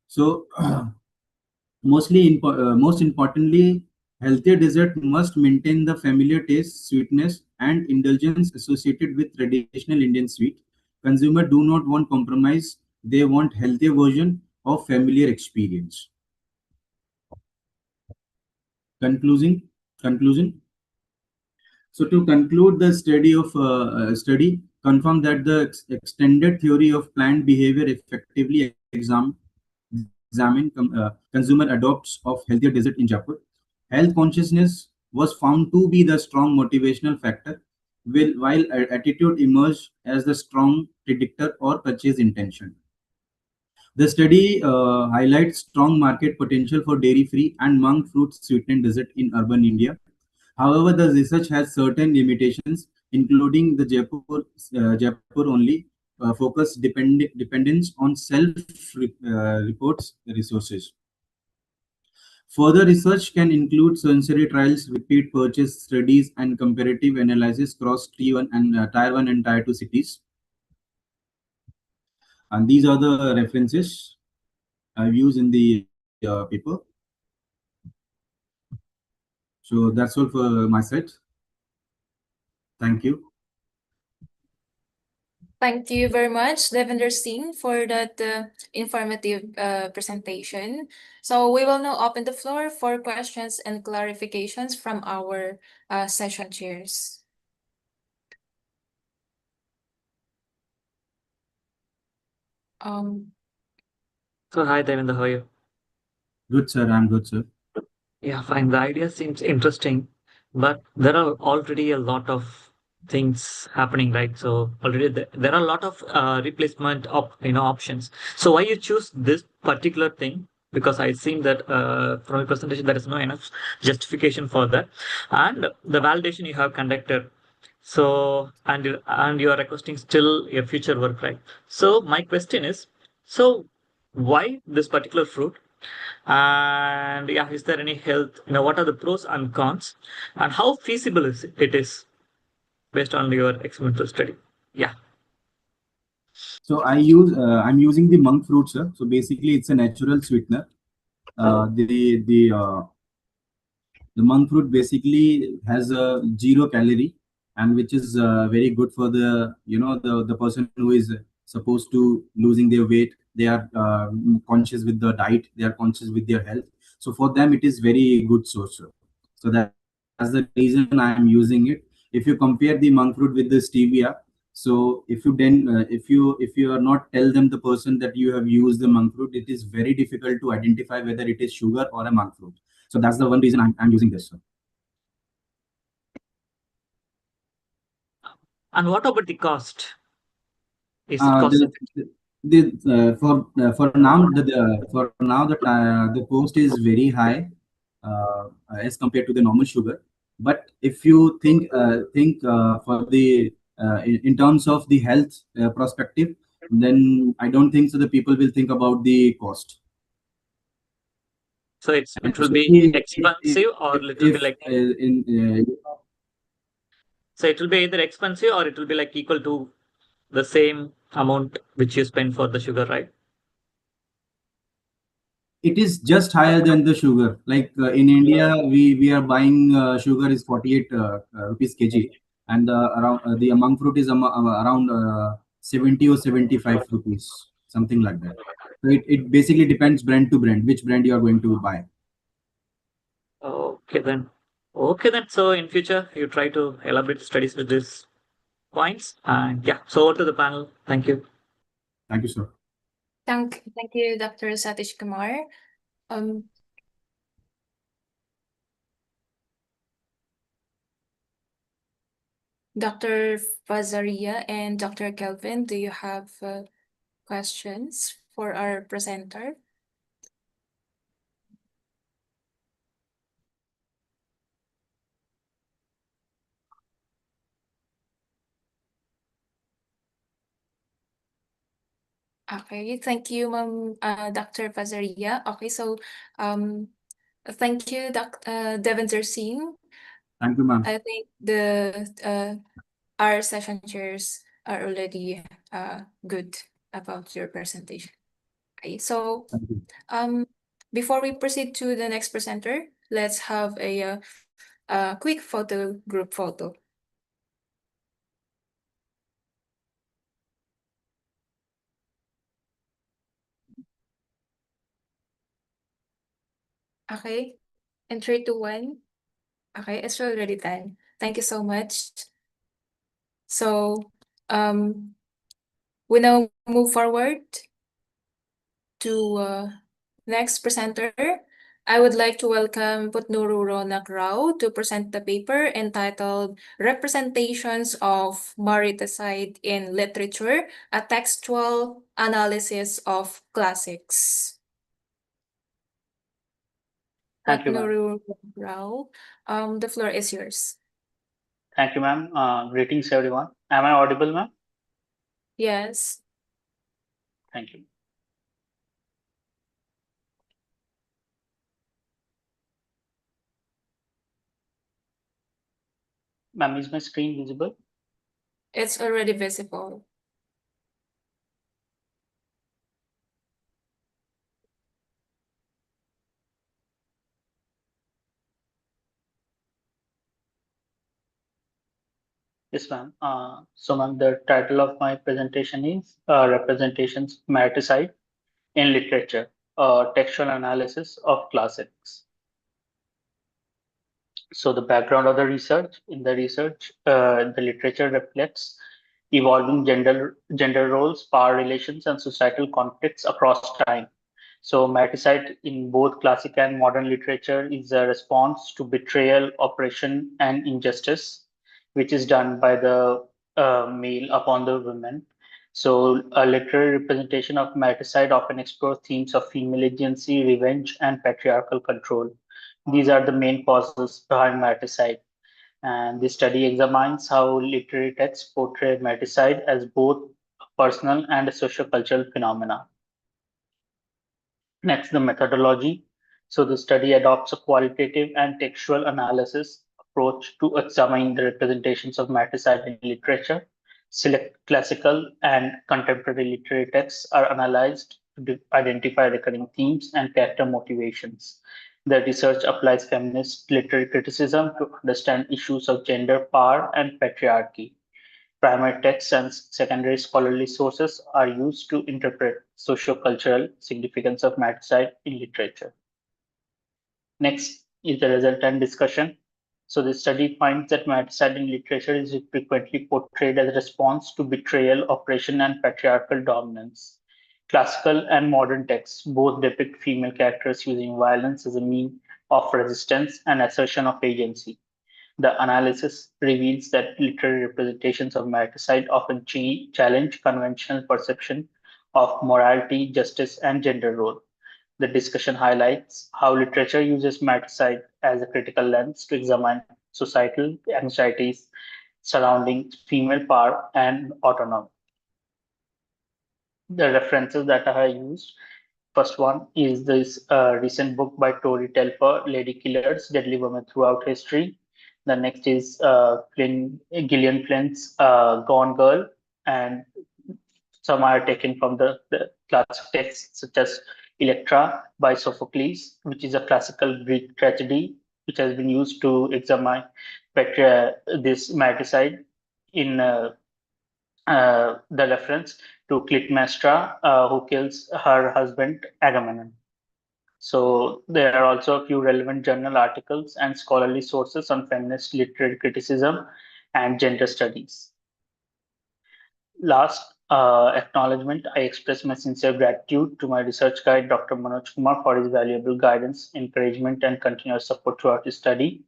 So, most importantly, healthier dessert must maintain the familiar taste, sweetness, and indulgence associated with traditional Indian sweet. Consumers do not want compromise; they want healthier version of familiar experience. Conclusion. So to conclude the study confirm that the extended theory of planned behavior effectively examine consumer adopts of healthier desert in Jaipur. Health consciousness was found to be the strong motivational factor, while attitude emerged as the strong predictor or purchase intention. The study highlights strong market potential for dairy-free and monk fruit sweetened dessert in urban India. However, the research has certain limitations, including the Jaipur only focus dependence on reports resources. Further research can include sensory trials, repeat purchase studies, and comparative analysis across Tier 1 and Tier 2 cities. And these are the references I've used in the paper. So that's all for my side. Thank you. Thank you very much, Lavender Singh, for that informative presentation. So we will now open the floor for questions and clarifications from our session chairs. So hi, Devendra, how are you? Good, sir. I'm good, sir. Yeah, fine. The idea seems interesting, but there are already a lot of things happening, right? So already there are a lot of replacement of options. So why you choose this particular thing? Because I seen that from your presentation there is no enough justification for that, and the validation you have conducted. So and you are requesting still a future work, right? So my question is, so why this particular fruit? And yeah, is there any health, what are the pros and cons, and how feasible is it is based on your experimental study? Yeah. So I'm using the monk fruit, sir. So basically, it's a natural sweetener. The monk fruit basically has a 0 calorie, and which is very good for the person who is supposed to losing their weight. They are conscious with the diet. They are conscious with their health. So for them, it is very good source, sir. So that's the reason I am using it. If you compare the monk fruit with the stevia, so if you are not tell them the person that you have used the monk fruit, it is very difficult to identify whether it is sugar or a monk fruit. So that's the one reason I'm using this, sir. And what about the cost? Is it cost effective? For now the cost is very high as compared to the normal sugar. But if you think for the in terms of the health perspective, then I don't think so. The people will think about the cost. So it will be expensive or little bit like so it will be either expensive or it will be like equal to the same amount which you spend for the sugar, right? It is just higher than the sugar. Like in India, we are buying sugar is 48 rupees kg, and around the monk fruit is around 70 or 75 rupees, something like that. So it basically depends brand to brand, which brand you are going to buy. Okay then. Okay then. So in future, you try to elaborate studies with these points. And yeah, so over to the panel. Thank you. Thank you, sir. Thank you, Dr. Satish Kumar. Dr. Fazaria and Dr. Kelvin, do you have questions for our presenter? Okay, thank you, Ma'am, Dr. Fazaria. Okay, so thank you, Devendra Singh. Thank you, ma'am. I think the our session chairs are already good about your presentation. Okay, so Thank you. before we proceed to the next presenter, let's have a quick group photo. Okay, and 3, 2, 1. Okay, it's already done. Thank you so much. So we now move forward to next presenter. I would like to welcome Putnuru Ronak Rao to present the paper entitled Representations of Mariticide in Literature, a Textual Analysis of Classics. Thank you, ma'am. Putnuru Rao, the floor is yours. Thank you, ma'am. Greetings, everyone. Am I audible, ma'am? Yes. Thank you. Ma'am, is my screen visible? It's already visible. Yes, ma'am. So, ma'am, the title of my presentation is Representations of Mariticide in Literature, Textual Analysis of Classics. So the background of the research, the literature reflects evolving gender roles, power relations, and societal conflicts across time. So matricide in both classic and modern literature is a response to betrayal, oppression, and injustice, which is done by the male upon the women. So a literary representation of matricide often explores themes of female agency, revenge, and patriarchal control. These are the main causes behind matricide. And this study examines how literary texts portray matricide as both a personal and a socio-cultural phenomena. Next, the methodology. So the study adopts a qualitative and textual analysis approach to examine the representations of matricide in literature. Select classical and contemporary literary texts are analyzed to identify recurring themes and character motivations. The research applies feminist literary criticism to understand issues of gender, power, and patriarchy. Primary texts and secondary scholarly sources are used to interpret socio-cultural significance of matricide in literature. Next is the resultant discussion. So the study finds that matricide in literature is frequently portrayed as a response to betrayal, oppression, and patriarchal dominance. Classical and modern texts both depict female characters using violence as a mean of resistance and assertion of agency. The analysis reveals that literary representations of matricide often challenge conventional perception of morality, justice, and gender role. The discussion highlights how literature uses matricide as a critical lens to examine societal anxieties surrounding female power and autonomy. The references that I have used, first one is this recent book by Tori Telfer, Lady Killers, Deadly Women Throughout History. The next is Gillian Flynn's Gone Girl, and some are taken from the classic texts such as Electra by Sophocles, which is a classical Greek tragedy, which has been used to examine this matricide in the reference to Clytemnestra, who kills her husband Agamemnon. So there are also a few relevant journal articles and scholarly sources on feminist literary criticism and gender studies. Last acknowledgement, I express my sincere gratitude to my research guide, Dr. Manoj Kumar, for his valuable guidance, encouragement, and continuous support throughout his study.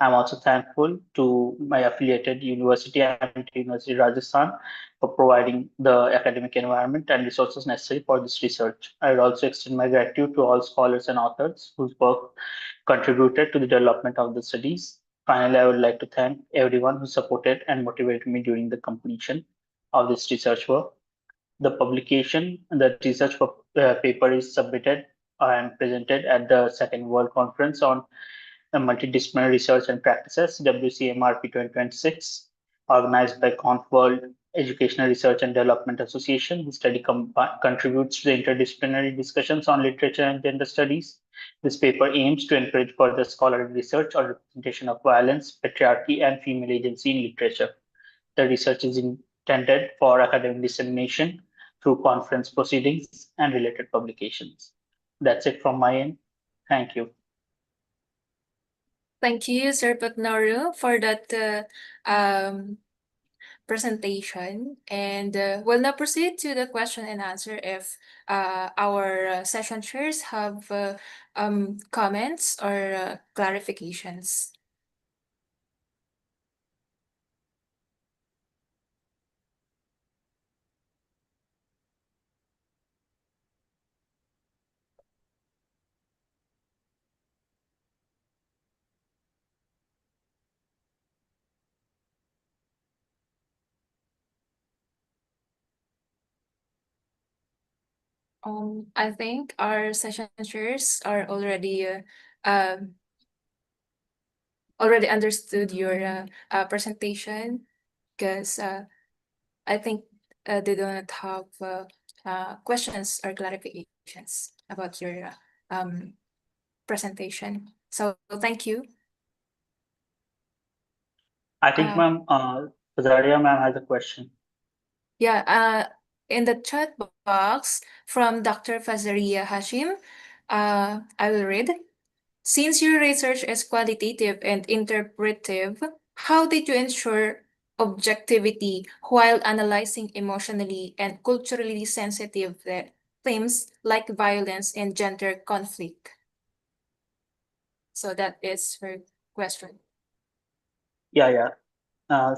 I'm also thankful to my affiliated university and University of Rajasthan for providing the academic environment and resources necessary for this research. I would also extend my gratitude to all scholars and authors whose work contributed to the development of the studies. Finally, I would like to thank everyone who supported and motivated me during the completion of this research work. The publication, the research paper is submitted and presented at the Second World Conference on Multidisciplinary Research and Practices, WCMRP 2026, organized by Conf World Educational Research and Development Association. The study contributes to the interdisciplinary discussions on literature and gender studies. This paper aims to encourage further scholarly research on representation of violence, patriarchy, and female agency in literature. The research is intended for academic dissemination through conference proceedings and related publications. That's it from my end. Thank you. Thank you, Sir Patnaru, for that presentation. And we'll now proceed to the question and answer if our session chairs have comments or clarifications. I think our session chairs are already understood your presentation, because I think they do not have questions or clarifications about your presentation. So thank you. I think, ma'am, Fazaria ma'am has a question. Yeah, in the chat box from Dr. Fazaria Hashim, I will read. Since your research is qualitative and interpretive, how did you ensure objectivity while analyzing emotionally and culturally sensitive themes like violence and gender conflict? So that is her question. Yeah.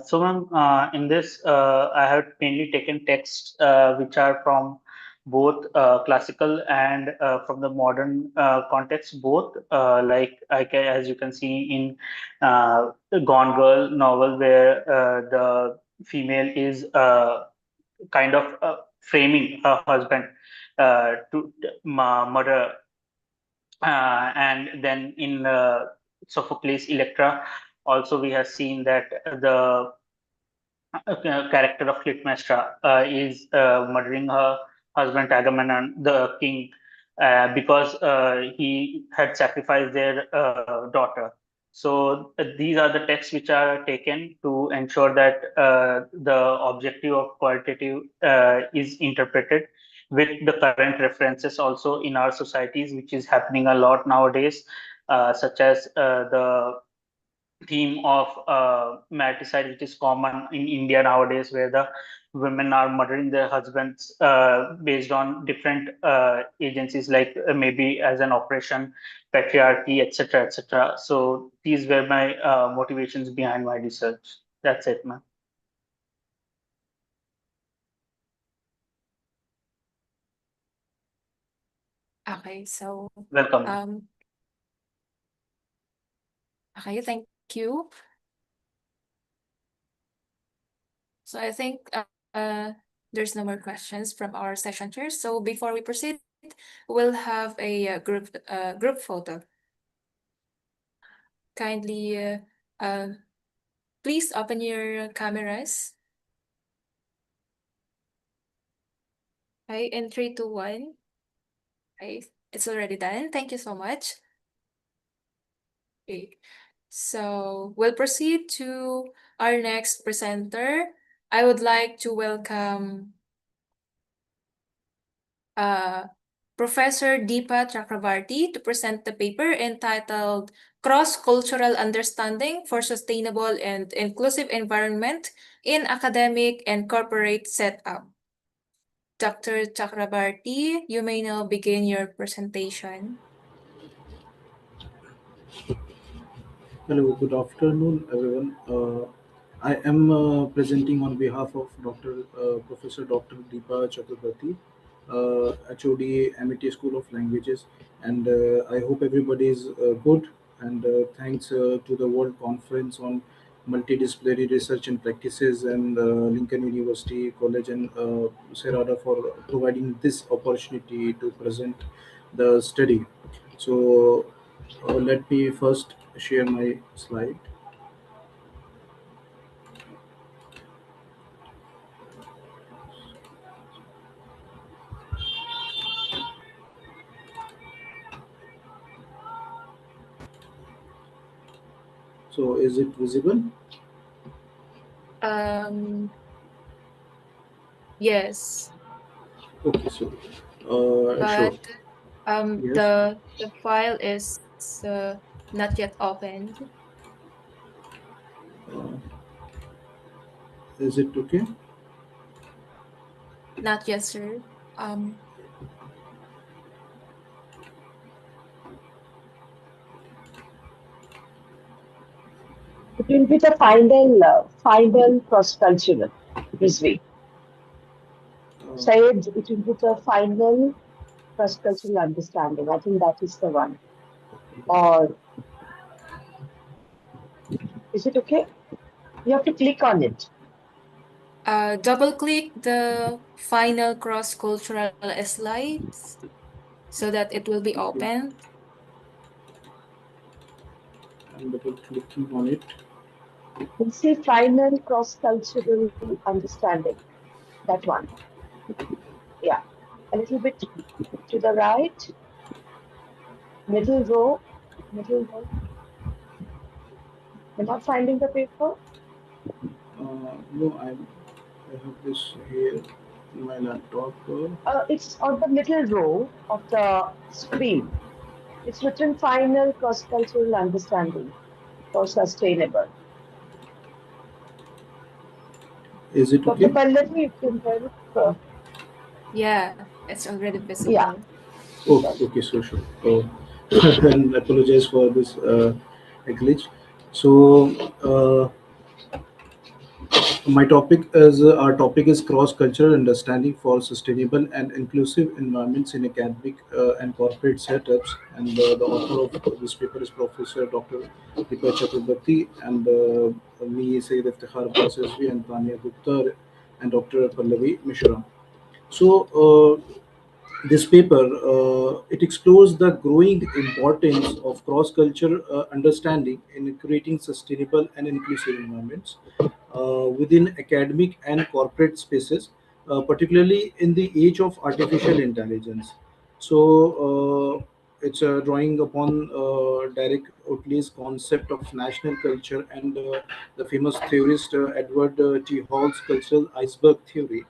So, ma'am, in this, I have mainly taken texts which are from both classical and from the modern context, both. As you can see in Gone Girl novel, where the female is kind of framing her husband to murder, and then in Sophocles' Electra, also we have seen that the character of Clytemnestra is murdering her husband Agamemnon, the king, because he had sacrificed their daughter. So these are the texts which are taken to ensure that the objective of qualitative is interpreted with the current references also in our societies, which is happening a lot nowadays, such as the theme of matricide, which is common in India nowadays, where the women are murdering their husbands based on different agencies, like maybe as an oppression, patriarchy, etc., etc. So these were my motivations behind my research. That's it, ma'am. Okay, so welcome. Okay, thank you. So I think there's no more questions from our session chairs. So before we proceed, we'll have a group photo. Kindly, please open your cameras. Okay, in 3, 2, 1. Okay, it's already done. Thank you so much. Okay, so we'll proceed to our next presenter. I would like to welcome Professor Deepa Chakravarti to present the paper entitled Cross-Cultural Understanding for Sustainable and Inclusive Environment in Academic and Corporate Setup. Dr. Chakravarti, you may now begin your presentation. Hello, good afternoon, everyone. I am presenting on behalf of Professor Dr. Deepa Chakrabarti, HOD, MIT School of Languages, and I hope everybody is good. And thanks to the World Conference on Multidisciplinary Research and Practices and Lincoln University College and Serada for providing this opportunity to present the study. So let me first share my slide. So is it visible? Um, yes, Okay, so but sure. Yes. the file is not yet opened. Uh, is it okay? Not yet, sir. Um, It will be the final cross-cultural this week. Sayed, it will be the final cross-cultural understanding. I think that is the one. Or is it okay? You have to click on it. double click the final cross-cultural slides so that it will be Okay. opened. I'm double clicking on it. We'll see final cross-cultural understanding. That one. Yeah. A little bit to the right, middle row, middle row. You're not finding the paper? No, I have this here in my laptop. It's on the middle row of the screen. It's written final cross-cultural understanding for sustainable. Is it Dr. okay? Pallavi, you can help. Yeah, it's already Yeah. visible. Oh, okay, so sure. And apologize for this glitch. So, my topic is our topic is cross-cultural understanding for sustainable and inclusive environments in academic and corporate setups. And the author of this paper is Professor Dr. Deepa Chakrabarti and me, Sayyid Iftihar Abbas Rizvi, and Tanya Gupta and Dr. Pallavi Mishra. So, this paper it explores the growing importance of cross-cultural understanding in creating sustainable and inclusive environments within academic and corporate spaces, particularly in the age of artificial intelligence. So it's drawing upon Derek Oatley's concept of national culture and the famous theorist Edward T. Hall's cultural iceberg theory.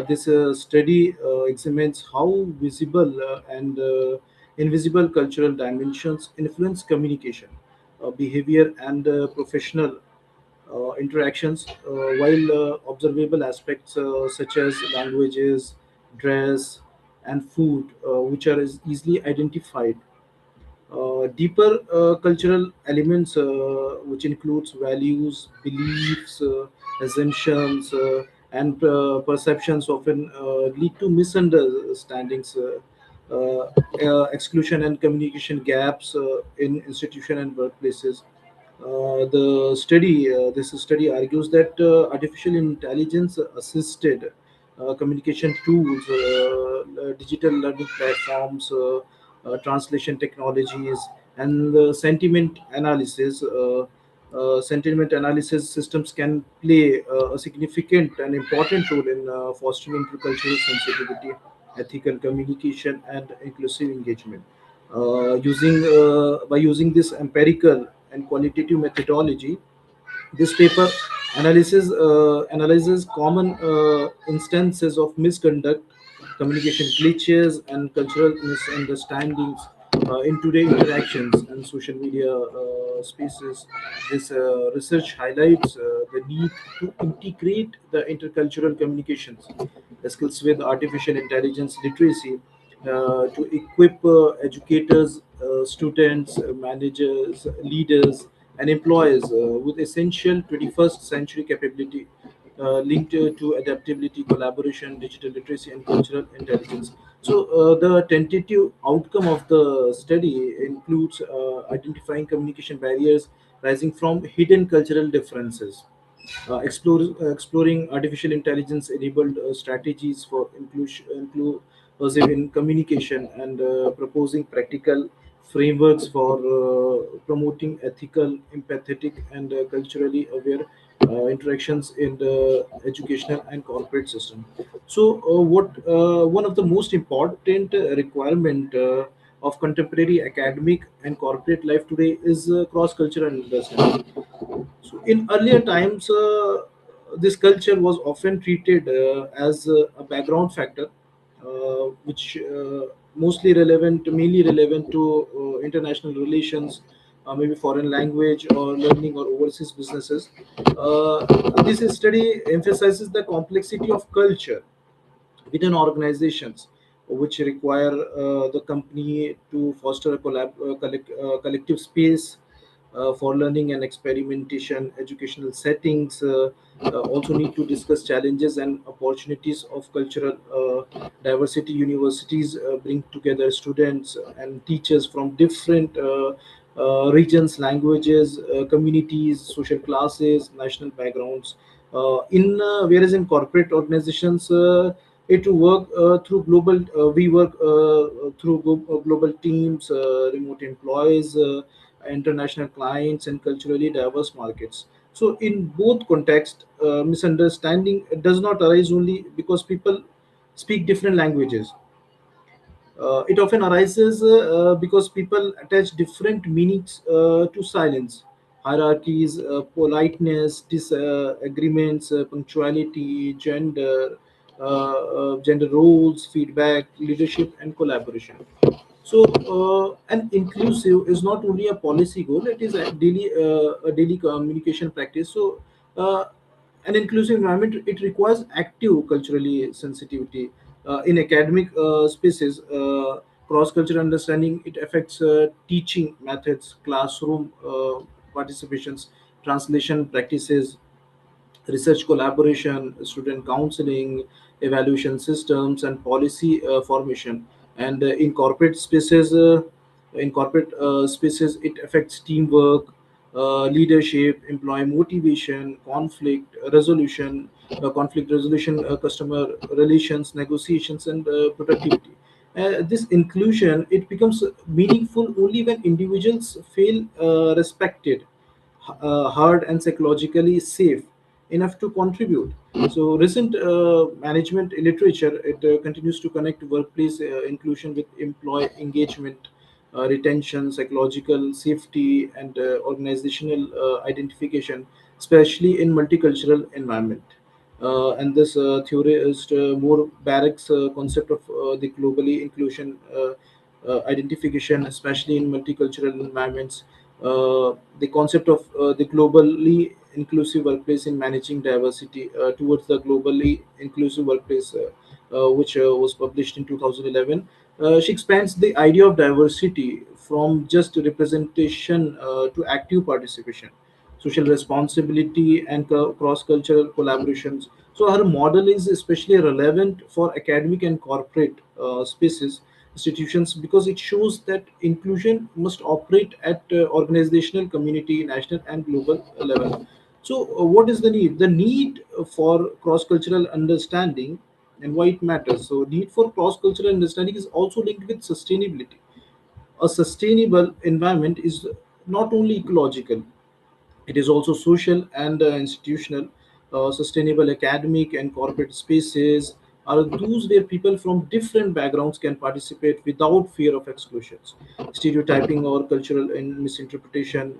This study examines how visible and invisible cultural dimensions influence communication, behavior, and professional interactions, while observable aspects such as languages, dress, and food, which are easily identified, deeper cultural elements, which includes values, beliefs, assumptions, and perceptions, often lead to misunderstandings, exclusion, and communication gaps in institution and workplaces. This study argues that artificial intelligence assisted communication tools, digital learning platforms, translation technologies, and sentiment analysis systems can play a significant and important role in fostering intercultural sensitivity, ethical communication, and inclusive engagement. By using this empirical and qualitative methodology, this paper analyzes common instances of misconduct, communication glitches, and cultural misunderstandings in today's interactions and social media spaces. This research highlights the need to integrate the intercultural communications skills with artificial intelligence literacy to equip educators, students, managers, leaders, and employers with essential 21st century capability linked to adaptability, collaboration, digital literacy, and cultural intelligence. So, the tentative outcome of the study includes identifying communication barriers rising from hidden cultural differences, exploring artificial intelligence enabled strategies for inclusive in communication, and proposing practical frameworks for promoting ethical, empathetic, and culturally aware interactions in the educational and corporate system. So, what one of the most important requirement of contemporary academic and corporate life today is cross-cultural understanding. So in earlier times, this culture was often treated as a background factor, which mainly relevant to international relations, maybe foreign language or learning or overseas businesses. This study emphasizes the complexity of culture within organizations, which require the company to foster a collective space for learning and experimentation. Educational settings also need to discuss challenges and opportunities of cultural diversity. Universities bring together students and teachers from different regions, languages, communities, social classes, national backgrounds. In Whereas in corporate organizations, it work through global. We work through global teams, remote employees, international clients, and culturally diverse markets. So, in both contexts, misunderstanding does not arise only because people speak different languages. It often arises because people attach different meanings to silence, hierarchies, politeness, disagreements, punctuality, gender roles, feedback, leadership, and collaboration. So, an inclusive is not only a policy goal; it is a daily communication practice. So, uh, an inclusive environment, it requires active culturally sensitivity. In academic spaces, cross-cultural understanding, it affects teaching methods, classroom participations, translation practices, research collaboration, student counseling, evaluation systems, and policy formation. And in corporate spaces, it affects teamwork, leadership, employee motivation, conflict resolution, customer relations, negotiations, and productivity. This inclusion, it becomes meaningful only when individuals feel respected, heard, and psychologically safe enough to contribute. So, recent management literature, it continues to connect workplace inclusion with employee engagement, retention, psychological safety, and organizational identification, especially in multicultural environment. And this theorist more barracks concept of the globally inclusion identification, especially in multicultural environments. The concept of the globally inclusive workplace in managing diversity towards the globally inclusive workplace, which was published in 2011. She expands the idea of diversity from just representation to active participation, social responsibility, and cross-cultural collaborations. So her model is especially relevant for academic and corporate spaces, institutions, because it shows that inclusion must operate at organizational, community, national, and global level. So, what is the need? The need for cross-cultural understanding and why it matters. So, need for cross-cultural understanding is also linked with sustainability. A sustainable environment is not only ecological, it is also social and institutional. Sustainable academic and corporate spaces are those where people from different backgrounds can participate without fear of exclusions, stereotyping, or cultural misinterpretation.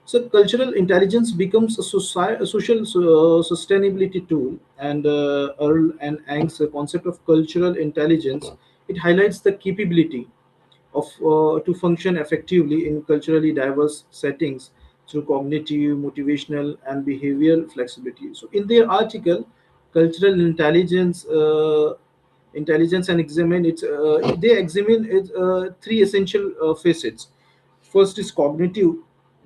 So, cultural intelligence becomes a social sustainability tool, and Earl and Ang's concept of cultural intelligence, it highlights the capability of to function effectively in culturally diverse settings through cognitive, motivational, and behavioral flexibility. So, in their article, cultural intelligence and examine it. They examine it three essential facets. First is cognitive.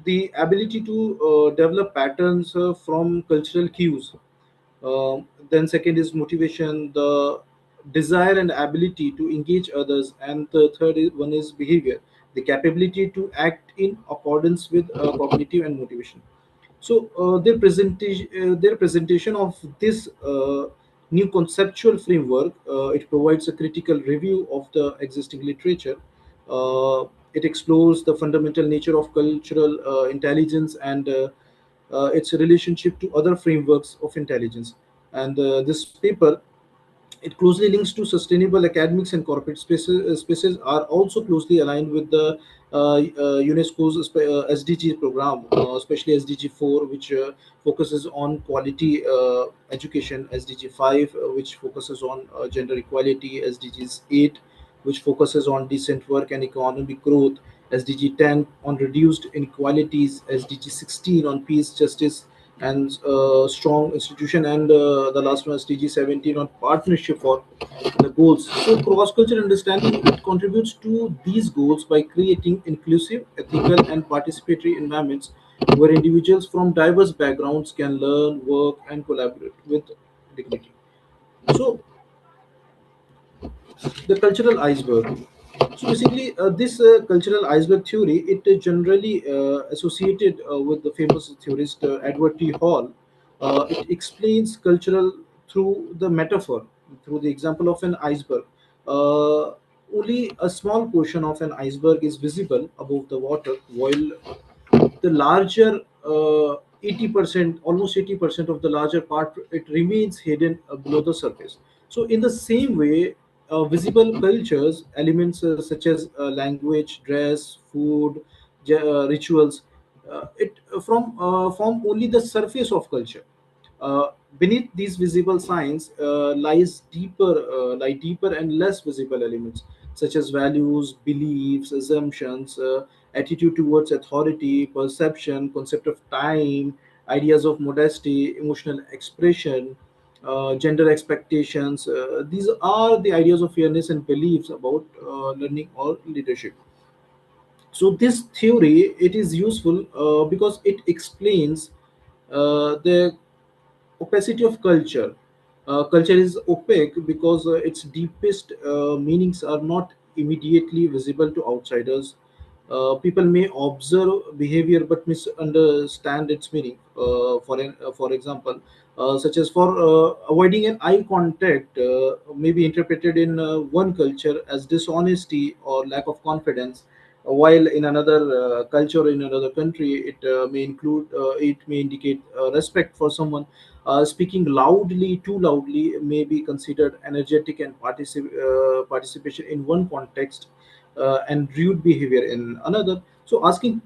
the ability to develop patterns from cultural cues. Then second is motivation, the desire and ability to engage others, and the one is behavior, the capability to act in accordance with cognitive and motivation. So their presentation of this new conceptual framework, it provides a critical review of the existing literature. It explores the fundamental nature of cultural intelligence and its relationship to other frameworks of intelligence. And this paper, it closely links to sustainable academics, and corporate spaces are also closely aligned with the UNESCO's SDG program, especially SDG 4, which focuses on quality education, SDG 5, which focuses on gender equality, SDGs 8, which focuses on decent work and economic growth, SDG 10 on reduced inequalities, SDG 16 on peace, justice, and strong institution, and the last one SDG 17 on partnership for the goals. So cross-cultural understanding, it contributes to these goals by creating inclusive, ethical, and participatory environments where individuals from diverse backgrounds can learn, work, and collaborate with dignity. So the cultural iceberg. So basically, this cultural iceberg theory, it is generally associated with the famous theorist Edward T. Hall. It explains cultural through the metaphor, through the example of an iceberg. Only a small portion of an iceberg is visible above the water, while the larger 80%, almost 80% of the larger part, it remains hidden below the surface. So in the same way, visible cultures elements such as language, dress, food, rituals, it from form only the surface of culture. Beneath these visible signs lie deeper and less visible elements, such as values, beliefs, assumptions, attitude towards authority, perception, concept of time, ideas of modesty, emotional expression, gender expectations. These are the ideas of fairness and beliefs about learning or leadership. So this theory, it is useful because it explains the opacity of culture. Culture is opaque because its deepest meanings are not immediately visible to outsiders. People may observe behavior but misunderstand its meaning. For example, such as for avoiding an eye contact may be interpreted in one culture as dishonesty or lack of confidence, while in another culture, in another country, it may indicate respect for someone. Speaking loudly, too loudly, may be considered energetic, and participation in one context, and rude behavior in another. So asking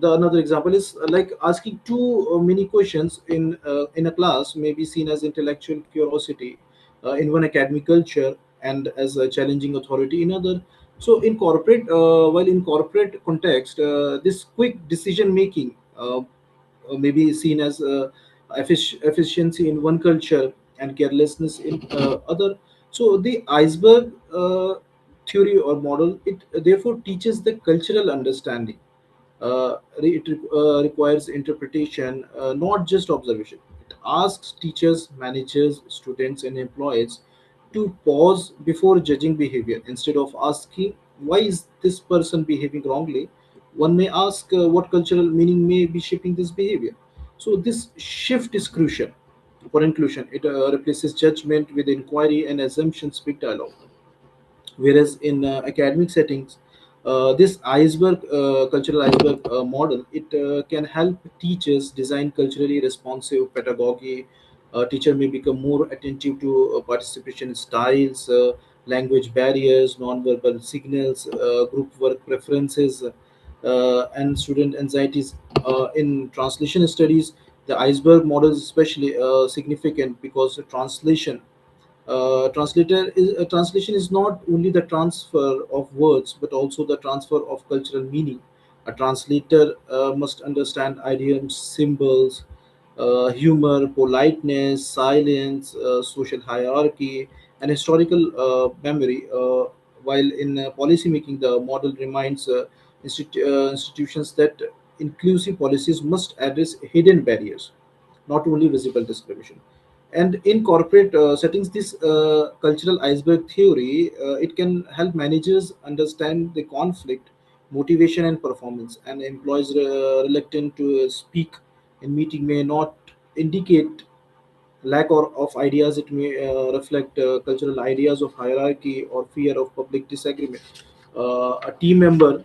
the another example is like asking too many questions in a class may be seen as intellectual curiosity in one academic culture, and as a challenging authority in other. So while in corporate context, this quick decision making may be seen as efficiency in one culture and carelessness in other. So the iceberg theory or model, it therefore teaches the cultural understanding. It requires interpretation, not just observation. It asks teachers, managers, students, and employees to pause before judging behavior. Instead of asking, why is this person behaving wrongly? One may ask, what cultural meaning may be shaping this behavior? So, this shift is crucial for inclusion. It replaces judgment with inquiry and assumptions with dialogue. Whereas in academic settings, this cultural iceberg model, it can help teachers design culturally responsive pedagogy. Teacher may become more attentive to participation styles, language barriers, non-verbal signals, group work preferences, and student anxieties. In translation studies, the iceberg model is especially significant because translation is not only the transfer of words but also the transfer of cultural meaning. A translator must understand idioms, symbols, humor, politeness, silence, social hierarchy, and historical memory. While in policy making, the model reminds institutions that inclusive policies must address hidden barriers, not only visible discrimination. And in corporate settings, this cultural iceberg theory, it can help managers understand the conflict, motivation, and performance. And employees reluctant to speak in meeting may not indicate lack of ideas. It may reflect cultural ideas of hierarchy or fear of public disagreement. A team members'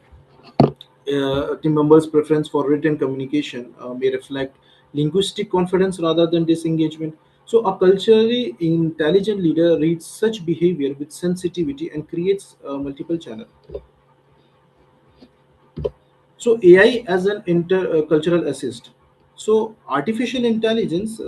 preference for written communication may reflect linguistic confidence rather than disengagement. So, a culturally intelligent leader reads such behavior with sensitivity and creates multiple channels. So AI as an intercultural assist. So artificial intelligence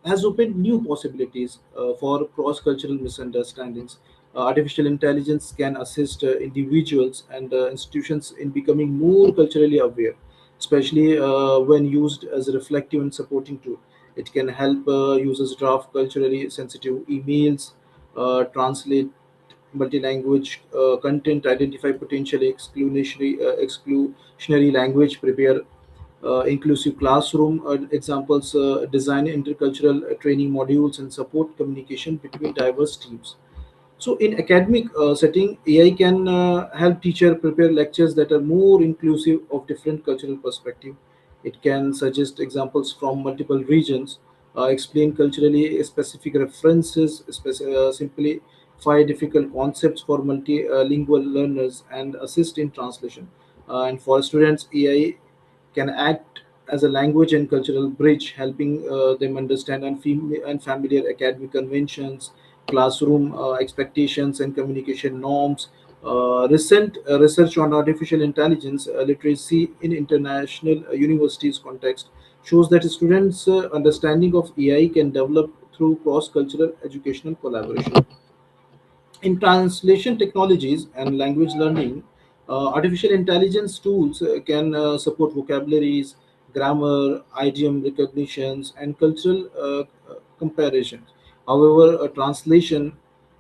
has opened new possibilities for cross-cultural misunderstandings. Artificial intelligence can assist individuals and institutions in becoming more culturally aware, especially when used as a reflective and supporting tool. It can help users draft culturally sensitive emails, translate multi-language content, identify potentially exclusionary language, prepare inclusive classroom examples, design intercultural training modules, and support communication between diverse teams. So in academic setting, AI can help teacher prepare lectures that are more inclusive of different cultural perspective. It can suggest examples from multiple regions, explain culturally specific references, simplify difficult concepts for multilingual learners, and assist in translation. And for students, AI can act as a language and cultural bridge, helping them understand and familiar academic conventions, classroom expectations, and communication norms. Recent research on artificial intelligence literacy in international universities context shows that students' understanding of AI can develop through cross-cultural educational collaboration. In translation technologies and language learning, artificial intelligence tools can support vocabularies, grammar, idiom recognitions, and cultural comparisons. However, a translation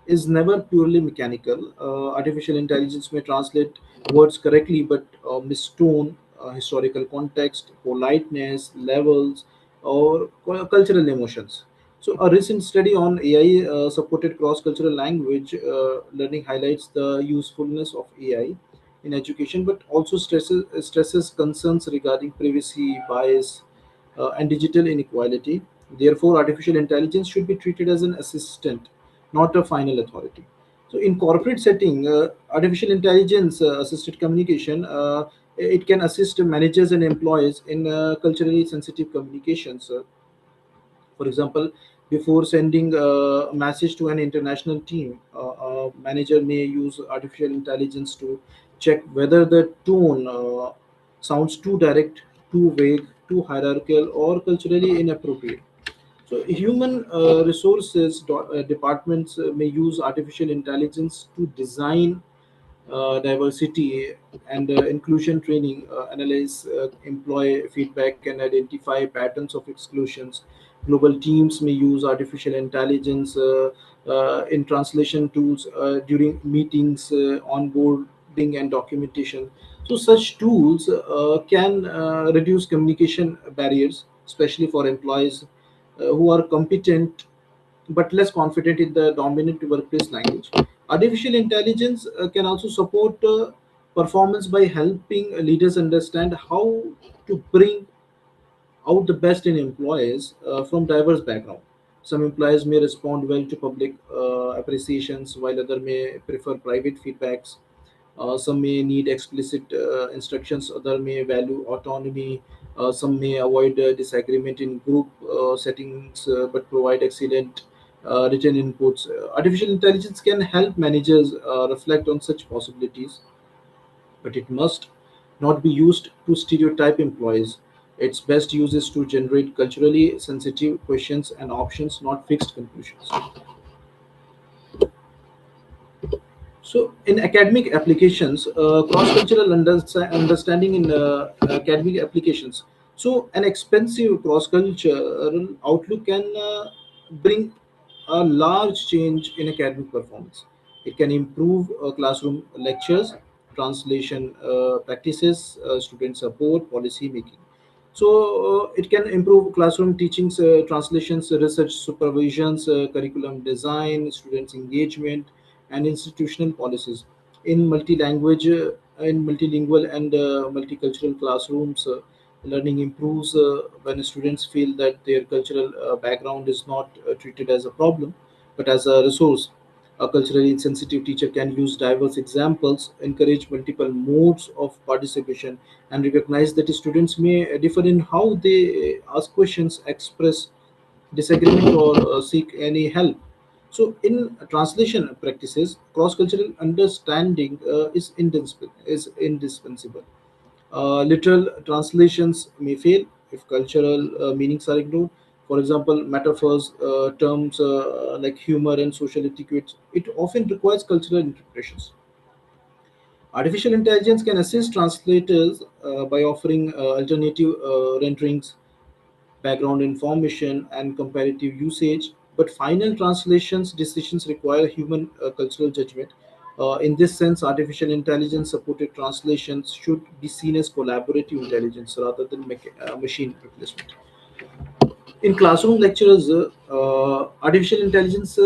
is never purely mechanical. Artificial intelligence may translate words correctly but mistone historical context, politeness, levels, or cultural emotions. So, a recent study on AI supported cross cultural language learning highlights the usefulness of AI in education, but also stresses concerns regarding privacy, bias, and digital inequality. Therefore, artificial intelligence should be treated as an assistant, not a final authority. So, in corporate setting, artificial intelligence assisted communication, it can assist managers and employees in culturally sensitive communications. For example, before sending a message to an international team, a manager may use artificial intelligence to check whether the tone sounds too direct, too vague, too hierarchical, or culturally inappropriate. So, human resources departments may use artificial intelligence to design diversity and inclusion training, analyze employee feedback, and identify patterns of exclusions. Global teams may use artificial intelligence in translation tools during meetings, onboarding, and documentation. So, such tools can reduce communication barriers, especially for employees who are competent but less confident in the dominant workplace language. Artificial intelligence can also support performance by helping leaders understand how to bring out the best in employees from diverse backgrounds. Some employees may respond well to public appreciations, while others may prefer private feedbacks. Some may need explicit instructions, others may value autonomy. Some may avoid disagreement in group settings but provide excellent written inputs. Artificial intelligence can help managers reflect on such possibilities, but it must not be used to stereotype employees. Its best use is to generate culturally sensitive questions and options, not fixed conclusions. So, in academic applications, cross-cultural understanding in academic applications. So, an expensive cross-cultural outlook can bring a large change in academic performance. It can improve classroom lectures, translation practices, student support, policy making. So it can improve classroom teachings, translations, research supervisions, curriculum design, students engagement, and institutional policies. In multi-language, in multilingual and multicultural classrooms, learning improves when students feel that their cultural background is not treated as a problem, but as a resource. A culturally insensitive teacher can use diverse examples, encourage multiple modes of participation, and recognize that students may differ in how they ask questions, express disagreement, or seek any help. So, in translation practices, cross-cultural understanding is indispensable. Literal translations may fail if cultural meanings are ignored. For example, metaphors, terms like humor and social etiquette, it often requires cultural interpretations. Artificial intelligence can assist translators by offering alternative renderings, background information, and comparative usage, but final translations decisions require human cultural judgment. In this sense, artificial intelligence supported translations should be seen as collaborative intelligence rather than machine replacement. In classroom lectures, artificial intelligence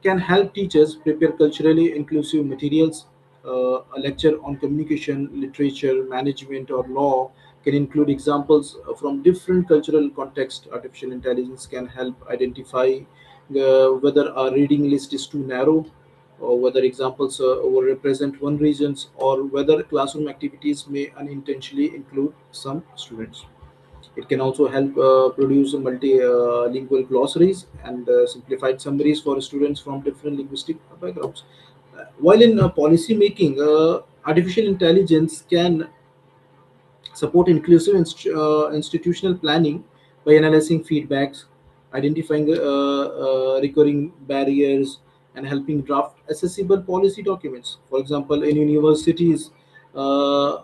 can help teachers prepare culturally inclusive materials. A lecture on communication, literature, management, or law can include examples from different cultural contexts. Artificial intelligence can help identify whether a reading list is too narrow, or whether examples overrepresent one regions, or whether classroom activities may unintentionally include some students. It can also help produce multilingual glossaries and simplified summaries for students from different linguistic backgrounds. While in policy making, artificial intelligence can support inclusive institutional planning by analyzing feedbacks, identifying recurring barriers, and helping draft accessible policy documents. For example, in universities, uh,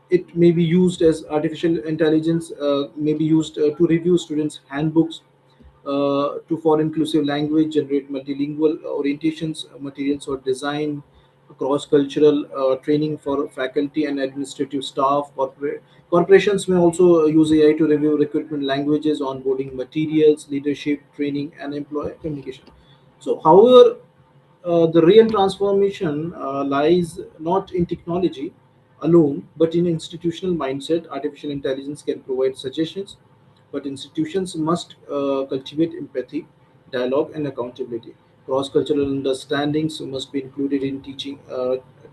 it may be used as artificial intelligence may be used to review students handbooks, to for inclusive language, generate multilingual orientations materials, or design cross-cultural training for faculty and administrative staff. Corporations may also use AI to review recruitment languages, onboarding materials, leadership training, and employee communication. So however, the real transformation lies not in technology alone, but in institutional mindset. Artificial intelligence can provide suggestions, but institutions must cultivate empathy, dialogue, and accountability. Cross-cultural understandings must be included in teaching,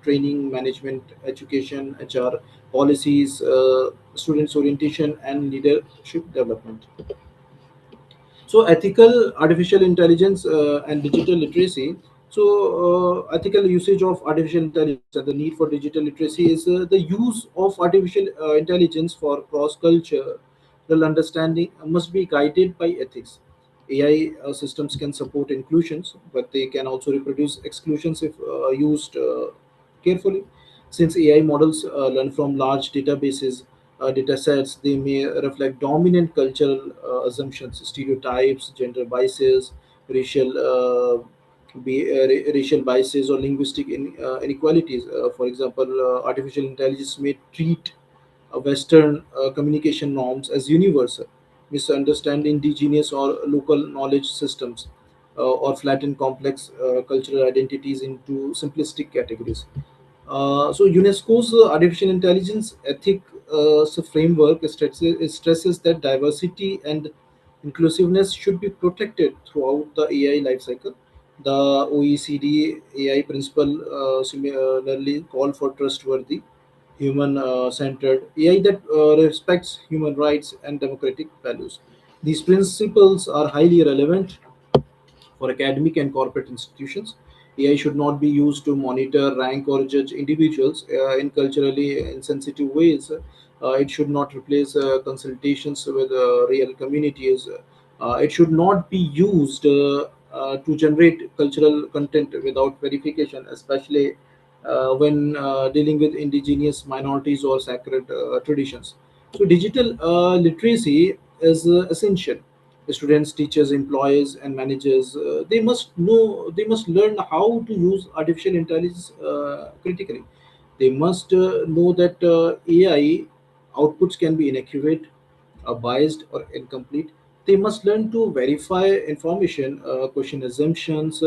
training, management, education, HR, policies, students' orientation, and leadership development. So ethical artificial intelligence and digital literacy. So ethical usage of artificial intelligence and the need for digital literacy is the use of artificial intelligence for cross cultural understanding must be guided by ethics. AI systems can support inclusions, but they can also reproduce exclusions if used carefully. Since AI models learn from large databases, data sets, they may reflect dominant cultural assumptions, stereotypes, gender biases, racial biases, or linguistic inequalities. For example, artificial intelligence may treat Western communication norms as universal, misunderstand indigenous or local knowledge systems, or flatten complex cultural identities into simplistic categories. So UNESCO's artificial intelligence ethic framework stresses that diversity and inclusiveness should be protected throughout the AI lifecycle. The OECD AI principle similarly call for trustworthy, human-centered AI that respects human rights and democratic values. These principles are highly relevant for academic and corporate institutions. AI should not be used to monitor, rank, or judge individuals in culturally insensitive ways. It should not replace consultations with real communities. It should not be used to generate cultural content without verification, especially when dealing with indigenous minorities or sacred traditions. So, digital literacy is essential. Students, teachers, employees, and managers, they must learn how to use artificial intelligence critically. They must know that AI outputs can be inaccurate, biased, or incomplete. They must learn to verify information, question assumptions,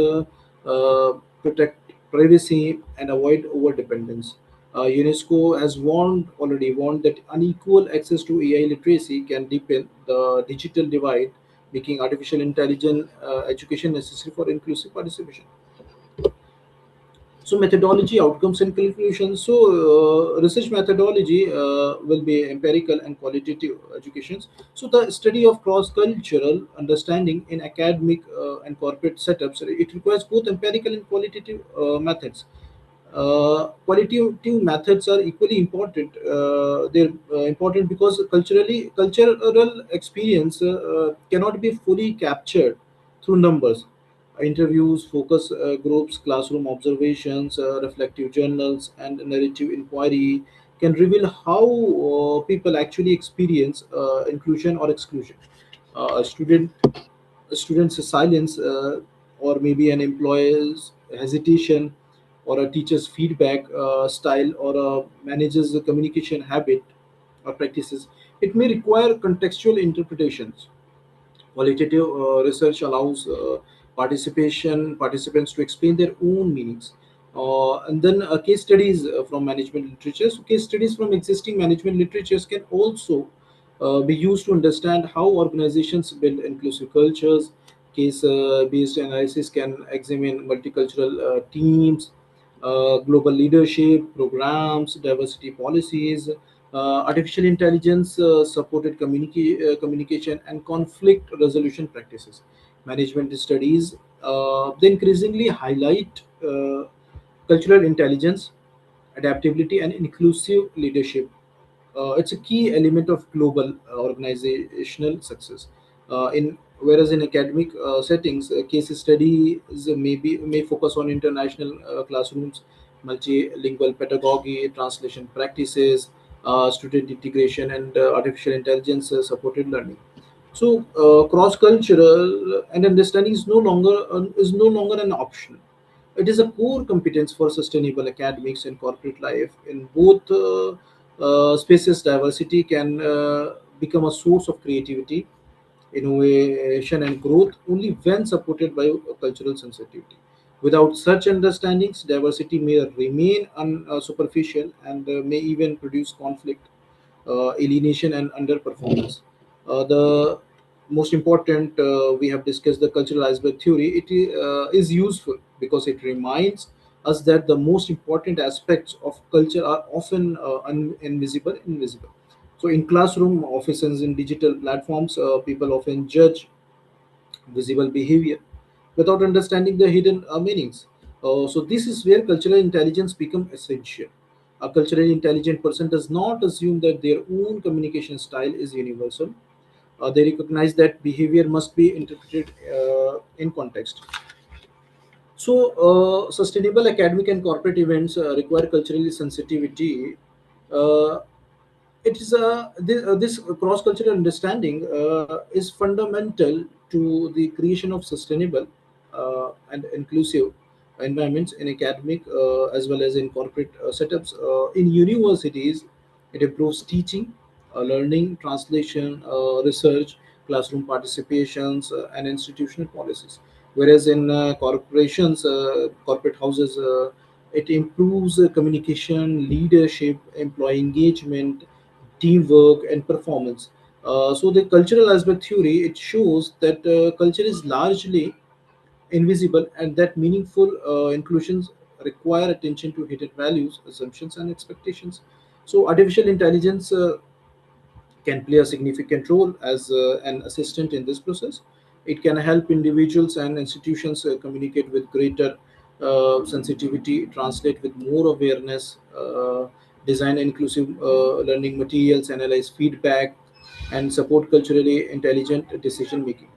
protect privacy, and avoid over dependence. UNESCO has already warned that unequal access to AI literacy can deepen the digital divide, making artificial intelligence education necessary for inclusive participation. So methodology, outcomes, and conclusions. So research methodology will be empirical and qualitative educations. So the study of cross-cultural understanding in academic and corporate setups, it requires both empirical and qualitative methods. Qualitative methods are equally important. They're important because cultural experience cannot be fully captured through numbers. Interviews, focus groups, classroom observations, reflective journals, and narrative inquiry can reveal how people actually experience inclusion or exclusion. A student's silence, or maybe an employer's hesitation, or a teacher's feedback style, or a manager's communication habit or practices, it may require contextual interpretations. Qualitative research allows participants to explain their own meanings. And then case studies from management literature. So case studies from existing management literatures can also be used to understand how organizations build inclusive cultures. Case-based analysis can examine multicultural teams, global leadership programs, diversity policies, artificial intelligence supported communication, and conflict resolution practices. Management studies they increasingly highlight cultural intelligence, adaptability, and inclusive leadership. It's a key element of global organizational success. In Whereas in academic settings, case studies may focus on international classrooms, multilingual pedagogy, translation practices, student integration, and artificial intelligence supported learning. So cross-cultural and understanding is no longer an option. It is a core competence for sustainable academics and corporate life. In both spaces, diversity can become a source of creativity, innovation, and growth only when supported by cultural sensitivity. Without such understandings, diversity may remain superficial and may even produce conflict, alienation, and underperformance. The most important, we have discussed the cultural iceberg theory. Is useful because it reminds us that the most important aspects of culture are often invisible. So in classroom, offices, and digital platforms, people often judge visible behavior without understanding the hidden meanings. So this is where cultural intelligence becomes essential. A culturally intelligent person does not assume that their own communication style is universal. They recognize that behavior must be interpreted in context. So, sustainable academic and corporate events require cultural sensitivity. Uh, this cross-cultural understanding is fundamental to the creation of sustainable and inclusive environments in academic as well as in corporate setups. In universities, it improves teaching, learning, translation, research, classroom participations, and institutional policies. Whereas in corporations, corporate houses, it improves communication, leadership, employee engagement, teamwork, and performance. So the cultural aspect theory, it shows that culture is largely invisible and that meaningful inclusions require attention to hidden values, assumptions, and expectations. So artificial intelligence can play a significant role as an assistant in this process. It can help individuals and institutions communicate with greater sensitivity, translate with more awareness, design inclusive learning materials, analyze feedback, and support culturally intelligent decision making.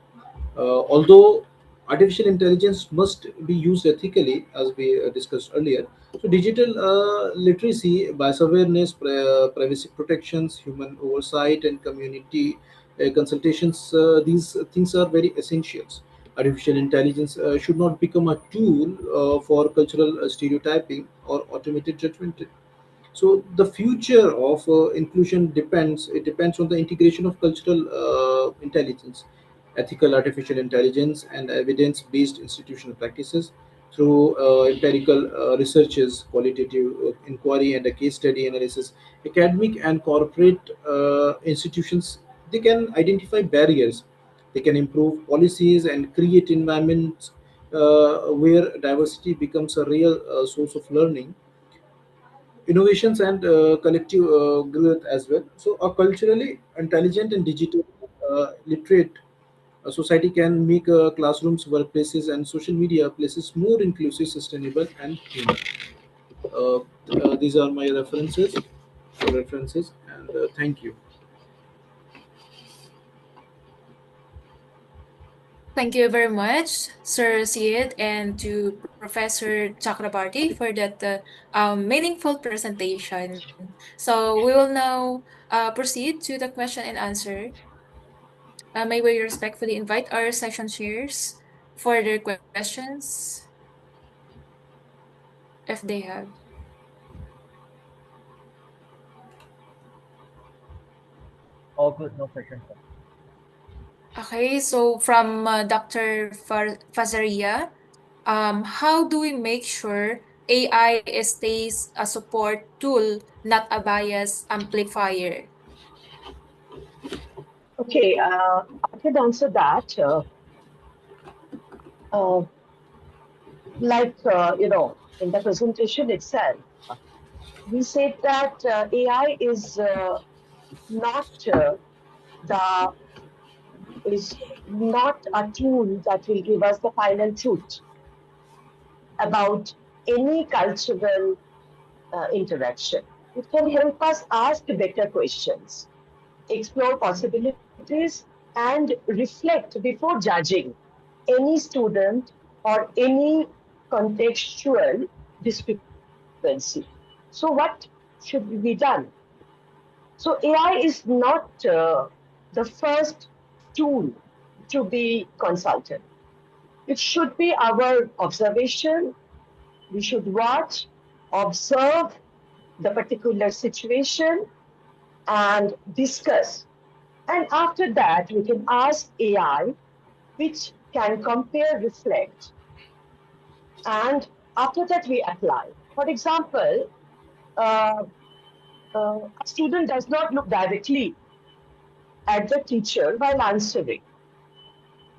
Although artificial intelligence must be used ethically, as we discussed earlier, so digital literacy, bias awareness, privacy protections, human oversight, and community consultations, these things are very essentials. Artificial intelligence should not become a tool for cultural stereotyping or automated judgment. So the future of inclusion depends on the integration of cultural intelligence, ethical artificial intelligence, and evidence-based institutional practices through empirical researches, qualitative inquiry, and a case study analysis. Academic and corporate institutions, they can identify barriers, they can improve policies and create environments where diversity becomes a real source of learning, innovations, and collective growth as well. So a culturally intelligent and digital literate society can make classrooms, workplaces, and social media places more inclusive, sustainable, and human. These are my references, and thank you. Thank you very much, Sir Syed, and to Professor Chakrabarti for that meaningful presentation. So we will now proceed to the question and answer. May we respectfully invite our session chairs for their questions, if they have. All good, no questions. Okay, so from Dr. Fazaria, how do we make sure AI stays a support tool, not a bias amplifier? Okay, I can answer that. Uh, in the presentation itself, we said that AI not uh, the is not a tool that will give us the final truth about any cultural interaction. It can help us ask better questions, explore possibilities, and reflect before judging any student or any contextual discrepancy. So, what should be done? So, AI is not the first tool to be consulted. It should be our observation. We should watch, observe the particular situation, and discuss. And after that, we can ask AI, which can compare, reflect, and after that, we apply. For example, uh, a student does not look directly at the teacher while answering.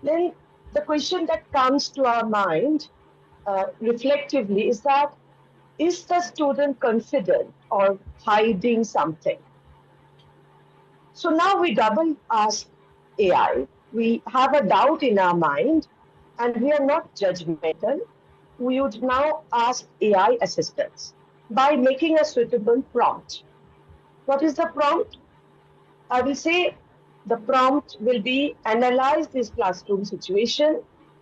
Then the question that comes to our mind reflectively is that, is the student confident or hiding something? So now we double ask AI. We have a doubt in our mind and we are not judgmental. We would now ask AI assistance by making a suitable prompt. What is the prompt? I will say the prompt will be analyze this classroom situation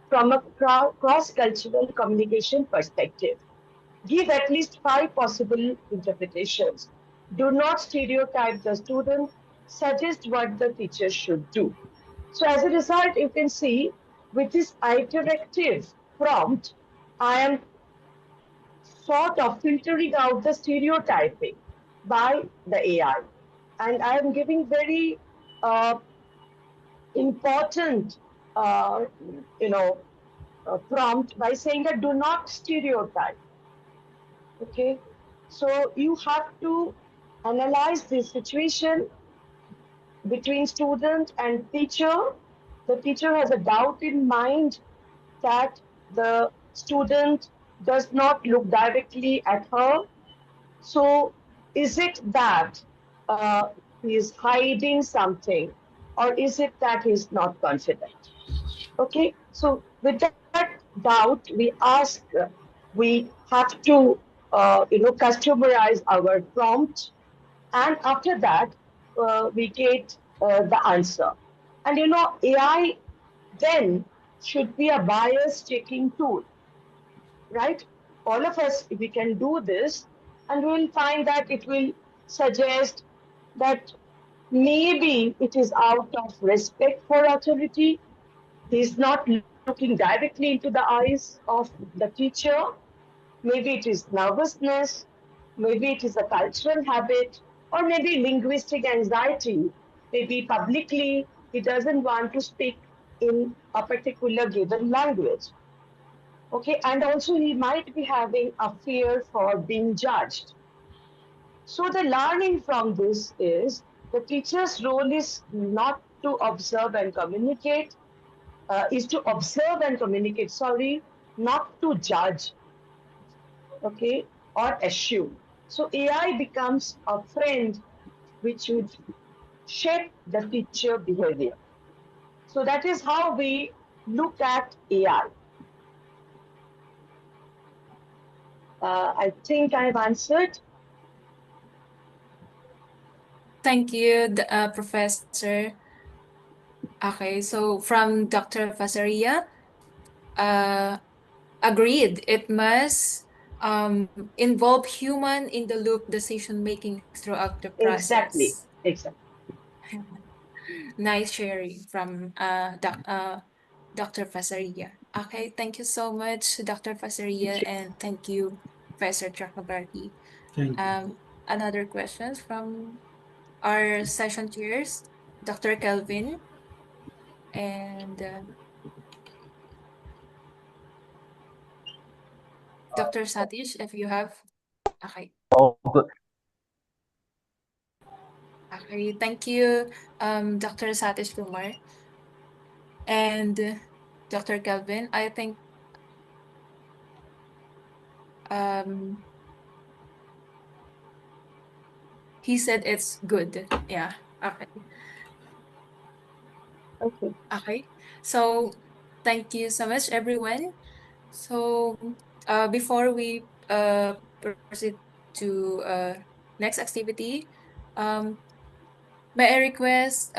from a cross-cultural communication perspective. Give at least 5 possible interpretations. Do not stereotype the student. Suggest what the teacher should do. So as a result, you can see with this iterative prompt, I am sort of filtering out the stereotyping by the AI. And I am giving very important, uh, you know, prompt by saying that do not stereotype. Okay, so you have to analyze this situation between student and teacher. The teacher has a doubt in mind that the student does not look directly at her. So is it that he is hiding something, or is it that he is not confident? Okay, so with that doubt, we ask, we have to, customize our prompt, and after that, we get the answer. And AI then should be a bias checking tool, right? All of us, if we can do this, and we will find that it will suggest that maybe it is out of respect for authority. He's not looking directly into the eyes of the teacher. Maybe it is nervousness. maybe it is a cultural habit, or maybe linguistic anxiety. Maybe publicly he doesn't want to speak in a particular given language. Okay, and also he might be having a fear for being judged. So the learning from this is the teacher's role is not to observe and communicate, is to observe and communicate, sorry, not to judge, okay, or assume. So AI becomes a friend which would shape the teacher behavior. So that is how we look at AI. I think I've answered. Thank you, Professor. Okay, so from Dr. Fasaria, uh, agreed, it must involve human in the loop decision making throughout the Exactly, process. exactly. Nice sharing from Dr. Fasaria. Okay, thank you so much, Dr. Fasaria, and thank you, Professor Chakrabarti. Thank you. Another questions from our session chairs, Dr. Kelvin and Dr. Satish, if you have. Okay. Oh, good. Okay, thank you, Dr. Satish Kumar and Dr. Kelvin. I think um he said it's good. Yeah. Okay. Okay. Okay. So thank you so much, everyone. So before we proceed to next activity, um, may I request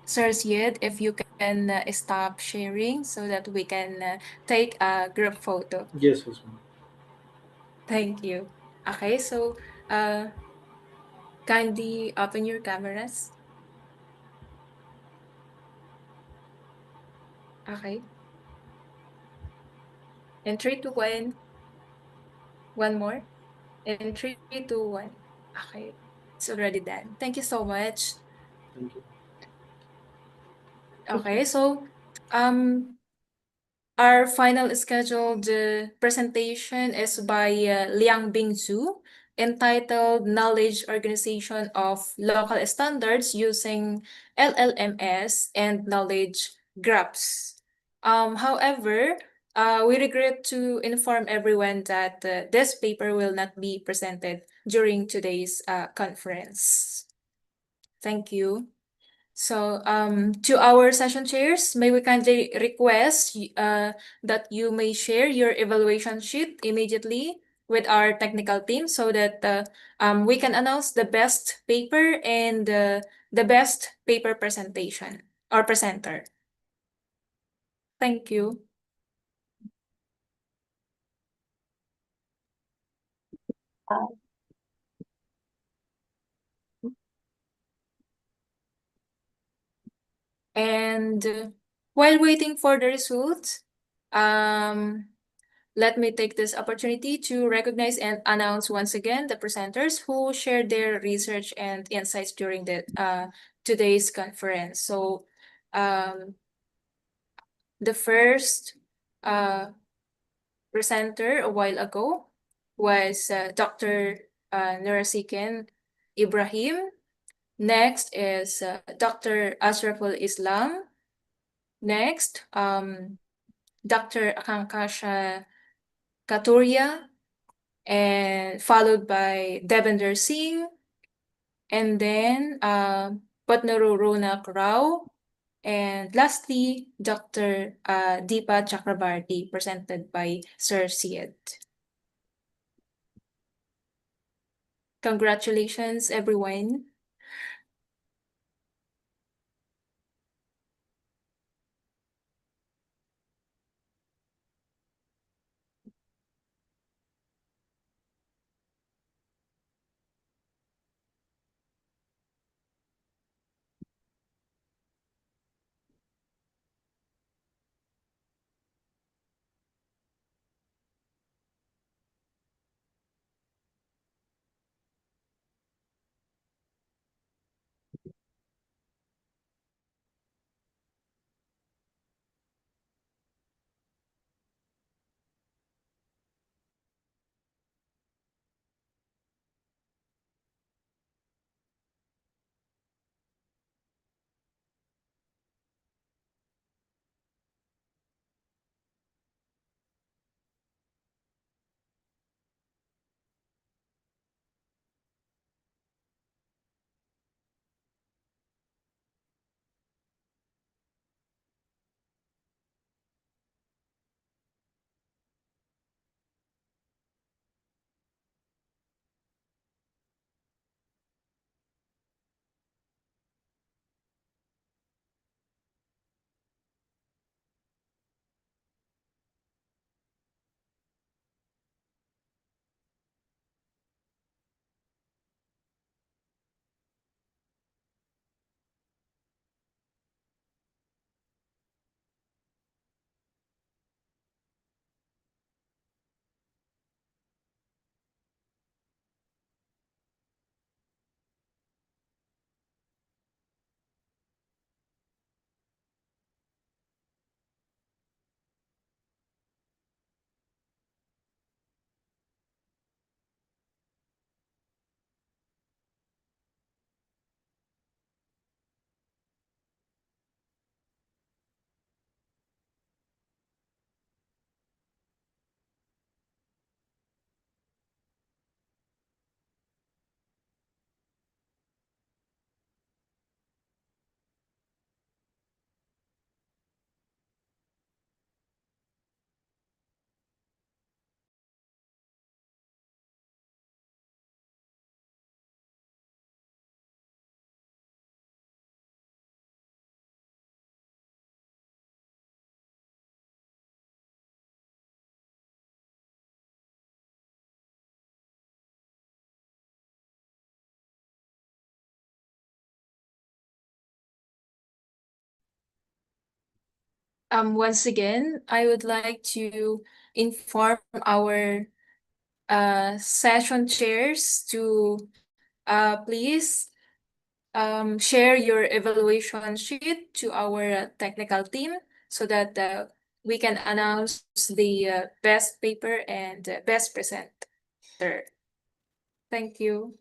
Sir Syed if you can stop sharing so that we can take a group photo. Yes, yes, ma'am. Thank you. Okay, so uh, kindly open your cameras. Okay. In 3, 2, 1. One more. In 3, 2, 1. Okay. It's already done. Thank you so much. Thank you. Okay, so um our final scheduled presentation is by Liang Bingzu, entitled Knowledge Organization of Local Standards Using LLMS and Knowledge Graphs. However, we regret to inform everyone that this paper will not be presented during today's conference. Thank you. So, to our session chairs, may we kindly request that you may share your evaluation sheet immediately with our technical team so that we can announce the best paper and the best paper presentation or presenter. Thank you. And while waiting for the results, let me take this opportunity to recognize and announce once again the presenters who shared their research and insights during the today's conference. So, the first presenter a while ago was Dr. Nurasikin Ibrahim. Next is Dr. Ashraful Islam. Next, Dr. Akankasha Katuria, and followed by Devender Singh, and then Patnaru Ronak Rao, and lastly, Dr. Deepa Chakrabarti, presented by Sir Syed. Congratulations, everyone. Once again, I would like to inform our session chairs to please share your evaluation sheet to our technical team so that we can announce the best paper and best presenter. Thank you.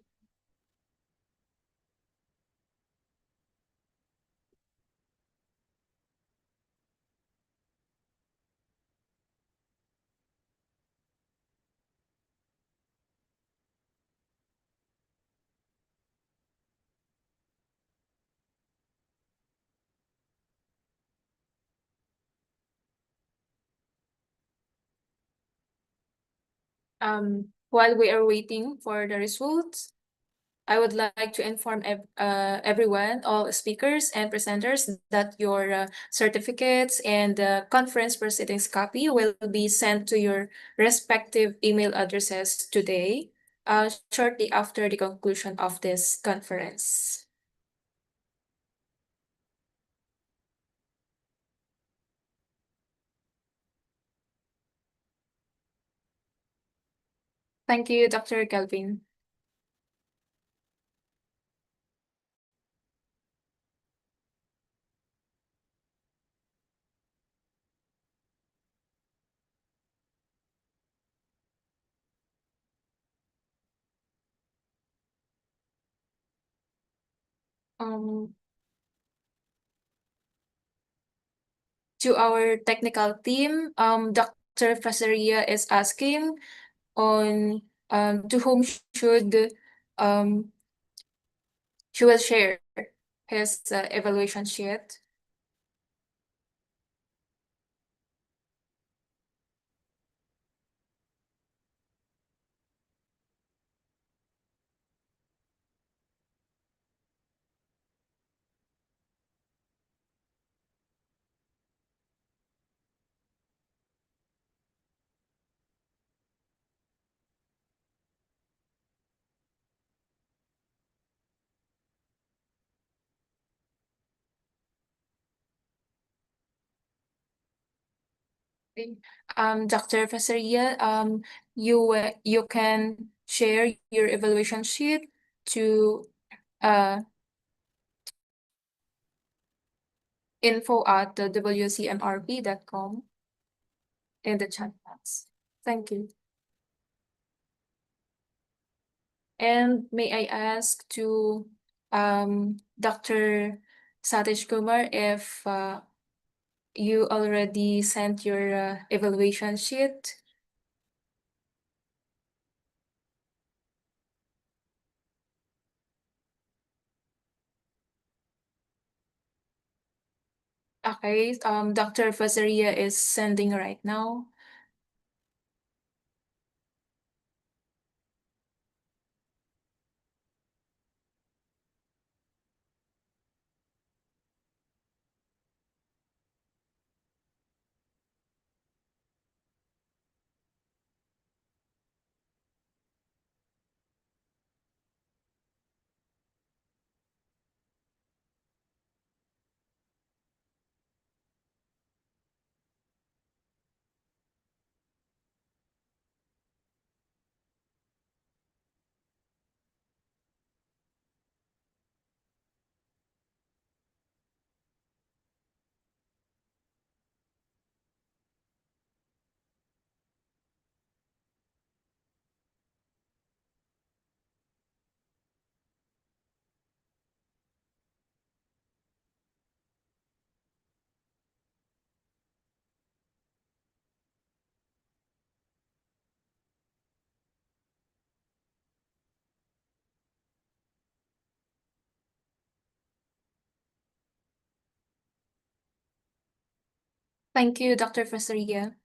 While we are waiting for the results, I would like to inform everyone, all speakers and presenters, that your certificates and conference proceedings copy will be sent to your respective email addresses today, shortly after the conclusion of this conference. Thank you, Dr. Galvin. Um, to our technical team, Dr. Fasaria is asking on to whom should um, she will share his evaluation sheet. Okay. Dr. Fasaria, you can share your evaluation sheet to info at the WCMRP.com in the chat box. Thank you. And may I ask to Dr. Satish Kumar if you already sent your evaluation sheet? Okay, Dr. Fazaria is sending right now. Thank you, Dr. Fazaria.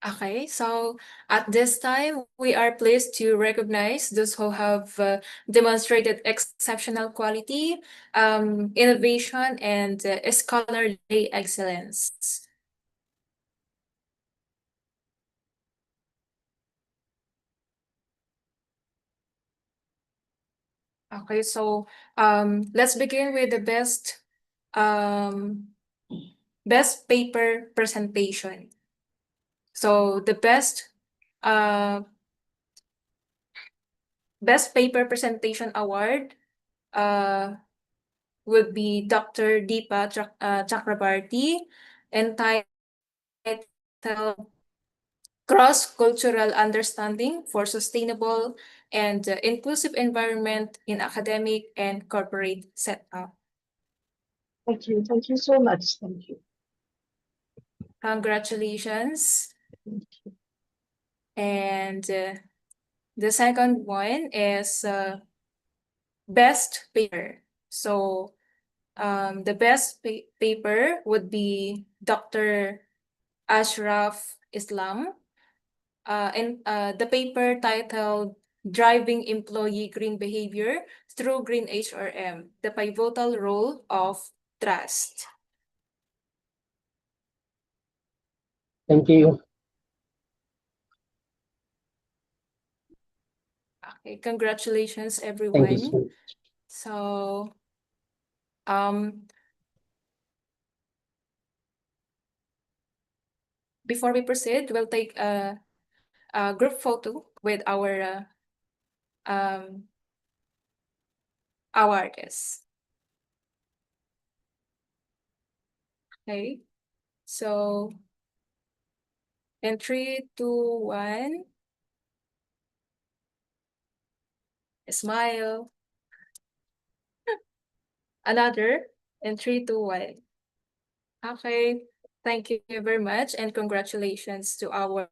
Okay, so at this time, we are pleased to recognize those who have demonstrated exceptional quality, innovation, and scholarly excellence. Okay, so let's begin with the best paper presentation. So the uh, best paper presentation award would be Dr. Deepa Chakrabarti, entitled Cross-Cultural Understanding for Sustainable and Inclusive Environment in Academic and Corporate Setup. Thank you. Thank you so much. Thank you. Congratulations. And the second one is best paper. So the best paper would be Dr. Ashraf Islam, and the paper titled Driving Employee Green Behavior Through Green HRM, the Pivotal Role of Trust. Thank you. Okay, congratulations, everyone. Thank you so much. So, before we proceed, we'll take a group photo with our artists. Okay, so in 3, 2, 1, smile. Another in 3, 2, 1. Okay, thank you very much, and congratulations to our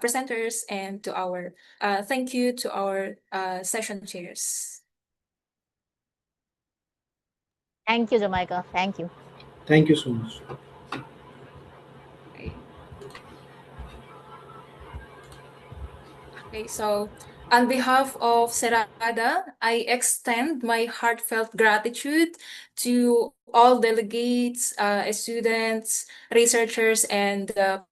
presenters and to our thank you to our session chairs. Thank you, Jamaica. Thank you. Thank you so much. Okay, so on behalf of Serada, I extend my heartfelt gratitude to all delegates, students, researchers, and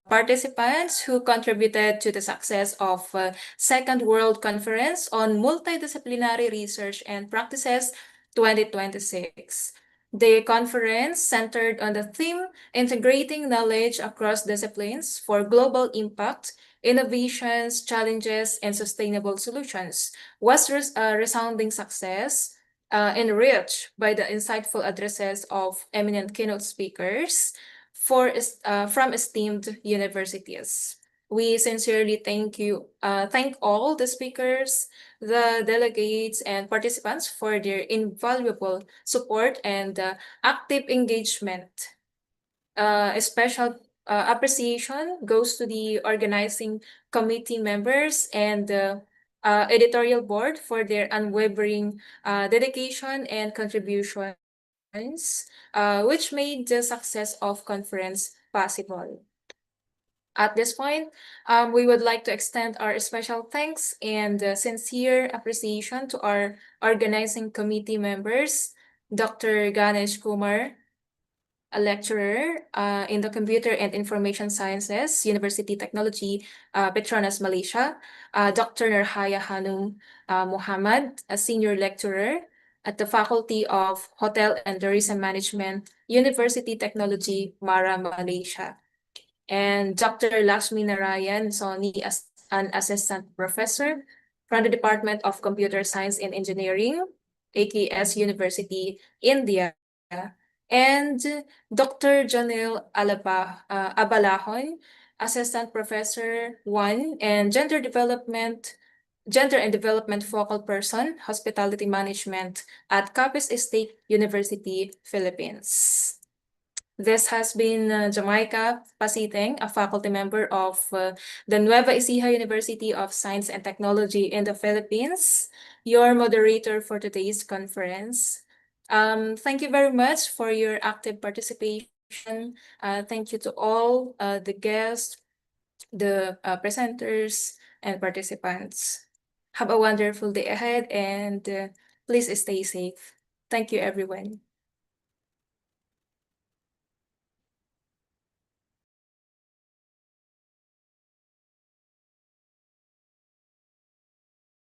participants who contributed to the success of Second World Conference on Multidisciplinary Research and Practices 2026. The conference centered on the theme Integrating Knowledge Across Disciplines for Global Impact, Innovations, Challenges, and Sustainable Solutions was a resounding success, enriched by the insightful addresses of eminent keynote speakers from esteemed universities. We sincerely thank all the speakers, the delegates, and participants for their invaluable support and active engagement. A special appreciation goes to the organizing committee members and the editorial board for their unwavering dedication and contributions, which made the success of conference possible. At this point, we would like to extend our special thanks and sincere appreciation to our organizing committee members, Dr. Ganesh Kumar, a lecturer in the Computer and Information Sciences, University Technology, Petronas, Malaysia. Dr. Nurhaya Hanum Muhammad, a senior lecturer at the Faculty of Hotel and Tourism Management, University Technology, Mara, Malaysia. And Dr. Lakshmi Narayan Soni, as an assistant professor from the Department of Computer Science and Engineering, AKS University, India. And Dr. Janil Abalahon, Assistant Professor 1 and Gender and Development Focal Person, Hospitality Management at Capiz State University, Philippines. This has been Jamaica Pasiteng, a faculty member of the Nueva Ecija University of Science and Technology in the Philippines, your moderator for today's conference. Thank you very much for your active participation. Thank you to all the guests, the presenters and participants. Have a wonderful day ahead and please stay safe. Thank you, everyone.